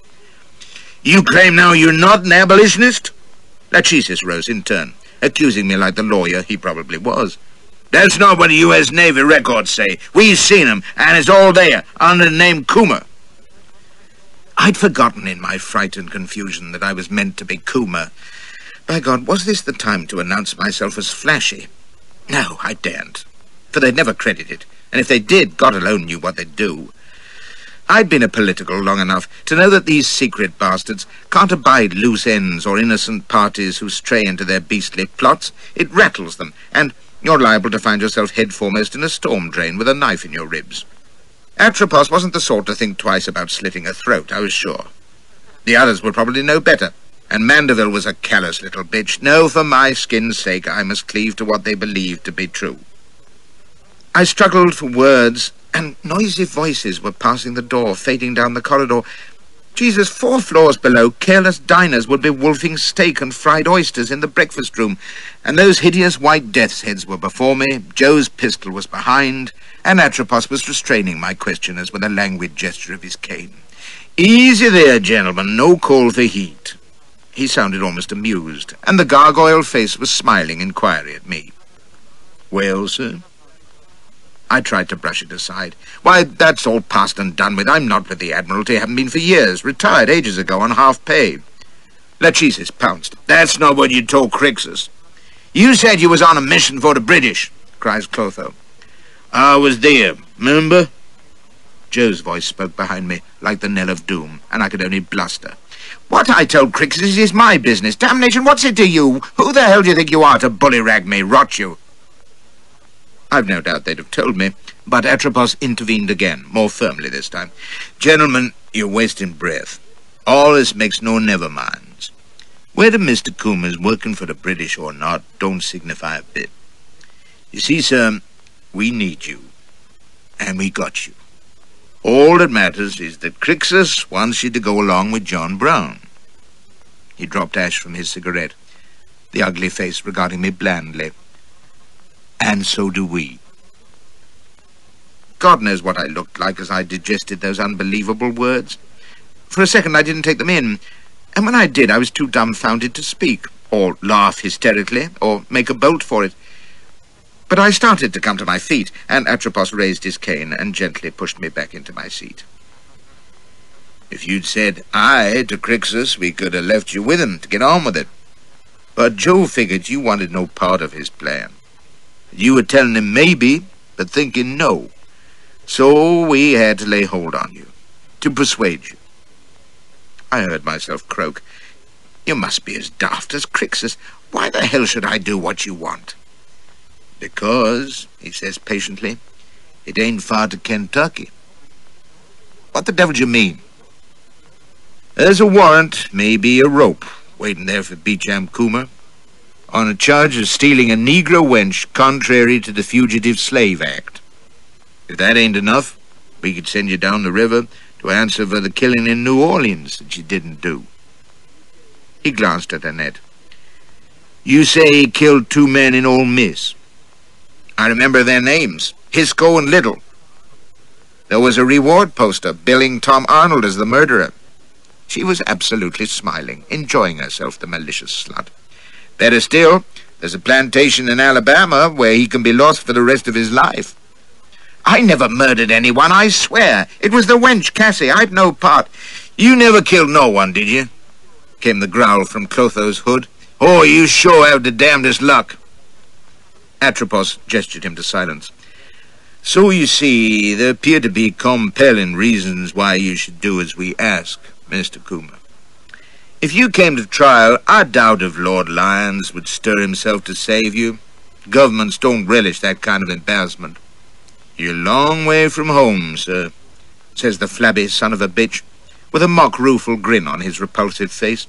You claim now you're not an abolitionist? Lachesis rose in turn, accusing me like the lawyer he probably was. That's not what the U.S. Navy records say. We've seen 'em, and it's all there, under the name Coomer. I'd forgotten in my fright and confusion that I was meant to be Coomer. By God, was this the time to announce myself as Flashy? No, I daren't, for they'd never credit it, and if they did, God alone knew what they'd do. I'd been a political long enough to know that these secret bastards can't abide loose ends or innocent parties who stray into their beastly plots. It rattles them, and you're liable to find yourself head foremost in a storm drain with a knife in your ribs. Atropos wasn't the sort to think twice about slitting a throat, I was sure. The others would probably know better, and Mandeville was a callous little bitch. No, for my skin's sake, I must cleave to what they believed to be true. I struggled for words, and noisy voices were passing the door, fading down the corridor. Jesus, 4 floors below, careless diners would be wolfing steak and fried oysters in the breakfast room, and those hideous white death's heads were before me, Joe's pistol was behind, and Atropos was restraining my questioners with a languid gesture of his cane. Easy there, gentlemen, no call for heat. He sounded almost amused, and the gargoyle face was smiling inquiry at me. Well, sir? I tried to brush it aside. Why, that's all past and done with. I'm not with the Admiralty, haven't been for years. Retired ages ago on half pay. Lachesis pounced. That's not what you told Crixus. You said you was on a mission for the British, cries Clotho. I was there, remember? Joe's voice spoke behind me, like the knell of doom, and I could only bluster. What I told Crixus is my business. Damnation, what's it to you? Who the hell do you think you are to bullyrag me, rot you? I've no doubt they'd have told me, but Atropos intervened again, more firmly this time. Gentlemen, you're wasting breath. All this makes no never-minds. Whether Mr. Coomer's working for the British or not don't signify a bit. You see, sir, we need you, and we got you. All that matters is that Crixus wants you to go along with John Brown. He dropped ash from his cigarette, the ugly face regarding me blandly. And so do we. God knows what I looked like as I digested those unbelievable words. For a second I didn't take them in, and when I did I was too dumbfounded to speak, or laugh hysterically, or make a bolt for it. But I started to come to my feet, and Atropos raised his cane and gently pushed me back into my seat. If you'd said aye to Crixus, we could have left you with him to get on with it. But Joe figured you wanted no part of his plan. You were telling him maybe, but thinking no. So we had to lay hold on you, to persuade you. I heard myself croak. You must be as daft as Crixus. Why the hell should I do what you want? Because, he says patiently, it ain't far to Kentucky. What the devil do you mean? There's a warrant, maybe a rope, waiting there for Beecham Coomer, on a charge of stealing a Negro wench contrary to the Fugitive Slave Act. If that ain't enough, we could send you down the river to answer for the killing in New Orleans that you didn't do. He glanced at Annette. You say he killed 2 men in Ole Miss. I remember their names, Hisco and Little. There was a reward poster billing Tom Arnold as the murderer. She was absolutely smiling, enjoying herself, the malicious slut. Better still, there's a plantation in Alabama where he can be lost for the rest of his life. I never murdered anyone, I swear. It was the wench, Cassie. I'd no part. You never killed no one, did you? Came the growl from Clotho's hood. Oh, you sure have the damnedest luck. Atropos gestured him to silence. So you see, there appear to be compelling reasons why you should do as we ask, Mr. Coomer. If you came to trial, I doubt if Lord Lyons would stir himself to save you. Governments don't relish that kind of embarrassment. You're a long way from home, sir, says the flabby son of a bitch, with a mock rueful grin on his repulsive face.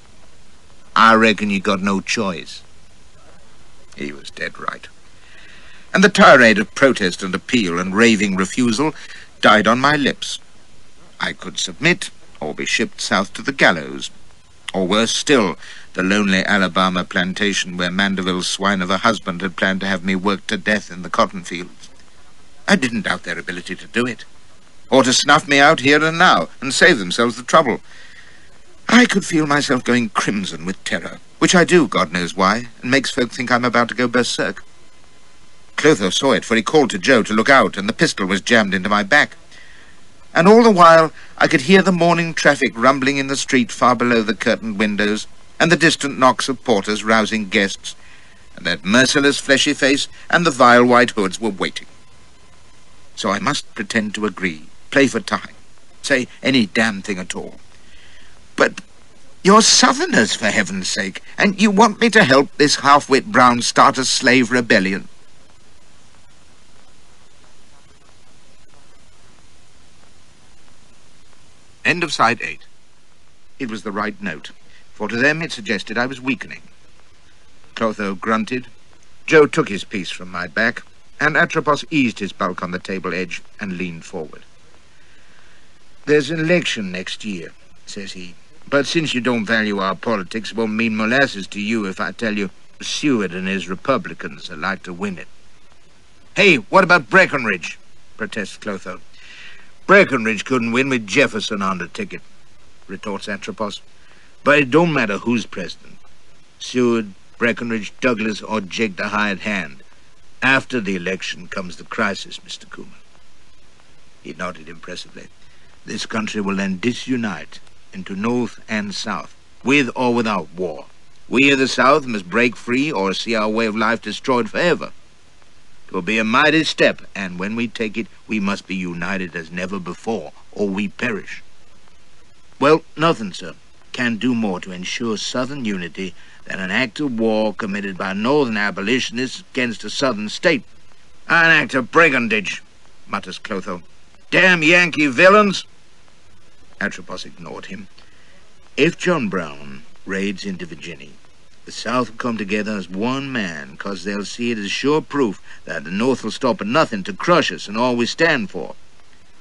I reckon you got no choice. He was dead right. And the tirade of protest and appeal and raving refusal died on my lips. I could submit, or be shipped south to the gallows, or worse still, the lonely Alabama plantation where Mandeville's swine of a husband had planned to have me worked to death in the cotton fields. I didn't doubt their ability to do it, or to snuff me out here and now and save themselves the trouble. I could feel myself going crimson with terror, which I do, God knows why, and makes folk think I'm about to go berserk. Clotho saw it, for he called to Joe to look out, and the pistol was jammed into my back. And all the while I could hear the morning traffic rumbling in the street far below the curtained windows, and the distant knocks of porters rousing guests, and that merciless fleshy face and the vile white hoods were waiting. So I must pretend to agree, play for time, say any damn thing at all. But you're Southerners, for heaven's sake, and you want me to help this half-wit Brown start a slave rebellion. End of side 8. It was the right note, for to them it suggested I was weakening. Clotho grunted, Joe took his piece from my back, and Atropos eased his bulk on the table edge and leaned forward. There's an election next year, says he, but since you don't value our politics, it won't mean molasses to you if I tell you Seward and his Republicans are like to win it. Hey, what about Breckenridge? Protests Clotho. Breckenridge couldn't win with Jefferson on the ticket, retorts Atropos. But it don't matter who's president. Seward, Breckenridge, Douglas, or Jake the hired hand. After the election comes the crisis, Mr. Coomer. He nodded impressively. This country will then disunite into North and South, with or without war. We of the South must break free or see our way of life destroyed forever. It will be a mighty step, and when we take it, we must be united as never before, or we perish. Well, nothing, sir, can do more to ensure Southern unity than an act of war committed by Northern abolitionists against a Southern state. An act of brigandage, mutters Clotho. Damn Yankee villains! Atropos ignored him. If John Brown raids into Virginia, the South will come together as one man, 'cause they'll see it as sure proof that the North will stop at nothing to crush us and all we stand for.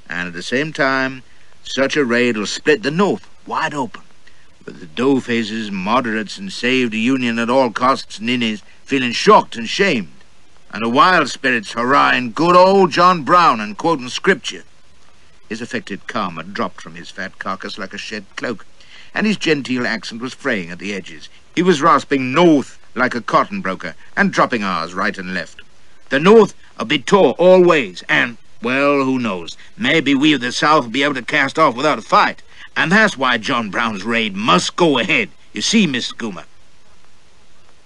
And at the same time, such a raid will split the North wide open, with the dough-faces, moderates, and save the Union at all costs ninnies feeling shocked and shamed, and the wild spirits hurrahing good old John Brown and quoting scripture. His affected calm had dropped from his fat carcass like a shed cloak, and his genteel accent was fraying at the edges. He was rasping North like a cotton broker, and dropping R's right and left. The North will be tore all ways, and, well, who knows, maybe we of the South will be able to cast off without a fight, and that's why John Brown's raid must go ahead. You see, Mr. Coomer.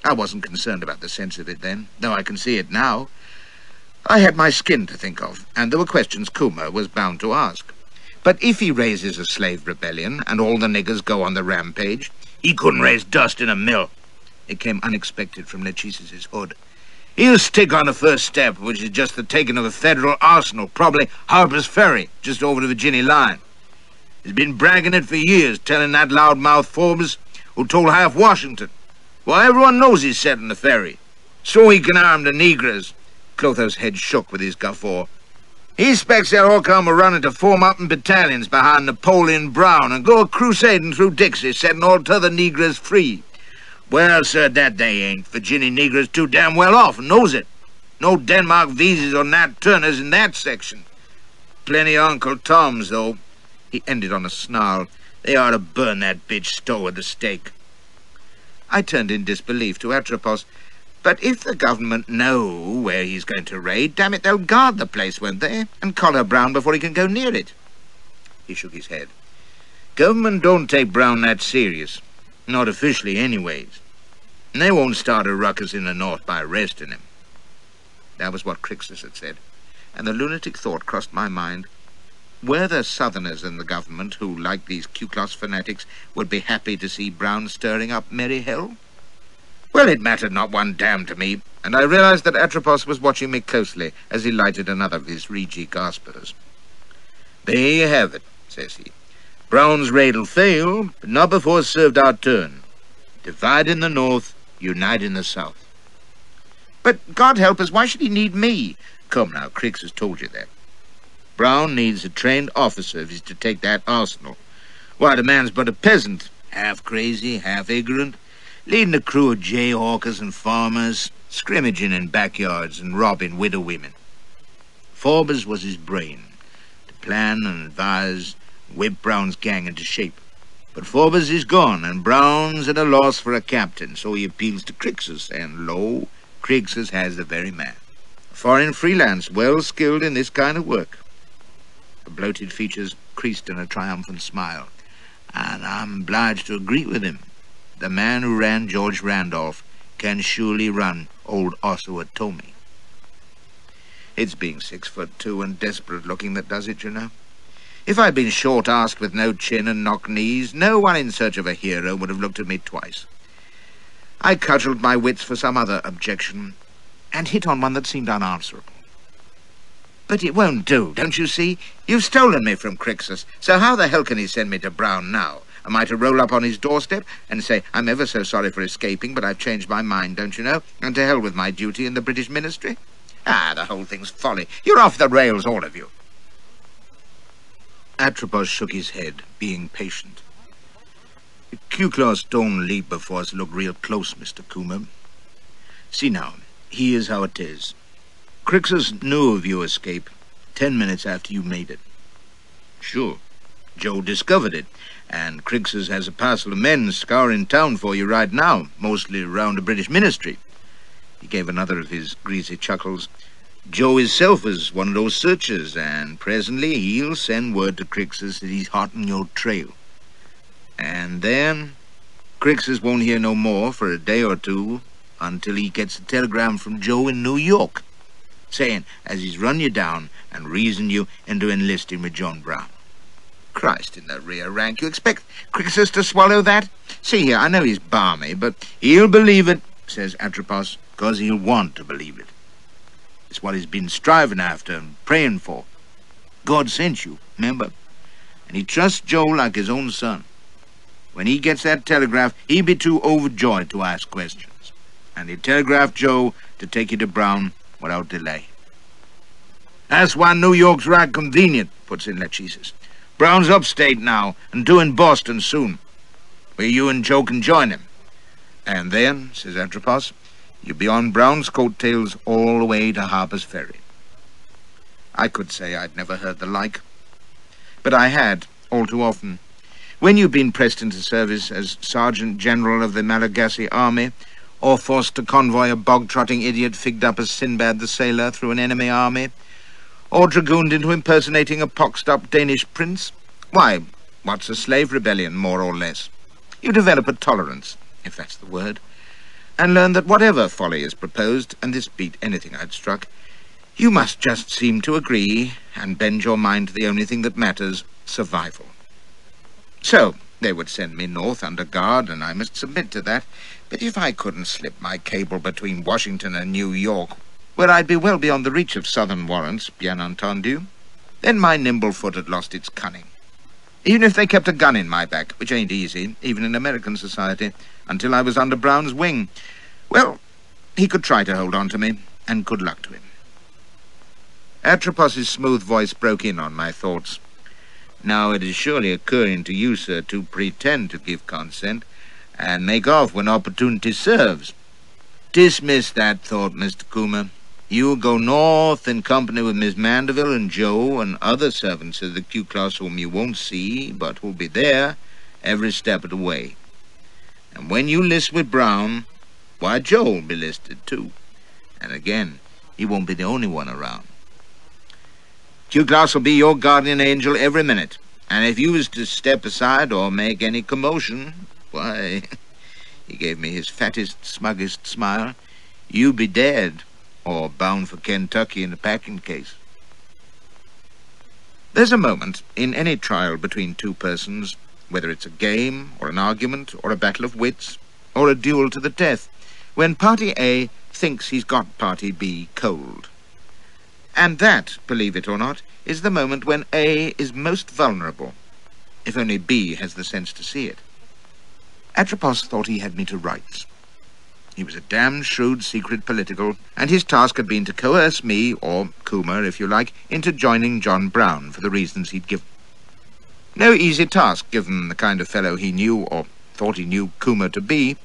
I wasn't concerned about the sense of it then, though I can see it now. I had my skin to think of, and there were questions Coomer was bound to ask. But if he raises a slave rebellion and all the niggers go on the rampage, he couldn't raise dust in a mill. It came unexpected from Lechises' hood. He'll stick on the first step, which is just the taking of a federal arsenal, probably Harper's Ferry, just over the Virginia line. He's been bragging it for years, telling that loudmouth Forbes, who told half Washington. Well, everyone knows he's setting the ferry, so he can arm the negroes. Clotho's head shook with his guffaw. He expects they'll all come a-running to form up in battalions behind Napoleon Brown and go a-crusading through Dixie, setting all t'other negroes free. Well, sir, that they ain't. Virginia negroes too damn well off and knows it. No Denmark Veseys or Nat Turners in that section. Plenty of Uncle Toms, though. He ended on a snarl. They ought to burn that bitch Stowe at the stake. I turned in disbelief to Atropos. But if the government know where he's going to raid, damn it, they'll guard the place, won't they? And collar Brown before he can go near it. He shook his head. Government don't take Brown that serious. Not officially, anyways. And they won't start a ruckus in the North by arresting him. That was what Crixus had said. And the lunatic thought crossed my mind, were there Southerners in the government who, like these Ku-Klux fanatics, would be happy to see Brown stirring up merry hell? Well, it mattered not one damn to me, and I realized that Atropos was watching me closely as he lighted another of his Rigi gaspers. There you have it, says he. Brown's raid'll fail, but not before it's served our turn. Divide in the north, unite in the south. But God help us, why should he need me? Come now, Crix has told you that. Brown needs a trained officer if he's to take that arsenal. Why, the man's but a peasant, half crazy, half ignorant, leading a crew of jayhawkers and farmers, scrimmaging in backyards and robbing widow women. Forbes was his brain, to plan and advise, whip Brown's gang into shape. But Forbes is gone, and Brown's at a loss for a captain, so he appeals to Crixus, and lo, Crixus has the very man. A foreign freelance, well skilled in this kind of work. The bloated features creased in a triumphant smile. And I'm obliged to agree with him. The man who ran George Randolph can surely run old Ossawa Tommy. It's being 6'2" and desperate looking that does it, you know. If I'd been short-arsed with no chin and knock knees, no one in search of a hero would have looked at me twice. I cudgelled my wits for some other objection, and hit on one that seemed unanswerable. But it won't do, don't you see? You've stolen me from Crixus, so how the hell can he send me to Brown now? Am I to roll up on his doorstep and say, I'm ever so sorry for escaping, but I've changed my mind, don't you know? And to hell with my duty in the British ministry? Ah, the whole thing's folly. You're off the rails, all of you. Atropos shook his head, being patient. Ku-Klux don't leap before us look real close, Mr. Coomer. See now, here's how it is. Crixus knew of your escape 10 minutes after you made it. Sure, Joe discovered it, and Crixus has a parcel of men scouring town for you right now, mostly around the British ministry. He gave another of his greasy chuckles. Joe himself is one of those searchers, and presently he'll send word to Crixus that he's hot on your trail. And then Crixus won't hear no more for a day or two until he gets a telegram from Joe in New York, saying as he's run you down and reasoned you into enlisting with John Brown. Christ in the rear rank, you expect Crixus to swallow that? See here, I know he's balmy, but he'll believe it, says Atropos, because he'll want to believe it. It's what he's been striving after and praying for. God sent you, remember? And he trusts Joe like his own son. When he gets that telegraph, he'll be too overjoyed to ask questions. And he'll telegraph Joe to take you to Brown without delay. That's why New York's right convenient, puts in Lachesis. Brown's upstate now, and due in Boston soon, where you and Joe can join him. And then, says Atropos, you'll be on Brown's coattails all the way to Harper's Ferry. I could say I'd never heard the like, but I had, all too often. When you've been pressed into service as Sergeant General of the Malagasy Army, or forced to convoy a bog-trotting idiot figged up as Sinbad the Sailor through an enemy army, or dragooned into impersonating a pock-stopped Danish prince, why, what's a slave rebellion, more or less? You develop a tolerance, if that's the word, and learn that whatever folly is proposed, and this beat anything I'd struck, you must just seem to agree and bend your mind to the only thing that matters, survival. So, they would send me north under guard, and I must submit to that. But if I couldn't slip my cable between Washington and New York, where I'd be well beyond the reach of southern warrants, bien entendu, then my nimble foot had lost its cunning. Even if they kept a gun in my back, which ain't easy, even in American society, until I was under Brown's wing, well, he could try to hold on to me, and good luck to him. Atropos's smooth voice broke in on my thoughts. Now it is surely occurring to you, sir, to pretend to give consent, and make off when opportunity serves. Dismiss that thought, Mr. Coomer. You go north in company with Miss Mandeville and Joe and other servants of the Ku-Klux whom you won't see, but who'll be there every step of the way. And when you list with Brown, why, Joe'll be listed too. And again, he won't be the only one around. Ku-Klux will be your guardian angel every minute, and if you was to step aside or make any commotion, why, he gave me his fattest, smuggest smile, you'd be dead, or bound for Kentucky in a packing case. There's a moment in any trial between two persons, whether it's a game or an argument or a battle of wits or a duel to the death, when Party A thinks he's got Party B cold. And that, believe it or not, is the moment when A is most vulnerable, if only B has the sense to see it. Atropos thought he had me to rights. He was a damned shrewd secret political, and his task had been to coerce me, or Coomer, if you like, into joining John Brown for the reasons he'd given. No easy task, given the kind of fellow he knew, or thought he knew Coomer to be,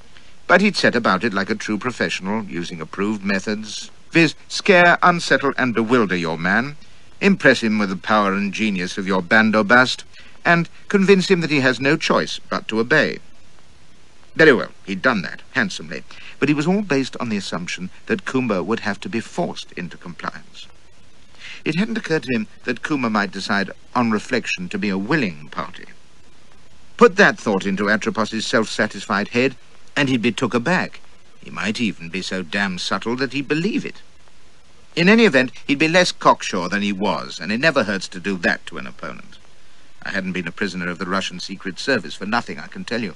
but he'd set about it like a true professional, using approved methods, viz. Scare, unsettle, and bewilder your man, impress him with the power and genius of your bandobast, and convince him that he has no choice but to obey. Very well, he'd done that, handsomely, but it was all based on the assumption that Coomer would have to be forced into compliance. It hadn't occurred to him that Coomer might decide, on reflection, to be a willing party. Put that thought into Atropos's self-satisfied head, and he'd be took aback. He might even be so damn subtle that he'd believe it. In any event, he'd be less cocksure than he was, and it never hurts to do that to an opponent. I hadn't been a prisoner of the Russian Secret Service for nothing, I can tell you.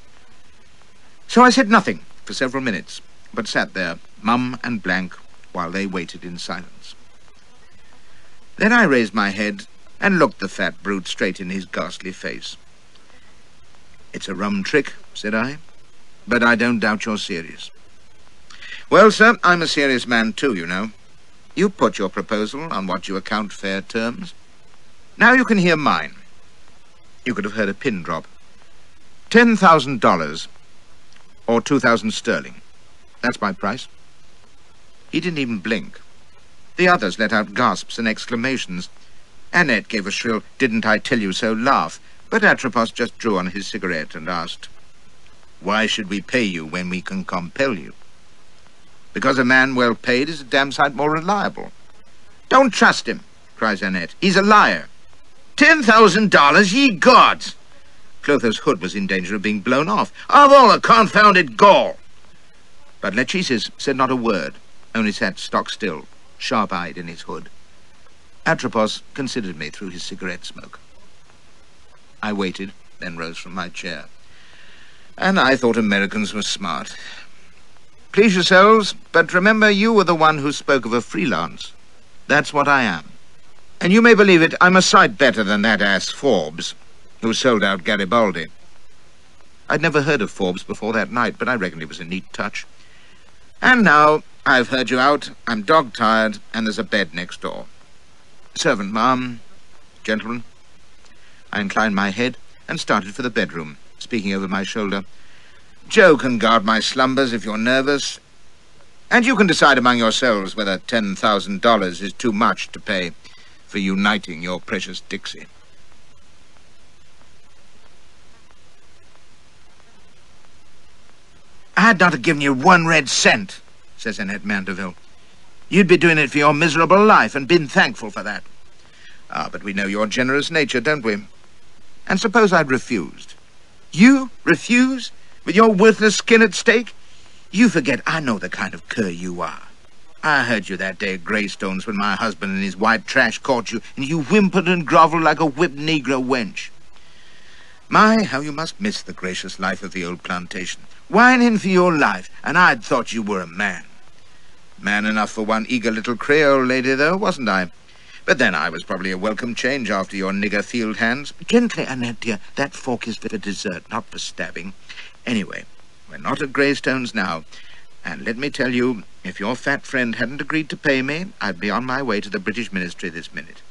So I said nothing for several minutes, but sat there, mum and blank, while they waited in silence. Then I raised my head and looked the fat brute straight in his ghastly face. "It's a rum trick," said I, "but I don't doubt you're serious." "Well, sir, I'm a serious man too, you know. You put your proposal on what you account fair terms. Now you can hear mine." You could have heard a pin drop. $10,000. Or 2,000 sterling. That's my price. He didn't even blink. The others let out gasps and exclamations. Annette gave a shrill, "Didn't I tell you so?" laugh, but Atropos just drew on his cigarette and asked, "Why should we pay you when we can compel you?" "Because a man well paid is a damn sight more reliable." "Don't trust him," cries Annette. "He's a liar." $10,000, ye gods! Clotho's hood was in danger of being blown off. "Of all the confounded gall!" But Lachesis said not a word, only sat stock still, sharp-eyed in his hood. Atropos considered me through his cigarette smoke. I waited, then rose from my chair. And I thought Americans were smart. "Please yourselves, but remember you were the one who spoke of a freelance. That's what I am. And you may believe it, I'm a sight better than that ass Forbes, who sold out Garibaldi." I'd never heard of Forbes before that night, but I reckoned it was a neat touch. "And now I've heard you out, I'm dog-tired, and there's a bed next door. Servant, ma'am, gentlemen." I inclined my head and started for the bedroom, speaking over my shoulder. "Joe can guard my slumbers if you're nervous, and you can decide among yourselves whether $10,000 is too much to pay for uniting your precious Dixie." "I'd not have given you 1 red cent," says Annette Mandeville. "You'd be doing it for your miserable life and been thankful for that." "Ah, but we know your generous nature, don't we? And suppose I'd refused?" "You refuse? With your worthless skin at stake? You forget I know the kind of cur you are. I heard you that day at Greystones when my husband and his white trash caught you, and you whimpered and grovelled like a whipped negro wench. My, how you must miss the gracious life of the old plantation. Whining for your life, and I'd thought you were a man. Man enough for one eager little Creole lady, though, wasn't I? But then I was probably a welcome change after your nigger field hands." "Gently, Annette, dear. That fork is for dessert, not for stabbing. Anyway, we're not at Greystones now. And let me tell you, if your fat friend hadn't agreed to pay me, I'd be on my way to the British Ministry this minute.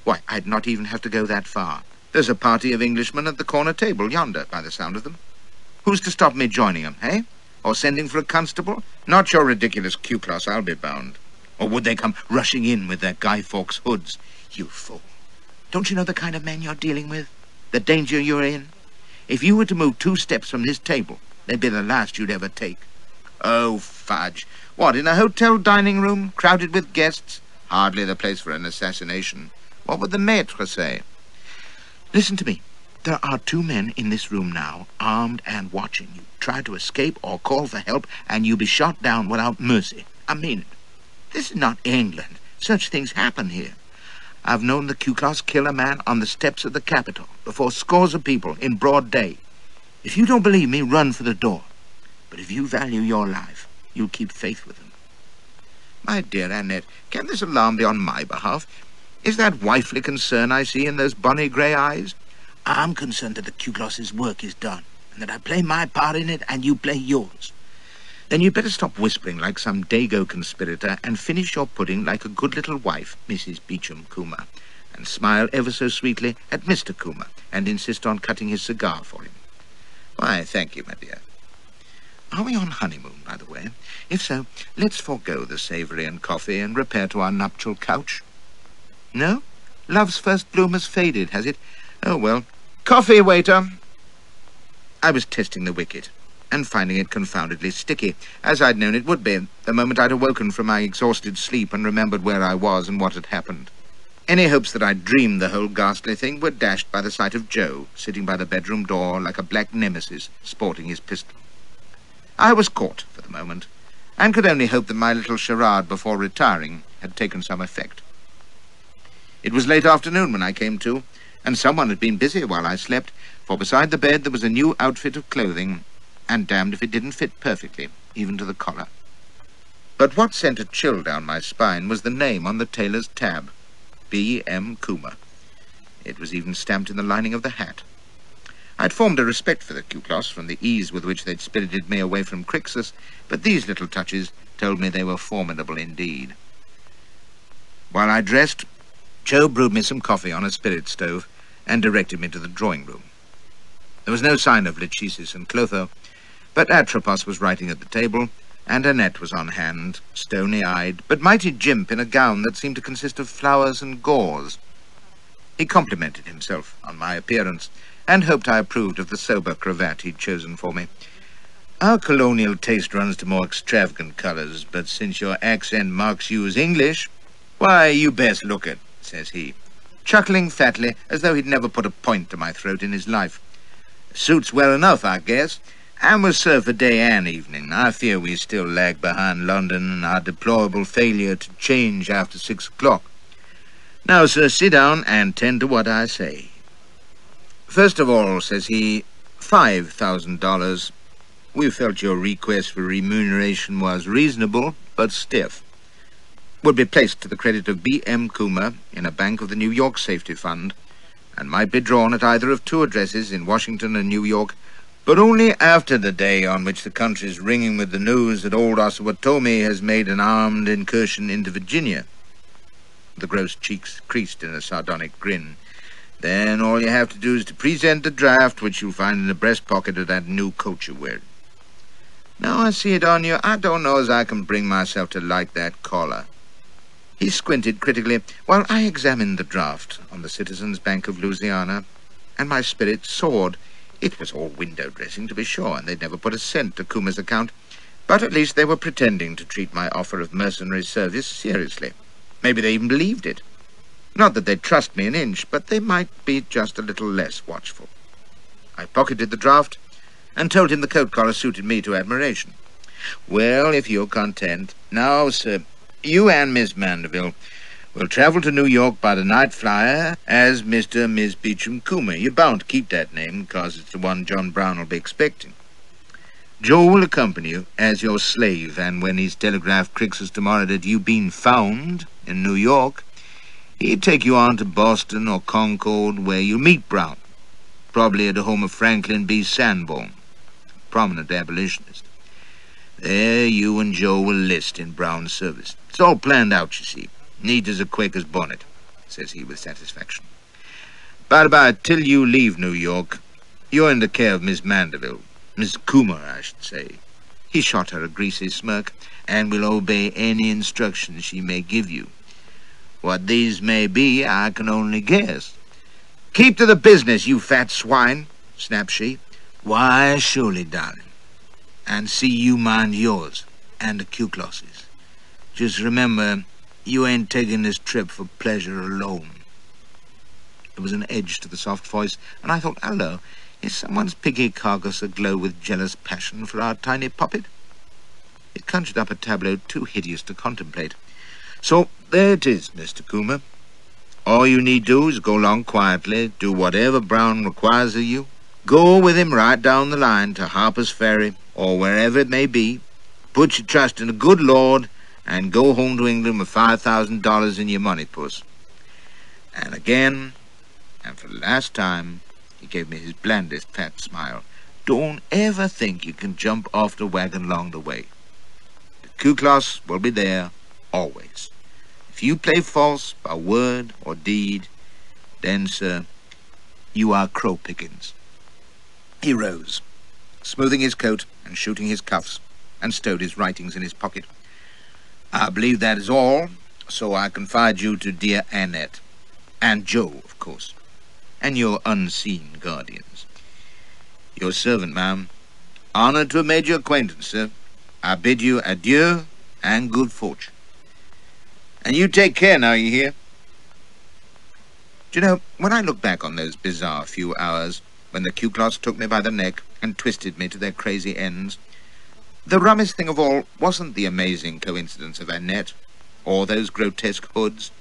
Why, I'd not even have to go that far. There's a party of Englishmen at the corner table yonder, by the sound of them. Who's to stop me joining them, eh? Or sending for a constable? Not your ridiculous Q-class, I'll be bound. Or would they come rushing in with their Guy Fawkes hoods? You fool. Don't you know the kind of men you're dealing with? The danger you're in? If you were to move 2 steps from this table, they'd be the last you'd ever take." "Oh, fudge. What, in a hotel dining room, crowded with guests? Hardly the place for an assassination. What would the maître say?" "Listen to me. There are 2 men in this room now, armed and watching you. Try to escape or call for help, and you'll be shot down without mercy. I mean it. This is not England. Such things happen here. I've known the Ku-Klux kill a man on the steps of the Capitol before scores of people in broad day. If you don't believe me, run for the door. But if you value your life, you'll keep faith with them. My dear Annette, can this alarm be on my behalf? Is that wifely concern I see in those bonny grey eyes? I'm concerned that the Ku-Klux's work is done, and that I play my part in it and you play yours. Then you'd better stop whispering like some Dago conspirator and finish your pudding like a good little wife, Mrs. Beecham Coomer, and smile ever so sweetly at Mr. Coomer and insist on cutting his cigar for him. Why, thank you, my dear. Are we on honeymoon, by the way? If so, let's forego the savoury and coffee and repair to our nuptial couch. No? Love's first bloom has faded, has it? Oh, well. Coffee, waiter! I was testing the wicket, and finding it confoundedly sticky, as I'd known it would be the moment I'd awoken from my exhausted sleep and remembered where I was and what had happened. Any hopes that I'd dreamed the whole ghastly thing were dashed by the sight of Joe, sitting by the bedroom door like a black nemesis, sporting his pistol. I was caught for the moment, and could only hope that my little charade before retiring had taken some effect. It was late afternoon when I came to, and someone had been busy while I slept, for beside the bed there was a new outfit of clothing, and damned if it didn't fit perfectly, even to the collar. But what sent a chill down my spine was the name on the tailor's tab, B.M. Coomer. It was even stamped in the lining of the hat. I'd formed a respect for the Ku-Klux from the ease with which they'd spirited me away from Crixus, but these little touches told me they were formidable indeed. While I dressed, Joe brewed me some coffee on a spirit stove and directed me to the drawing-room. There was no sign of Lachesis and Clotho, but Atropos was writing at the table, and Annette was on hand, stony-eyed, but mighty jimp in a gown that seemed to consist of flowers and gauze. He complimented himself on my appearance, and hoped I approved of the sober cravat he'd chosen for me. Our colonial taste runs to more extravagant colours, but since your accent marks you as English, why, you best look it, says he, chuckling fatly as though he'd never put a point to my throat in his life. Suits well enough, I guess, and will serve for day and evening. I fear we still lag behind London in our deplorable failure to change after 6 o'clock. Now, sir, sit down and tend to what I say. First of all, says he, $5,000. We felt your request for remuneration was reasonable, but stiff. Would be placed to the credit of B.M. Coomer in a bank of the New York Safety Fund, and might be drawn at either of 2 addresses in Washington and New York, but only after the day on which the country's ringing with the news that old Osawatomie has made an armed incursion into Virginia. The gross cheeks creased in a sardonic grin. Then all you have to do is to present the draft, which you'll find in the breast pocket of that new coat you're wearing. Now I see it on you, I don't know as I can bring myself to like that collar. He squinted critically while I examined the draft on the Citizens Bank of Louisiana, and my spirit soared. It was all window dressing, to be sure, and they'd never put a cent to Coomer's account, but at least they were pretending to treat my offer of mercenary service seriously. Maybe they even believed it. Not that they'd trust me an inch, but they might be just a little less watchful. I pocketed the draft and told him the coat collar suited me to admiration. Well, if you're content. Now, sir, you and Miss Mandeville will travel to New York by the night flyer as Mr. and Miss Beecham Coomer. You're bound to keep that name, because it's the one John Brown will be expecting. Joe will accompany you as your slave, and when he's telegraphed Crixus tomorrow that you've been found in New York, he'd take you on to Boston or Concord, where you'll meet Brown, probably at the home of Franklin B. Sanborn, a prominent abolitionist. There you and Joe will list in Brown's service. It's all planned out, you see, neat as a Quaker's bonnet, says he with satisfaction. By, till you leave New York, you're in the care of Miss Mandeville, Miss Coomer, I should say. He shot her a greasy smirk, and will obey any instructions she may give you. What these may be, I can only guess. Keep to the business, you fat swine, snapped she. Why, surely, darling. And see you mind yours, and the Ku-Klux's. Just remember, you ain't taking this trip for pleasure alone. There was an edge to the soft voice, and I thought, hello, is someone's piggy carcass aglow with jealous passion for our tiny puppet? It conjured up a tableau too hideous to contemplate. So there it is, Mr. Coomer. All you need do is go along quietly, do whatever Brown requires of you. Go with him right down the line to Harper's Ferry, or wherever it may be. Put your trust in the good Lord, and go home to England with $5,000 in your money, puss. And again, and for the last time, he gave me his blandest fat smile. Don't ever think you can jump off the wagon along the way. The Ku Klux will be there, always. If you play false by word or deed, then, sir, you are crow pickings. He rose, smoothing his coat and shooting his cuffs, and stowed his writings in his pocket. I believe that is all, so I confide you to dear Annette, and Joe, of course, and your unseen guardians. Your servant, ma'am. Honored to have made your acquaintance, sir. I bid you adieu and good fortune. And you take care now, you hear? Do you know, when I look back on those bizarre few hours when the Ku Klux took me by the neck and twisted me to their crazy ends, the rummest thing of all wasn't the amazing coincidence of Annette, or those grotesque hoods,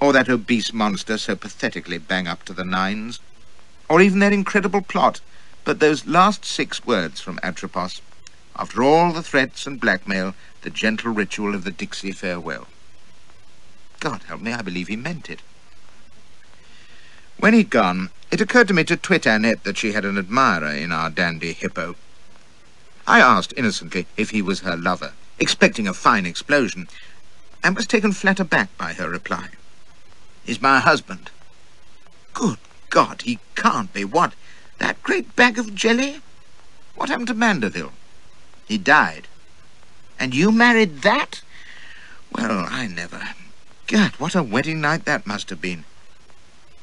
or that obese monster so pathetically bang up to the nines, or even their incredible plot, but those last 6 words from Atropos. After all the threats and blackmail, the gentle ritual of the Dixie farewell. God help me, I believe he meant it. When he'd gone, it occurred to me to twit Annette that she had an admirer in our dandy hippo. I asked innocently if he was her lover, expecting a fine explosion, and was taken flat aback by her reply. He's my husband. Good God, he can't be. What, that great bag of jelly? What happened to Mandeville? He died. And you married that? Well, I never... God, what a wedding night that must have been.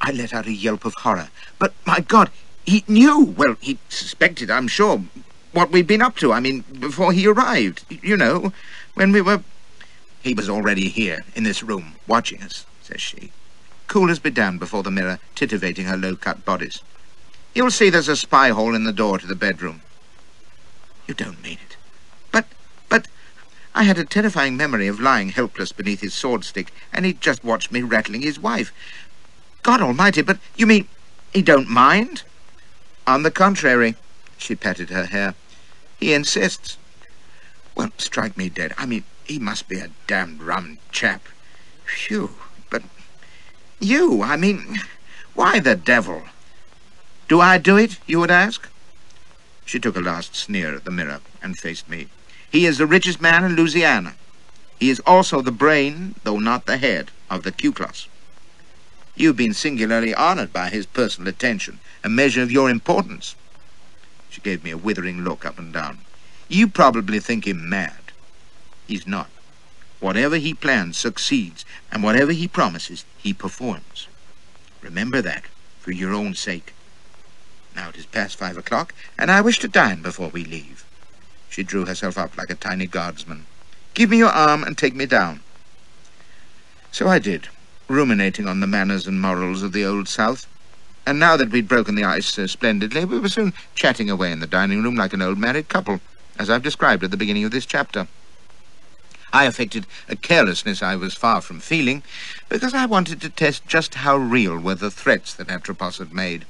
I let out a yelp of horror. But, my God, he knew. Well, he suspected, I'm sure, what we'd been up to. I mean, before he arrived. You know, when we were... He was already here, in this room, watching us, says she. Cool as be damned before the mirror, titivating her low-cut bodice. You'll see there's a spy hole in the door to the bedroom. You don't mean it. But... I had a terrifying memory of lying helpless beneath his sword stick, and he'd just watched me rattling his wife. God almighty, but you mean he don't mind? On the contrary, she patted her hair. He insists. Well, strike me dead. I mean, he must be a damned rum chap. Phew, but you, I mean, why the devil? Do I do it, you would ask? She took a last sneer at the mirror and faced me. He is the richest man in Louisiana. He is also the brain, though not the head, of the Ku Klux. You've been singularly honored by his personal attention, a measure of your importance. She gave me a withering look up and down. You probably think him mad. He's not. Whatever he plans succeeds, and whatever he promises, he performs. Remember that, for your own sake. Now it is past 5 o'clock, and I wish to dine before we leave. She drew herself up like a tiny guardsman. Give me your arm and take me down. So I did, ruminating on the manners and morals of the Old South. And now that we'd broken the ice so splendidly, we were soon chatting away in the dining room like an old married couple, as I've described at the beginning of this chapter. I affected a carelessness I was far from feeling, because I wanted to test just how real were the threats that Atropos had made.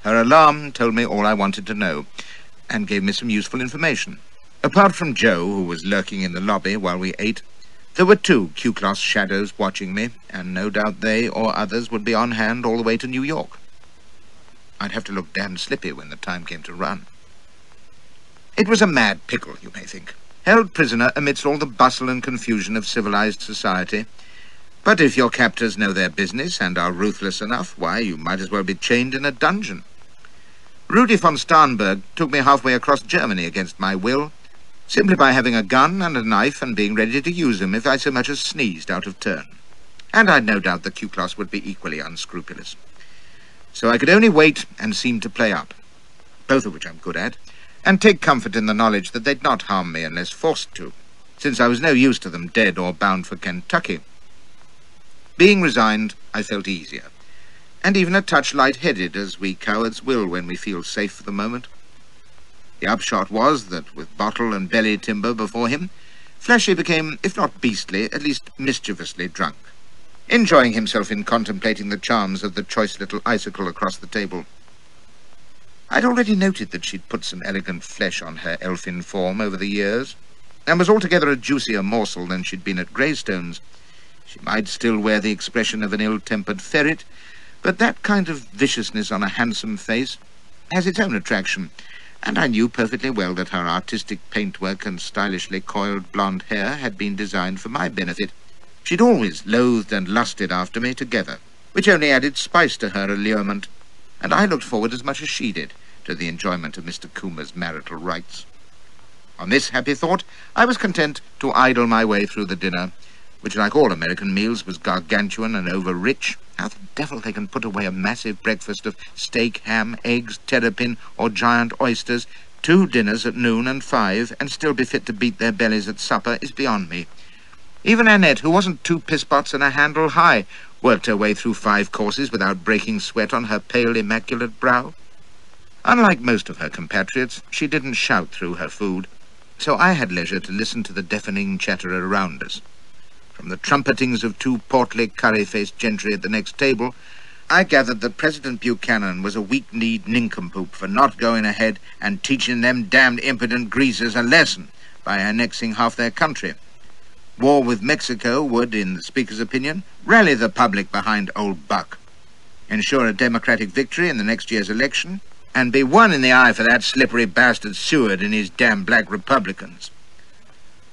Her alarm told me all I wanted to know, and gave me some useful information. Apart from Joe, who was lurking in the lobby while we ate, there were 2 Ku Klux shadows watching me, and no doubt they or others would be on hand all the way to New York. I'd have to look damned slippy when the time came to run. It was a mad pickle, you may think, held prisoner amidst all the bustle and confusion of civilized society. But if your captors know their business and are ruthless enough, why, you might as well be chained in a dungeon. Rudy von Starnberg took me halfway across Germany against my will, simply by having a gun and a knife and being ready to use them if I so much as sneezed out of turn. And I'd no doubt the Ku Klux would be equally unscrupulous. So I could only wait and seem to play up, both of which I'm good at, and take comfort in the knowledge that they'd not harm me unless forced to, since I was no use to them dead or bound for Kentucky. Being resigned, I felt easier, and even a touch light-headed, as we cowards will when we feel safe for the moment. The upshot was that, with bottle and belly timber before him, Fleshy became, if not beastly, at least mischievously drunk, enjoying himself in contemplating the charms of the choice little icicle across the table. I'd already noted that she'd put some elegant flesh on her elfin form over the years, and was altogether a juicier morsel than she'd been at Greystones. She might still wear the expression of an ill-tempered ferret, but that kind of viciousness on a handsome face has its own attraction, and I knew perfectly well that her artistic paintwork and stylishly coiled blonde hair had been designed for my benefit. She'd always loathed and lusted after me together, which only added spice to her allurement, and I looked forward as much as she did to the enjoyment of Mr. Coomer's marital rights. On this happy thought, I was content to idle my way through the dinner, which, like all American meals, was gargantuan and over-rich. How the devil they can put away a massive breakfast of steak, ham, eggs, terrapin, or giant oysters, 2 dinners at noon and 5, and still be fit to beat their bellies at supper is beyond me. Even Annette, who wasn't 2 piss-pots and a handle high, worked her way through 5 courses without breaking sweat on her pale, immaculate brow. Unlike most of her compatriots, she didn't shout through her food, so I had leisure to listen to the deafening chatter around us. From the trumpetings of 2 portly, curry-faced gentry at the next table, I gathered that President Buchanan was a weak-kneed nincompoop for not going ahead and teaching them damned impudent greasers a lesson by annexing half their country. War with Mexico would, in the Speaker's opinion, rally the public behind old Buck, ensure a Democratic victory in the next year's election, and be one in the eye for that slippery bastard Seward and his damn black Republicans.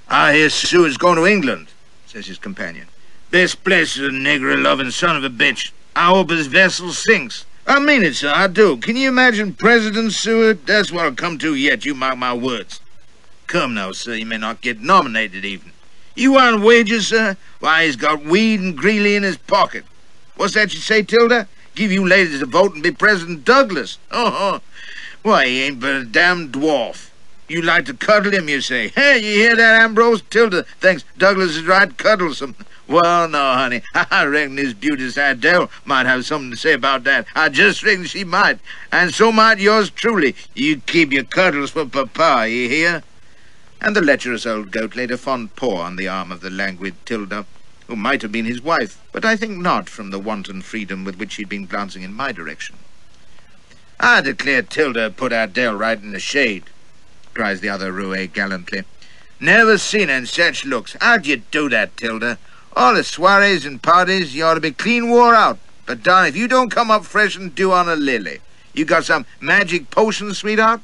"I hear Seward's going to England," says his companion. "Best place is a nigger-loving son of a bitch. I hope his vessel sinks." "I mean it, sir, I do. Can you imagine President Seward? That's what'll come to yet, you mark my words." "Come now, sir, you may not get nominated even." "You want wages, sir? Why, he's got weed and Greeley in his pocket. What's that you say, Tilda? Give you ladies a vote and be President Douglas. Oh, why, he ain't but a damn dwarf. You like to cuddle him, you say. Hey, you hear that, Ambrose? Tilda thinks Douglas is right cuddlesome. Well, no, honey, I reckon his beauteous Adele might have something to say about that. I just reckon she might, and so might yours truly. You keep your cuddles for Papa, you hear?" And the lecherous old goat laid a fond paw on the arm of the languid Tilda, who might have been his wife, but I think not from the wanton freedom with which she'd been glancing in my direction. "I declare Tilda put Adele right in the shade," cries the other roue gallantly. "Never seen her in such looks. How'd you do that, Tilda? All the soirees and parties, you ought to be clean wore out. But, darn, if you don't come up fresh and dew on a lily. You got some magic potion, sweetheart?"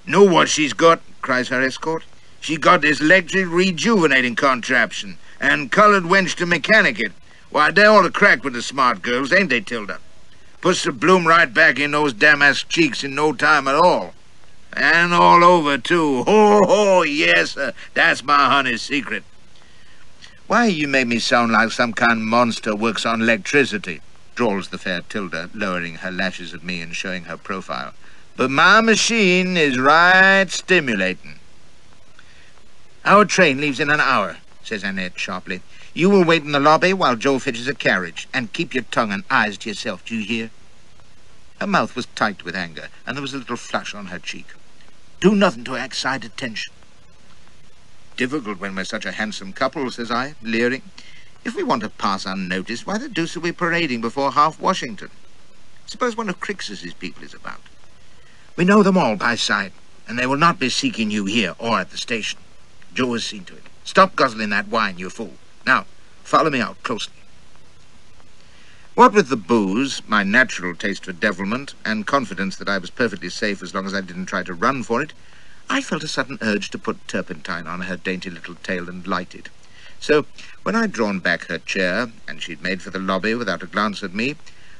"Know what she's got?" cries her escort. "She got this electric rejuvenating contraption, and coloured wench to mechanic it. Why, they're all a crack with the smart girls, ain't they, Tilda? Puts the bloom right back in those damask cheeks in no time at all. And all over, too. Ho, ho, yes, sir. That's my honey's secret." "Why, you make me sound like some kind of monster works on electricity," drawls the fair Tilda, lowering her lashes at me and showing her profile. "But my machine is right stimulating." "Our train leaves in an hour," says Annette sharply. "You will wait in the lobby while Joe fetches a carriage, and keep your tongue and eyes to yourself, do you hear?" Her mouth was tight with anger, and there was a little flush on her cheek. "Do nothing to excite attention." "Difficult when we're such a handsome couple," says I, leering. "If we want to pass unnoticed, why the deuce are we parading before half Washington? Suppose one of Crixus's people is about." "We know them all by sight, and they will not be seeking you here or at the station. Joe has seen to it. Stop guzzling that wine, you fool. Now, follow me out closely." What with the booze, my natural taste for devilment, and confidence that I was perfectly safe as long as I didn't try to run for it, I felt a sudden urge to put turpentine on her dainty little tail and light it. So, when I'd drawn back her chair, and she'd made for the lobby without a glance at me,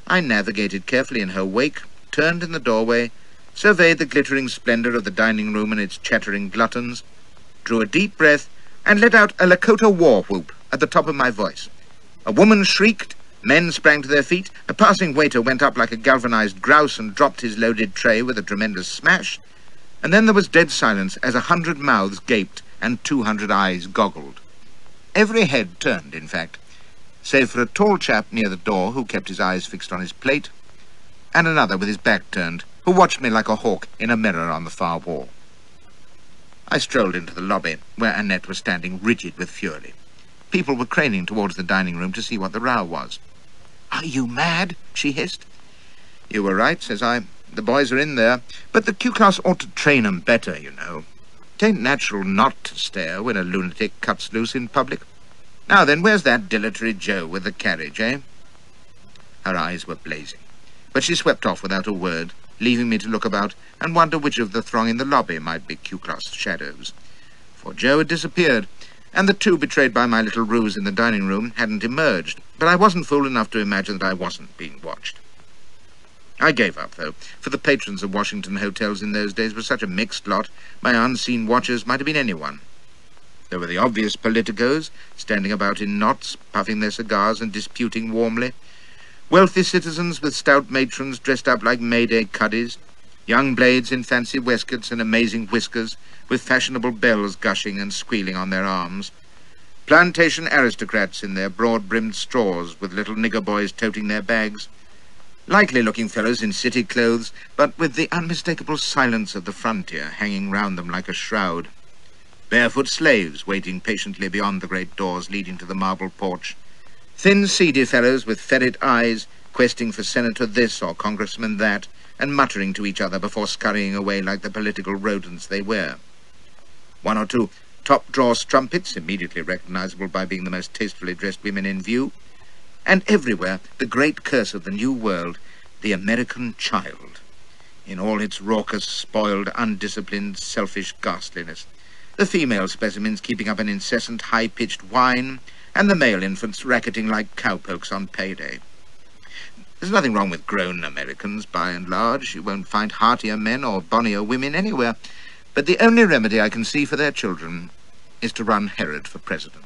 I navigated carefully in her wake, turned in the doorway, surveyed the glittering splendour of the dining room and its chattering gluttons, drew a deep breath, and let out a Lakota war whoop at the top of my voice. A woman shrieked, men sprang to their feet, a passing waiter went up like a galvanized grouse and dropped his loaded tray with a tremendous smash, and then there was dead silence as 100 mouths gaped and 200 eyes goggled. Every head turned, in fact, save for a tall chap near the door who kept his eyes fixed on his plate, and another with his back turned, who watched me like a hawk in a mirror on the far wall. I strolled into the lobby, where Annette was standing rigid with fury. People were craning towards the dining room to see what the row was. "Are you mad?" she hissed. "You were right," says I. "The boys are in there, but the Q-class ought to train 'em better, you know. Tain't natural not to stare when a lunatic cuts loose in public. Now then, where's that dilatory Joe with the carriage, eh?" Her eyes were blazing, but she swept off without a word, leaving me to look about and wonder which of the throng in the lobby might be Q-class shadows. For Joe had disappeared, and the two betrayed by my little ruse in the dining room hadn't emerged, but I wasn't fool enough to imagine that I wasn't being watched. I gave up, though, for the patrons of Washington hotels in those days were such a mixed lot, my unseen watchers might have been anyone. There were the obvious politicos, standing about in knots, puffing their cigars and disputing warmly, wealthy citizens with stout matrons dressed up like May-Day cuddies, young blades in fancy waistcoats and amazing whiskers, with fashionable belles gushing and squealing on their arms, plantation aristocrats in their broad-brimmed straws, with little nigger boys toting their bags, likely-looking fellows in city clothes, but with the unmistakable silence of the frontier hanging round them like a shroud, barefoot slaves waiting patiently beyond the great doors leading to the marble porch, thin, seedy fellows with ferret eyes, questing for senator this or congressman that, and muttering to each other before scurrying away like the political rodents they were. One or two top-drawer strumpets, immediately recognizable by being the most tastefully dressed women in view, and everywhere the great curse of the New World, the American child, in all its raucous, spoiled, undisciplined, selfish ghastliness, the female specimens keeping up an incessant high-pitched whine, and the male infants racketing like cowpokes on payday. There's nothing wrong with grown Americans, by and large. You won't find heartier men or bonnier women anywhere, but the only remedy I can see for their children is to run Herod for president.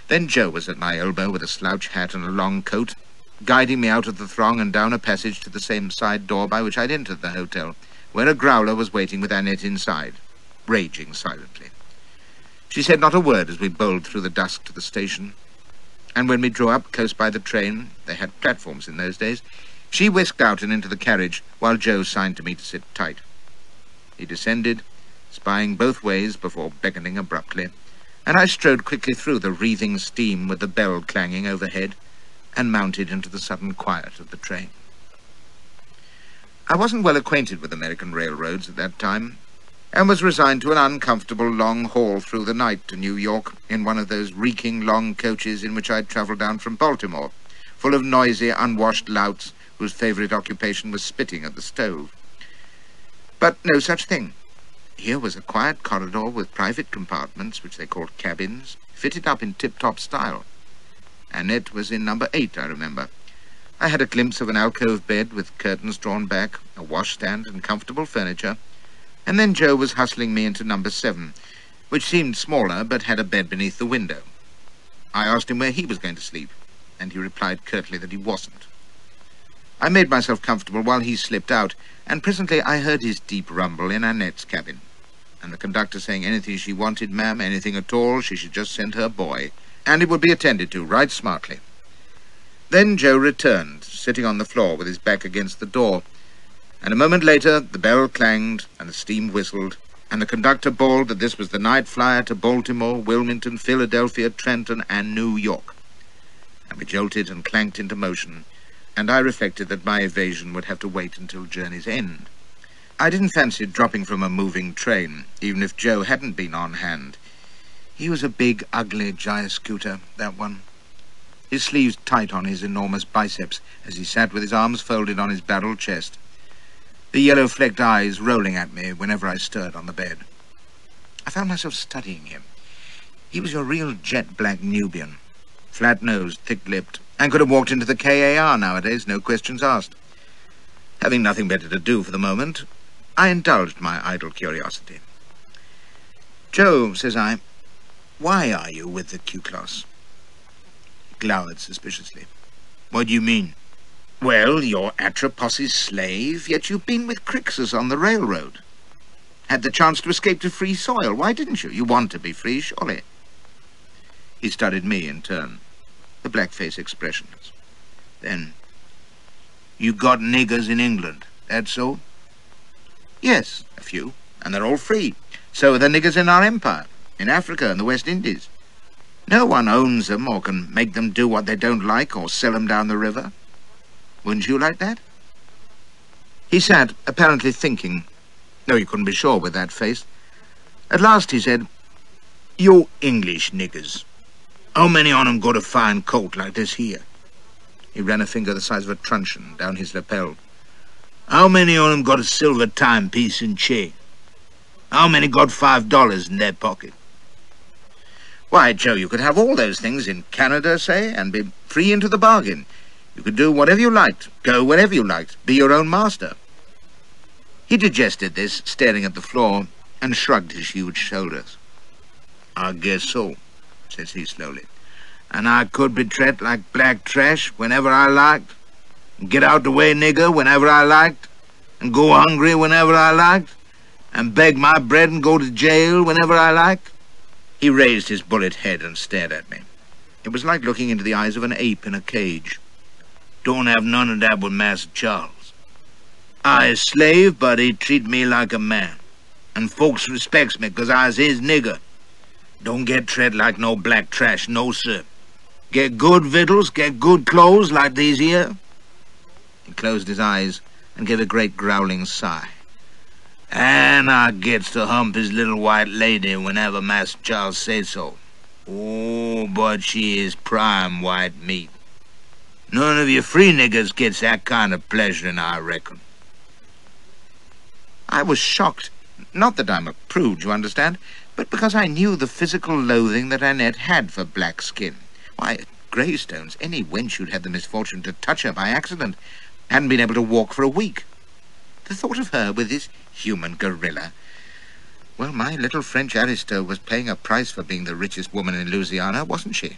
Then Joe was at my elbow with a slouch hat and a long coat, guiding me out of the throng and down a passage to the same side door by which I'd entered the hotel, where a growler was waiting with Annette inside, raging silently. She said not a word as we bowled through the dusk to the station, and when we drew up close by the train, they had platforms in those days, she whisked out and into the carriage while Joe signed to me to sit tight. He descended, spying both ways before beckoning abruptly, and I strode quickly through the wreathing steam with the bell clanging overhead and mounted into the sudden quiet of the train. I wasn't well acquainted with American railroads at that time, and was resigned to an uncomfortable long haul through the night to New York in one of those reeking long coaches in which I'd travelled down from Baltimore, full of noisy, unwashed louts whose favourite occupation was spitting at the stove. But no such thing. Here was a quiet corridor with private compartments, which they called cabins, fitted up in tip-top style. Annette was in number 8, I remember. I had a glimpse of an alcove bed with curtains drawn back, a washstand and comfortable furniture, and then Joe was hustling me into number 7, which seemed smaller but had a bed beneath the window. I asked him where he was going to sleep, and he replied curtly that he wasn't. I made myself comfortable while he slipped out, and presently I heard his deep rumble in Annette's cabin, and the conductor saying anything she wanted, ma'am, anything at all, she should just send her boy, and it would be attended to right smartly. Then Joe returned, sitting on the floor with his back against the door, and a moment later the bell clanged and the steam whistled, and the conductor bawled that this was the night flyer to Baltimore, Wilmington, Philadelphia, Trenton, and New York. And we jolted and clanked into motion, and I reflected that my evasion would have to wait until journey's end. I didn't fancy dropping from a moving train, even if Joe hadn't been on hand. He was a big, ugly gyre-scooter, that one. His sleeves tight on his enormous biceps as he sat with his arms folded on his barrel chest, the yellow-flecked eyes rolling at me whenever I stirred on the bed. I found myself studying him. He was your real jet-black Nubian, flat-nosed, thick-lipped, and could have walked into the KAR nowadays, no questions asked. Having nothing better to do for the moment, I indulged my idle curiosity. "Joe," says I, "why are you with the Q-class?" He glowered suspiciously. "What do you mean?" "Well, you're Atropos's slave, yet you've been with Crixus on the railroad. Had the chance to escape to free soil. Why didn't you? You want to be free, surely." He studied me in turn, the black face expressionless. Then, "You got niggers in England, that so?" "Yes, a few." And they're all free. So are the niggers in our empire, in Africa and the West Indies. No one owns them or can make them do what they don't like or sell them down the river. Wouldn't you like that? He sat, apparently thinking. No, you couldn't be sure with that face. At last he said, "You English niggers, how many on 'em got a fine coat like this here?" He ran a finger the size of a truncheon down his lapel. "How many on 'em got a silver timepiece and chain? How many got $5 in their pocket?" Why, Joe, you could have all those things in Canada, say, and be free into the bargain. You could do whatever you liked, go wherever you liked, be your own master. He digested this, staring at the floor, and shrugged his huge shoulders. "I guess so," says he slowly. "And I could be treated like black trash whenever I liked, and get out the way nigger whenever I liked, and go hungry whenever I liked, and beg my bread and go to jail whenever I liked." He raised his bullet head and stared at me. It was like looking into the eyes of an ape in a cage. "Don't have none of that with Master Charles. I a slave, but he treat me like a man, and folks respects me 'cause I's his nigger. Don't get treated like no black trash, no sir. Get good victuals, get good clothes like these here." He closed his eyes and gave a great growling sigh. "And I gets to hump his little white lady whenever Master Charles says so. Oh, but she is prime white meat. None of you free niggers gets that kind of pleasure, I reckon." I was shocked. Not that I'm a prude, you understand, but because I knew the physical loathing that Annette had for black skin. Why, at Greystones, any wench who'd had the misfortune to touch her by accident hadn't been able to walk for a week. The thought of her with this human gorilla. Well, my little French aristo was paying a price for being the richest woman in Louisiana, wasn't she?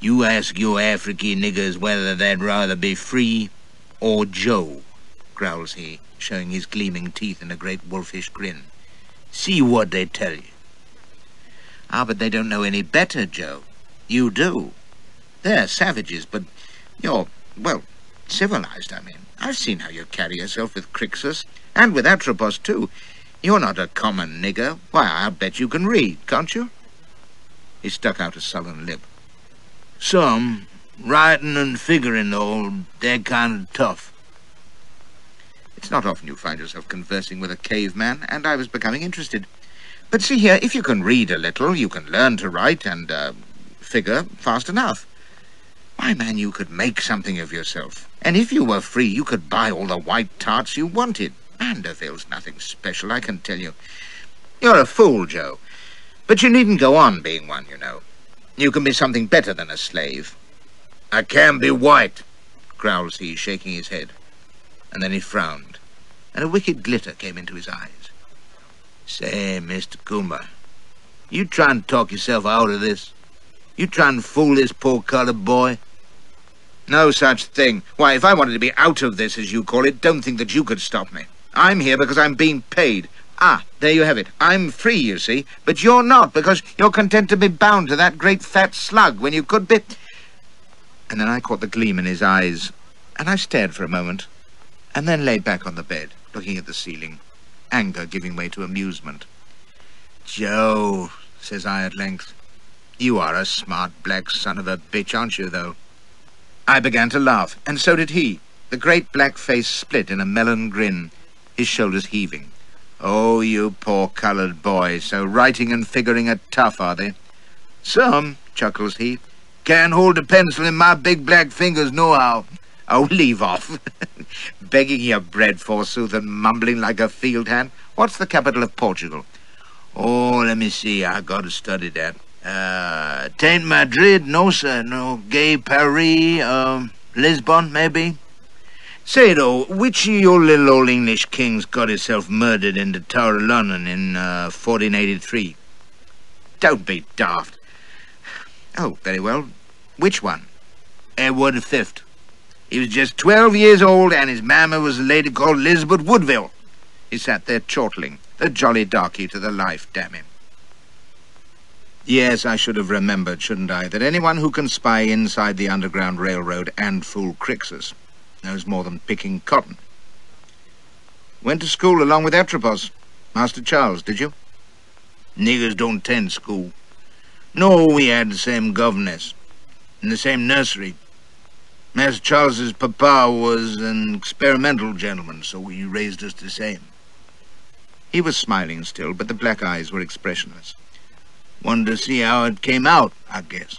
"You ask your African niggers whether they'd rather be free or Joe," growls he, showing his gleaming teeth in a great wolfish grin. "See what they tell you." "Ah, but they don't know any better, Joe. You do. They're savages, but you're, well, civilized, I mean. I've seen how you carry yourself with Crixus, and with Atropos, too. You're not a common nigger. Why, I'll bet you can read, can't you?" He stuck out a sullen lip. "Some. Writing and figuring, though, they're kind of tough." It's not often you find yourself conversing with a caveman, and I was becoming interested. But see here, if you can read a little, you can learn to write and, figure fast enough. Why, man, you could make something of yourself. And if you were free, you could buy all the white tarts you wanted. Manderville's nothing special, I can tell you. You're a fool, Joe. But you needn't go on being one, you know. You can be something better than a slave. "I can be white," growls he, shaking his head. And then he frowned, and a wicked glitter came into his eyes. "Say, Mr. Coomber, you trying to talk yourself out of this? You trying to fool this poor colored boy?" "No such thing. Why, if I wanted to be out of this, as you call it, don't think that you could stop me. I'm here because I'm being paid. Ah, there you have it. I'm free, you see, but you're not, because you're content to be bound to that great fat slug when you could be—" And then I caught the gleam in his eyes, and I stared for a moment, and then lay back on the bed, looking at the ceiling, anger giving way to amusement. "Joe," says I at length, "you are a smart black son of a bitch, aren't you, though?" I began to laugh, and so did he, the great black face split in a melon grin, his shoulders heaving. "Oh, you poor coloured boy, so writing and figuring are tough, are they?" "Some," chuckles he. "Can't hold a pencil in my big black fingers nohow." "Oh, leave off." "Begging your bread, forsooth, and mumbling like a field hand. What's the capital of Portugal?" "Oh, let me see, I got to study that. Tain't Madrid, no, sir, no. Gay Paris, Lisbon, maybe." "Say, though, which of your little old English kings got himself murdered in the Tower of London in 1483? "Don't be daft." "Oh, very well. Which one?" "Edward V. He was just 12 years old, and his mamma was a lady called Elizabeth Woodville." He sat there chortling, the jolly darky to the life, damn him. Yes, I should have remembered, shouldn't I, that anyone who can spy inside the Underground Railroad and fool Crixus knows more than picking cotton. Went to school along with Atropos. Master Charles, did you? Niggers don't tend school. No, we had the same governess, in the same nursery. Master Charles's papa was an experimental gentleman, so he raised us the same. He was smiling still, but the black eyes were expressionless. Wanted to see how it came out, I guess.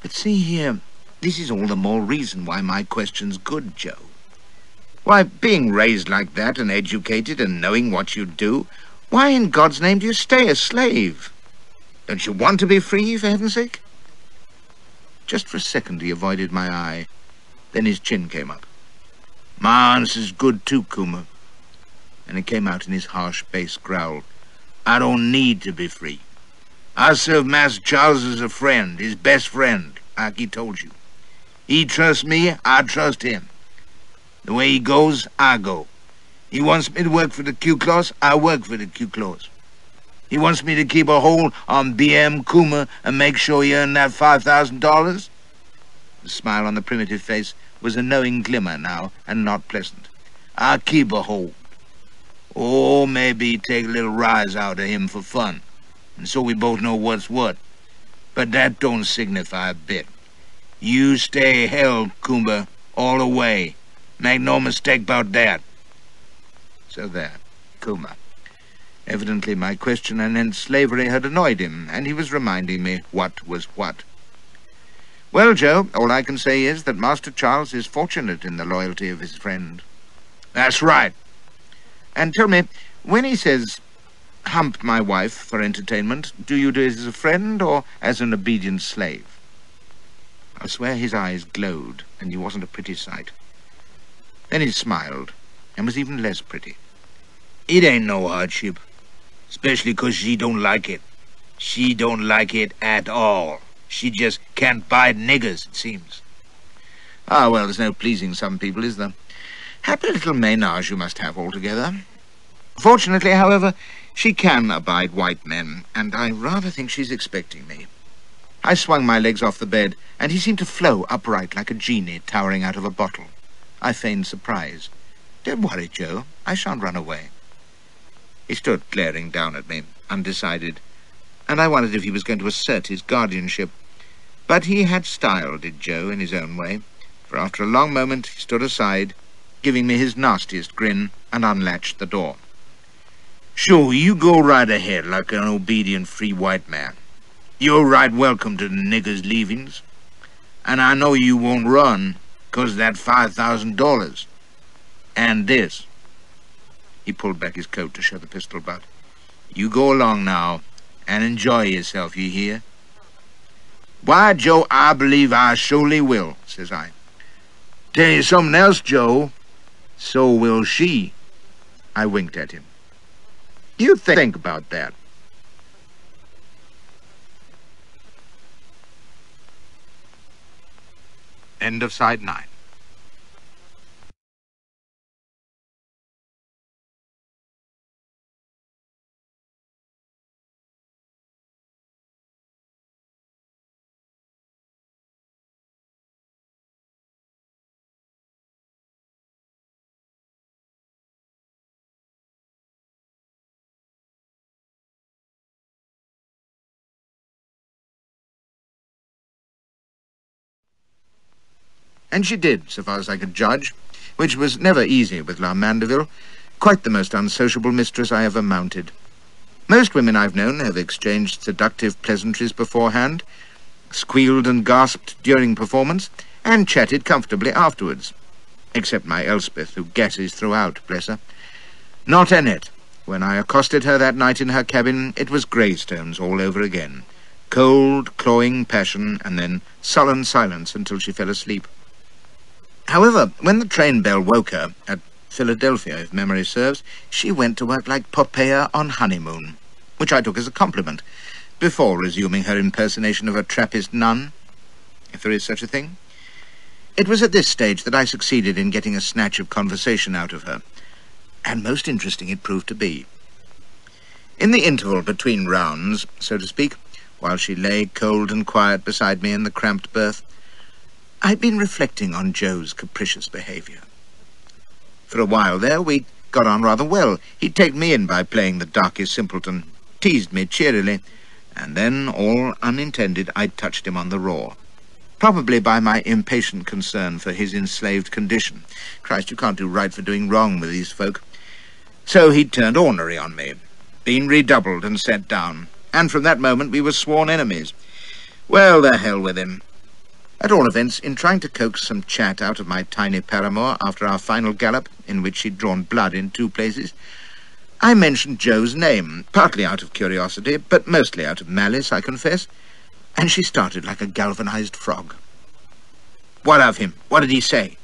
But see here, this is all the more reason why my question's good, Joe. Why, being raised like that and educated and knowing what you do, why in God's name do you stay a slave? Don't you want to be free, for heaven's sake? Just for a second he avoided my eye. Then his chin came up. My answer's good too, Kuma. And it came out in his harsh bass growl. I don't need to be free. I serve Master Charles as a friend, his best friend, like he told you. He trusts me, I trust him. The way he goes, I go. He wants me to work for the Q-Claws, I work for the Q-Claws. He wants me to keep a hold on B.M. Kuma and make sure he earned that $5,000. The smile on the primitive face was a knowing glimmer now, and not pleasant. I keep a hold. Or maybe take a little rise out of him for fun, and so we both know what's what. But that don't signify a bit. You stay held, Kumba, all the way. Make no mistake about that. So there, Kuma. Evidently my question anent slavery had annoyed him, and he was reminding me what was what. Well, Joe, all I can say is that Master Charles is fortunate in the loyalty of his friend. That's right. And tell me, when he says, hump my wife for entertainment, do you do it as a friend or as an obedient slave? I swear his eyes glowed, and he wasn't a pretty sight. Then he smiled, and was even less pretty. It ain't no hardship, especially 'cause she don't like it. She don't like it at all. She just can't bide niggers, it seems. Ah, well, there's no pleasing some people, is there? Happy little ménage you must have altogether. Fortunately, however, she can abide white men, and I rather think she's expecting me. I swung my legs off the bed, and he seemed to flow upright like a genie towering out of a bottle. I feigned surprise. Don't worry, Joe. I shan't run away. He stood glaring down at me, undecided, and I wondered if he was going to assert his guardianship. But he had style, did Joe, in his own way, for after a long moment he stood aside, giving me his nastiest grin, and unlatched the door. Sure, you go right ahead like an obedient free white man. You're right welcome to the niggers' leavings. And I know you won't run, 'cause that $5,000. And this. He pulled back his coat to show the pistol butt. You go along now, and enjoy yourself, you hear? Why, Joe, I believe I surely will, says I. Tell you something else, Joe. So will she. I winked at him. You think about that. End of Side 9. And she did, so far as I could judge, which was never easy with La Mandeville, quite the most unsociable mistress I ever mounted. Most women I've known have exchanged seductive pleasantries beforehand, squealed and gasped during performance, and chatted comfortably afterwards. Except my Elspeth, who gasses throughout, bless her. Not Annette. When I accosted her that night in her cabin, it was Greystones all over again. Cold, clawing passion, and then sullen silence until she fell asleep. However, when the train bell woke her, at Philadelphia, if memory serves, she went to work like Poppaea on honeymoon, which I took as a compliment, before resuming her impersonation of a Trappist nun, if there is such a thing. It was at this stage that I succeeded in getting a snatch of conversation out of her, and most interesting it proved to be. In the interval between rounds, so to speak, while she lay cold and quiet beside me in the cramped berth, I'd been reflecting on Joe's capricious behavior. For a while there, we got on rather well. He'd taken me in by playing the darkest simpleton, teased me cheerily, and then, all unintended, I'd touched him on the raw. Probably by my impatient concern for his enslaved condition. Christ, you can't do right for doing wrong with these folk. So he'd turned ornery on me, been redoubled and set down, and from that moment we were sworn enemies. Well, the hell with him. At all events, in trying to coax some chat out of my tiny paramour after our final gallop, in which she'd drawn blood in 2 places, I mentioned Joe's name, partly out of curiosity, but mostly out of malice, I confess, and she started like a galvanized frog. What of him? What did he say?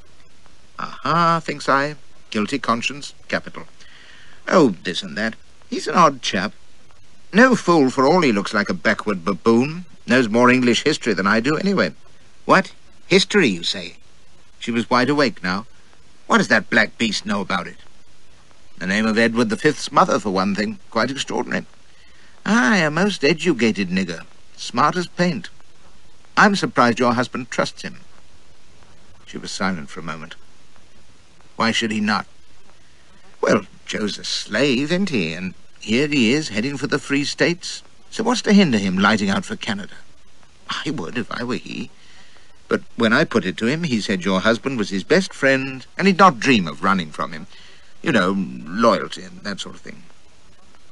Aha, thinks I. Guilty conscience, capital. Oh, this and that. He's an odd chap. No fool for all he looks like a backward baboon. Knows more English history than I do, anyway. What? History, you say? She was wide awake now. What does that black beast know about it? The name of Edward V's mother, for one thing. Quite extraordinary. Aye, a most educated nigger. Smart as paint. I'm surprised your husband trusts him. She was silent for a moment. Why should he not? Well, Joe's a slave, isn't he? And here he is, heading for the Free States. So what's to hinder him lighting out for Canada? I would if I were he. But when I put it to him, he said your husband was his best friend, and he'd not dream of running from him. You know, loyalty and that sort of thing.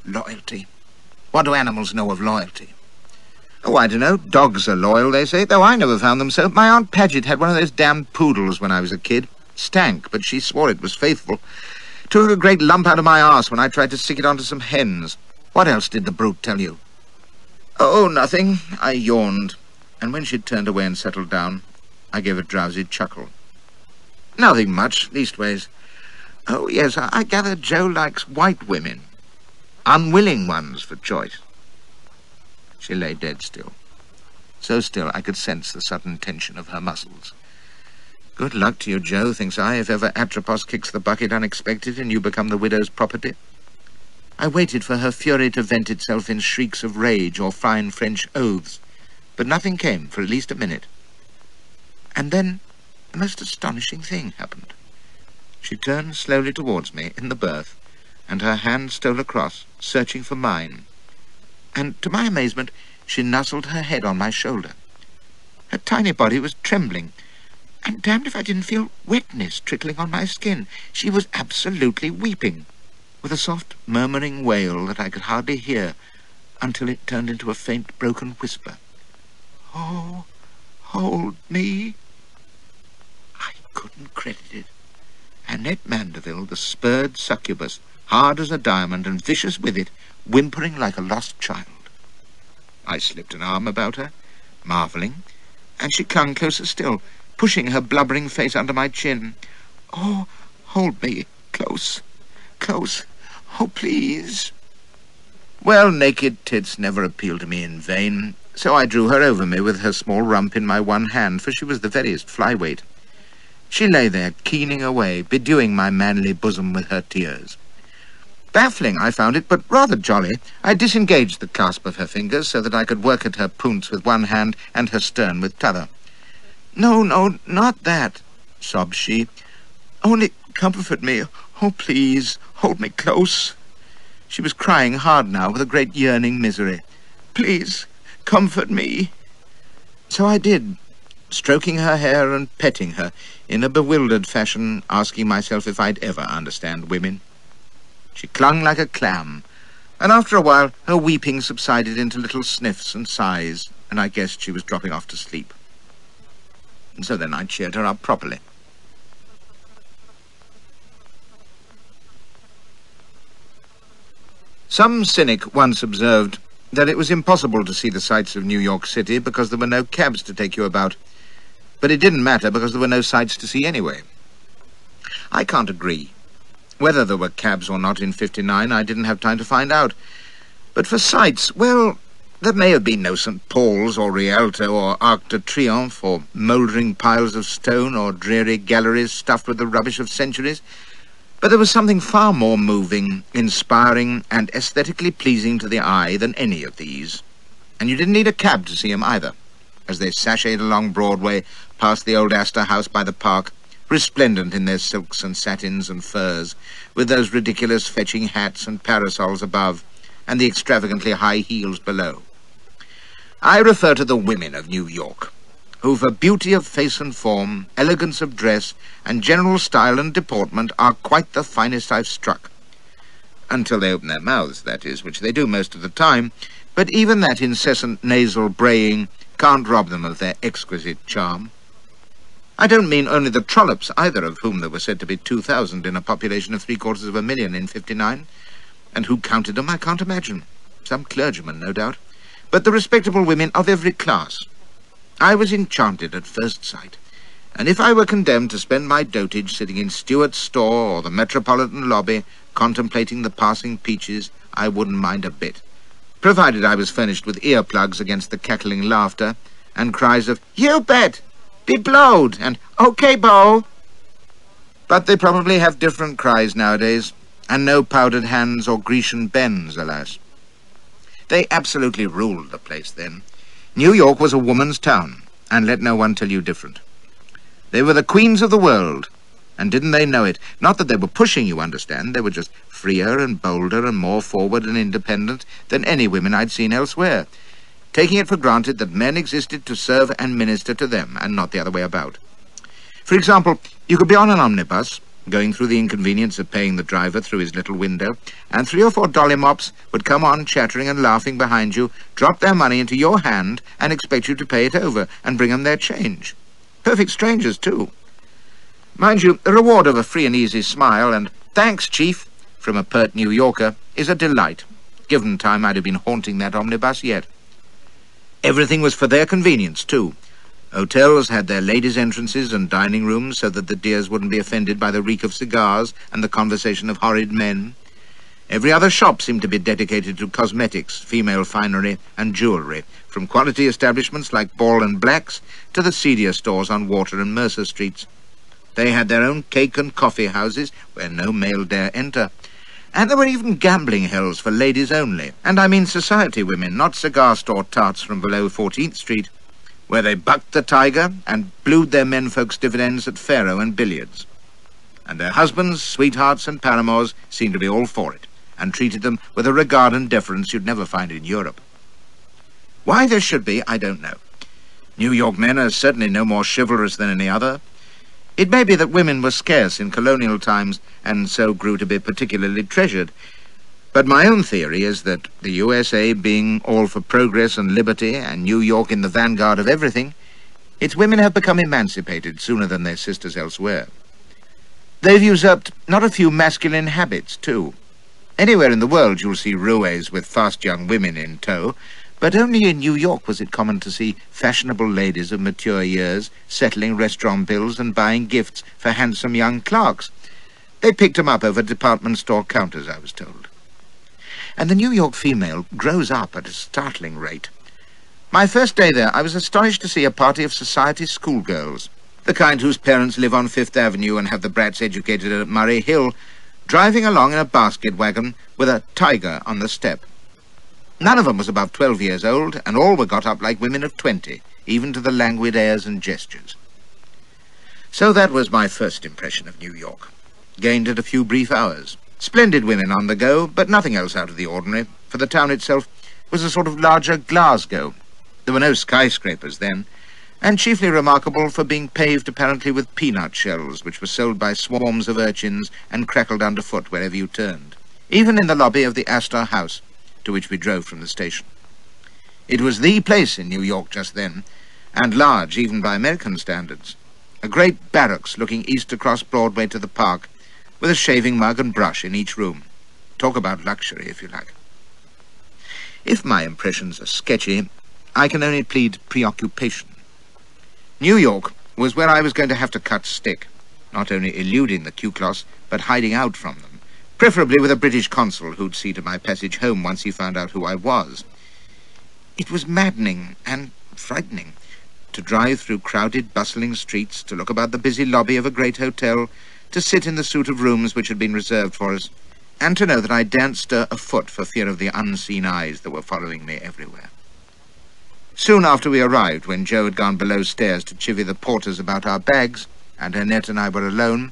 Loyalty? What do animals know of loyalty? Oh, I don't know. Dogs are loyal, they say, though I never found them so. My Aunt Paget had one of those damned poodles when I was a kid. Stank, but she swore it was faithful. Took a great lump out of my arse when I tried to stick it onto some hens. What else did the brute tell you? Oh, nothing. I yawned. And when she'd turned away and settled down, I gave a drowsy chuckle. Nothing much, leastways. Oh, yes, I gather Joe likes white women. Unwilling ones, for choice. She lay dead still. So still I could sense the sudden tension of her muscles. Good luck to you, Joe, thinks I, if ever Atropos kicks the bucket unexpected and you become the widow's property. I waited for her fury to vent itself in shrieks of rage or fine French oaths, but nothing came for at least a minute. And then the most astonishing thing happened. She turned slowly towards me in the berth, and her hand stole across, searching for mine. And to my amazement, she nuzzled her head on my shoulder. Her tiny body was trembling, and damned if I didn't feel wetness trickling on my skin. She was absolutely weeping, with a soft murmuring wail that I could hardly hear until it turned into a faint broken whisper. Oh, hold me. I couldn't credit it. Annette Mandeville, the spurred succubus, hard as a diamond and vicious with it, whimpering like a lost child. I slipped an arm about her, marvelling, and she clung closer still, pushing her blubbering face under my chin. Oh, hold me close, close. Oh, please. Well, naked tits never appealed to me in vain, so I drew her over me with her small rump in my one hand, for she was the veriest flyweight. She lay there, keening away, bedewing my manly bosom with her tears. Baffling, I found it, but rather jolly. I disengaged the clasp of her fingers so that I could work at her pounce with one hand and her stern with t'other. No, no, not that, sobbed she. Only comfort me. Oh, please, hold me close. She was crying hard now with a great yearning misery. Please, comfort me. So I did, stroking her hair and petting her in a bewildered fashion, asking myself if I'd ever understand women. She clung like a clam, and after a while her weeping subsided into little sniffs and sighs, and I guessed she was dropping off to sleep. And so then I cheered her up properly. Some cynic once observed that it was impossible to see the sights of New York City because there were no cabs to take you about. But it didn't matter because there were no sights to see anyway. I can't agree. Whether there were cabs or not in '59, I didn't have time to find out. But for sights, well, there may have been no St. Paul's or Rialto or Arc de Triomphe or mouldering piles of stone or dreary galleries stuffed with the rubbish of centuries. But there was something far more moving, inspiring, and aesthetically pleasing to the eye than any of these. And you didn't need a cab to see them either, as they sashayed along Broadway, past the old Astor House by the park, resplendent in their silks and satins and furs, with those ridiculous fetching hats and parasols above, and the extravagantly high heels below. I refer to the women of New York, who for beauty of face and form, elegance of dress, and general style and deportment are quite the finest I've struck. Until they open their mouths, that is, which they do most of the time, but even that incessant nasal braying can't rob them of their exquisite charm. I don't mean only the trollops, either, of whom there were said to be 2,000 in a population of 750,000 in '59, and who counted them I can't imagine. Some clergyman, no doubt, but the respectable women of every class. I was enchanted at first sight, and if I were condemned to spend my dotage sitting in Stewart's store or the Metropolitan lobby contemplating the passing peaches, I wouldn't mind a bit, provided I was furnished with earplugs against the cackling laughter and cries of, "You bet! Be blowed!" and "Okay, Bo!" But they probably have different cries nowadays, and no powdered hands or Grecian bends, alas. They absolutely ruled the place then. New York was a woman's town, and let no one tell you different. They were the queens of the world, and didn't they know it? Not that they were pushing, you understand. They were just freer and bolder and more forward and independent than any women I'd seen elsewhere, taking it for granted that men existed to serve and minister to them, and not the other way about. For example, you could be on an omnibus, going through the inconvenience of paying the driver through his little window, and 3 or 4 dolly mops would come on chattering and laughing behind you, drop their money into your hand, and expect you to pay it over, and bring them their change. Perfect strangers, too. Mind you, the reward of a free and easy smile and "Thanks, Chief," from a pert New Yorker is a delight. Given time, I'd have been haunting that omnibus yet. Everything was for their convenience, too. Hotels had their ladies' entrances and dining rooms so that the dears wouldn't be offended by the reek of cigars and the conversation of horrid men. Every other shop seemed to be dedicated to cosmetics, female finery, and jewellery, from quality establishments like Ball and Black's to the seedier stores on Water and Mercer Streets. They had their own cake and coffee houses where no male dare enter. And there were even gambling hells for ladies only, and I mean society women, not cigar store tarts from below 14th Street, where they bucked the tiger and blued their menfolk's dividends at faro and billiards. And their husbands, sweethearts and paramours seemed to be all for it, and treated them with a regard and deference you'd never find in Europe. Why this should be, I don't know. New York men are certainly no more chivalrous than any other. It may be that women were scarce in colonial times, and so grew to be particularly treasured. But my own theory is that the USA being all for progress and liberty, and New York in the vanguard of everything, its women have become emancipated sooner than their sisters elsewhere. They've usurped not a few masculine habits, too. Anywhere in the world you'll see roués with fast young women in tow, but only in New York was it common to see fashionable ladies of mature years settling restaurant bills and buying gifts for handsome young clerks. They picked 'em up over department store counters, I was told. And the New York female grows up at a startling rate. My first day there, I was astonished to see a party of society schoolgirls, the kind whose parents live on Fifth Avenue and have the brats educated at Murray Hill, driving along in a basket wagon with a tiger on the step. None of them was above 12 years old, and all were got up like women of 20, even to the languid airs and gestures. So that was my first impression of New York, gained at a few brief hours. Splendid women on the go, but nothing else out of the ordinary, for the town itself was a sort of larger Glasgow. There were no skyscrapers then, and chiefly remarkable for being paved apparently with peanut shells, which were sold by swarms of urchins and crackled underfoot wherever you turned, even in the lobby of the Astor House, to which we drove from the station. It was the place in New York just then, and large even by American standards. A great barracks looking east across Broadway to the park, with a shaving mug and brush in each room. Talk about luxury, if you like. If my impressions are sketchy, I can only plead preoccupation. New York was where I was going to have to cut stick, not only eluding the Q-Closs, but hiding out from them, preferably with a British consul who'd see to my passage home once he found out who I was. It was maddening and frightening to drive through crowded, bustling streets, to look about the busy lobby of a great hotel, to sit in the suite of rooms which had been reserved for us, and to know that I daren't stir a foot for fear of the unseen eyes that were following me everywhere. Soon after we arrived, when Joe had gone below stairs to chivvy the porters about our bags, and Annette and I were alone,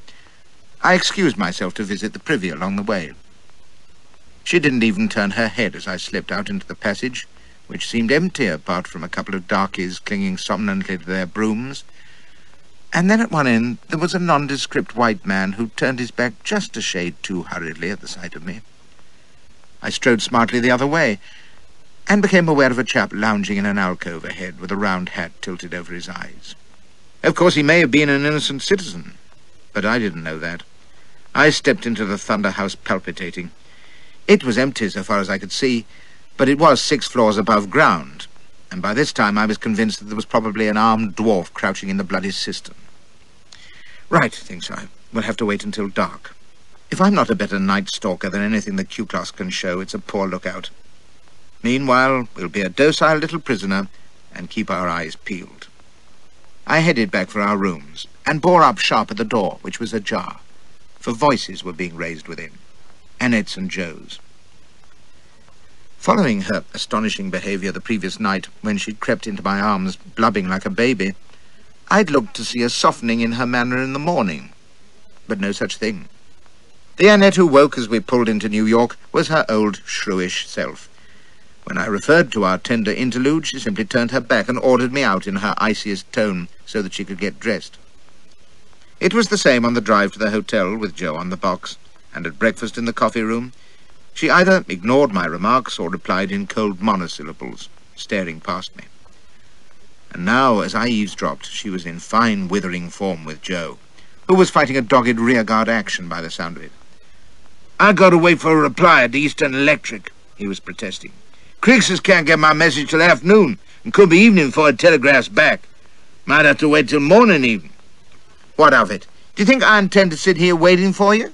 I excused myself to visit the privy along the way. She didn't even turn her head as I slipped out into the passage, which seemed empty apart from a couple of darkies clinging somnolently to their brooms. And then at one end there was a nondescript white man who turned his back just a shade too hurriedly at the sight of me. I strode smartly the other way, and became aware of a chap lounging in an alcove ahead with a round hat tilted over his eyes. Of course, he may have been an innocent citizen, but I didn't know that. I stepped into the thunder house palpitating. It was empty so far as I could see, but it was 6 floors above ground, and by this time I was convinced that there was probably an armed dwarf crouching in the bloody cistern. Right, thinks I, we'll have to wait until dark. If I'm not a better night stalker than anything the Q-class can show, it's a poor lookout. Meanwhile, we'll be a docile little prisoner and keep our eyes peeled. I headed back for our rooms and bore up sharp at the door, which was ajar, for voices were being raised within, Annette's and Joe's. Following her astonishing behaviour the previous night, when she'd crept into my arms blubbing like a baby, I'd looked to see a softening in her manner in the morning, but no such thing. The Annette who woke as we pulled into New York was her old shrewish self. When I referred to our tender interlude, she simply turned her back and ordered me out in her iciest tone so that she could get dressed. It was the same on the drive to the hotel with Joe on the box, and at breakfast in the coffee room. She either ignored my remarks or replied in cold monosyllables, staring past me. And now, as I eavesdropped, she was in fine withering form with Joe, who was fighting a dogged rearguard action by the sound of it. "I gotta wait for a reply at the Eastern Electric," he was protesting. "Crixus can't get my message till afternoon, and could be evening before it telegraphs back. Might have to wait till morning even." "What of it? Do you think I intend to sit here waiting for you?"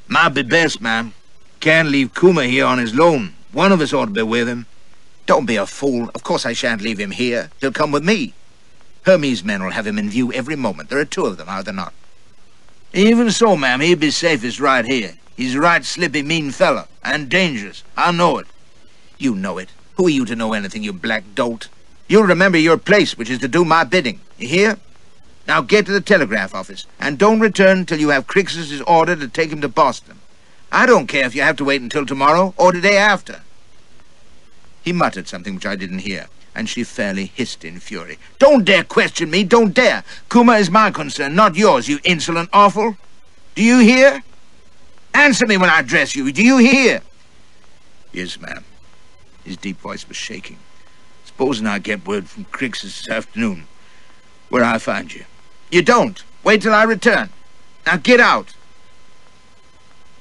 "Might be best, ma'am. Can't leave Kuma here on his loan. One of us ought to be with him." "Don't be a fool. Of course I shan't leave him here. He'll come with me. Hermes' men will have him in view every moment. There are 2 of them, are there not?" "Even so, ma'am, he'd be safest right here. He's a right slippy, mean fellow, and dangerous. I know it." "You know it. Who are you to know anything, you black dolt? You'll remember your place, which is to do my bidding. You hear? Now get to the telegraph office, and don't return till you have Crixus's order to take him to Boston. I don't care if you have to wait until tomorrow or the day after." He muttered something which I didn't hear, and she fairly hissed in fury. "Don't dare question me, don't dare! Kuma is my concern, not yours, you insolent offal. Do you hear? Answer me when I address you, do you hear?" "Yes, ma'am." His deep voice was shaking. "Supposing I get word from Crixus this afternoon, where I find you?" "You don't. Wait till I return. Now get out."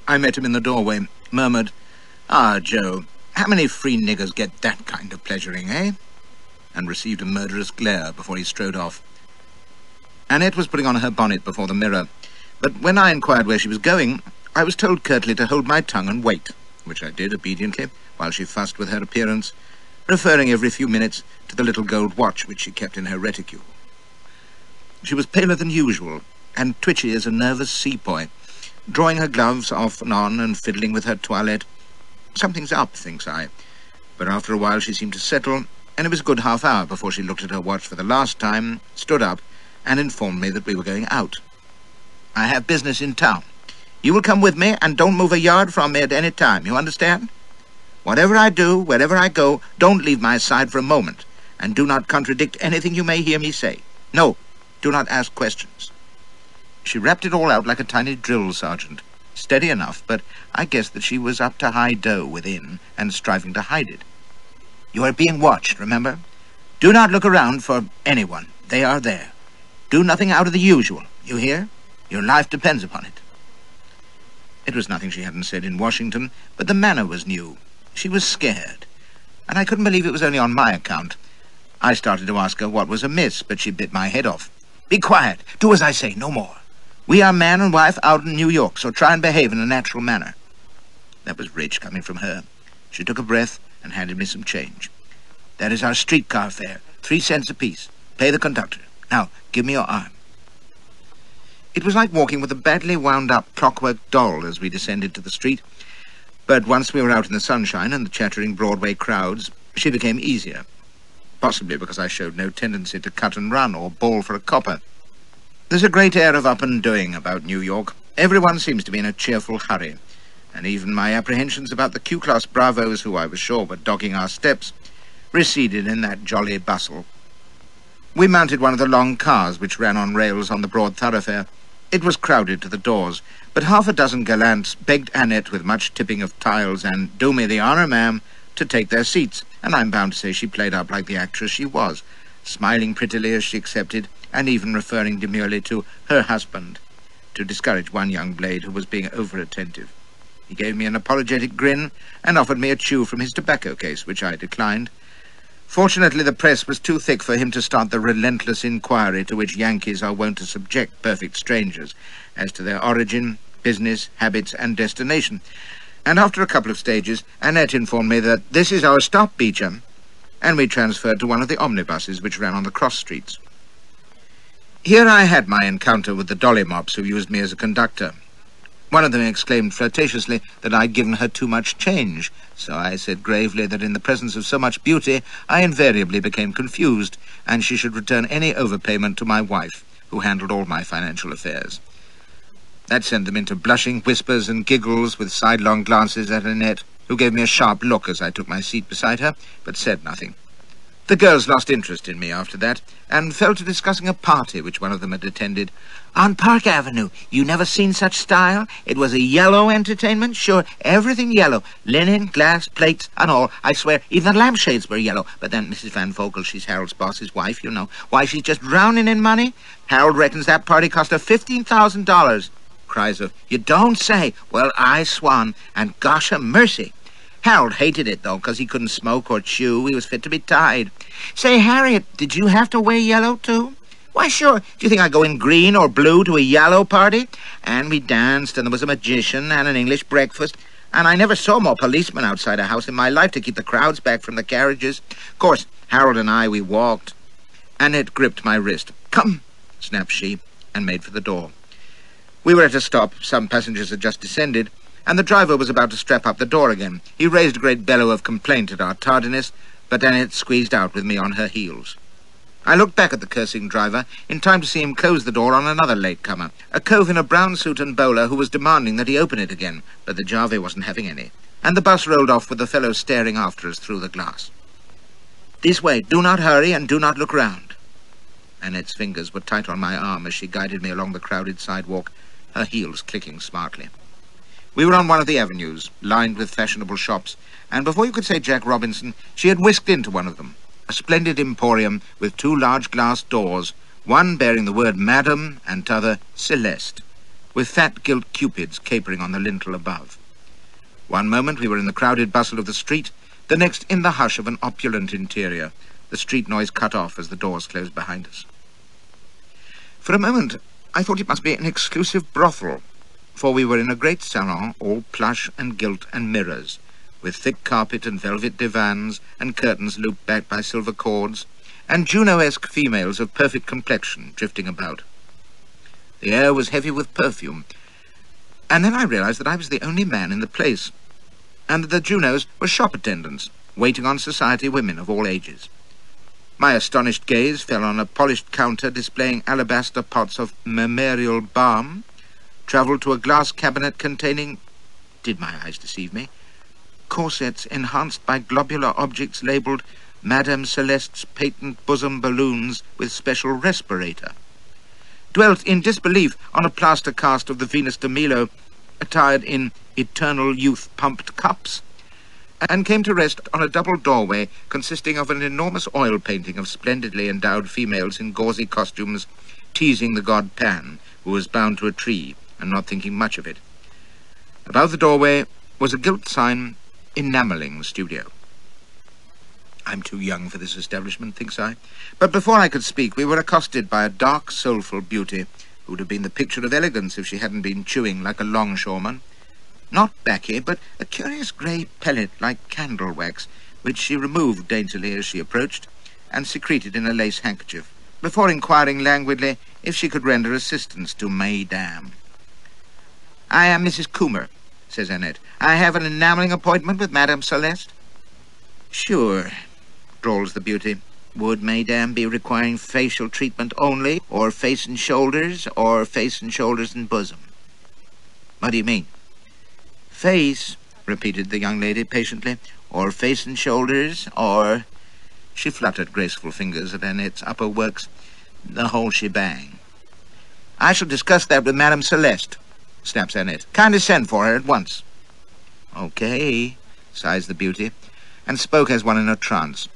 I met him in the doorway, murmured, "Ah, Joe, how many free niggers get that kind of pleasuring, eh?" and received a murderous glare before he strode off. Annette was putting on her bonnet before the mirror, but when I inquired where she was going, I was told curtly to hold my tongue and wait, which I did obediently, while she fussed with her appearance, referring every few minutes to the little gold watch which she kept in her reticule. She was paler than usual, and twitchy as a nervous sepoy, drawing her gloves off and on and fiddling with her toilette. Something's up, thinks I, but after a while she seemed to settle, and it was a good half-hour before she looked at her watch for the last time, stood up, and informed me that we were going out. "I have business in town. You will come with me, and don't move a yard from me at any time, you understand? Whatever I do, wherever I go, don't leave my side for a moment, and do not contradict anything you may hear me say. No, do not ask questions." She rapped it all out like a tiny drill sergeant, steady enough, but I guessed that she was up to high dough within and striving to hide it. "You are being watched, remember? Do not look around for anyone. They are there. Do nothing out of the usual, you hear? Your life depends upon it." It was nothing she hadn't said in Washington, but the manner was new. She was scared, and I couldn't believe it was only on my account. I started to ask her what was amiss, but she bit my head off. "Be quiet. Do as I say, no more. We are man and wife out in New York, so try and behave in a natural manner." That was rich coming from her. She took a breath and handed me some change. "That is our streetcar fare, 3 cents apiece. Pay the conductor. Now, give me your arm." It was like walking with a badly wound-up clockwork doll as we descended to the street, but once we were out in the sunshine and the chattering Broadway crowds, she became easier, possibly because I showed no tendency to cut and run or bawl for a copper. There's a great air of up and doing about New York. Everyone seems to be in a cheerful hurry, and even my apprehensions about the Q-class bravos, who I was sure were dogging our steps, receded in that jolly bustle. We mounted one of the long cars which ran on rails on the broad thoroughfare. It was crowded to the doors, but half a dozen gallants begged Annette, with much tipping of tiles and "Do me the honour, ma'am," to take their seats, and I'm bound to say she played up like the actress she was, smiling prettily as she accepted, and even referring demurely to her husband, to discourage one young blade who was being over-attentive. He gave me an apologetic grin and offered me a chew from his tobacco case, which I declined. Fortunately, the press was too thick for him to start the relentless inquiry to which Yankees are wont to subject perfect strangers as to their origin, business, habits, and destination. And after a couple of stages, Annette informed me that "this is our stop, Beecham," and we transferred to one of the omnibuses which ran on the cross streets. Here I had my encounter with the dolly mops who used me as a conductor. One of them exclaimed flirtatiously that I'd given her too much change, so I said gravely that in the presence of so much beauty I invariably became confused, and she should return any overpayment to my wife, who handled all my financial affairs. That sent them into blushing whispers and giggles, with sidelong glances at Annette, who gave me a sharp look as I took my seat beside her, but said nothing. The girls lost interest in me after that, and fell to discussing a party which one of them had attended. "On Park Avenue. You never seen such style? It was a yellow entertainment, sure, everything yellow. Linen, glass, plates, and all. I swear, even the lampshades were yellow. But then Mrs. Van Vogel, she's Harold's boss's wife, you know. Why, she's just drowning in money. Harold reckons that party cost her $15,000. Cries of, "You don't say." Well, I swan, and gosh a mercy. Harold hated it, though, because he couldn't smoke or chew. He was fit to be tied. Say, Harriet, did you have to wear yellow, too? Why, sure. Do you think I'd go in green or blue to a yellow party? And we danced, and there was a magician and an English breakfast, and I never saw more policemen outside a house in my life to keep the crowds back from the carriages. Of course, Harold and I, we walked. Annette gripped my wrist. "Come," snapped she, and made for the door. We were at a stop. Some passengers had just descended, and the driver was about to strap up the door again. He raised a great bellow of complaint at our tardiness, but Annette squeezed out with me on her heels. I looked back at the cursing driver in time to see him close the door on another latecomer, a cove in a brown suit and bowler who was demanding that he open it again, but the Jarvey wasn't having any, and the bus rolled off with the fellow staring after us through the glass. "This way, do not hurry and do not look round." Annette's fingers were tight on my arm as she guided me along the crowded sidewalk, her heels clicking smartly. We were on one of the avenues, lined with fashionable shops, and before you could say Jack Robinson, she had whisked into one of them, a splendid emporium with two large glass doors, one bearing the word Madam and t'other Celeste, with fat gilt cupids capering on the lintel above. One moment we were in the crowded bustle of the street, the next in the hush of an opulent interior, the street noise cut off as the doors closed behind us. For a moment I thought it must be an exclusive brothel, for we were in a great salon, all plush and gilt and mirrors, with thick carpet and velvet divans and curtains looped back by silver cords, and Juno-esque females of perfect complexion drifting about. The air was heavy with perfume, and then I realized that I was the only man in the place, and that the Junos were shop attendants, waiting on society women of all ages. My astonished gaze fell on a polished counter displaying alabaster pots of mermerial balm, travelled to a glass cabinet containing, did my eyes deceive me, corsets enhanced by globular objects labelled Madame Celeste's patent bosom balloons with special respirator, dwelt in disbelief on a plaster cast of the Venus de Milo attired in eternal youth pumped cups, and came to rest on a double doorway consisting of an enormous oil painting of splendidly endowed females in gauzy costumes teasing the god Pan, who was bound to a tree and not thinking much of it. Above the doorway was a gilt sign enamelling the studio. I'm too young for this establishment, thinks I. But before I could speak, we were accosted by a dark, soulful beauty who would have been the picture of elegance if she hadn't been chewing like a longshoreman. Not baccy, but a curious grey pellet like candle wax, which she removed daintily as she approached, and secreted in a lace handkerchief, before inquiring languidly if she could render assistance to Mesdames. "I am Mrs. Coomer," says Annette. "I have an enamelling appointment with Madame Celeste." "Sure," drawls the beauty, Would Madame be requiring facial treatment only, or face and shoulders, or face and shoulders and bosom? What do you mean? Face, repeated the young lady patiently, or face and shoulders, or... She fluttered graceful fingers at Annette's upper works. The whole shebang. I shall discuss that with Madame Celeste, snaps Annette. Kindly send for her at once. Okay, sighs the beauty, and spoke as one in a trance.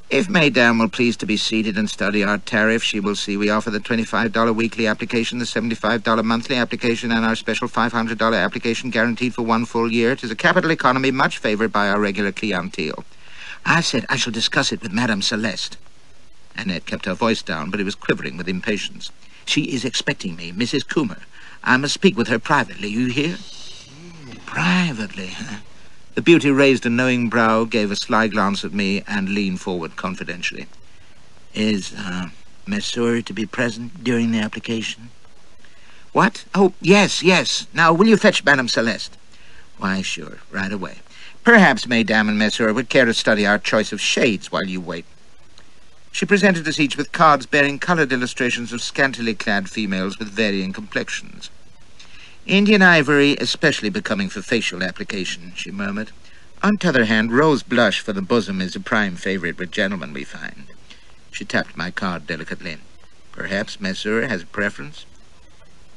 If Madame will please to be seated and study our tariff, she will see we offer the $25 weekly application, the $75 monthly application, and our special $500 application guaranteed for 1 full year. It is a capital economy much favored by our regular clientele. I said I shall discuss it with Madame Celeste. Annette kept her voice down, but it was quivering with impatience. She is expecting me, Mrs. Coomer. I must speak with her privately, you hear? Privately, huh? The beauty raised a knowing brow, gave a sly glance at me, and leaned forward confidentially. Is, Monsieur to be present during the application? What? Oh, yes, yes. Now, will you fetch Madame Celeste? Why, sure, right away. Perhaps Mesdames and Monsieur would care to study our choice of shades while you wait. She presented us each with cards bearing coloured illustrations of scantily clad females with varying complexions. Indian ivory, especially becoming for facial application, she murmured. On t'other hand, rose blush for the bosom is a prime favourite with gentlemen, we find. She tapped my card delicately. Perhaps Monsieur has a preference?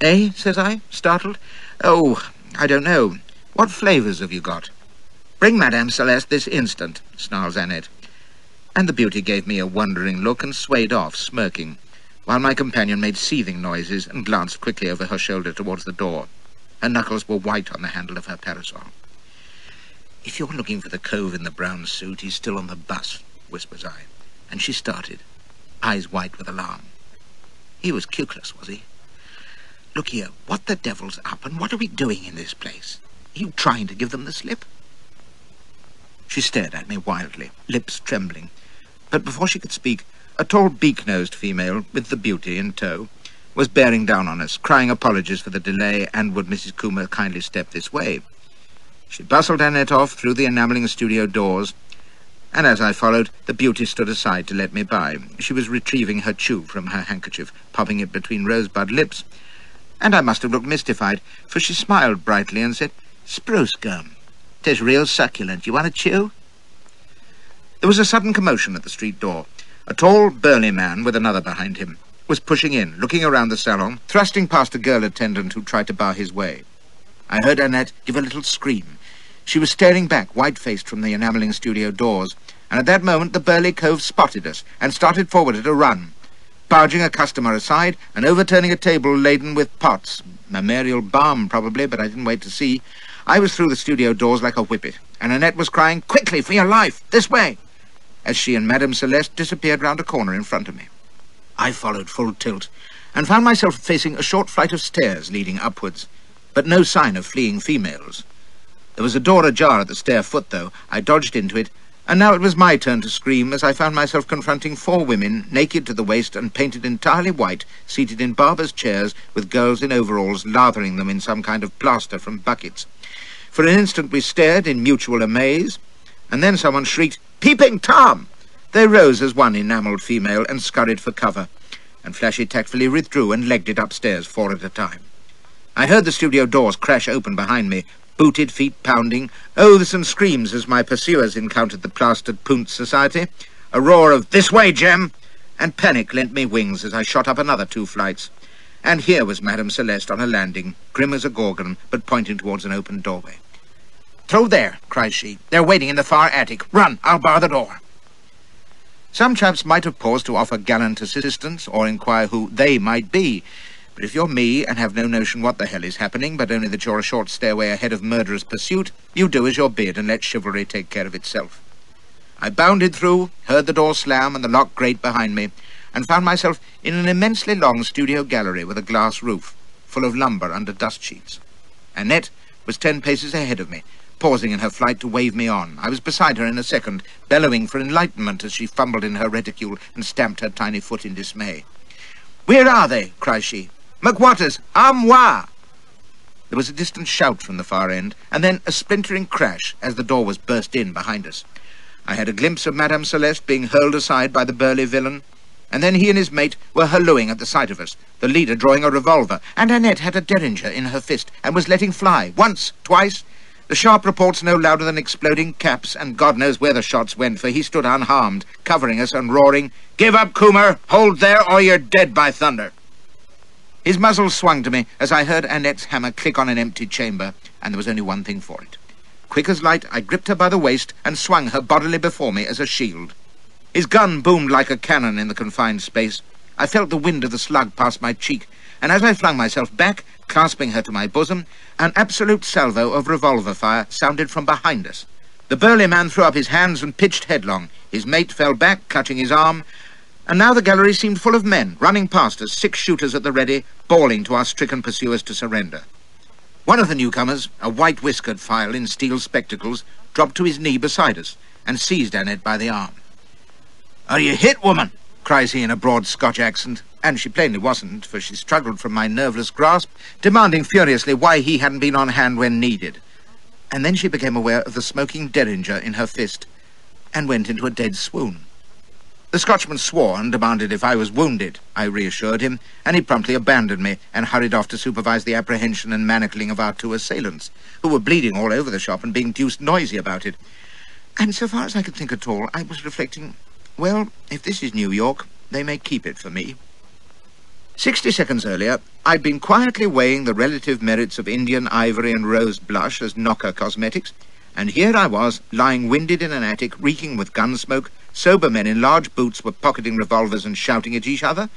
Eh, says I, startled. Oh, I don't know. What flavours have you got? Bring Madame Celeste this instant, snarls Annette. And the beauty gave me a wondering look and swayed off, smirking, while my companion made seething noises and glanced quickly over her shoulder towards the door. Her knuckles were white on the handle of her parasol. If you're looking for the cove in the brown suit, he's still on the bus, whispers I. And she started, eyes white with alarm. He was cukeless, was he? Look here, what the devil's up, and what are we doing in this place? Are you trying to give them the slip? She stared at me wildly, lips trembling. But before she could speak, a tall beak-nosed female, with the beauty in tow, was bearing down on us, crying apologies for the delay, and would Mrs. Coomer kindly step this way. She bustled Annette off through the enamelling studio doors, and as I followed, the beauty stood aside to let me by. She was retrieving her chew from her handkerchief, popping it between rosebud lips, and I must have looked mystified, for she smiled brightly and said, "Spruce gum. 'Tis real succulent. You want to chew?" There was a sudden commotion at the street door. A tall, burly man, with another behind him, was pushing in, looking around the salon, thrusting past a girl attendant who tried to bar his way. I heard Annette give a little scream. She was staring back, white-faced from the enamelling studio doors, and at that moment the burly cove spotted us and started forward at a run, barging a customer aside and overturning a table laden with pots. Mammarial balm, probably, but I didn't wait to see. I was through the studio doors like a whippet, and Annette was crying, "Quickly, for your life! This way!" as she and Madame Celeste disappeared round a corner in front of me. I followed full tilt, and found myself facing a short flight of stairs leading upwards, but no sign of fleeing females. There was a door ajar at the stair foot, though. I dodged into it, and now it was my turn to scream as I found myself confronting 4 women, naked to the waist and painted entirely white, seated in barbers' chairs with girls in overalls lathering them in some kind of plaster from buckets. For an instant we stared in mutual amaze, and then someone shrieked, "Peeping Tom!" They rose as one enamelled female and scurried for cover, and Flashy tactfully withdrew and legged it upstairs 4 at a time. I heard the studio doors crash open behind me, booted feet pounding, oaths and screams as my pursuers encountered the plastered Punt Society, a roar of "This way, Jem!" and panic lent me wings as I shot up another 2 flights. And here was Madame Celeste on a landing, grim as a gorgon, but pointing towards an open doorway. "Through there," cried she. "They're waiting in the far attic. Run, I'll bar the door." Some chaps might have paused to offer gallant assistance or inquire who "they" might be, but if you're me and have no notion what the hell is happening, but only that you're a short stairway ahead of murderous pursuit, you do as you're bid and let chivalry take care of itself. I bounded through, heard the door slam and the lock grate behind me, and found myself in an immensely long studio gallery with a glass roof, full of lumber under dust sheets. Annette was 10 paces ahead of me, pausing in her flight to wave me on. I was beside her in a second, bellowing for enlightenment as she fumbled in her reticule and stamped her tiny foot in dismay. "Where are they?" cries she. "McWatters, à moi!" There was a distant shout from the far end, and then a splintering crash as the door was burst in behind us. I had a glimpse of Madame Celeste being hurled aside by the burly villain, and then he and his mate were hallooing at the sight of us, the leader drawing a revolver, and Annette had a derringer in her fist and was letting fly, once, twice. The sharp reports no louder than exploding caps, and God knows where the shots went, for he stood unharmed, covering us and roaring, "Give up, Coomer! Hold there, or you're dead, by thunder!" His muzzle swung to me as I heard Annette's hammer click on an empty chamber, and there was only one thing for it. Quick as light, I gripped her by the waist and swung her bodily before me as a shield. His gun boomed like a cannon in the confined space. I felt the wind of the slug pass my cheek, and as I flung myself back, clasping her to my bosom, an absolute salvo of revolver fire sounded from behind us. The burly man threw up his hands and pitched headlong. His mate fell back, clutching his arm, and now the gallery seemed full of men, running past us, 6 shooters at the ready, bawling to our stricken pursuers to surrender. One of the newcomers, a white-whiskered file in steel spectacles, dropped to his knee beside us and seized Annette by the arm. "Are you hit, woman?" cries he in a broad Scotch accent, and she plainly wasn't, for she struggled from my nerveless grasp, demanding furiously why he hadn't been on hand when needed. And then she became aware of the smoking derringer in her fist and went into a dead swoon. The Scotchman swore and demanded if I was wounded. I reassured him, and he promptly abandoned me and hurried off to supervise the apprehension and manacling of our 2 assailants, who were bleeding all over the shop and being deuced noisy about it. And so far as I could think at all, I was reflecting, well, if this is New York, they may keep it for me. 60 seconds earlier, I'd been quietly weighing the relative merits of Indian ivory and rose blush as knocker cosmetics, and here I was, lying winded in an attic, reeking with gun smoke. Sober men in large boots were pocketing revolvers and shouting at each other.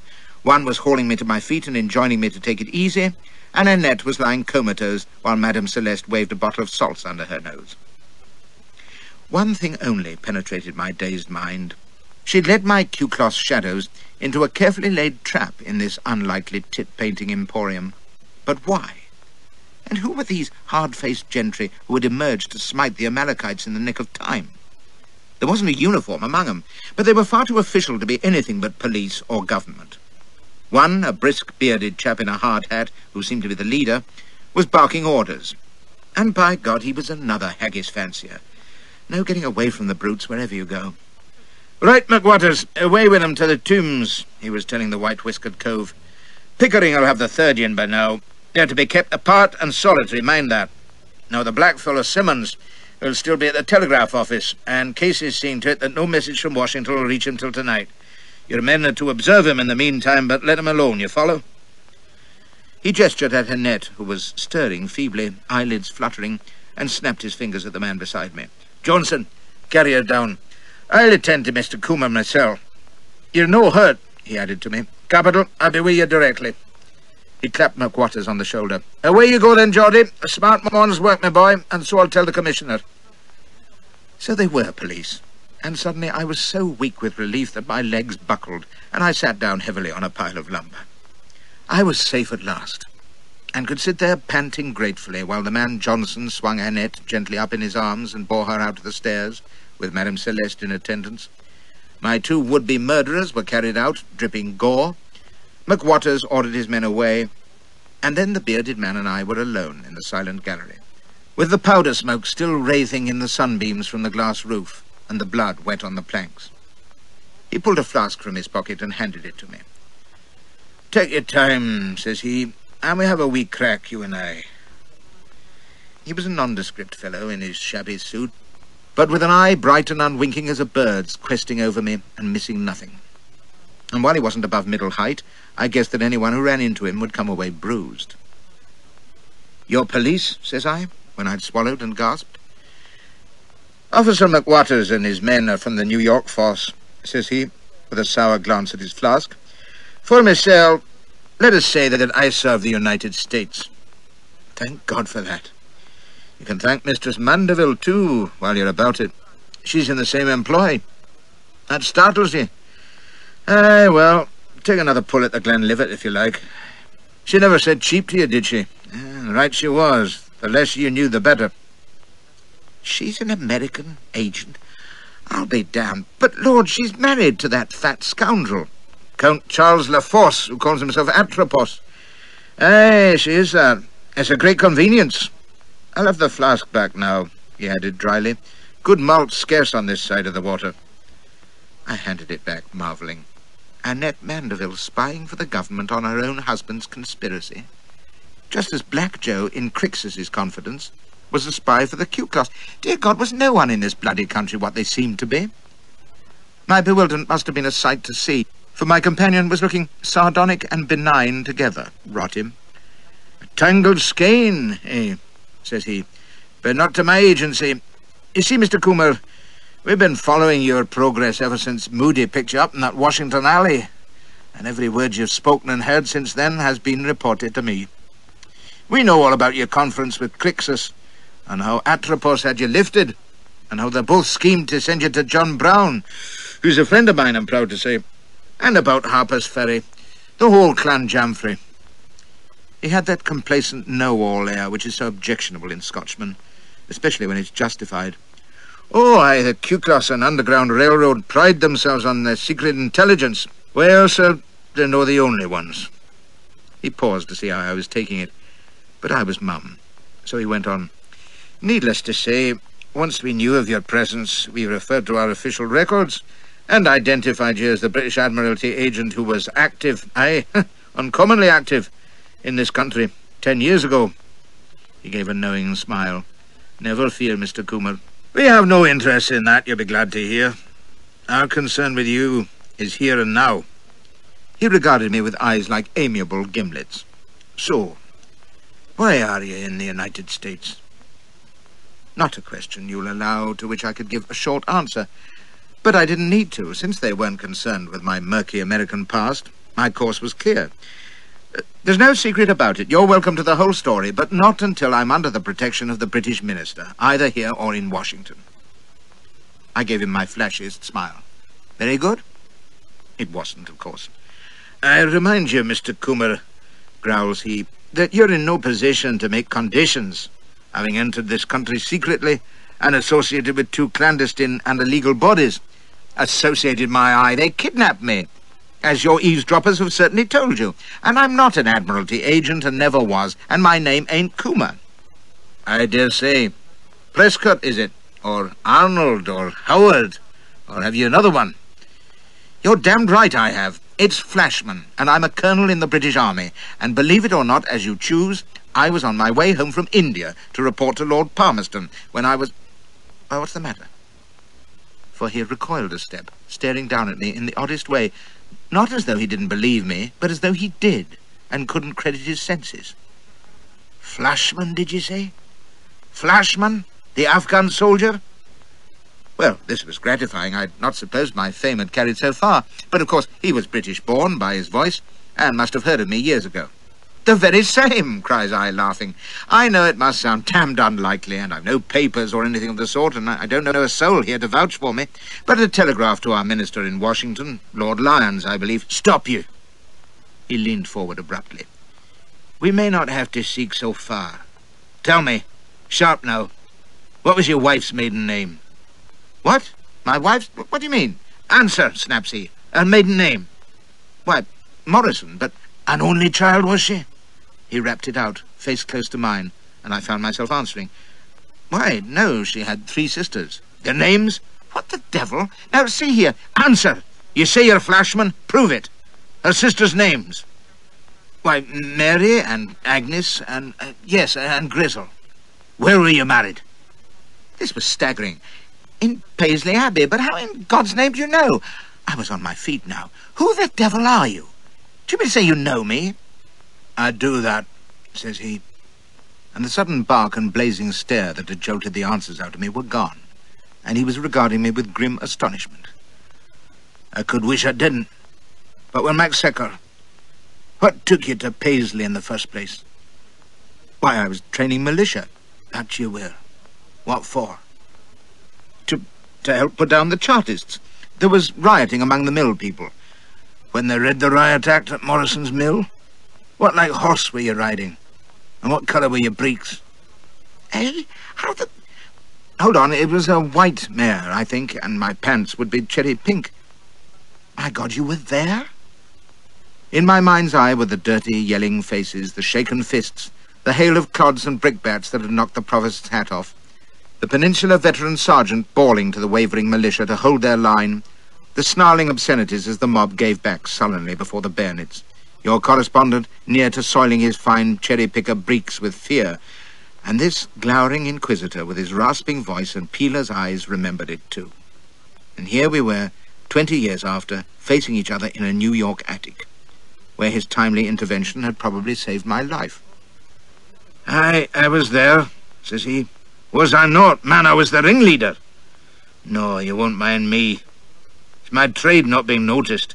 One was hauling me to my feet and enjoining me to take it easy, and Annette was lying comatose while Madame Celeste waved a bottle of salts under her nose. One thing only penetrated my dazed mind. She'd led my Q-cloth shadows into a carefully laid trap in this unlikely tit-painting emporium. But why? And who were these hard-faced gentry who had emerged to smite the Amalekites in the nick of time? There wasn't a uniform among them, but they were far too official to be anything but police or government. One, a brisk, bearded chap in a hard hat, who seemed to be the leader, was barking orders. And by God, he was another haggis fancier. No getting away from the brutes wherever you go. "Right, McWatters, away with 'em to the tombs," he was telling the white-whiskered cove. "Pickering'll have the 3rd in by now. They're to be kept apart and solitary, mind that. Now, the black fellow Simmons will still be at the telegraph office, and Casey's seen to it that no message from Washington will reach him till tonight. Your men are to observe him in the meantime, but let him alone, you follow?" He gestured at Annette, who was stirring feebly, eyelids fluttering, and snapped his fingers at the man beside me. "Johnson, carry her down. I'll attend to Mr. Coomer myself. You're no hurt," he added to me. "Capital, I'll be with you directly." He clapped McWatters on the shoulder. "Away you go then, Geordie. A smart morning's work, my boy, and so I'll tell the Commissioner." So they were police, and suddenly I was so weak with relief that my legs buckled, and I sat down heavily on a pile of lumber. I was safe at last, and could sit there panting gratefully while the man Johnson swung Annette gently up in his arms and bore her out to the stairs, with Madame Celeste in attendance. My 2 would-be murderers were carried out, dripping gore. McWatters ordered his men away, and then the bearded man and I were alone in the silent gallery, with the powder smoke still wreathing in the sunbeams from the glass roof, and the blood wet on the planks. He pulled a flask from his pocket and handed it to me. "Take your time," says he, "and we have a wee crack, you and I." He was a nondescript fellow in his shabby suit, but with an eye bright and unwinking as a bird's, questing over me and missing nothing. And while he wasn't above middle height, I guessed that anyone who ran into him would come away bruised. "Your police?" says I, when I'd swallowed and gasped. "Officer McWatters and his men are from the New York force," says he, with a sour glance at his flask. "For myself, let us say that I serve the United States." "Thank God for that. You can thank Mistress Mandeville, too, while you're about it. She's in the same employ. That startles you. Aye, well, take another pull at the Glenlivet, if you like. She never said cheap to you, did she? Right she was. The less you knew, the better." "She's an American agent? I'll be damned. But, Lord, she's married to that fat scoundrel, Count Charles Laforce, who calls himself Atropos. Aye, she is that. It's a great convenience. I'll have the flask back now," he added dryly, Good malt scarce on this side of the water. I handed it back, marvelling. Annette Mandeville spying for the government on her own husband's conspiracy. Just as Black Joe, in Crixus's confidence, was a spy for the Q-Class. Dear God, was no one in this bloody country what they seemed to be? My bewilderment must have been a sight to see, for my companion was looking sardonic and benign together. Rot him. "A tangled skein, eh?" says he. "But not to my agency. You see, Mr. Coomer, we've been following your progress ever since Moody picked you up in that Washington alley, and every word you've spoken and heard since then has been reported to me. We know all about your conference with Crixus, and how Atropos had you lifted, and how they both schemed to send you to John Brown, who's a friend of mine, I'm proud to say, and about Harper's Ferry, the whole clan jamfrey." He had that complacent know-all air which is so objectionable in Scotchmen, especially when it's justified. "Oh, aye, the Q-Class and Underground Railroad pride themselves on their secret intelligence. Well, sir, they're no the only ones." He paused to see how I was taking it, but I was mum, so he went on. "Needless to say, once we knew of your presence, we referred to our official records and identified you as the British Admiralty agent who was active, aye, uncommonly active, in this country 10 years ago." He gave a knowing smile. "Never fear, Mr. Coomer. We have no interest in that, you'll be glad to hear. Our concern with you is here and now." He regarded me with eyes like amiable gimlets. "So, why are you in the United States?" Not a question, you'll allow, to which I could give a short answer. But I didn't need to, since they weren't concerned with my murky American past. My course was clear. "There's no secret about it. You're welcome to the whole story, but not until I'm under the protection of the British minister, either here or in Washington." I gave him my flashiest smile. "Very good?" It wasn't, of course. "I remind you, Mr. Coomer," growls he, "that you're in no position to make conditions, having entered this country secretly and associated with 2 clandestine and illegal bodies." "Associated, my eye! They kidnapped me, as your eavesdroppers have certainly told you. And I'm not an Admiralty agent and never was, and my name ain't Coomer." "I dare say. Prescott, is it? Or Arnold, or Howard? Or have you another one?" "You're damned right I have. It's Flashman, and I'm a colonel in the British Army, and believe it or not, as you choose, I was on my way home from India to report to Lord Palmerston when I was... Well, what's the matter?" For he had recoiled a step, staring down at me in the oddest way, not as though he didn't believe me, but as though he did, and couldn't credit his senses. "Flashman, did you say? Flashman, the Afghan soldier?" Well, this was gratifying. I'd not supposed my fame had carried so far, but of course he was British-born by his voice, and must have heard of me years ago. "The very same," cries I, laughing. "I know it must sound damned unlikely, and I've no papers or anything of the sort, and I don't know a soul here to vouch for me, but a telegraph to our minister in Washington, Lord Lyons, I believe—" "Stop you!" He leaned forward abruptly. "We may not have to seek so far. Tell me, sharp now, what was your wife's maiden name?" "What? My wife's? What do you mean?" "Answer," snaps he. "Her maiden name?" "Why, Morrison, but—" "An only child, was she?" He rapped it out, face close to mine, and I found myself answering. "Why, no, she had 3 sisters." "Their names?" "What the devil? Now, see here, answer! You say you're Flashman? Prove it. Her sisters' names?" "Why, Mary and Agnes and, yes, and Grizzle." "Where were you married?" This was staggering. "In Paisley Abbey, but how in God's name do you know?" I was on my feet now. "Who the devil are you? Do you mean to say you know me?" "I do that," says he. And the sudden bark and blazing stare that had jolted the answers out of me were gone, and he was regarding me with grim astonishment. "I could wish I didn't. But when Mac Secker, what took you to Paisley in the first place?" "Why, I was training militia." "That you were. What for?" To help put down the Chartists. There was rioting among the mill people." "When they read the riot act at Morrison's mill? What like horse were you riding? And what colour were your breeks?" "Eh? How the—" "Hold on, it was a white mare, I think, and my pants would be cherry pink." "My God, you were there?" In my mind's eye were the dirty, yelling faces, the shaken fists, the hail of clods and brickbats that had knocked the provost's hat off. the Peninsular veteran sergeant bawling to the wavering militia to hold their line, the snarling obscenities as the mob gave back sullenly before the bayonets, your correspondent near to soiling his fine cherry-picker breeks with fear, and this glowering inquisitor with his rasping voice and peeler's eyes remembered it too. And here we were, 20 years after, facing each other in a New York attic, where his timely intervention had probably saved my life. I was there, says he. Was I not? Man, I was the ringleader. No, you won't mind me. It's my trade not being noticed.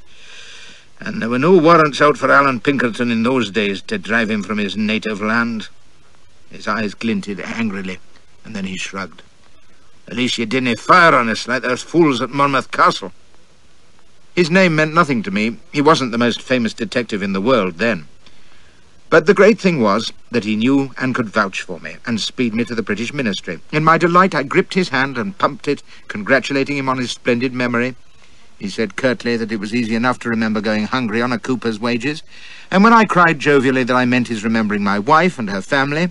And there were no warrants out for Alan Pinkerton in those days to drive him from his native land. His eyes glinted angrily, and then he shrugged. At least you didn't fire on us like those fools at Monmouth Castle. His name meant nothing to me. He wasn't the most famous detective in the world then. But the great thing was that he knew and could vouch for me and speed me to the British ministry. In my delight, I gripped his hand and pumped it, congratulating him on his splendid memory. He said curtly that it was easy enough to remember going hungry on a cooper's wages, and when I cried jovially that I meant his remembering my wife and her family,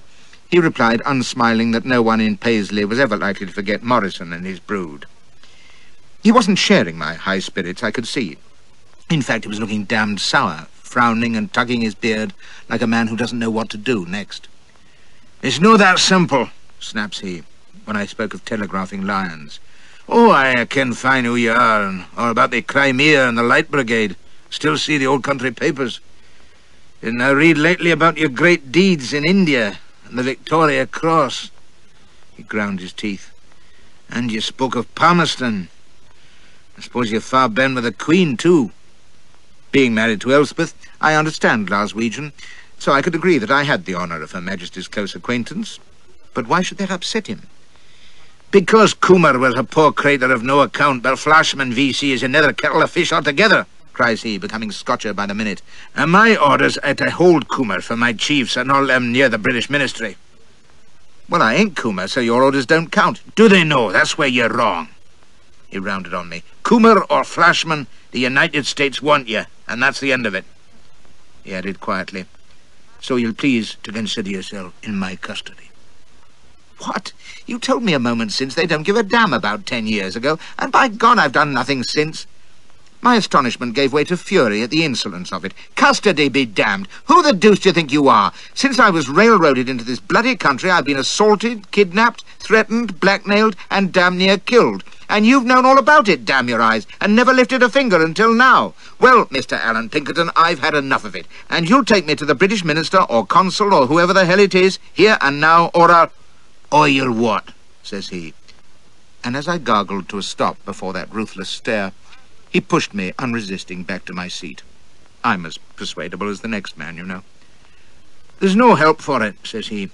he replied, unsmiling, that no one in Paisley was ever likely to forget Morrison and his brood. He wasn't sharing my high spirits, I could see. In fact, he was looking damned sour, frowning and tugging his beard like a man who doesn't know what to do next. It's no that simple, snaps he, when I spoke of telegraphing Lyons. Oh, I can find who you are, and all about the Crimea and the Light Brigade. Still see the old country papers. Didn't I read lately about your great deeds in India and the Victoria Cross? He ground his teeth. And you spoke of Palmerston. I suppose you're far bent with the Queen, too. Being married to Elspeth, I understand Glaswegian, so I could agree that I had the honour of Her Majesty's close acquaintance. But why should that upset him? Because Coomer was a poor crater of no account, but Flashman VC is another kettle of fish altogether, cries he, becoming Scotcher by the minute. And my orders are to hold Coomer for my chiefs and all them near the British ministry. Well, I ain't Coomer, so your orders don't count. Do they know? That's where you're wrong. He rounded on me. Coomer or Flashman, the United States want you, and that's the end of it. He added quietly, so you'll please to consider yourself in my custody. What? You told me a moment since they don't give a damn about 10 years ago, and by God I've done nothing since. My astonishment gave way to fury at the insolence of it. Custody be damned! Who the deuce do you think you are? Since I was railroaded into this bloody country, I've been assaulted, kidnapped, threatened, blackmailed, and damn near killed. And you've known all about it, damn your eyes, and never lifted a finger until now. Well, Mr. Alan Pinkerton, I've had enough of it, and you'll take me to the British minister or consul or whoever the hell it is, here and now, or I'll... Or you'll what? Says he. And as I gargled to a stop before that ruthless stare, he pushed me, unresisting, back to my seat. I'm as persuadable as the next man, you know. There's no help for it, says he.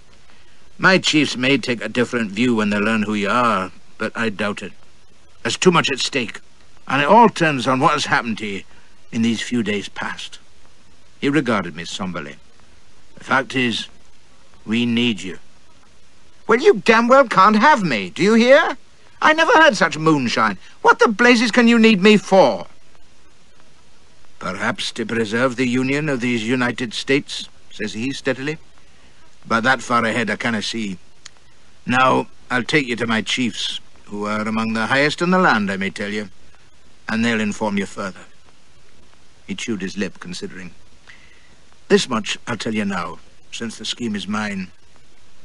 My chiefs may take a different view when they learn who you are, but I doubt it. There's too much at stake, and it all turns on what has happened to you in these few days past. He regarded me somberly. The fact is, we need you. Well, you damn well can't have me, do you hear? I never heard such moonshine. What the blazes can you need me for? Perhaps to preserve the union of these United States, says he steadily. But that far ahead I cannot see. Now, I'll take you to my chiefs, who are among the highest in the land, I may tell you, and they'll inform you further. He chewed his lip, considering. This much I'll tell you now, since the scheme is mine.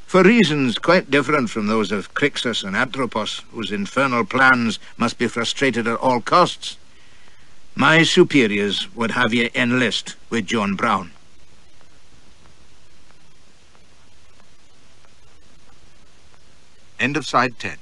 For reasons quite different from those of Crixus and Atropos, whose infernal plans must be frustrated at all costs, my superiors would have you enlist with John Brown. End of side 10.